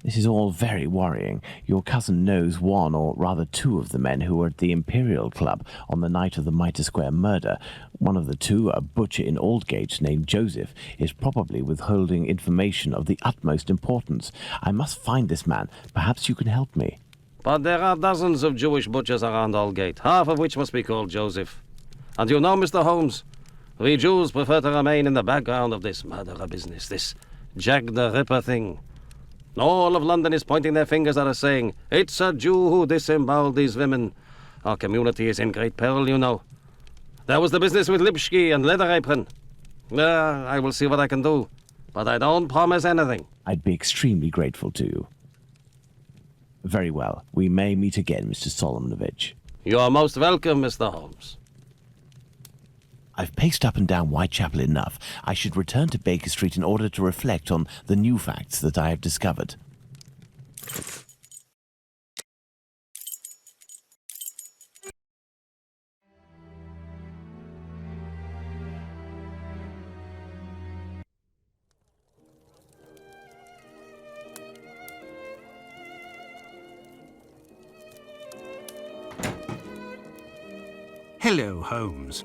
This is all very worrying. Your cousin knows one, or rather two, of the men who were at the Imperial Club on the night of the Mitre Square murder. One of the two, a butcher in Aldgate named Joseph, is probably withholding information of the utmost importance. I must find this man. Perhaps you can help me. But there are dozens of Jewish butchers around Aldgate, half of which must be called Joseph. And you know, Mr. Holmes, we Jews prefer to remain in the background of this murderer business, this Jack the Ripper thing. All of London is pointing their fingers at us, saying, "It's a Jew who disemboweled these women." Our community is in great peril, you know. There was the business with Lipsky and Leather Apron. I will see what I can do, but I don't promise anything. I'd be extremely grateful to you. Very well. We may meet again, Mr. Solomonovich. You are most welcome, Mr. Holmes. I've paced up and down Whitechapel enough. I should return to Baker Street in order to reflect on the new facts that I have discovered. Hello, Holmes.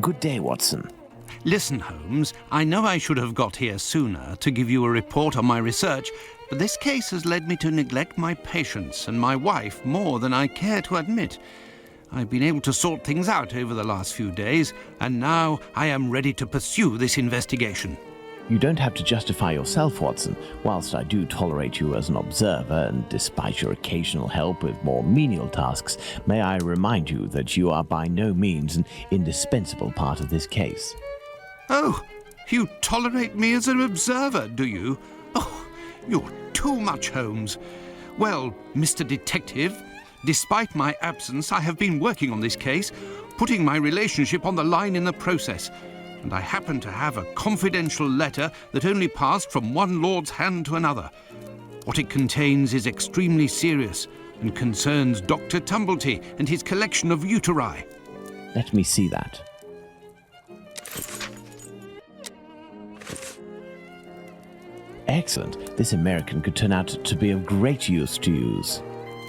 Good day, Watson. Listen, Holmes, I know I should have got here sooner to give you a report on my research, but this case has led me to neglect my patients and my wife more than I care to admit. I've been able to sort things out over the last few days, and now I am ready to pursue this investigation. You don't have to justify yourself, Watson. Whilst I do tolerate you as an observer, and despite your occasional help with more menial tasks, may I remind you that you are by no means an indispensable part of this case. Oh, you tolerate me as an observer, do you? Oh, you're too much, Holmes. Well, Mr. Detective, despite my absence, I have been working on this case, putting my relationship on the line in the process. And I happen to have a confidential letter that only passed from one lord's hand to another. What it contains is extremely serious and concerns Dr. Tumblety and his collection of uteri. Let me see that. Excellent. This American could turn out to be of great use to use.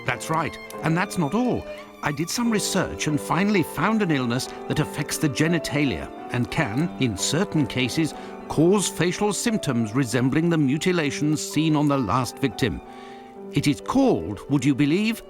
That's right, and that's not all. I did some research and finally found an illness that affects the genitalia and can, in certain cases, cause facial symptoms resembling the mutilations seen on the last victim. It is called, would you believe?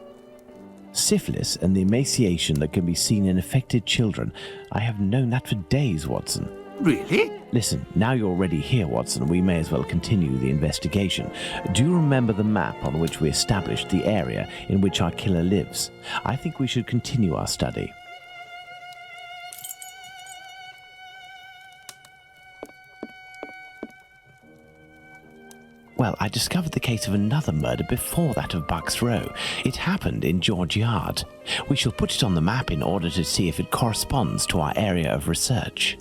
Syphilis and the emaciation that can be seen in affected children. I have known that for days, Watson. Really? Listen, now you're already here, Watson, we may as well continue the investigation. Do you remember the map on which we established the area in which our killer lives? I think we should continue our study. Well, I discovered the case of another murder before that of Bucks Row. It happened in George Yard. We shall put it on the map in order to see if it corresponds to our area of research.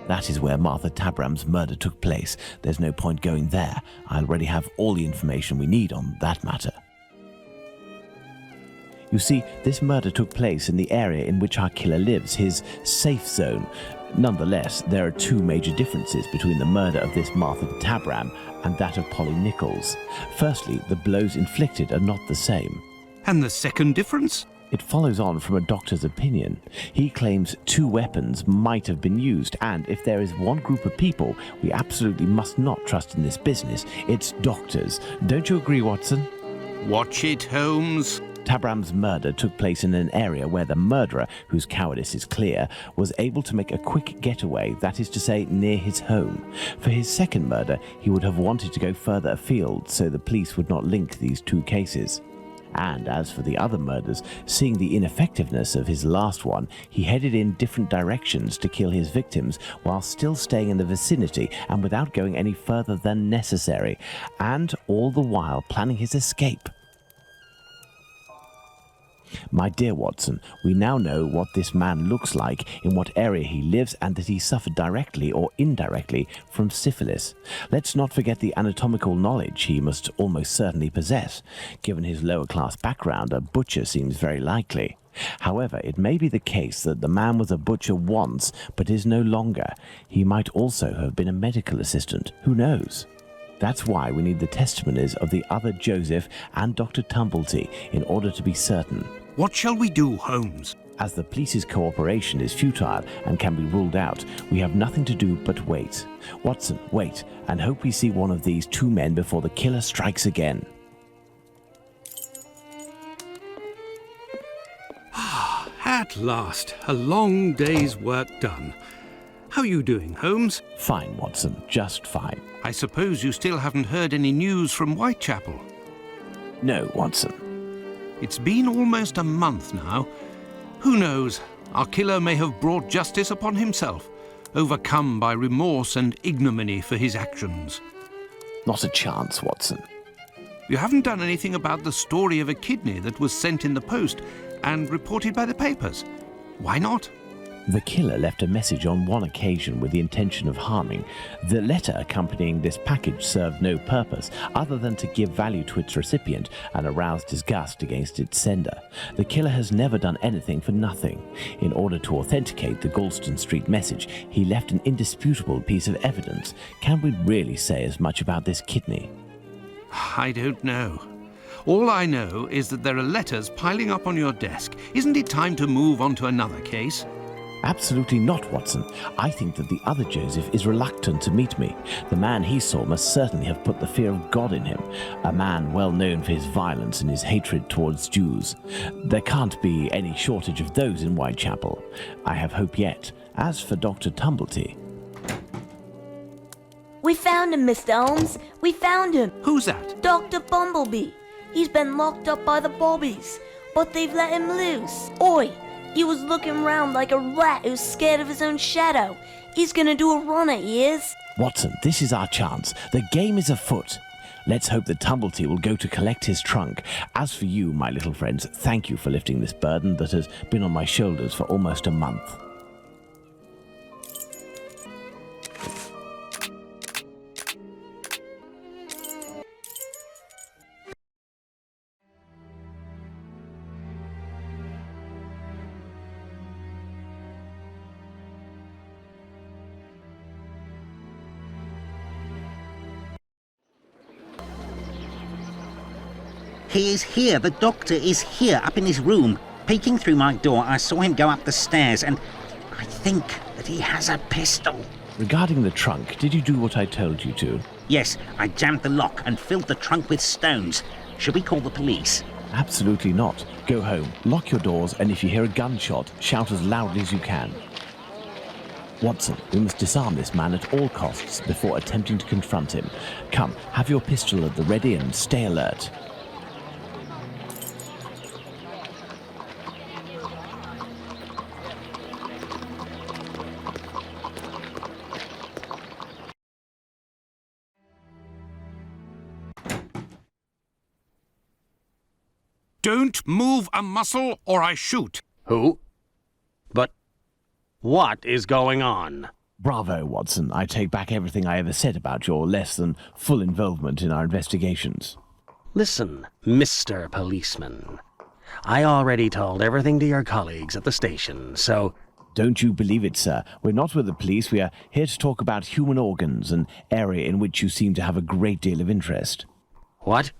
That is where Martha Tabram's murder took place. There's no point going there. I already have all the information we need on that matter. You see, this murder took place in the area in which our killer lives, his safe zone. Nonetheless, there are two major differences between the murder of this Martha Tabram and that of Polly Nichols. Firstly, the blows inflicted are not the same. And the second difference? It follows on from a doctor's opinion. He claims two weapons might have been used, and if there is one group of people we absolutely must not trust in this business, it's doctors. Don't you agree, Watson? Watch it, Holmes. Tabram's murder took place in an area where the murderer, whose cowardice is clear, was able to make a quick getaway, that is to say, near his home. For his second murder, he would have wanted to go further afield, so the police would not link these two cases. And as for the other murders, seeing the ineffectiveness of his last one, he headed in different directions to kill his victims while still staying in the vicinity and without going any further than necessary, and all the while planning his escape. My dear Watson, we now know what this man looks like, in what area he lives, and that he suffered directly or indirectly from syphilis. Let's not forget the anatomical knowledge he must almost certainly possess. Given his lower-class background, a butcher seems very likely. However, it may be the case that the man was a butcher once, but is no longer. He might also have been a medical assistant. Who knows? That's why we need the testimonies of the other Joseph and Dr. Tumblety in order to be certain. What shall we do, Holmes? As the police's cooperation is futile and can be ruled out, we have nothing to do but wait. Watson, wait, and hope we see one of these two men before the killer strikes again. At last, a long day's work done. How are you doing, Holmes? Fine, Watson, just fine. I suppose you still haven't heard any news from Whitechapel? No, Watson. It's been almost a month now. Who knows? Our killer may have brought justice upon himself, overcome by remorse and ignominy for his actions. Not a chance, Watson. You haven't done anything about the story of a kidney that was sent in the post and reported by the papers. Why not? The killer left a message on one occasion with the intention of harming. The letter accompanying this package served no purpose other than to give value to its recipient and arouse disgust against its sender. The killer has never done anything for nothing. In order to authenticate the Galston Street message, he left an indisputable piece of evidence. Can we really say as much about this kidney? I don't know. All I know is that there are letters piling up on your desk. Isn't it time to move on to another case? Absolutely not, Watson. I think that the other Joseph is reluctant to meet me. The man he saw must certainly have put the fear of God in him, a man well known for his violence and his hatred towards Jews. There can't be any shortage of those in Whitechapel. I have hope yet. As for Dr. Tumblety... We found him, Mr. Holmes. We found him. Who's that? Dr. Bumblebee. He's been locked up by the bobbies, but they've let him loose. Oi! He was looking round like a rat who's scared of his own shadow. He's gonna do a runner, he is. Watson, this is our chance. The game is afoot. Let's hope that Tumblety will go to collect his trunk. As for you, my little friends, thank you for lifting this burden that has been on my shoulders for almost a month. He is here. The doctor is here, up in his room. Peeking through my door, I saw him go up the stairs, and I think that he has a pistol. Regarding the trunk, did you do what I told you to? Yes, I jammed the lock and filled the trunk with stones. Should we call the police? Absolutely not. Go home, lock your doors, and if you hear a gunshot, shout as loudly as you can. Watson, we must disarm this man at all costs before attempting to confront him. Come, have your pistol at the ready and stay alert. Don't move a muscle or I shoot. Who? But what is going on? Bravo, Watson. I take back everything I ever said about your less than full involvement in our investigations. Listen, Mr. Policeman. I already told everything to your colleagues at the station, so... Don't you believe it, sir. We're not with the police. We are here to talk about human organs, an area in which you seem to have a great deal of interest. What?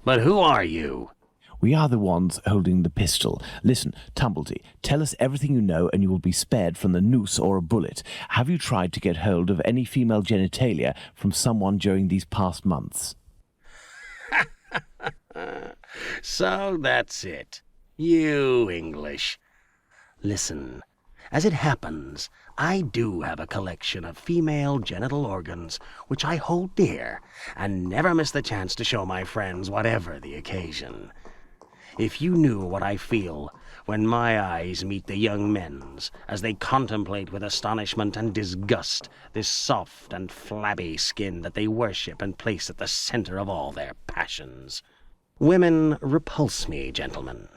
But who are you? We are the ones holding the pistol. Listen, Tumblety, tell us everything you know and you will be spared from the noose or a bullet. Have you tried to get hold of any female genitalia from someone during these past months? So that's it. You English. Listen, as it happens, I do have a collection of female genital organs which I hold dear and never miss the chance to show my friends whatever the occasion. If you knew what I feel when my eyes meet the young men's as they contemplate with astonishment and disgust this soft and flabby skin that they worship and place at the center of all their passions. Women repulse me, gentlemen,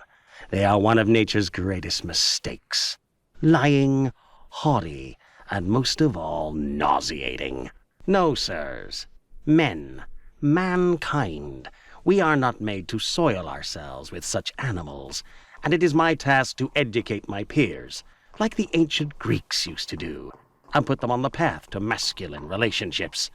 They are one of nature's greatest mistakes. Lying, haughty, and most of all, nauseating. No, sirs. Men, mankind, we are not made to soil ourselves with such animals, and it is my task to educate my peers, like the ancient Greeks used to do, and put them on the path to masculine relationships,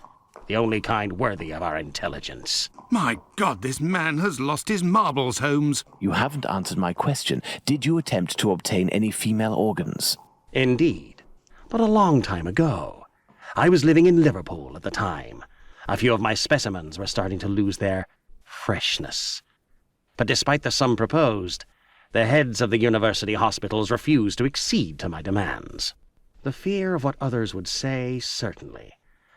the only kind worthy of our intelligence. My God, this man has lost his marbles, Holmes. You haven't answered my question. Did you attempt to obtain any female organs? Indeed, but a long time ago. I was living in Liverpool at the time. A few of my specimens were starting to lose their freshness. But despite the sum proposed, the heads of the university hospitals refused to accede to my demands. The fear of what others would say, certainly.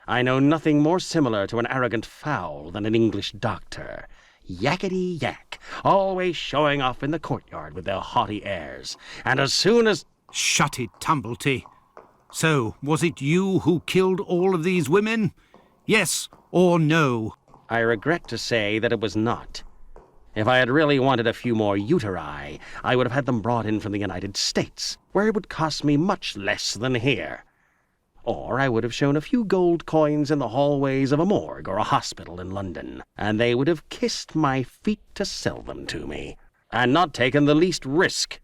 I know nothing more similar to an arrogant fowl than an English doctor. Yakety-yak, always showing off in the courtyard with their haughty airs. And as soon as... Shut it, Tumblety. So, was it you who killed all of these women? Yes or no? I regret to say that it was not. If I had really wanted a few more uteri, I would have had them brought in from the United States, where it would cost me much less than here. Or I would have shown a few gold coins in the hallways of a morgue or a hospital in London, and they would have kissed my feet to sell them to me, and not taken the least risk.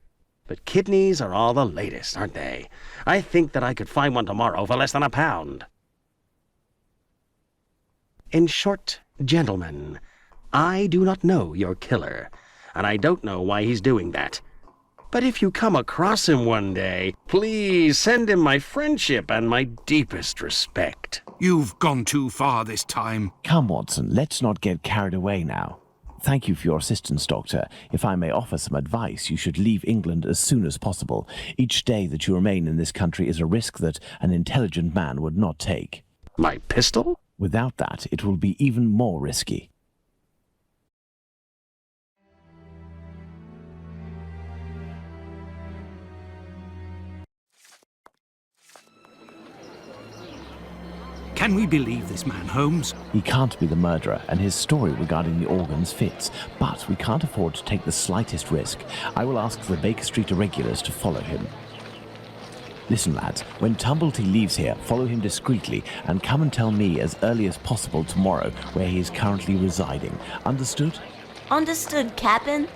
But kidneys are all the latest, aren't they? I think that I could find one tomorrow for less than £1. In short, gentlemen, I do not know your killer, and I don't know why he's doing that. But if you come across him one day, please send him my friendship and my deepest respect. You've gone too far this time. Come, Watson, let's not get carried away now. Thank you for your assistance, Doctor. If I may offer some advice, you should leave England as soon as possible. Each day that you remain in this country is a risk that an intelligent man would not take. My pistol? Without that, it will be even more risky. Can we believe this man, Holmes? He can't be the murderer, and his story regarding the organs fits. But we can't afford to take the slightest risk. I will ask the Baker Street irregulars to follow him. Listen, lads, when Tumblety leaves here, follow him discreetly and come and tell me as early as possible tomorrow where he is currently residing. Understood? Understood, Captain.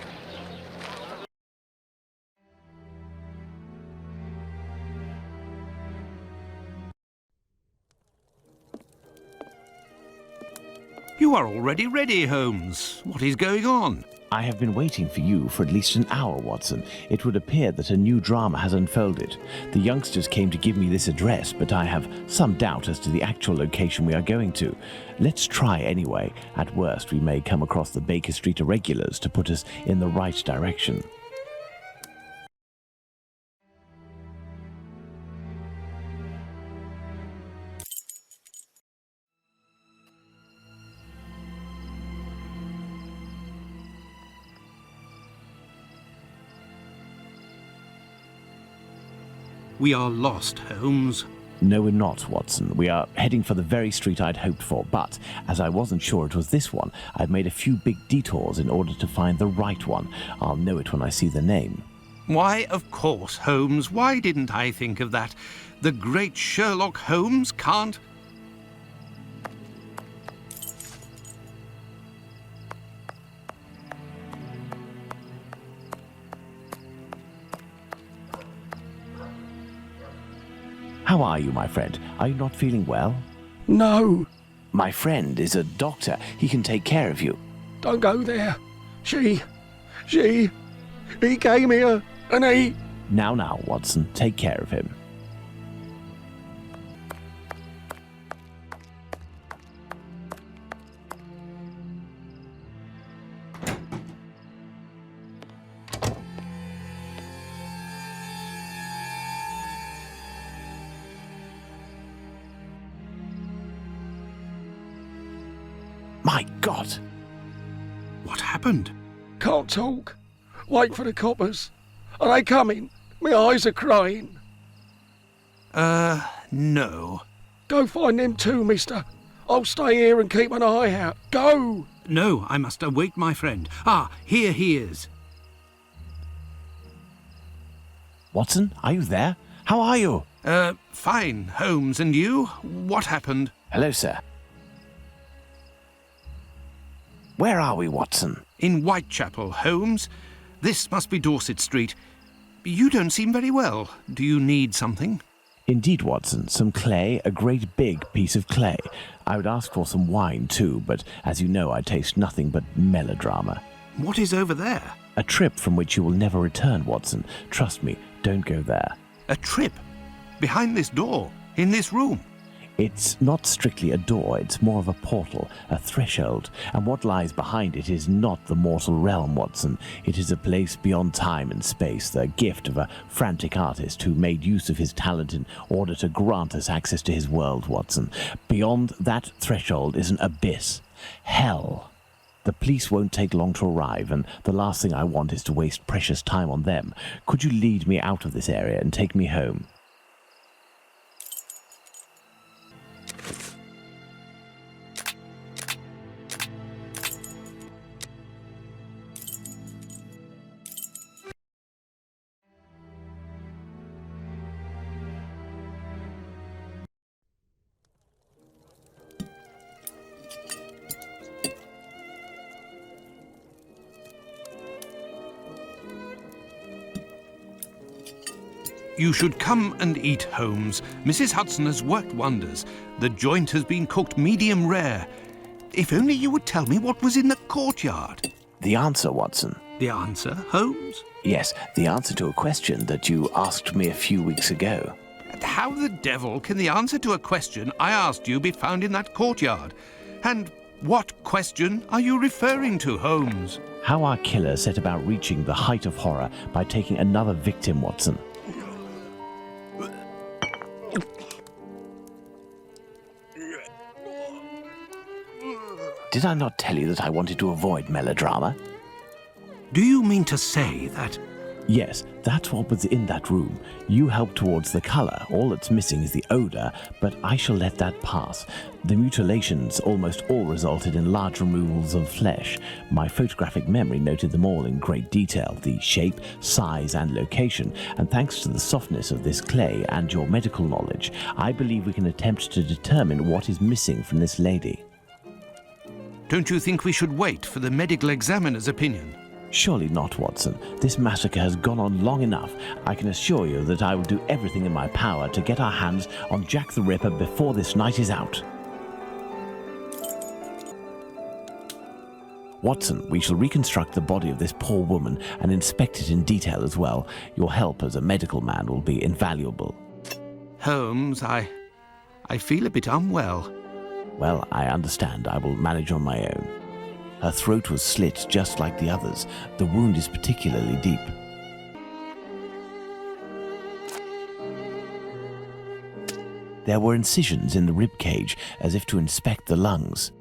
You are already ready, Holmes. What is going on? I have been waiting for you for at least an hour, Watson. It would appear that a new drama has unfolded. The youngsters came to give me this address, but I have some doubt as to the actual location we are going to. Let's try anyway. At worst, we may come across the Baker Street irregulars to put us in the right direction. We are lost, Holmes. No, we're not, Watson. We are heading for the very street I'd hoped for, but as I wasn't sure it was this one, I've made a few big detours in order to find the right one. I'll know it when I see the name. Why, of course, Holmes. Why didn't I think of that? The great Sherlock Holmes can't... How are you, my friend? Are you not feeling well? No. My friend is a doctor. He can take care of you. Don't go there. He came here, and he... Now, Watson, take care of him. My God! What happened? Can't talk. Wait for the coppers. Are they coming? My eyes are crying. No. Go find them too, mister. I'll stay here and keep an eye out. Go! No, I must await my friend. Ah, here he is. Watson, are you there? How are you? Fine, Holmes, and you? What happened? Hello, sir. Where are we, Watson? In Whitechapel, Holmes. This must be Dorset Street. You don't seem very well. Do you need something? Indeed, Watson. Some clay, a great big piece of clay. I would ask for some wine, too, but as you know, I taste nothing but melodrama. What is over there? A trip from which you will never return, Watson. Trust me, don't go there. A trip? Behind this door? In this room? It's not strictly a door, it's more of a portal, a threshold, and what lies behind it is not the mortal realm, Watson. It is a place beyond time and space, the gift of a frantic artist who made use of his talent in order to grant us access to his world, Watson. Beyond that threshold is an abyss. Hell. The police won't take long to arrive, and the last thing I want is to waste precious time on them. Could you lead me out of this area and take me home? You should come and eat, Holmes. Mrs. Hudson has worked wonders. The joint has been cooked medium rare. If only you would tell me what was in the courtyard. The answer, Watson. The answer, Holmes? Yes, the answer to a question that you asked me a few weeks ago. How the devil can the answer to a question I asked you be found in that courtyard? And what question are you referring to, Holmes? How our killer set about reaching the height of horror by taking another victim, Watson. Did I not tell you that I wanted to avoid melodrama? Do you mean to say that... Yes, that's what was in that room. You helped towards the colour. All that's missing is the odour, but I shall let that pass. The mutilations almost all resulted in large removals of flesh. My photographic memory noted them all in great detail, the shape, size and location, and thanks to the softness of this clay and your medical knowledge, I believe we can attempt to determine what is missing from this lady. Don't you think we should wait for the medical examiner's opinion? Surely not, Watson. This massacre has gone on long enough. I can assure you that I will do everything in my power to get our hands on Jack the Ripper before this night is out. Watson, we shall reconstruct the body of this poor woman and inspect it in detail as well. Your help as a medical man will be invaluable. Holmes, I feel a bit unwell. Well, I understand. I will manage on my own. Her throat was slit just like the others. The wound is particularly deep. There were incisions in the rib cage, as if to inspect the lungs.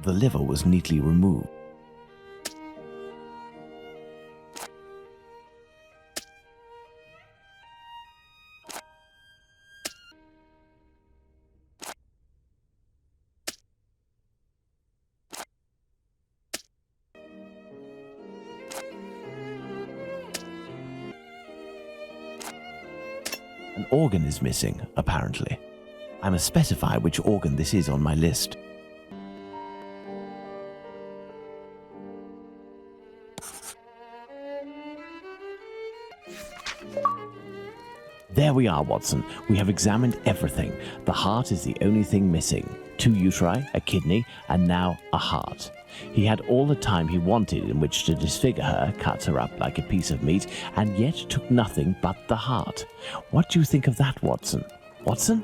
The liver was neatly removed. An organ is missing, apparently. I must specify which organ this is on my list. There we are, Watson. We have examined everything. The heart is the only thing missing. 2 uteri, a kidney, and now a heart. He had all the time he wanted in which to disfigure her, cut her up like a piece of meat, and yet took nothing but the heart. What do you think of that, Watson? Watson?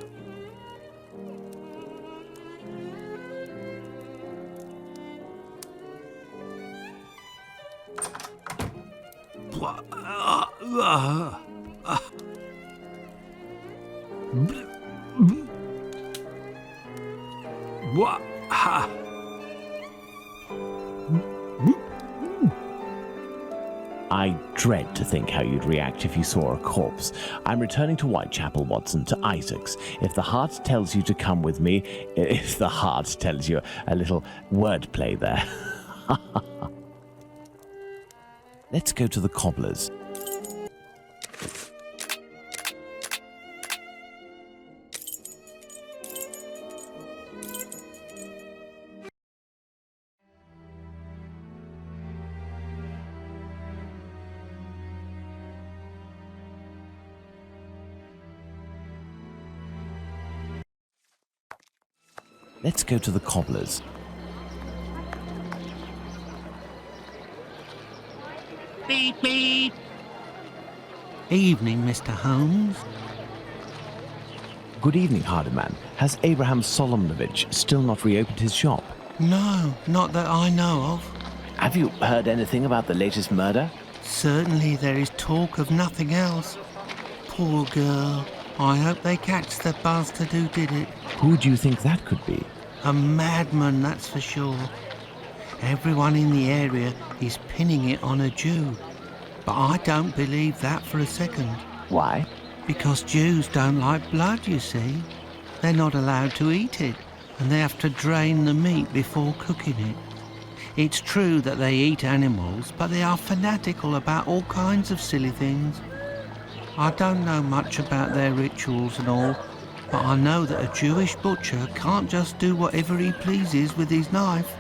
I dread to think how you'd react if you saw a corpse. I'm returning to Whitechapel, Watson, to Isaac's. If the heart tells you to come with me, if the heart tells you, a little wordplay there. Let's go to the cobbler's. Let's go to the cobblers. Beep, beep. Evening, Mr. Holmes. Good evening, Handyman. Has Abraham Solomnovich still not reopened his shop? No, not that I know of. Have you heard anything about the latest murder? Certainly there is talk of nothing else. Poor girl. I hope they catch the bastard who did it. Who do you think that could be? A madman, that's for sure. Everyone in the area is pinning it on a Jew. But I don't believe that for a second. Why? Because Jews don't like blood, you see. They're not allowed to eat it, and they have to drain the meat before cooking it. It's true that they eat animals, but they are fanatical about all kinds of silly things. I don't know much about their rituals and all, but I know that a Jewish butcher can't just do whatever he pleases with his knife.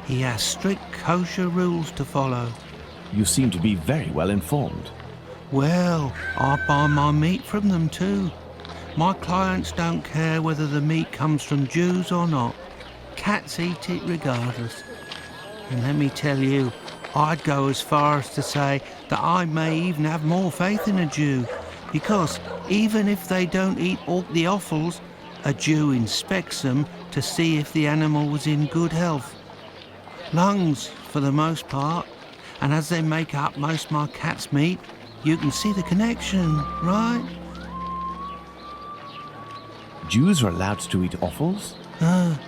He has strict kosher rules to follow. You seem to be very well informed. Well, I buy my meat from them too. My clients don't care whether the meat comes from Jews or not. Cats eat it regardless. And let me tell you, I'd go as far as to say that I may even have more faith in a Jew, because even if they don't eat all the offals, a Jew inspects them to see if the animal was in good health. Lungs, for the most part, and as they make up most of my cat's meat, you can see the connection, right? Jews are allowed to eat offals?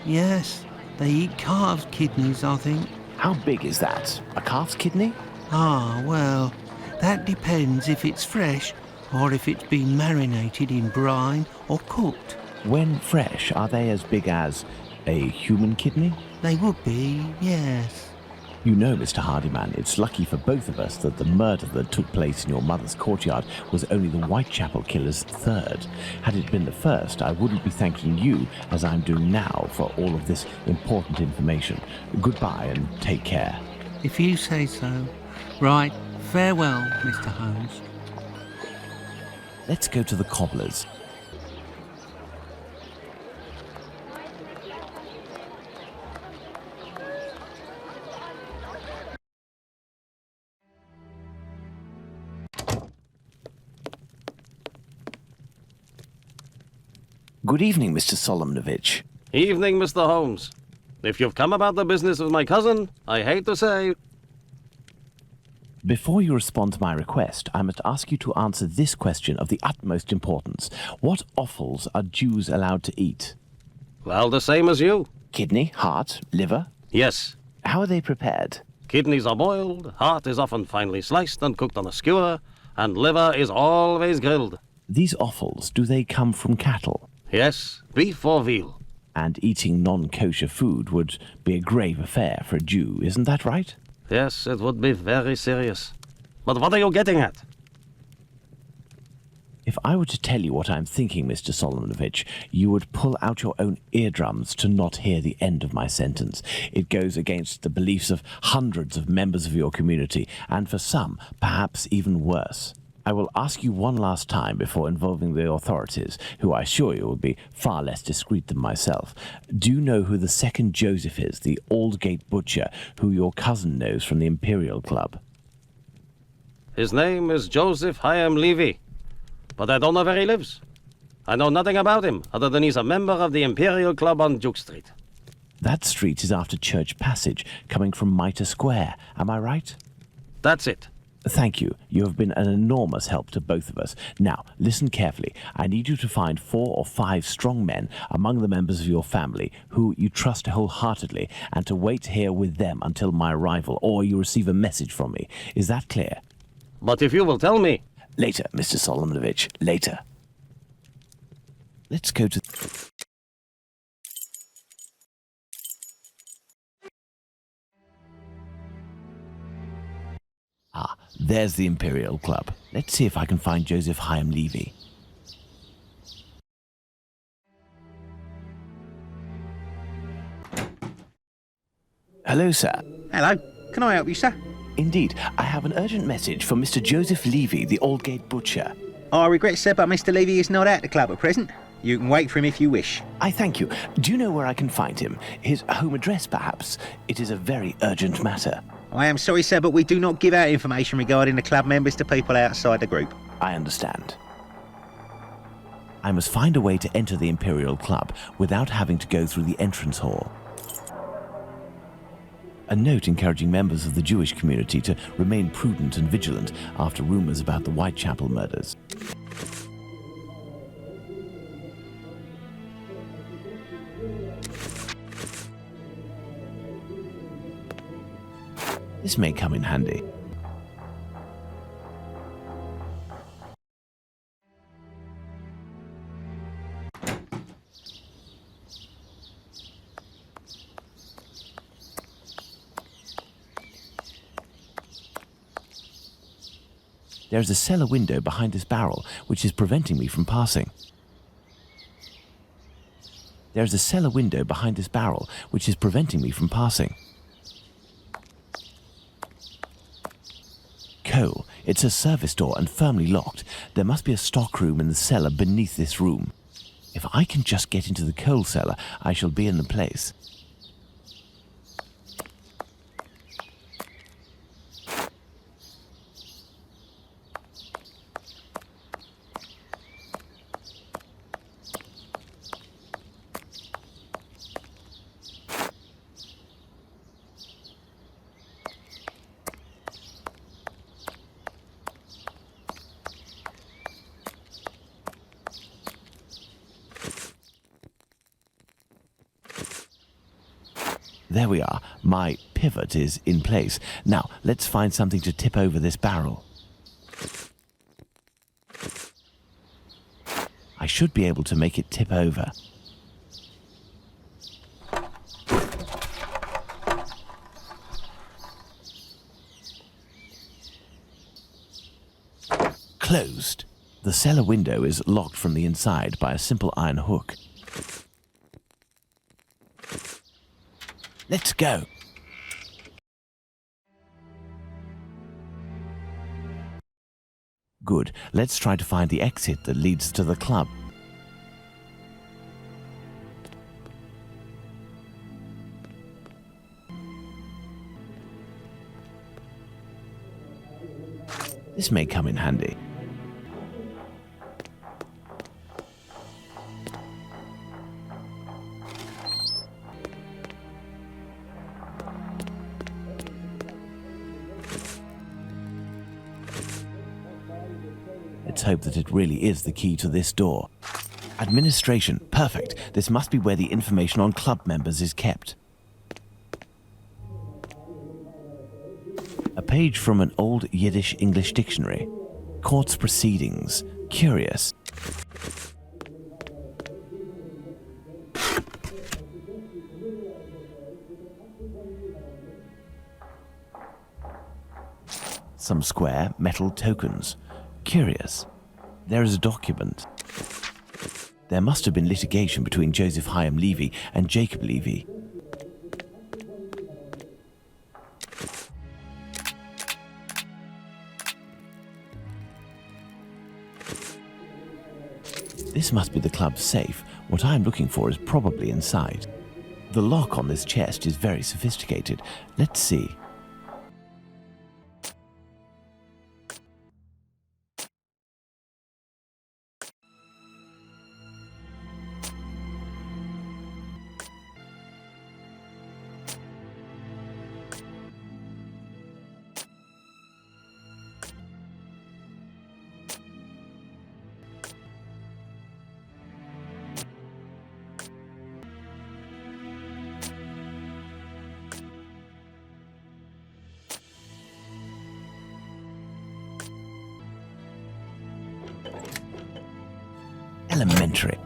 Yes. They eat calves' kidneys, I think. How big is that? A calf's kidney? Ah, well, that depends if it's fresh or if it's been marinated in brine or cooked. When fresh, are they as big as a human kidney? They would be, yes. You know, Mr. Handyman, it's lucky for both of us that the murder that took place in your mother's courtyard was only the Whitechapel killer's third. Had it been the first, I wouldn't be thanking you, as I'm doing now, for all of this important information. Goodbye and take care. If you say so. Right, farewell, Mr. Holmes. Let's go to the cobblers. Good evening, Mr. Solomnovich. Evening, Mr. Holmes. If you've come about the business of my cousin, I hate to say... Before you respond to my request, I must ask you to answer this question of the utmost importance. What offals are Jews allowed to eat? Well, the same as you. Kidney, heart, liver? Yes. How are they prepared? Kidneys are boiled, heart is often finely sliced and cooked on a skewer, and liver is always grilled. These offals, do they come from cattle? Yes, beef or veal. And eating non-kosher food would be a grave affair for a Jew, isn't that right? Yes, it would be very serious. But what are you getting at? If I were to tell you what I'm thinking, Mr. Solomnovich, you would pull out your own eardrums to not hear the end of my sentence. It goes against the beliefs of hundreds of members of your community, and for some, perhaps even worse. I will ask you one last time before involving the authorities, who I assure you will be far less discreet than myself. Do you know who the second Joseph is, the Aldgate butcher, who your cousin knows from the Imperial Club? His name is Joseph Chaim Levy, but I don't know where he lives. I know nothing about him, other than he's a member of the Imperial Club on Duke Street. That street is after Church Passage, coming from Mitre Square, am I right? That's it. Thank you. You have been an enormous help to both of us. Now, listen carefully. I need you to find 4 or 5 strong men among the members of your family who you trust wholeheartedly, and to wait here with them until my arrival, or you receive a message from me. Is that clear? But if you will tell me... Later, Mr. Solomnovich. Later. Let's go to... Ah, there's the Imperial Club. Let's see if I can find Joseph Chaim Levy. Hello, sir. Hello. Can I help you, sir? Indeed. I have an urgent message for Mr. Joseph Levy, the Aldgate butcher. I regret, sir, but Mr. Levy is not at the club at present. You can wait for him if you wish. I thank you. Do you know where I can find him? His home address, perhaps? It is a very urgent matter. I am sorry, sir, but we do not give out information regarding the club members to people outside the group. I understand. I must find a way to enter the Imperial Club without having to go through the entrance hall. A note encouraging members of the Jewish community to remain prudent and vigilant after rumors about the Whitechapel murders. This may come in handy. There is a cellar window behind this barrel which is preventing me from passing. There is a cellar window behind this barrel which is preventing me from passing. Coal. It's a service door and firmly locked. There must be a stock room in the cellar beneath this room. If I can just get into the coal cellar, I shall be in the place. There we are. My pivot is in place. Now, let's find something to tip over this barrel. I should be able to make it tip over. Closed. The cellar window is locked from the inside by a simple iron hook. Let's go. Good. Let's try to find the exit that leads to the club. This may come in handy. Let's hope that it really is the key to this door. Administration. Perfect. This must be where the information on club members is kept. A page from an old Yiddish-English dictionary. Court's proceedings. Curious. Some square metal tokens. Curious. There is a document. There must have been litigation between Joseph Hyam Levy and Jacob Levy. This must be the club's safe. What I'm looking for is probably inside. The lock on this chest is very sophisticated. Let's see. Elementary.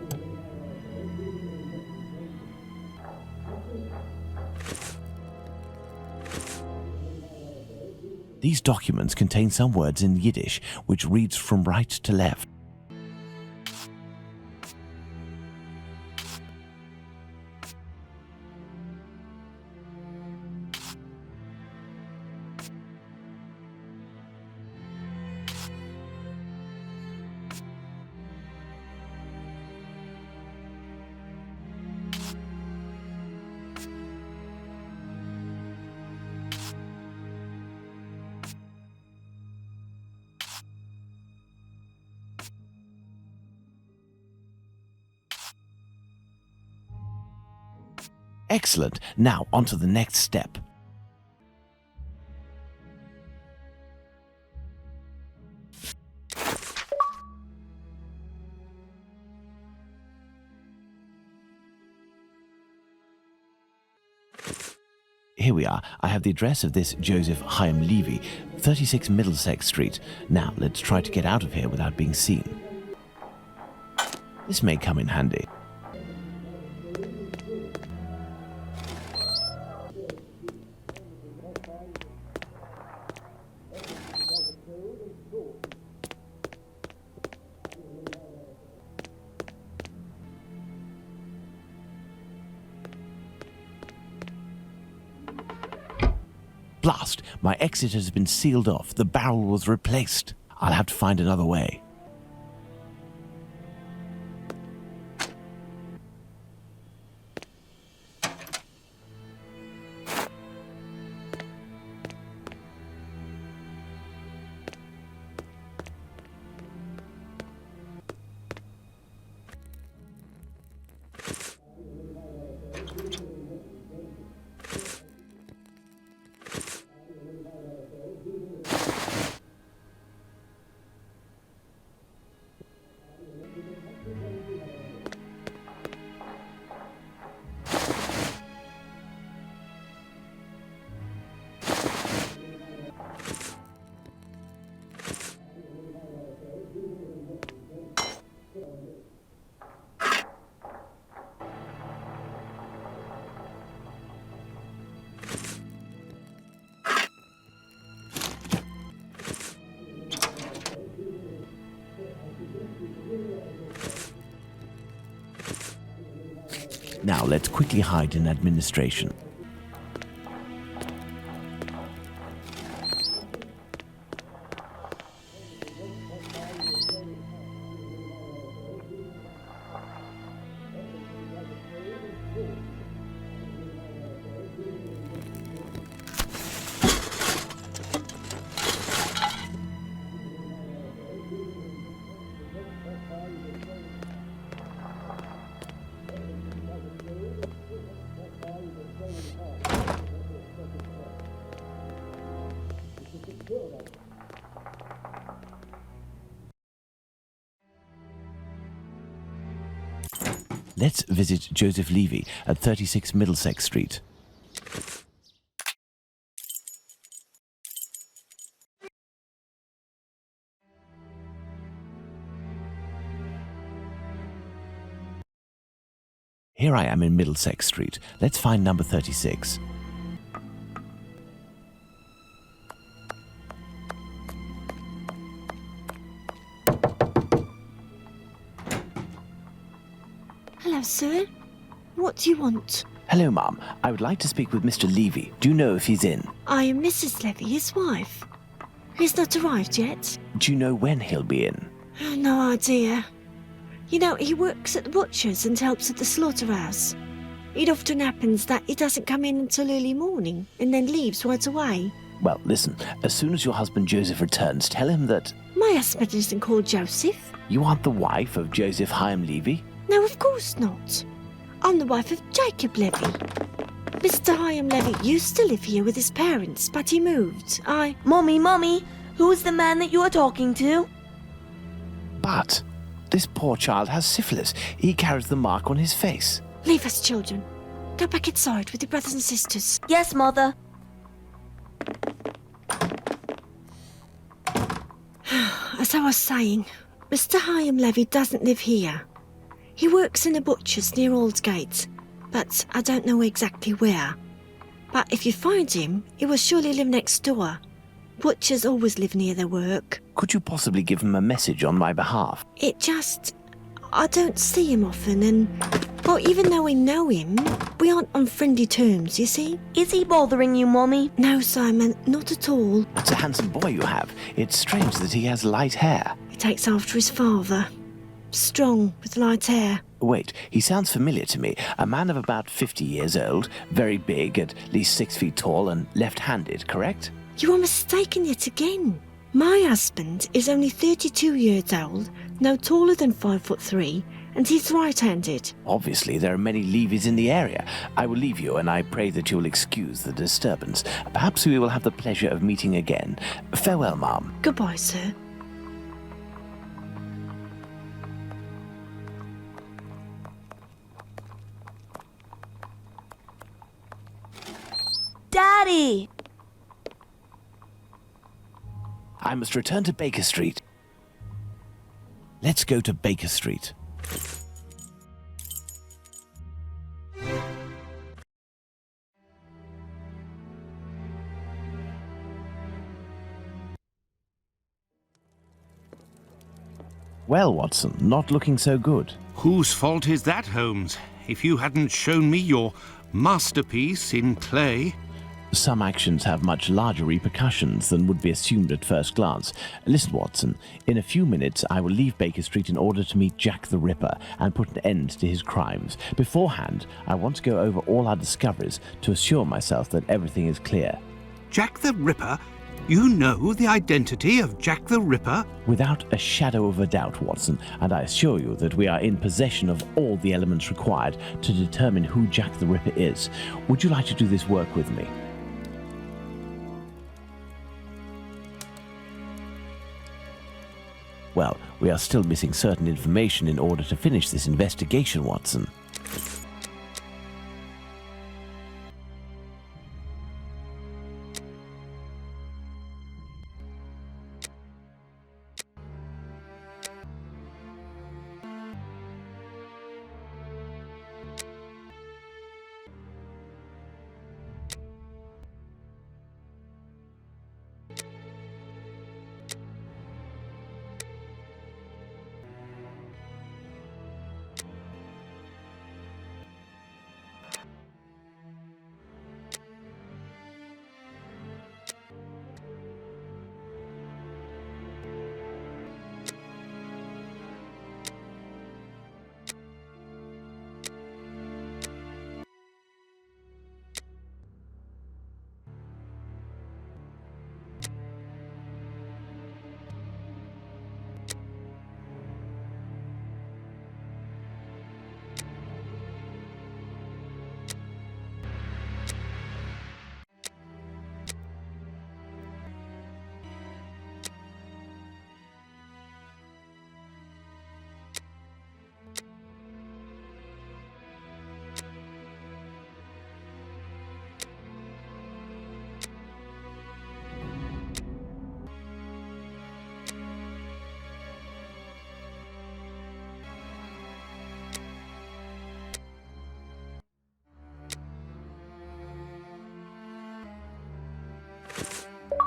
These documents contain some words in Yiddish, which reads from right to left. Excellent. Now, on to the next step. Here we are. I have the address of this Joseph Hyam Levy, 36 Middlesex Street. Now, let's try to get out of here without being seen. This may come in handy. Blast! My exit has been sealed off. The barrel was replaced. I'll have to find another way. Now let's quickly hide in administration. Let's visit Joseph Levy at 36 Middlesex Street. Here I am in Middlesex Street. Let's find number 36. Hello, sir. What do you want? Hello, Ma'am. I would like to speak with Mr. Levy. Do you know if he's in? I am Mrs. Levy, his wife. He's not arrived yet. Do you know when he'll be in? Oh, no idea. You know, he works at the butcher's and helps at the slaughterhouse. It often happens that he doesn't come in until early morning and then leaves right away. Well, listen, as soon as your husband Joseph returns, tell him that... My husband isn't called Joseph. You aren't the wife of Joseph Hyam Levy? No, of course not. I'm the wife of Jacob Levy. Mr. Hyam Levy used to live here with his parents, but he moved. Mommy, who's the man that you are talking to? But this poor child has syphilis. He carries the mark on his face. Leave us, children. Go back inside with your brothers and sisters. Yes, Mother. As I was saying, Mr. Hyam Levy doesn't live here. He works in a butcher's near Aldgate, but I don't know exactly where. But if you find him, he will surely live next door. Butchers always live near their work. Could you possibly give him a message on my behalf? I don't see him often, and, well, even though we know him, we aren't on friendly terms, you see? Is he bothering you, Mommy? No, Simon, not at all. It's a handsome boy you have. It's strange that he has light hair. He takes after his father. Strong, with light hair. Wait, he sounds familiar to me. A man of about 50 years old, very big, at least 6 feet tall, and left-handed, correct? You are mistaken yet again. My husband is only 32 years old, no taller than 5'3", And he's right-handed. Obviously, there are many levies in the area. I will leave you, and I pray that you will excuse the disturbance. Perhaps we will have the pleasure of meeting again. Farewell, ma'am. Goodbye, sir. Daddy! I must return to Baker Street. Let's go to Baker Street. Well, Watson, not looking so good. Whose fault is that, Holmes? If you hadn't shown me your masterpiece in clay. Some actions have much larger repercussions than would be assumed at first glance. Listen, Watson, in a few minutes I will leave Baker Street in order to meet Jack the Ripper and put an end to his crimes. Beforehand, I want to go over all our discoveries to assure myself that everything is clear. Jack the Ripper? You know the identity of Jack the Ripper? Without a shadow of a doubt, Watson, and I assure you that we are in possession of all the elements required to determine who Jack the Ripper is. Would you like to do this work with me? Well, we are still missing certain information in order to finish this investigation, Watson.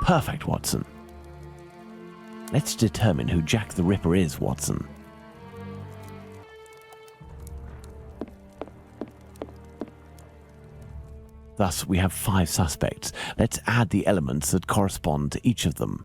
Perfect, Watson. Let's determine who Jack the Ripper is, Watson. Thus, we have 5 suspects. Let's add the elements that correspond to each of them.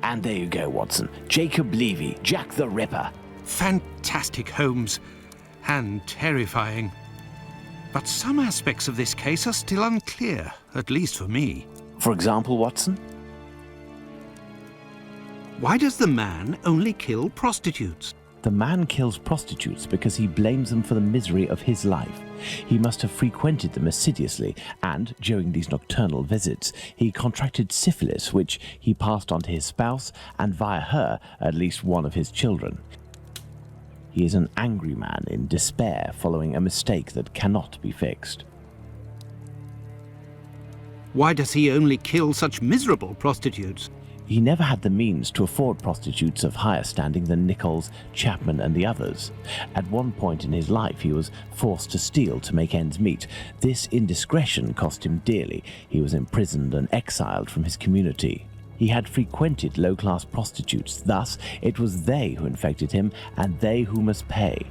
And there you go, Watson. Jacob Levy, Jack the Ripper. Fantastic, Holmes. And terrifying. But some aspects of this case are still unclear, at least for me. For example, Watson? Why does the man only kill prostitutes? The man kills prostitutes because he blames them for the misery of his life. He must have frequented them assiduously, and during these nocturnal visits, he contracted syphilis, which he passed on to his spouse, and via her, at least one of his children. He is an angry man in despair following a mistake that cannot be fixed. Why does he only kill such miserable prostitutes? He never had the means to afford prostitutes of higher standing than Nichols, Chapman and the others. At one point in his life he was forced to steal to make ends meet. This indiscretion cost him dearly. He was imprisoned and exiled from his community. He had frequented low-class prostitutes, thus it was they who infected him and they who must pay.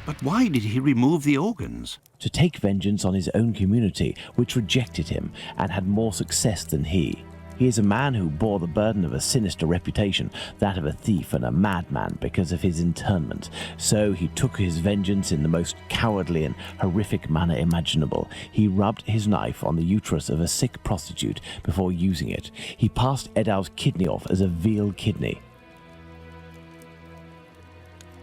But why did he remove the organs? To take vengeance on his own community, which rejected him and had more success than he. He is a man who bore the burden of a sinister reputation, that of a thief and a madman, because of his internment. So he took his vengeance in the most cowardly and horrific manner imaginable. He rubbed his knife on the uterus of a sick prostitute before using it. He passed Edow's kidney off as a veal kidney.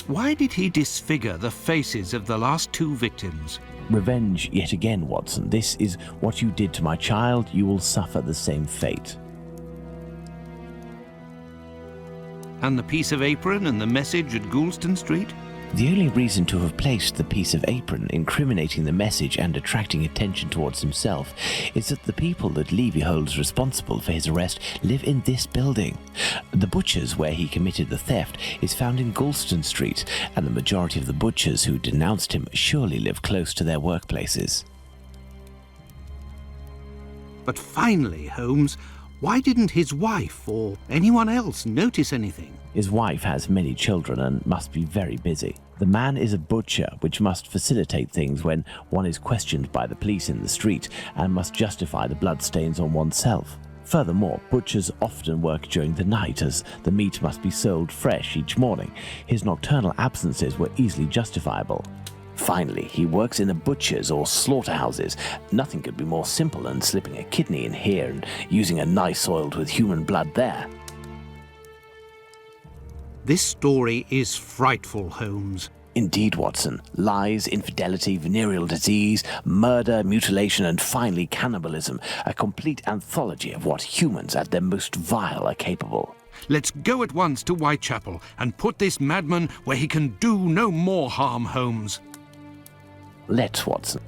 Why did he disfigure the faces of the last two victims? Revenge yet again, Watson. This is what you did to my child. You will suffer the same fate. And the piece of apron and the message at Goulston Street? The only reason to have placed the piece of apron incriminating the message and attracting attention towards himself is that the people that Levy holds responsible for his arrest live in this building. The butcher's where he committed the theft is found in Goulston Street, and the majority of the butchers who denounced him surely live close to their workplaces. But finally, Holmes, why didn't his wife or anyone else notice anything? His wife has many children and must be very busy. The man is a butcher, which must facilitate things when one is questioned by the police in the street and must justify the bloodstains on oneself. Furthermore, butchers often work during the night as the meat must be sold fresh each morning. His nocturnal absences were easily justifiable. Finally, he works in the butchers or slaughterhouses. Nothing could be more simple than slipping a kidney in here and using a knife soiled with human blood there. This story is frightful, Holmes. Indeed, Watson. Lies, infidelity, venereal disease, murder, mutilation, and finally cannibalism. A complete anthology of what humans at their most vile are capable. Let's go at once to Whitechapel and put this madman where he can do no more harm, Holmes. Let's, Watson.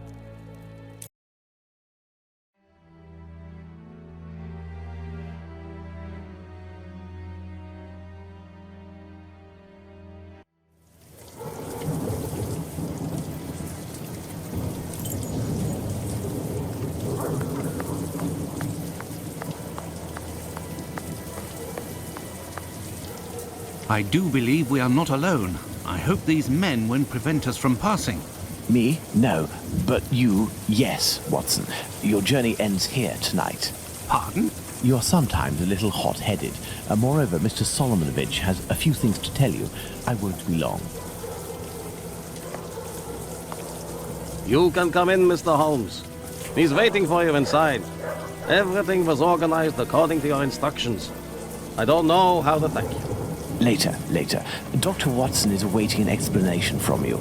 I do believe we are not alone. I hope these men won't prevent us from passing. Me? No. But you, yes, Watson. Your journey ends here tonight. Pardon? You're sometimes a little hot-headed. Moreover, Mr. Solomonovich has a few things to tell you. I won't be long. You can come in, Mr. Holmes. He's waiting for you inside. Everything was organized according to your instructions. I don't know how to thank you. Later. Dr. Watson is awaiting an explanation from you.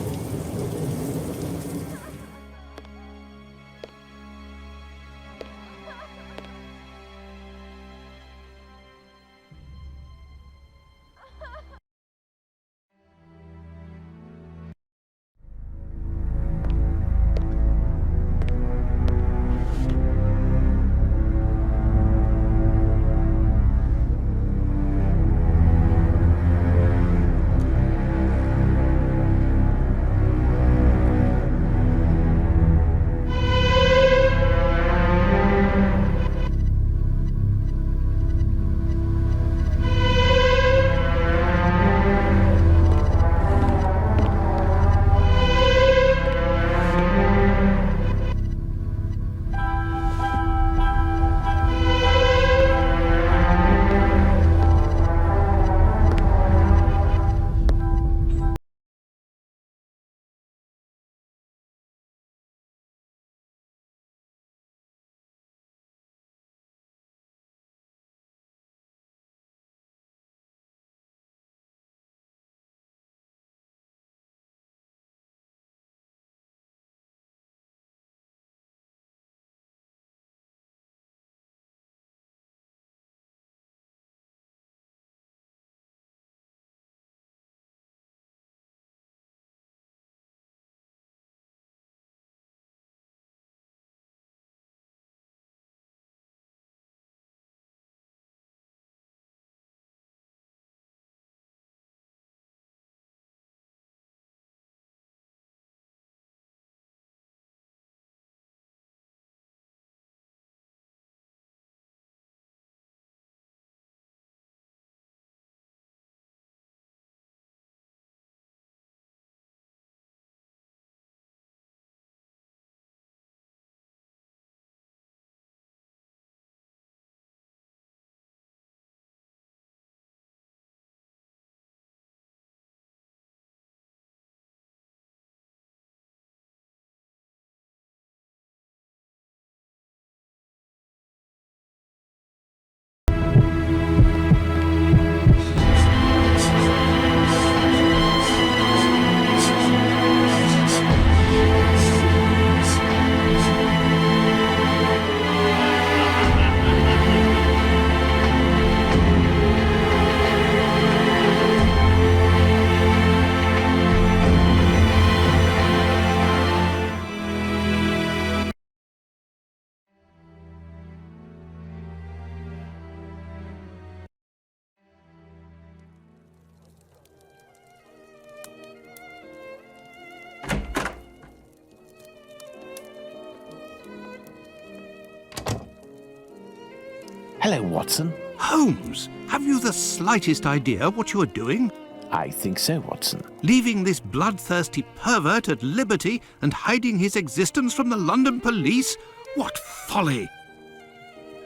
Hello, Watson. Holmes, have you the slightest idea what you are doing? I think so, Watson. Leaving this bloodthirsty pervert at liberty and hiding his existence from the London police? What folly!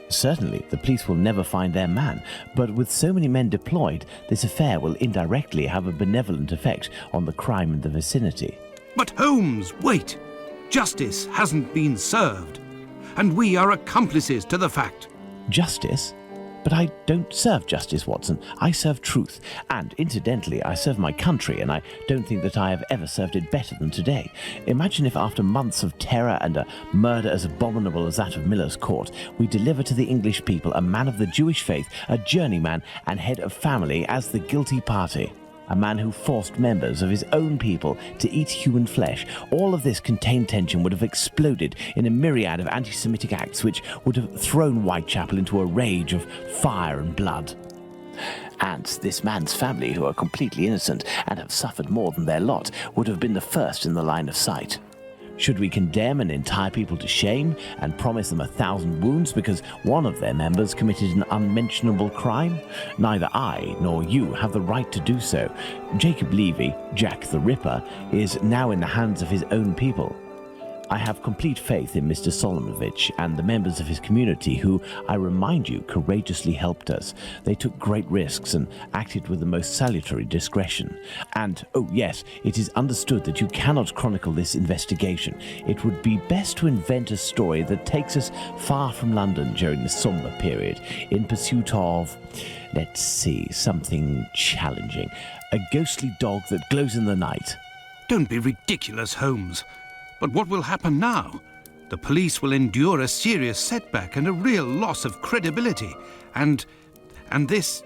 Certainly, the police will never find their man, but with so many men deployed, this affair will indirectly have a benevolent effect on the crime in the vicinity. But Holmes, wait! Justice hasn't been served, and we are accomplices to the fact. Justice? But I don't serve justice, Watson. I serve truth. And incidentally, I serve my country, and I don't think that I have ever served it better than today. Imagine if after months of terror and a murder as abominable as that of Miller's Court, we deliver to the English people a man of the Jewish faith, a journeyman and head of family as the guilty party. A man who forced members of his own people to eat human flesh. All of this contained tension would have exploded in a myriad of anti-Semitic acts which would have thrown Whitechapel into a rage of fire and blood. And this man's family, who are completely innocent and have suffered more than their lot, would have been the first in the line of sight. Should we condemn an entire people to shame and promise them 1,000 wounds because one of their members committed an unmentionable crime? Neither I nor you have the right to do so. Jacob Levy, Jack the Ripper, is now in the hands of his own people. I have complete faith in Mr. Solomovich and the members of his community who, I remind you, courageously helped us. They took great risks and acted with the most salutary discretion. And, oh yes, it is understood that you cannot chronicle this investigation. It would be best to invent a story that takes us far from London during the somber period, in pursuit of, let's see, something challenging. A ghostly dog that glows in the night. Don't be ridiculous, Holmes. But what will happen now? The police will endure a serious setback and a real loss of credibility. And this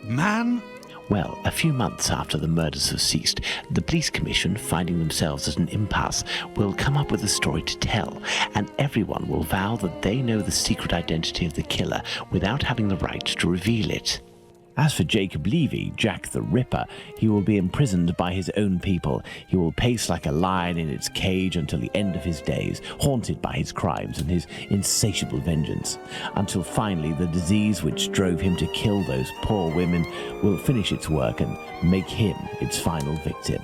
man? Well, a few months after the murders have ceased, the police commission, finding themselves at an impasse, will come up with a story to tell, and everyone will vow that they know the secret identity of the killer without having the right to reveal it. As for Jacob Levy, Jack the Ripper, he will be imprisoned by his own people. He will pace like a lion in its cage until the end of his days, haunted by his crimes and his insatiable vengeance, until finally the disease which drove him to kill those poor women will finish its work and make him its final victim.